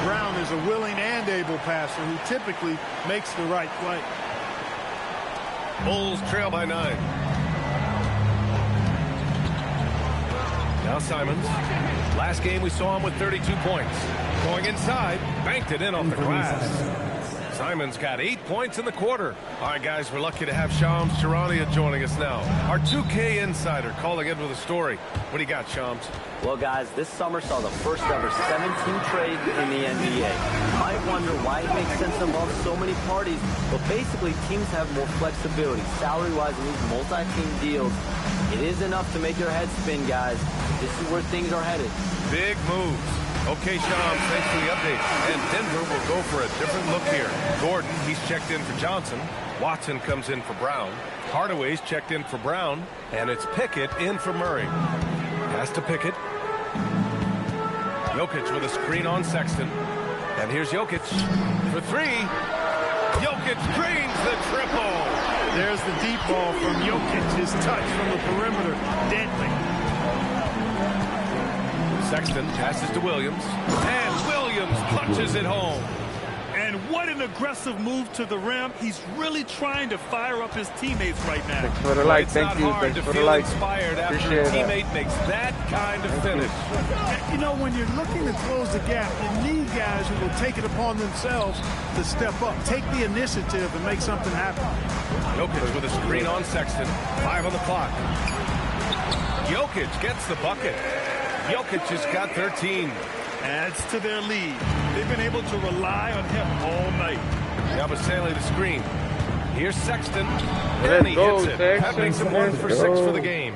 Brown is a willing and able passer who typically makes the right play. Bulls trail by 9. Now Simons. Last game we saw him with 32 points. Going inside, banked it in off the glass. Simons got 8 points in the quarter. All right, guys, we're lucky to have Shams Charania joining us now. Our 2K insider calling in with a story. What do you got, Shams? Well, guys, this summer saw the first ever 7-team trade in the NBA. You might wonder why it makes sense to involve so many parties, but basically teams have more flexibility salary-wise in these multi-team deals. It is enough to make your head spin, guys. This is where things are headed. Big moves. Okay, Shams, thanks for the update. And Denver will go for a different look here. Gordon, he's checked in for Johnson. Watson comes in for Brown. Hardaway's checked in for Brown. And it's Pickett in for Murray. Pass to Pickett. Jokic with a screen on Sexton. And here's Jokic for 3. Jokic drains the triple. There's the deep ball from Jokic. His touch from the perimeter. Deadly. Sexton passes to Williams. And Williams punches it home. And And what an aggressive move to the rim. He's really trying to fire up his teammates right now. Thanks for the like. It's Thank not you. hard Thanks to for the feel like. inspired after Appreciate a teammate makes that kind of finish. You know, when you're looking to close the gap, you need guys who will take it upon themselves to step up, take the initiative, and make something happen. Jokic with a screen on Sexton. 5 on the clock. Jokic gets the bucket. Jokic has got 13. Adds to their lead. They've been able to rely on him all night. Yabusele the screen. Here's Sexton. And he hits it. That makes him 1 for 6 for the game.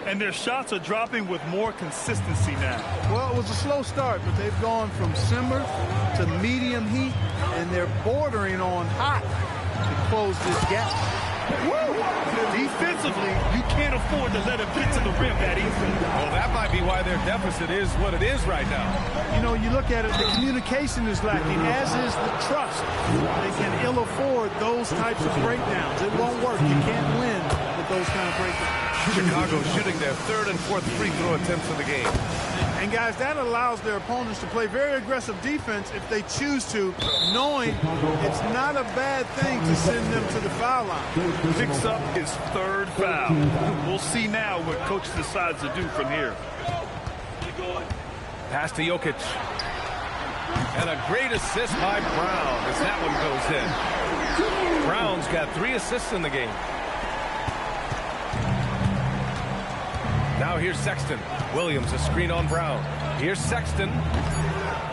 And their shots are dropping with more consistency now. Well, it was a slow start, but they've gone from simmer to medium heat, and they're bordering on hot to close this gap. Woo! Defensively, you can't afford to let him get to the rim that easily. Well, that might be why their deficit is what it is right now. You know, you look at it, the communication is lacking, as is the trust. They can ill afford those types of breakdowns. It won't work. You can't win with those kind of breakdowns. Chicago shooting their 3rd and 4th free throw attempts of the game. And guys, that allows their opponents to play very aggressive defense if they choose to, knowing it's not a bad thing to send them to the foul line. Picks up his 3rd foul. We'll see now what coach decides to do from here. Pass to Jokic. And a great assist by Brown as that one goes in. Brown's got 3 assists in the game. Now here's Sexton. Williams, a screen on Brown. Here's Sexton.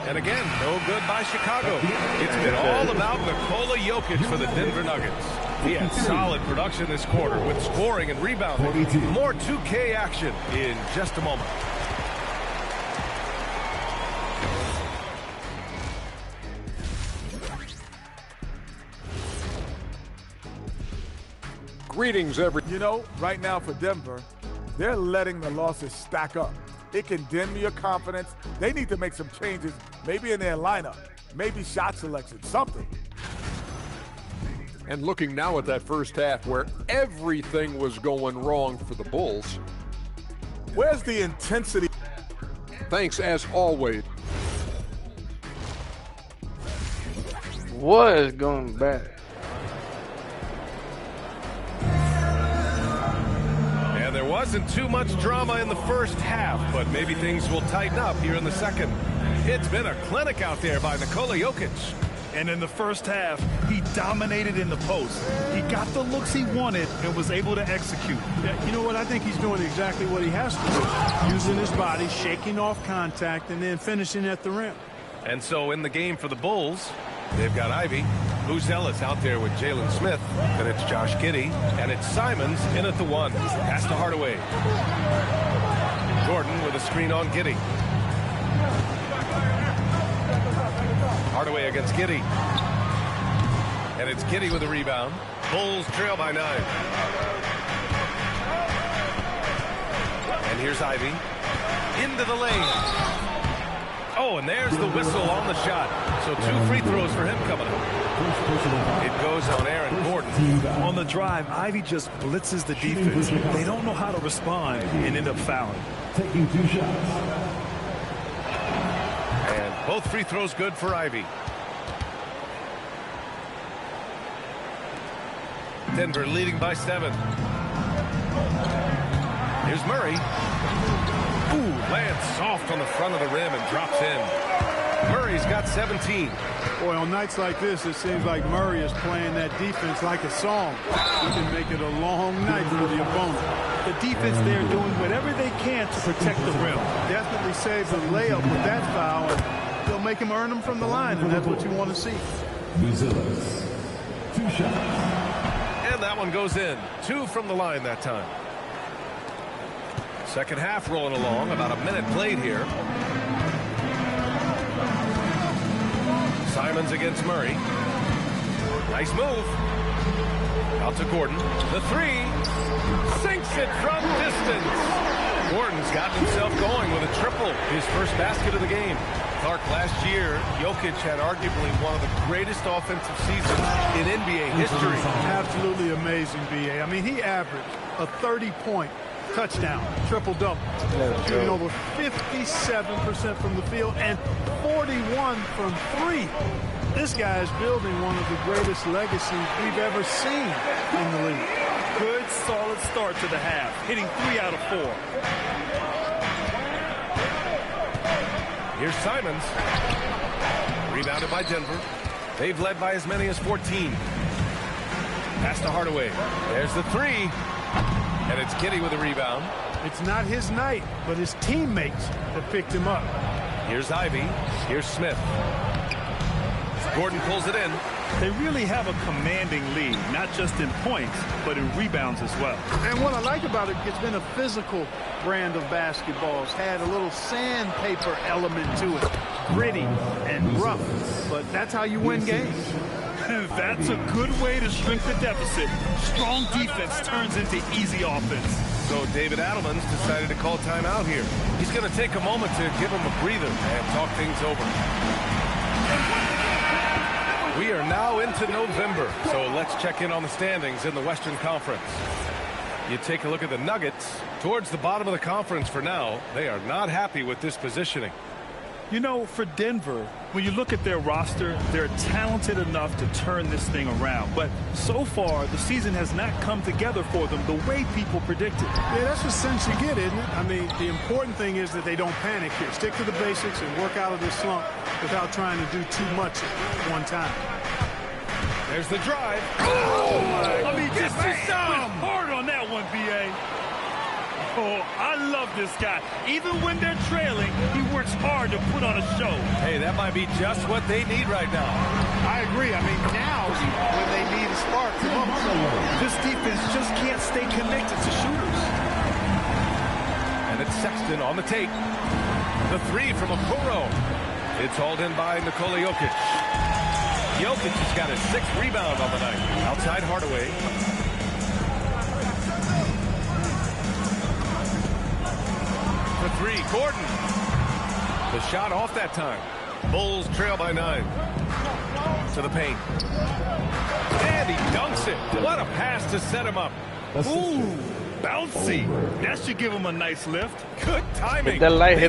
And again, no good by Chicago. It's been all about Nikola Jokic for the Denver Nuggets. He had solid production this quarter with scoring and rebounding. More 2K action in just a moment. Greetings, everyone. You know, right now for Denver, they're letting the losses stack up. It can dim your confidence. They need to make some changes, maybe in their lineup, maybe shot selection, something. And looking now at that first half where everything was going wrong for the Bulls. Where's the intensity? Thanks, as always. What is going bad? And there wasn't too much drama in the first half, but maybe things will tighten up here in the second. It's been a clinic out there by Nikola Jokic. And in the first half, he dominated in the post. He got the looks he wanted and was able to execute. Yeah, you know what? I think he's doing exactly what he has to do. Using his body, shaking off contact, and then finishing at the rim. And so in the game for the Bulls, they've got Ivy. Buzelis out there with Jalen Smith. Then it's Josh Giddey. And it's Simons in at the 1. Pass to Hardaway. Gordon with a screen on Giddey. Hardaway against Giddey. And it's Giddey with a rebound. Bulls trail by 9. And here's Ivy. Into the lane. Oh, and there's the whistle on the shot. So 2 free throws for him coming up. It goes on Aaron Gordon. On the drive, Ivy just blitzes the defense. They don't know how to respond and end up fouling. Taking 2 shots. And both free throws good for Ivy. Denver leading by 7. Here's Murray. Ooh, lands soft on the front of the rim and drops in. Murray's got 17. Boy, on nights like this, it seems like Murray is playing that defense like a song. He can make it a long night for the opponent. The defense there doing whatever they can to protect the rim. Definitely saves a layup with that foul, and they'll make him earn them from the line, and that's what you want to see. Buzelis, 2 shots. And that one goes in. 2 from the line that time. Second half rolling along. About a minute played here. Simons against Murray. Nice move. Out to Gordon. The 3. Sinks it from distance. Gordon's gotten himself going with a triple. His first basket of the game. Clark, last year, Jokic had arguably one of the greatest offensive seasons in NBA history. Absolutely amazing, B.A. I mean, he averaged a 30-point touchdown, triple-double. Shooting over 57% from the field and 41 from 3. This guy is building one of the greatest legacies we've ever seen in the league. Good, solid start to the half, hitting 3 out of 4. Here's Simons. Rebounded by Denver. They've led by as many as 14. Pass to Hardaway. There's the 3. And it's Kitty with a rebound. It's not his night, but his teammates have picked him up. Here's Ivy. Here's Smith. Gordon pulls it in. They really have a commanding lead, not just in points, but in rebounds as well. And what I like about it, it's been a physical brand of basketball. It's had a little sandpaper element to it. Gritty and rough, but that's how you win games. That's a good way to shrink the deficit. Strong defense turns into easy offense. So David Adelman's decided to call timeout here. He's going to take a moment to give him a breather and talk things over. We are now into November, so let's check in on the standings in the Western Conference. You take a look at the Nuggets towards the bottom of the conference for now. They are not happy with this positioning. You know, for Denver, when you look at their roster, they're talented enough to turn this thing around. But so far, the season has not come together for them the way people predicted. Yeah, that's what sense you get, isn't it? I mean, the important thing is that they don't panic here. Stick to the basics and work out of this slump without trying to do too much at one time. There's the drive. Oh, my. I mean, just hard on that one, B.A. Oh, I love this guy. Even when they're trailing, he works hard to put on a show. Hey, that might be just what they need right now. I agree. I mean, now is when they need a spark. This defense just can't stay connected to shooters. And it's Sexton on the take. The 3 from Okoro. It's hauled in by Nikola Jokic. Jokic has got his 6th rebound on the night. Outside Hardaway. The 3, Gordon. The shot off that time. Bulls trail by 9. To the paint. And he dunks it. What a pass to set him up. Ooh, bouncy. That should give him a nice lift. Good timing. Hit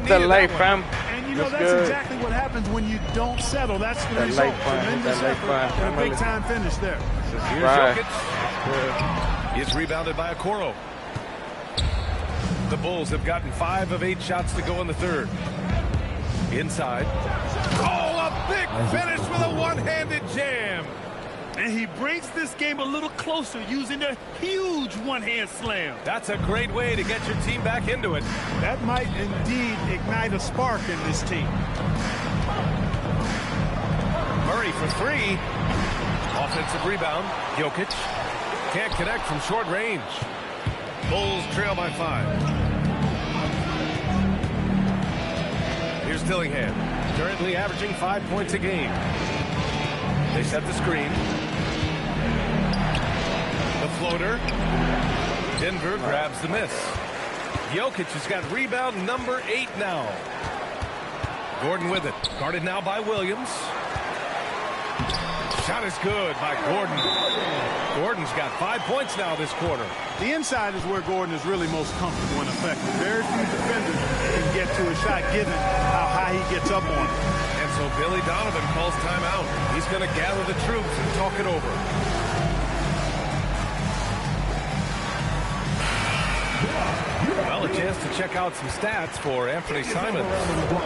the light, fam. And you know, that's exactly what happens when you don't settle. That's the result. Tremendous effort and a big-time finish there. Here's Jokic. He's rebounded by Okoro. The Bulls have gotten 5 of 8 shots to go in the 3rd. Inside. Oh, a big finish with a one-handed jam. And he brings this game a little closer using a huge one-hand slam. That's a great way to get your team back into it. That might indeed ignite a spark in this team. Murray for 3. Offensive rebound. Jokic can't connect from short range. Bulls trail by 5. Here's Dillingham, currently averaging 5 points a game. They set the screen. The floater. Denver grabs the miss. Jokic has got rebound number 8 now. Gordon with it. Guarded now by Williams. Shot is good by Gordon. Gordon's got 5 points now this quarter. The inside is where Gordon is really most comfortable and effective. Very few defenders can get to a shot given how high he gets up on it. And so Billy Donovan calls timeout. He's going to gather the troops and talk it over. Well, a chance to check out some stats for Anthony Simons.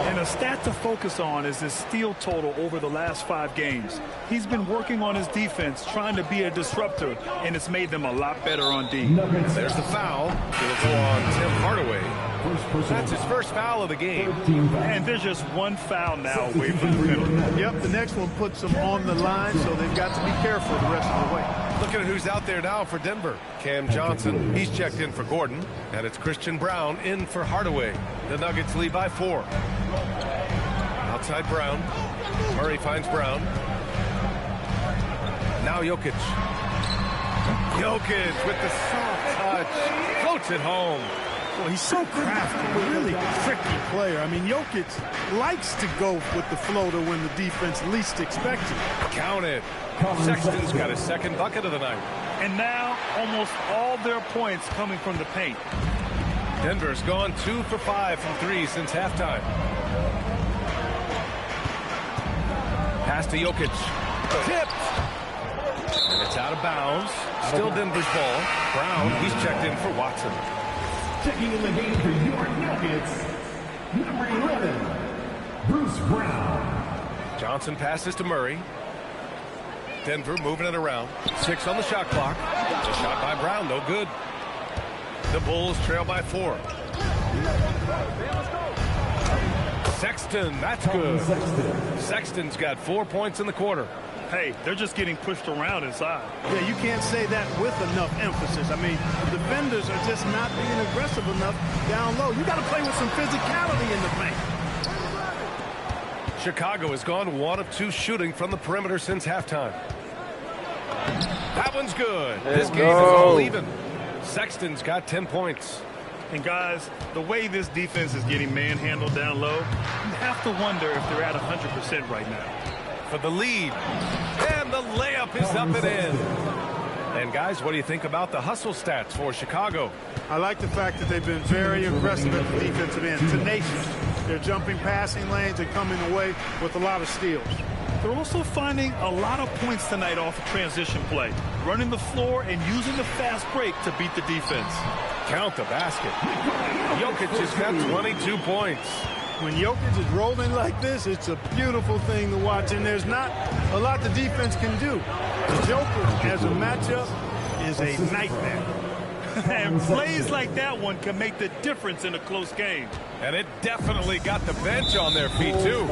And a stat to focus on is his steal total over the last 5 games. He's been working on his defense, trying to be a disruptor, and it's made them a lot better on D. There's the foul. It'll go on Tim Hardaway. That's his first foul of the game. And there's just one foul now away from the middle. Yep, the next one puts them on the line, so they've got to be careful the rest of the way. Looking at who's out there now for Denver. Cam Johnson, he's checked in for Gordon. And it's Christian Brown in for Hardaway. The Nuggets lead by 4. Outside Brown. Murray finds Brown. Now Jokic. Jokic with the soft touch. Floats it home. Well, he's so crafty, a really tricky player. I mean, Jokic likes to go with the floater when the defense least expects it. Count it. Sexton's got his 2nd bucket of the night. And now almost all their points coming from the paint. Denver's gone 2 for 5 from 3 since halftime. Pass to Jokic. Tipped. And it's out of bounds. Still Denver's ball. Brown, he's checked in for Watson. Checking in the game for your Nuggets, number 11, Bruce Brown. Johnson passes to Murray. Denver moving it around. 6 on the shot clock. The shot by Brown, no good. The Bulls trail by 4. Sexton, that's good. Sexton's got 4 points in the quarter. Hey, they're just getting pushed around inside. Yeah, you can't say that with enough emphasis. I mean, the defenders are just not being aggressive enough down low. You got to play with some physicality in the paint. Chicago has gone 1 of 2 shooting from the perimeter since halftime. That one's good. This game is all even. Sexton's got 10 points. And guys, the way this defense is getting manhandled down low, you have to wonder if they're at 100% right now. For the lead. And the layup is up and in. And guys, what do you think about the hustle stats for Chicago? I like the fact that they've been very aggressive at the defensive end, tenacious. They're jumping passing lanes and coming away with a lot of steals. They're also finding a lot of points tonight off of transition play, running the floor and using the fast break to beat the defense. Count the basket. Jokic has got 22 points. When Jokic is rolling like this, it's a beautiful thing to watch, and there's not a lot the defense can do. The Joker, as a matchup, is a nightmare. And plays like that one can make the difference in a close game. And it definitely got the bench on their feet, too.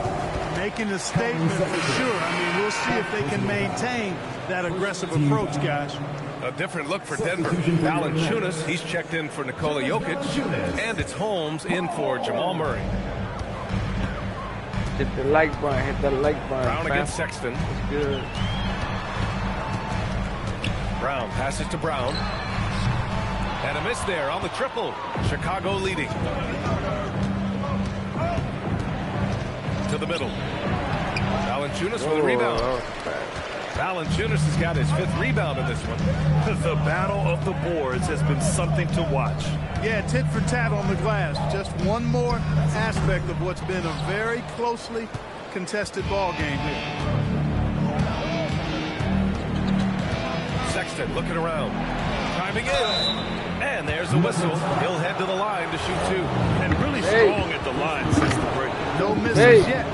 Making a statement for sure. I mean, we'll see if they can maintain that aggressive approach, guys. A different look for Denver. Valanciunas, he's checked in for Nikola Jokic. And it's Holmes in for Jamal Murray. Hit the like button, hit the like button. Brown against Sexton. That's good. Brown passes to Brown. And a miss there on the triple. Chicago leading. To the middle. Valanciunas with a rebound. Valanciunas has got his 5th rebound in this one. The battle of the boards has been something to watch. Yeah, tit for tat on the glass. Just one more aspect of what's been a very closely contested ball game here. Sexton looking around. Timing in. And there's a whistle. He'll head to the line to shoot 2. And really strong at the line since the break. No misses yet.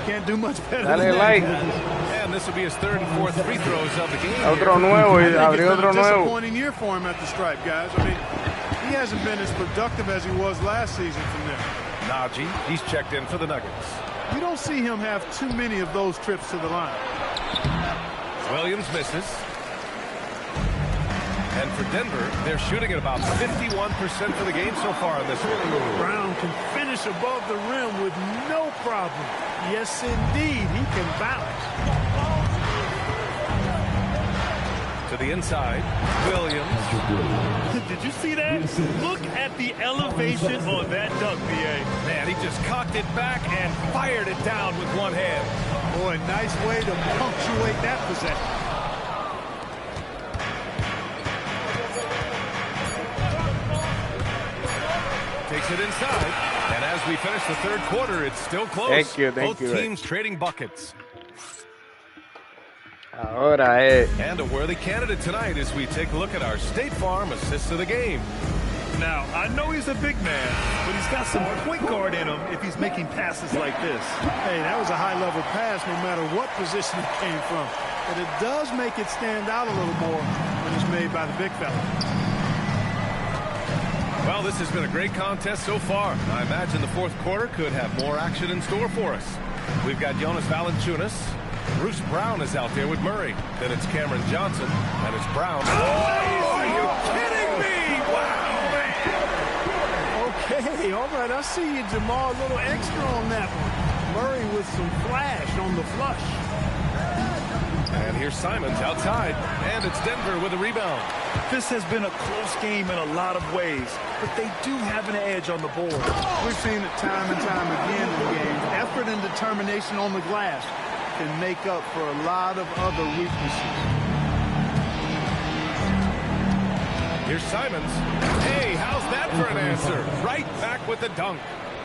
Can't do much better than that. And this will be his 3rd and 4th free throws of the game. Otro nuevo, y abrió otro nuevo. Disappointing year for him at the stripe, guys. I mean, he hasn't been as productive as he was last season from there. Najee, he's checked in for the Nuggets. You don't see him have too many of those trips to the line. Williams misses. And for Denver, they're shooting at about 51% for the game so far in this one. Brown can finish above the rim with no problem. Yes, indeed, he can bounce. To the inside, Williams. Did you see that? Look at the elevation on that dunk, B.A. Man, he just cocked it back and fired it down with one hand. Boy, nice way to punctuate that possession. Takes it inside, and as we finish the 3rd quarter, it's still close. Thank you. Both teams trading buckets. And a worthy candidate tonight as we take a look at our State Farm assists of the game. Now, I know he's a big man, but he's got some point guard in him if he's making passes like this. Hey, that was a high-level pass no matter what position it came from. But it does make it stand out a little more when it's made by the big fella. Well, this has been a great contest so far. I imagine the 4th quarter could have more action in store for us. We've got Jonas Valanciunas. Bruce Brown is out there with Murray. Then it's Cameron Johnson, and it's Brown. Oh, are you kidding me? Wow. Okay, all right. I see you, Jamal. A little extra on that one. Murray with some flash on the flush. And here's Simons outside, and it's Denver with a rebound. This has been a close game in a lot of ways, but they do have an edge on the board. We've seen it time and time again in the game. Effort and determination on the glass can make up for a lot of other weaknesses. Here's Simons. Hey, how's that for an answer? Right back with the dunk.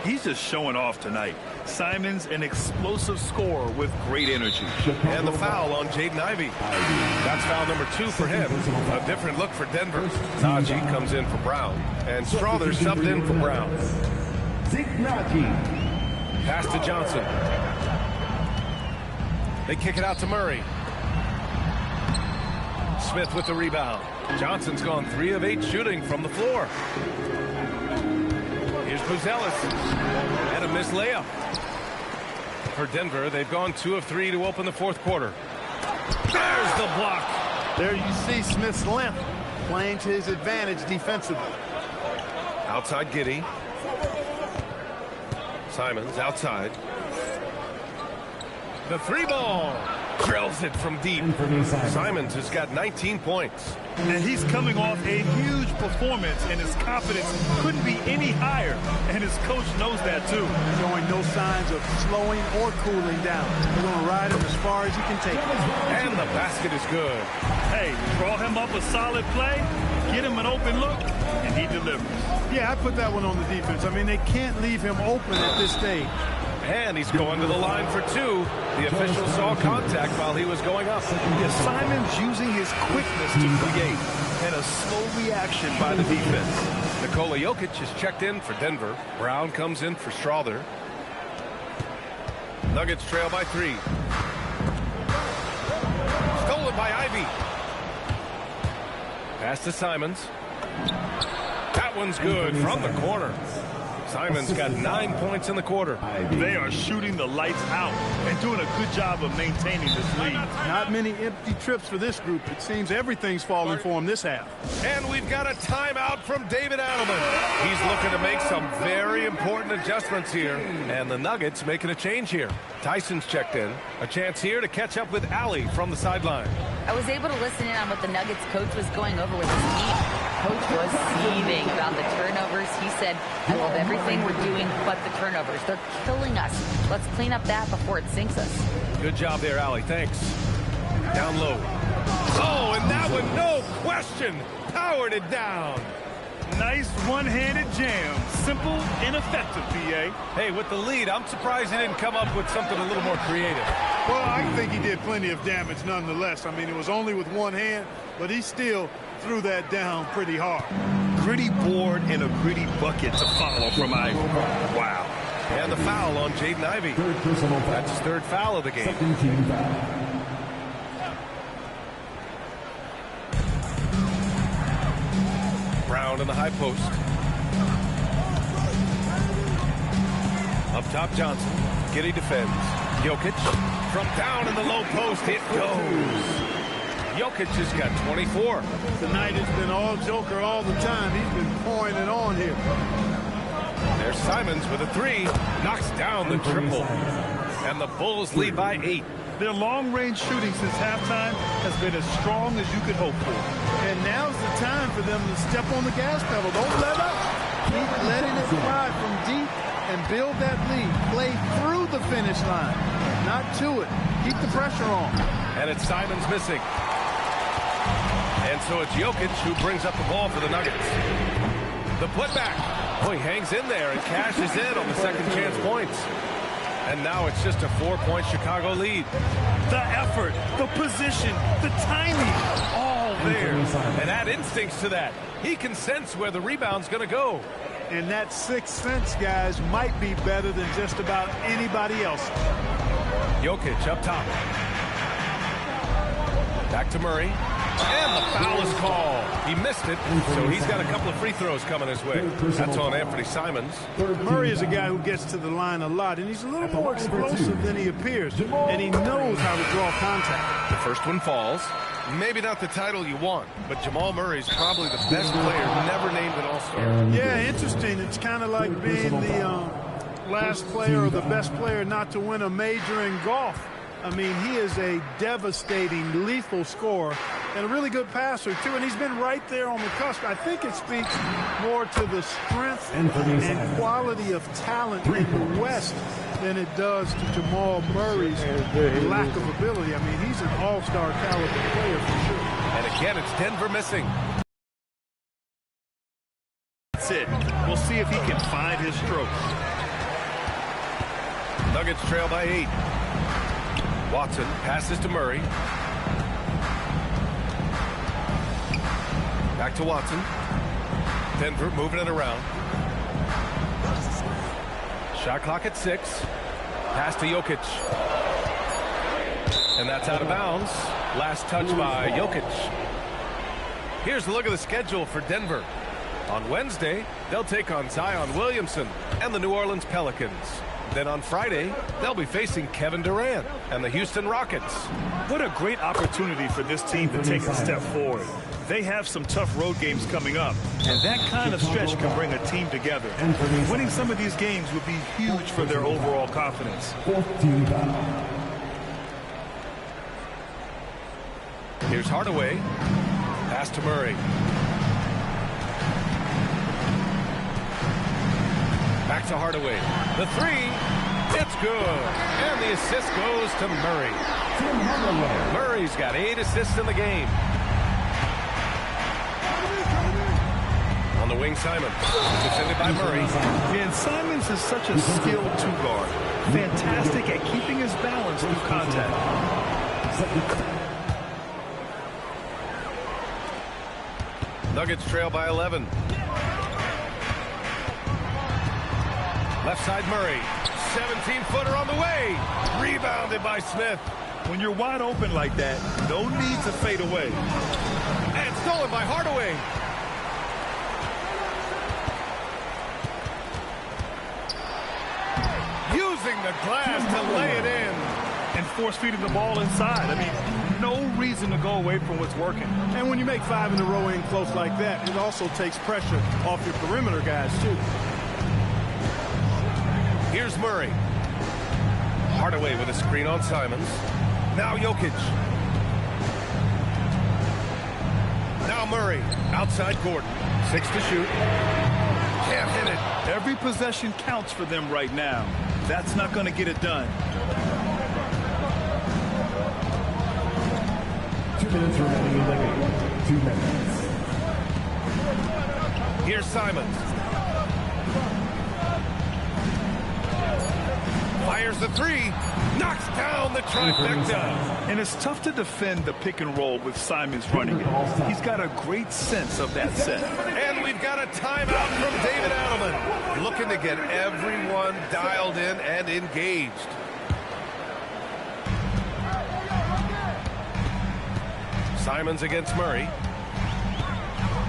He's just showing off tonight. Simons, an explosive scorer with great energy. And the foul on Jaden Ivey. That's foul number 2 for him. A different look for Denver. Najee comes in for Brown. And Strother subbed in for Brown. Pass to Johnson. They kick it out to Murray. Smith with the rebound. Johnson's gone 3 of 8 shooting from the floor. Here's Buzelis. And a missed layup. For Denver, they've gone 2 of 3 to open the 4th quarter. There's the block. There you see Smith's length playing to his advantage defensively. Outside Giddey. Simons outside. The 3-ball. Drills it from deep. Simons has got 19 points. And he's coming off a huge performance, and his confidence couldn't be any higher. And his coach knows that, too. Showing no signs of slowing or cooling down. They're going to ride him as far as he can take him. And the basket is good. Hey, draw him up a solid play, get him an open look, and he delivers. Yeah, I put that one on the defense. I mean, they can't leave him open at this stage. And he's going to the line for 2. The official saw contact while he was going up. Yeah, Simons using his quickness to create, and a slow reaction by the defense. Nikola Jokic is checked in for Denver. Brown comes in for Strother. Nuggets trail by 3. Stolen by Ivey. Pass to Simons. That one's good from the corner. Simons got 9 points in the quarter. They are shooting the lights out and doing a good job of maintaining this lead. Not many empty trips for this group. It seems everything's falling for them this half. And we've got a timeout from David Adelman. He's looking to make some very important adjustments here. And the Nuggets making a change here. Tyson's checked in. A chance here to catch up with Allie from the sideline. I was able to listen in on what the Nuggets coach was going over with his team. Coach was seething about the turnovers. He said, I love everything we're doing but the turnovers. They're killing us. Let's clean up that before it sinks us. Good job there, Allie. Thanks. Down low. Oh, and that one, no question, powered it down. Nice one-handed jam. Simple and effective, PA. Hey, with the lead, I'm surprised he didn't come up with something a little more creative. Well, I think he did plenty of damage nonetheless. I mean, it was only with one hand, but he still threw that down pretty hard. Gritty board and a gritty bucket to follow from Ivey. Wow. And the foul on Jaden Ivey. That's his 3rd foul of the game. Brown in the high post. Up top, Johnson. Giddey defends. Jokic from down in the low post. It goes. Jokic has got 24. Tonight has been all Joker all the time. He's been pouring it on here. There's Simons with a 3. Knocks down the triple. And the Bulls lead by 8. Their long-range shooting since halftime has been as strong as you could hope for. And now's the time for them to step on the gas pedal. Don't let up. Keep letting it fly from deep and build that lead. Play through the finish line, not to it. Keep the pressure on. And it's Simons missing. And so it's Jokic who brings up the ball for the Nuggets. The putback. Oh, he hangs in there and cashes in on the second chance points. And now it's just a 4-point Chicago lead. The effort, the position, the timing, all there. And add instincts to that. He can sense where the rebound's going to go. And that 6th sense, guys, might be better than just about anybody else. Jokic up top. Back to Murray. And the foul is called. He missed it, so he's got a couple of free throws coming his way. That's on Anthony Simons. Murray is a guy who gets to the line a lot, and he's a little more explosive than he appears, and he knows how to draw contact. The first one falls. Maybe not the title you want, but Jamal Murray's probably the best player never named an All-Star. Yeah, interesting. It's kind of like being the last player or the best player not to win a major in golf. I mean, he is a devastating, lethal scorer and a really good passer, too. And he's been right there on the cusp. I think it speaks more to the strength and quality of talent in the West than it does to Jamal Murray's lack of ability. I mean, he's an all-star caliber player for sure. And again, it's Denver missing. That's it. We'll see if he can find his strokes. Nuggets trail by 8. Watson passes to Murray. Back to Watson. Denver moving it around. Shot clock at 6. Pass to Jokic. And that's out of bounds. Last touch by Jokic. Here's a look at the schedule for Denver. On Wednesday, they'll take on Zion Williamson and the New Orleans Pelicans. Then on Friday, they'll be facing Kevin Durant and the Houston Rockets. What a great opportunity for this team to take a step forward. They have some tough road games coming up, and that kind of stretch can bring a team together. Winning some of these games would be huge for their overall confidence. Here's Hardaway. Pass to Murray. Back to Hardaway. The 3. It's good. And the assist goes to Murray. Murray's got 8 assists in the game. On the wing, Simons. Defended by Murray. And Simons is such a skilled 2-guard. Fantastic at keeping his balance through contact. Nuggets trail by 11. Left side Murray. 17-footer on the way. Rebounded by Smith. When you're wide open like that, no need to fade away. And stolen by Hardaway. Using the glass to lay it in. And force feeding the ball inside. I mean, no reason to go away from what's working. And when you make 5 in a row in close like that, it also takes pressure off your perimeter guys, too. Here's Murray. Hardaway with a screen on Simons. Now Jokic. Now Murray. Outside Gordon. 6 to shoot. Can't hit it. Every possession counts for them right now. That's not going to get it done. 2 minutes remaining in the game. 2 minutes. Here's Simons. Fires the 3. Knocks down the trifecta. And it's tough to defend the pick and roll with Simons running it. He's got a great sense of that set. And we've got a timeout from David Adelman. Looking to get everyone dialed in and engaged. Simons against Murray.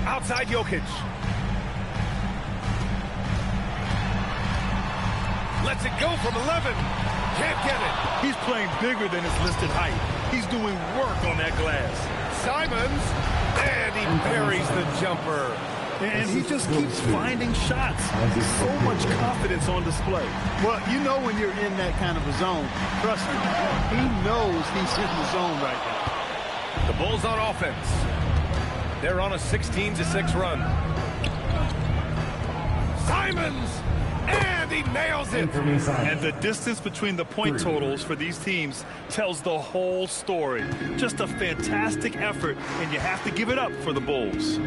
Outside Jokic. Lets it go from 11. Can't get it. He's playing bigger than his listed height. He's doing work on that glass. Simons. And he buries the jumper. And he just keeps finding shots. So much confidence on display. Well, you know when you're in that kind of a zone. Trust me. He knows he's in the zone right now. The Bulls on offense. They're on a 16-6 run. Simons! And he nails it. And the distance between the point totals for these teams tells the whole story. Just a fantastic effort, and you have to give it up for the Bulls.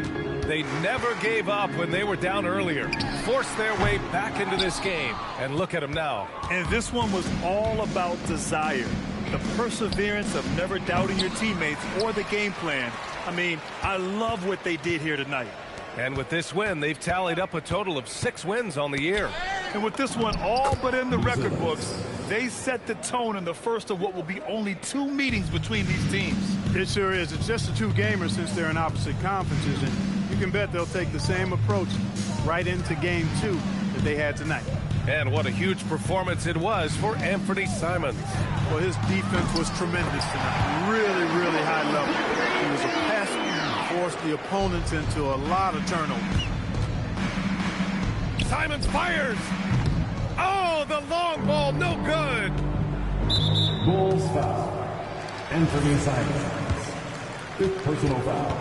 They never gave up when they were down earlier. Forced their way back into this game. And look at them now. And this one was all about desire. The perseverance of never doubting your teammates or the game plan. I mean, I love what they did here tonight. And with this win, they've tallied up a total of 6 wins on the year. And with this one all but in the record books, they set the tone in the first of what will be only 2 meetings between these teams. It sure is. It's just a 2-gamer since they're in opposite conferences, and you can bet they'll take the same approach right into game 2 that they had tonight. And what a huge performance it was for Anthony Simons. Well, his defense was tremendous tonight. Really, really high level. He was a passer and forced the opponents into a lot of turnovers. Simons fires. Oh, the long ball, no good. Bulls foul. Anthony Simons. 5th personal foul.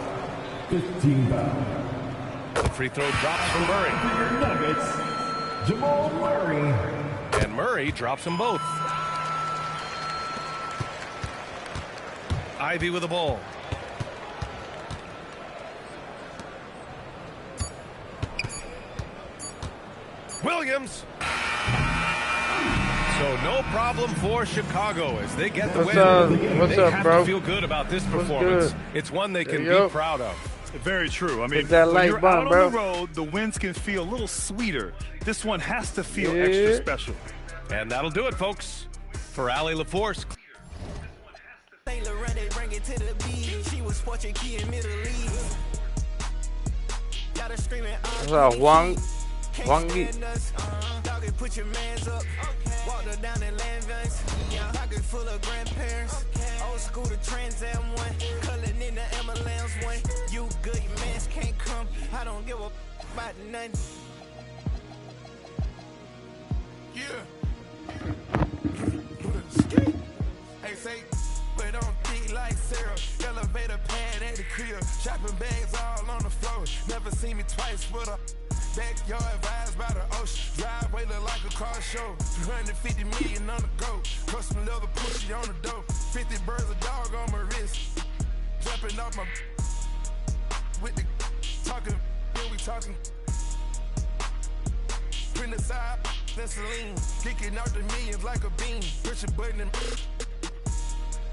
15 foul. The free throw drops from Murray. Nuggets. Jamal Murray. And Murray drops them both. Ivy with the ball. Williams. So So no problem for Chicago as they get the win. What's they up, have bro? to feel good about this performance. It's one they can be proud of. Very true. I mean, that when you're bomb, out bro. on the road, the wins can feel a little sweeter. This one has to feel extra special. And that'll do it, folks. For Allie LaForce. What's up, Wang Yi? Put your mans up, walk her down in Landvans. Pocket full of grandparents, old school to Trans Am one, culling in the Emmylams one. You good, your mans can't come. I don't give a about nothing. Yeah. Hey, say, but on thick like syrup. Elevator pad at the crib, shopping bags all on the floor. Never seen me twice with a backyard vibes by the ocean. Driveway look like a car show. 250 million on the go. Custom leather pushy on the door. 50 birds a dog on my wrist. Jumping off my with the talking. Yeah, we talking. Print aside, that's Celine. Kicking out the millions like a bean. Push a button and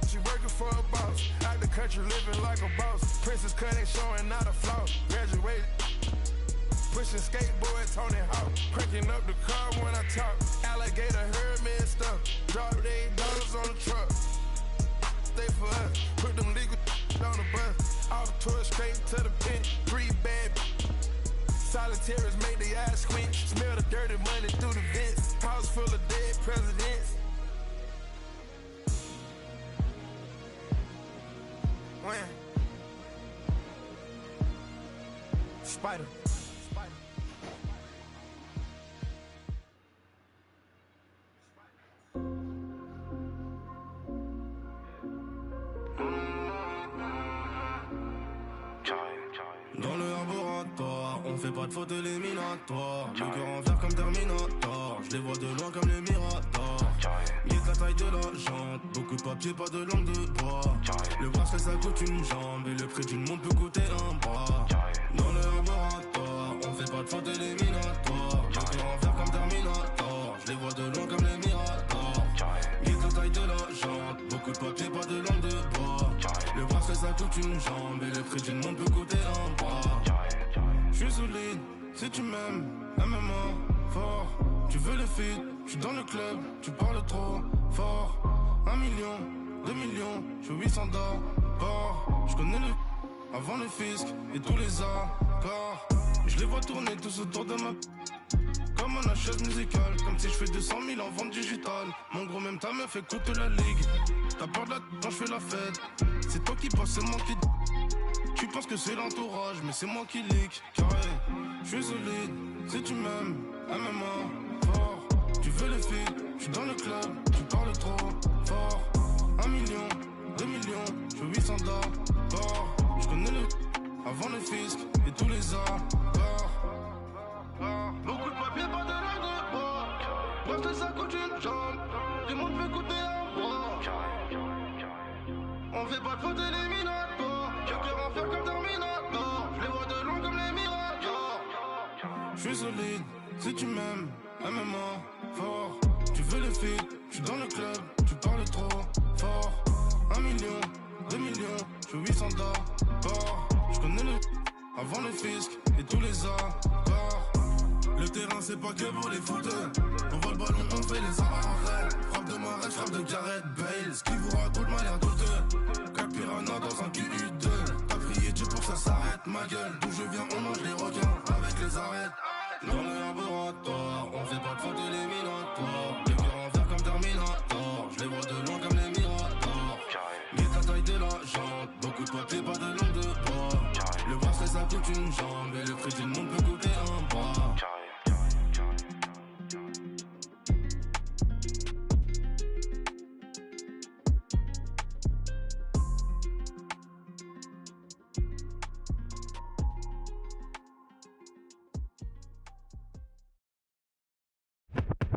she working for a boss. Out the country living like a boss. Princess cut ain't showing not a flaw. Graduated. Pushing skateboard, Tony Hawk. Cranking up the car when I talk. Alligator heard me and stuff. Drop $8 on the truck. Stay for us. Put them legal on the bus. Off tour straight to the pen. 3 bad. Solitaires make the eyes squint. Smell the dirty money through the vents. House full of dead presidents. When? Spider. Dans le laboratoire, on fait pas de faute éliminatoire. Le cœur en fer comme Terminator. Je les vois de loin comme les Miradors. Mieux que la taille de la jante. Beaucoup de papier, pas de langue de bois. Le bracelet ça coûte une jambe. Et le prix d'une montre peut coûter un bras. Dans le laboratoire, on fait pas de faute éliminatoire. Le cœur en fer comme Terminator. Je les vois de loin comme les Miradors. Mieux que la taille de la jante. Beaucoup de papier, pas de langue de bois. Le bracelet ça coûte une jambe. Et le prix d'une montre peut coûter un bras. Je suis solide, si tu m'aimes, MMA, fort. Tu veux le feed, je suis dans le club, tu parles trop fort. 1 million, 2 millions, je suis 800 d'abord. Je connais le avant le fisc et tous les accords. Je les vois tourner tous autour de ma comme un chaise musicale. Comme si je fais 200 000 en vente digitale. Mon gros même ta meuf écoute la ligue. T'as peur de la quand je fais la fête. C'est toi qui passes, c'est moi qui. Tu penses que c'est l'entourage, mais c'est moi qui leak. Carré, je suis solide, si tu m'aimes, MMA, fort. Tu veux le feed, je suis dans le club, tu parles trop fort. 1 million, 2 millions, je suis 800 d'abord. Je connais le avant le fisc et tous les accords. Beaucoup de papier, pas de langue de bois. Bref, ça coûte une jambe. Du monde veut coûter un bras. On fait pas de faute éliminatoire. Cœur en fer comme Terminator. Je les vois de loin comme les Miradors. Je suis solide, si tu m'aimes, MMA, fort. Tu veux le feed, je suis dans le club, tu parles trop fort. 1 million, 2 millions, je suis 800 d'abord. Je connais le avant le fisc et tous les accords. Le terrain c'est pas que pour les footers. On voit le ballon, on fait les arrêts. Frappe de Marais, frappe de Gareth Bale. Ce qui vous raconte m'a l'air douteux. Cap Piranha dans un QU2. T'as prié Dieu pour ça s'arrête ma gueule. D'où je viens on mange les requins avec les arêtes. Dans le laboratoire, on fait pas de faute éliminatoire. Le cœur en fer comme Terminator. Je les vois de loin comme les Miradors. Mais la taille de la jante. Beaucoup de papier, pas de langue de bois. Le bracelet ça coûte une jambe. Et le prix d'une montre peut coûter un bras.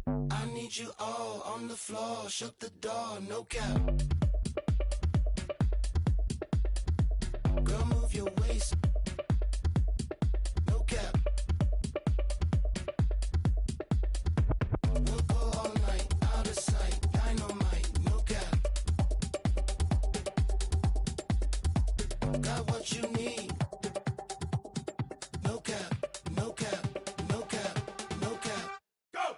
I need you all on the floor, shut the door, no cap. Girl, move your waist, no cap. We'll go all night, out of sight. Got what you need. No cap, no cap, no cap, no cap. Go!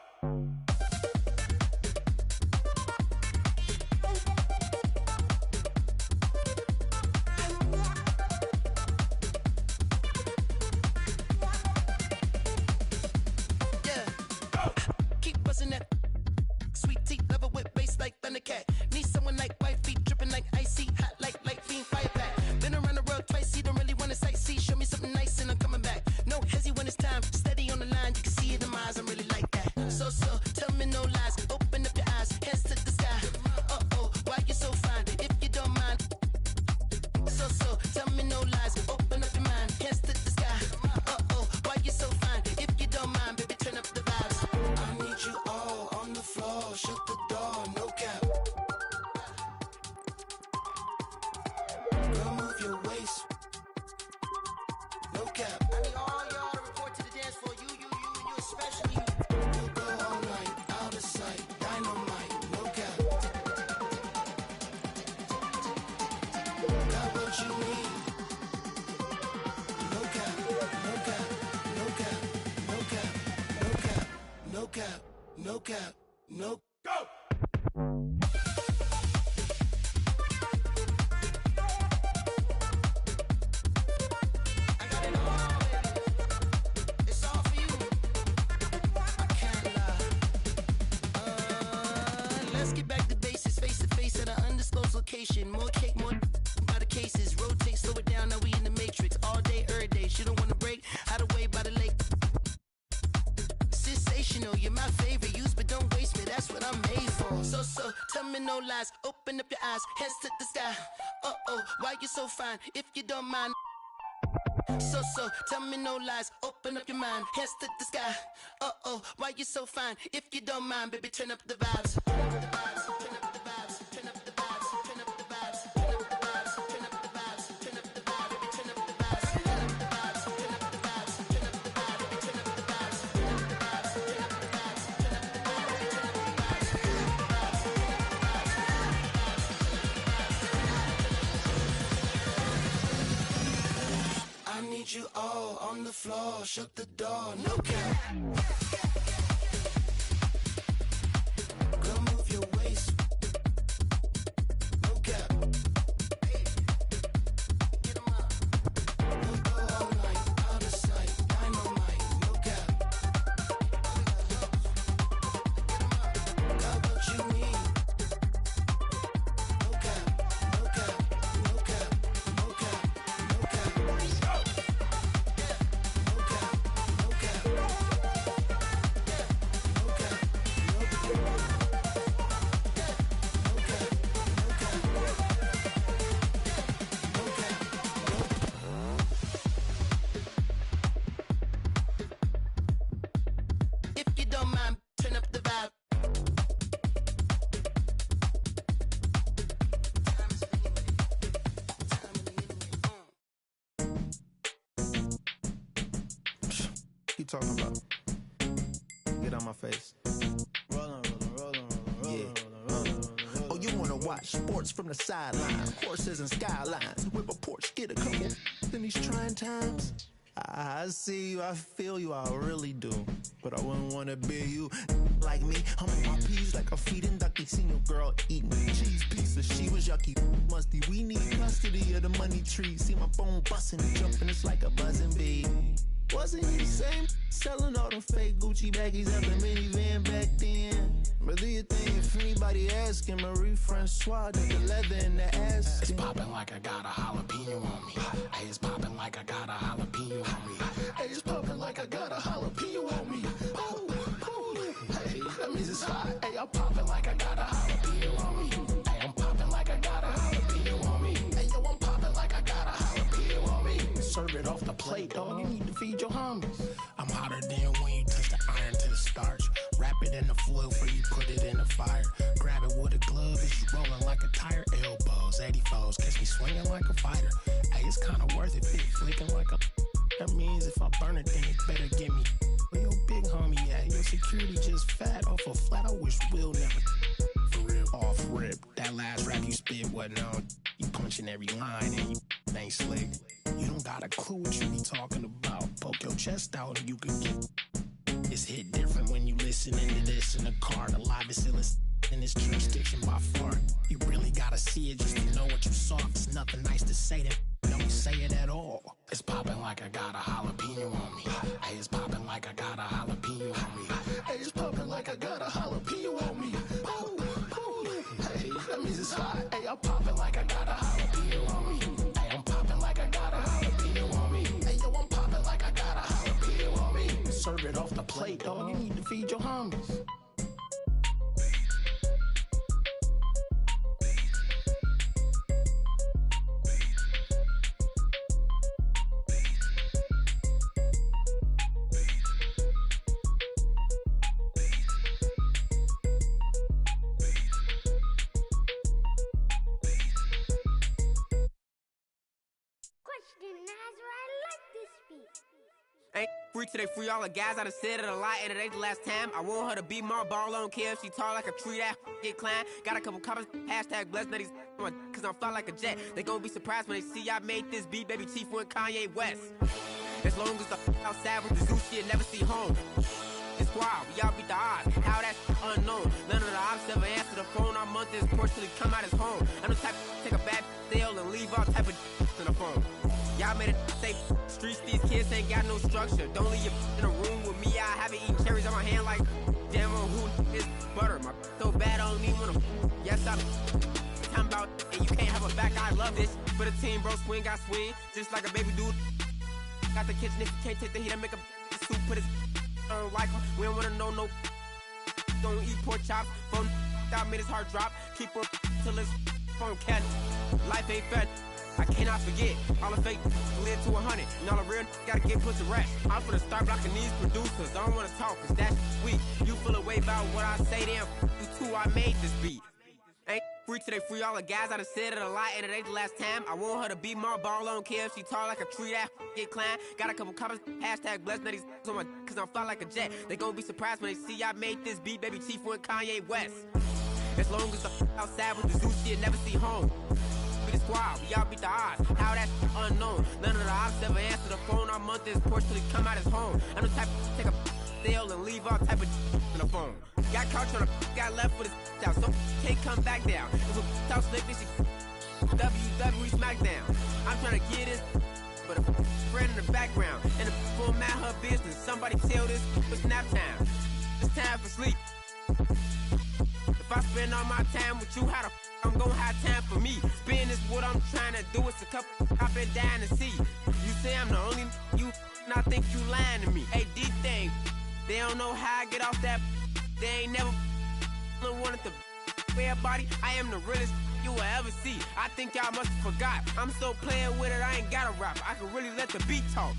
Yeah. Go! Keep busting that. Sweet teeth, love it with bass like Thundercat. Need someone like white feet, dripping like icy, hot like fiend fire pack. Been around the world twice, he don't really want to sightsee. Show me something nice and I'm coming back. No hezzy when it's time, steady on the line. You can see it in my eyes, I'm really like that. So, tell me no lies, open up your eyes, hands to the sky. Uh-oh, why you so fine, if you don't mind. So, tell me no lies, open up your mind, hands to the sky. Uh-oh, why you so fine, if you don't mind, baby, turn up the vibes. I need you all on the floor, shut the door, no cap. Girl, move your waist. No cap. I need all y'all to report to the dance floor. You, and you especially. We'll go all night, out of sight, dynamite, no cap. Got what you need. No cap, no cap, no cap, no cap, no cap, no cap, no cap, no. Go! It's all for you. I can't lie. Let's get back to basics, face to face at an undisclosed location. More cake, more by the cases. Rotate, slow it down, now we in the matrix. All day, every day. She don't want to break. Hide away by the lake. Sensational, you're my favorite. Use but don't waste me, that's what I'm made for. So, tell me no lies. Open up your eyes, hands to the sky. Uh-oh, why you so fine, if you don't mind. So, tell me no lies, open up your mind, hands to the sky. Uh-oh, why you so fine, if you don't mind, baby, turn up the vibes. Turn up the vibes, turn up the vibes, turn up the vibes, turn up the vibes, turn up the vibes, turn up the vibes, turn up the vibes, baby, turn up the vibes, turn up the vibes, turn up the vibes, turn up the vibes, baby, turn up the vibes, turn up the vibes, turn up the vibes, turn up the vibes, turn up the vibes, I need you all on the floor, shut the door, no cap. Girl, move your waist. No cap. Hey, get 'em up. We'll go all night, out of sight, dynamite, no cap. Got what you need. No cap, no cap, no cap, no cap, no cap. If you don't mind, turn up the vibe. You talking about? Get on my face. Rollin'. Oh, you wanna watch sports from the sideline? Horses and skylines. Whip a Porsche, get a couple in these trying times. I see you, I feel you, I really do. But I wouldn't wanna be you like me. I'm on my P's like a feeding ducky. Seen your girl eating cheese pieces. She was yucky, musty. We need custody of the money tree. See my phone busting and jumping, it's like a buzzing bee. Wasn't he the same? Selling all them fake Gucci baggies out the minivan back then. But do you think if anybody asking, Marie Francois did the leather in the ass? It's popping like I got a jalapeno on me. Hey, it's popping like I got a jalapeno on me. Hey, it's popping like I got a jalapeno on me. Hey, that means it's hot. Hey, I'm popping like I got a jalapeno on me. Hey, I'm popping like I got a jalapeno on me. Hey, yo, I'm popping like I got a jalapeno on me. Serve it off the plate, dog. You need to feed your homies. I'm hotter than when you touch the iron to the starch. Wrap it in the foil before you put it in the fire. Grab it with a glove as you rolling like a tire. Elbows, 84s, catch me swinging like a fighter. Hey, it's kinda worth it, big flicking like a. That means if I burn it, then it better give me. Where your big homie at? Your security just fat off a flat. I wish Will never. For real, off rip. That last rap you spit wasn't on. You punching every line and you it ain't slick. You don't got a clue what you be talking about. Poke your chest out and you can get. It's hit different when you listening to this in the car. The livest illest in this jurisdiction by far. You really gotta see it just to know what you saw. It's nothing nice to say that don't say it at all. It's popping like I got a jalapeno on me. Hey, it's popping like I got a jalapeno on me. Hey, it's popping like I got a jalapeno on me. Ooh, ooh. Hey, that means it's hot. Hey, I'm popping like I got a jalapeno on me. Hey, I'm popping like I got a jalapeno on me. Hey, yo, I'm popping like I got a jalapeno on me. Serve it off the plate, dog. You need to feed your homies. Ain't free today, free all the guys. I done said it a lot, and it ain't the last time. I want her to be my ball, I don't care if she tall like a tree, that get climb. Got a couple comments, hashtag blessed, now these cause I'm fly like a jet. They gon' be surprised when they see I made this beat, baby Chief went Kanye West. As long as the outside with the zoo shit, never see home. It's wild, we all beat the odds, how that's unknown. None of the ops ever answer the phone. Our month is portionally come out as home. I'm the type to take a bad deal and leave all type of in the phone. Y'all made it safe streets, these kids ain't got no structure. Don't leave your in a room with me, I haven't eaten cherries on my hand like damn on who is butter. My so bad I don't even wanna. Yes, I'm talking about and you can't have a back, I love this. For the team, bro, swing, got swing, just like a baby dude. Got the kitchen if you can't take the heat, I make a soup, put his I don't like him, we don't wanna know no. Don't eat pork chops, phone that made his heart drop. Keep her till his phone cat. Life ain't fair. I cannot forget, all the fake live to 100, and all the real gotta get put to rest. I'm finna start blocking these producers, I don't wanna talk, cause that's weak. You feel a way about what I say, damn, you too, I made this beat. Ain't free today, free all the guys, I done said it a lot, and it ain't the last time. I want her to be my ball, I don't care if she tall like a tree, that get climb. Got a couple comments, hashtag blessed, now these on my, cause I'm fly like a jet. They gon' be surprised when they see I made this beat, baby Chief went Kanye West. As long as the outside with the zoo shit, never see home. The squad, we all beat the odds, how that's unknown. None of the ops ever answer the phone. Our month is portionally come out as home. I'm the type to take a deal and leave all type of in the phone. Got caught trying to got left with his out, so can't come back down. If a talk slick, this shit WWE SmackDown. I'm trying to get this, but a friend in the background. And the format her business. Somebody tell this it's nap time. It's time for sleep. If I spend all my time with you, how the I'm gonna have time for me. Spin is what I'm trying to do. It's a couple I've been dying to see. You say I'm the only you, and I think you lying to me. Hey, deep thing, they don't know how I get off that. They ain't never wanted to everybody. I am the realest you will ever see. I think y'all must have forgot. I'm so playing with it, I ain't got a rap. I can really let the beat talk.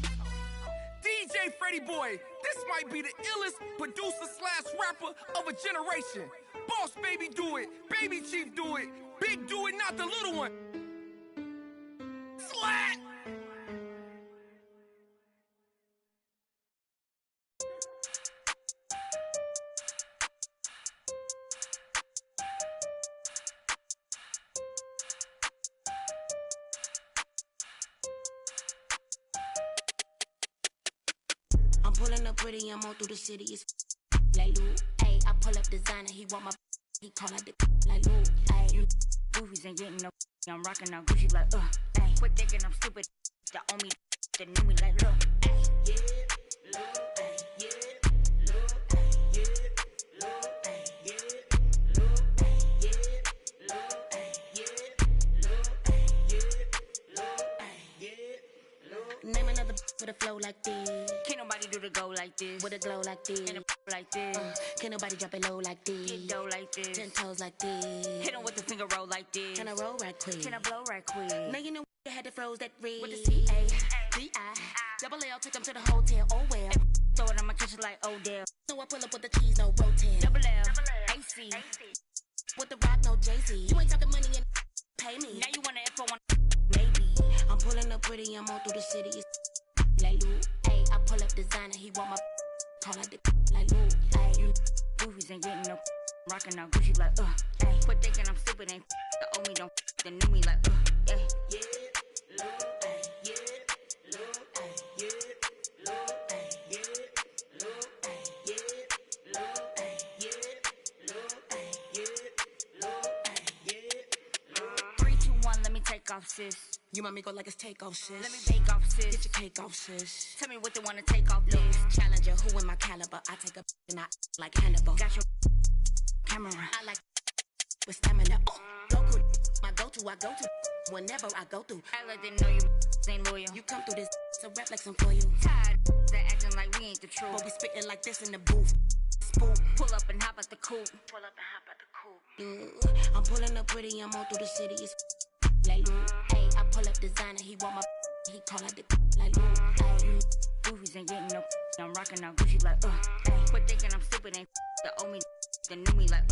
DJ Freddie Boy, this might be the illest producer / rapper of a generation. Boss Baby do it, Baby Chief do it, Big do it, not the little one. Slat! I'm pulling up pretty, I'm all through the city, it's like Lou. Ayy, I pull up designer, he want my he call out the like Lou. Ayy, you goofies ain't getting no I'm rocking out Gucci like ayy. Quit thinking I'm stupid, that owe me, that knew me like look. Ayy, yeah, look, ayy, yeah, look, ayy, yeah, look, ayy, yeah, look, ayy, yeah, look, ayy, yeah, look, ayy, yeah, look, ayy, yeah, look. Name another with a flow like this. Can't nobody do the go like this. With a glow like this. And a like this. Can't nobody drop it low like this. Get dough like this. 10 toes like this. Hit him with the finger roll like this. Can I roll right quick? Can I blow right quick? Now you know you had to froze that red. With the C-A-D-I. Double L, take them to the hotel. Oh well. Throw it on my kitchen like Odell. So I pull up with the cheese, no rotel. Double L, AC. With the rock, no Jay-Z. You ain't talking money and pay me. Now you wanna F on one. Maybe. I'm pulling up pretty, I'm all through the city. It's like Lou. Ayy, I pull up designer, he want my call out the like Lou. Ayy, you goofies ain't getting no rocking out Gucci like ayy. Quit thinking I'm stupid, ain't the owe me don't the knew me like yeah, look. sis. You want me go like it's takeoff, sis. Let me bake off, sis. Get your cake off, sis. Tell me what they wanna take off, look. Challenger, who in my caliber? I take a and I like Hannibal. Got your camera. I like with stamina. Goku, my go-to, I go to whenever I go through. I didn't know you ain't loyal. You come through this, so rap like some for you. Tired, they acting like we ain't the truth. But we spitting like this in the booth. Spook, pull up and hop at the coupe. Pull up and hop at the coupe. I'm pulling up pretty, I'm all through the city. It's like Luke. Hey, I pull up designer, he want my. He call out the like Luke. Hey, goofies ain't getting no. I'm rocking out Gucci like Hey, quit thinking I'm stupid, ain't the old me, the new me like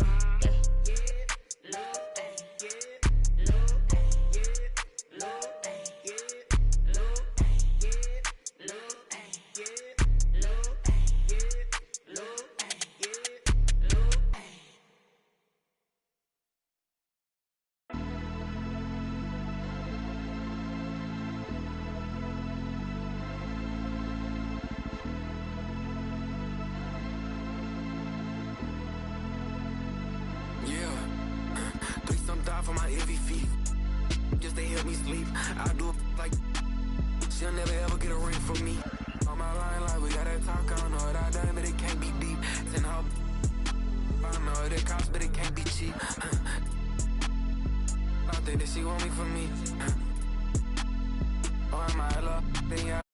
Yeah, Luke. For my heavy feet, just they help me sleep. I do it like she'll never ever get a ring from me. On my line, like we gotta talk. I don't know what I done, but it can't be deep. Send her, I know it costs, but it can't be cheap. I think that she want me for me. Oh, am I love?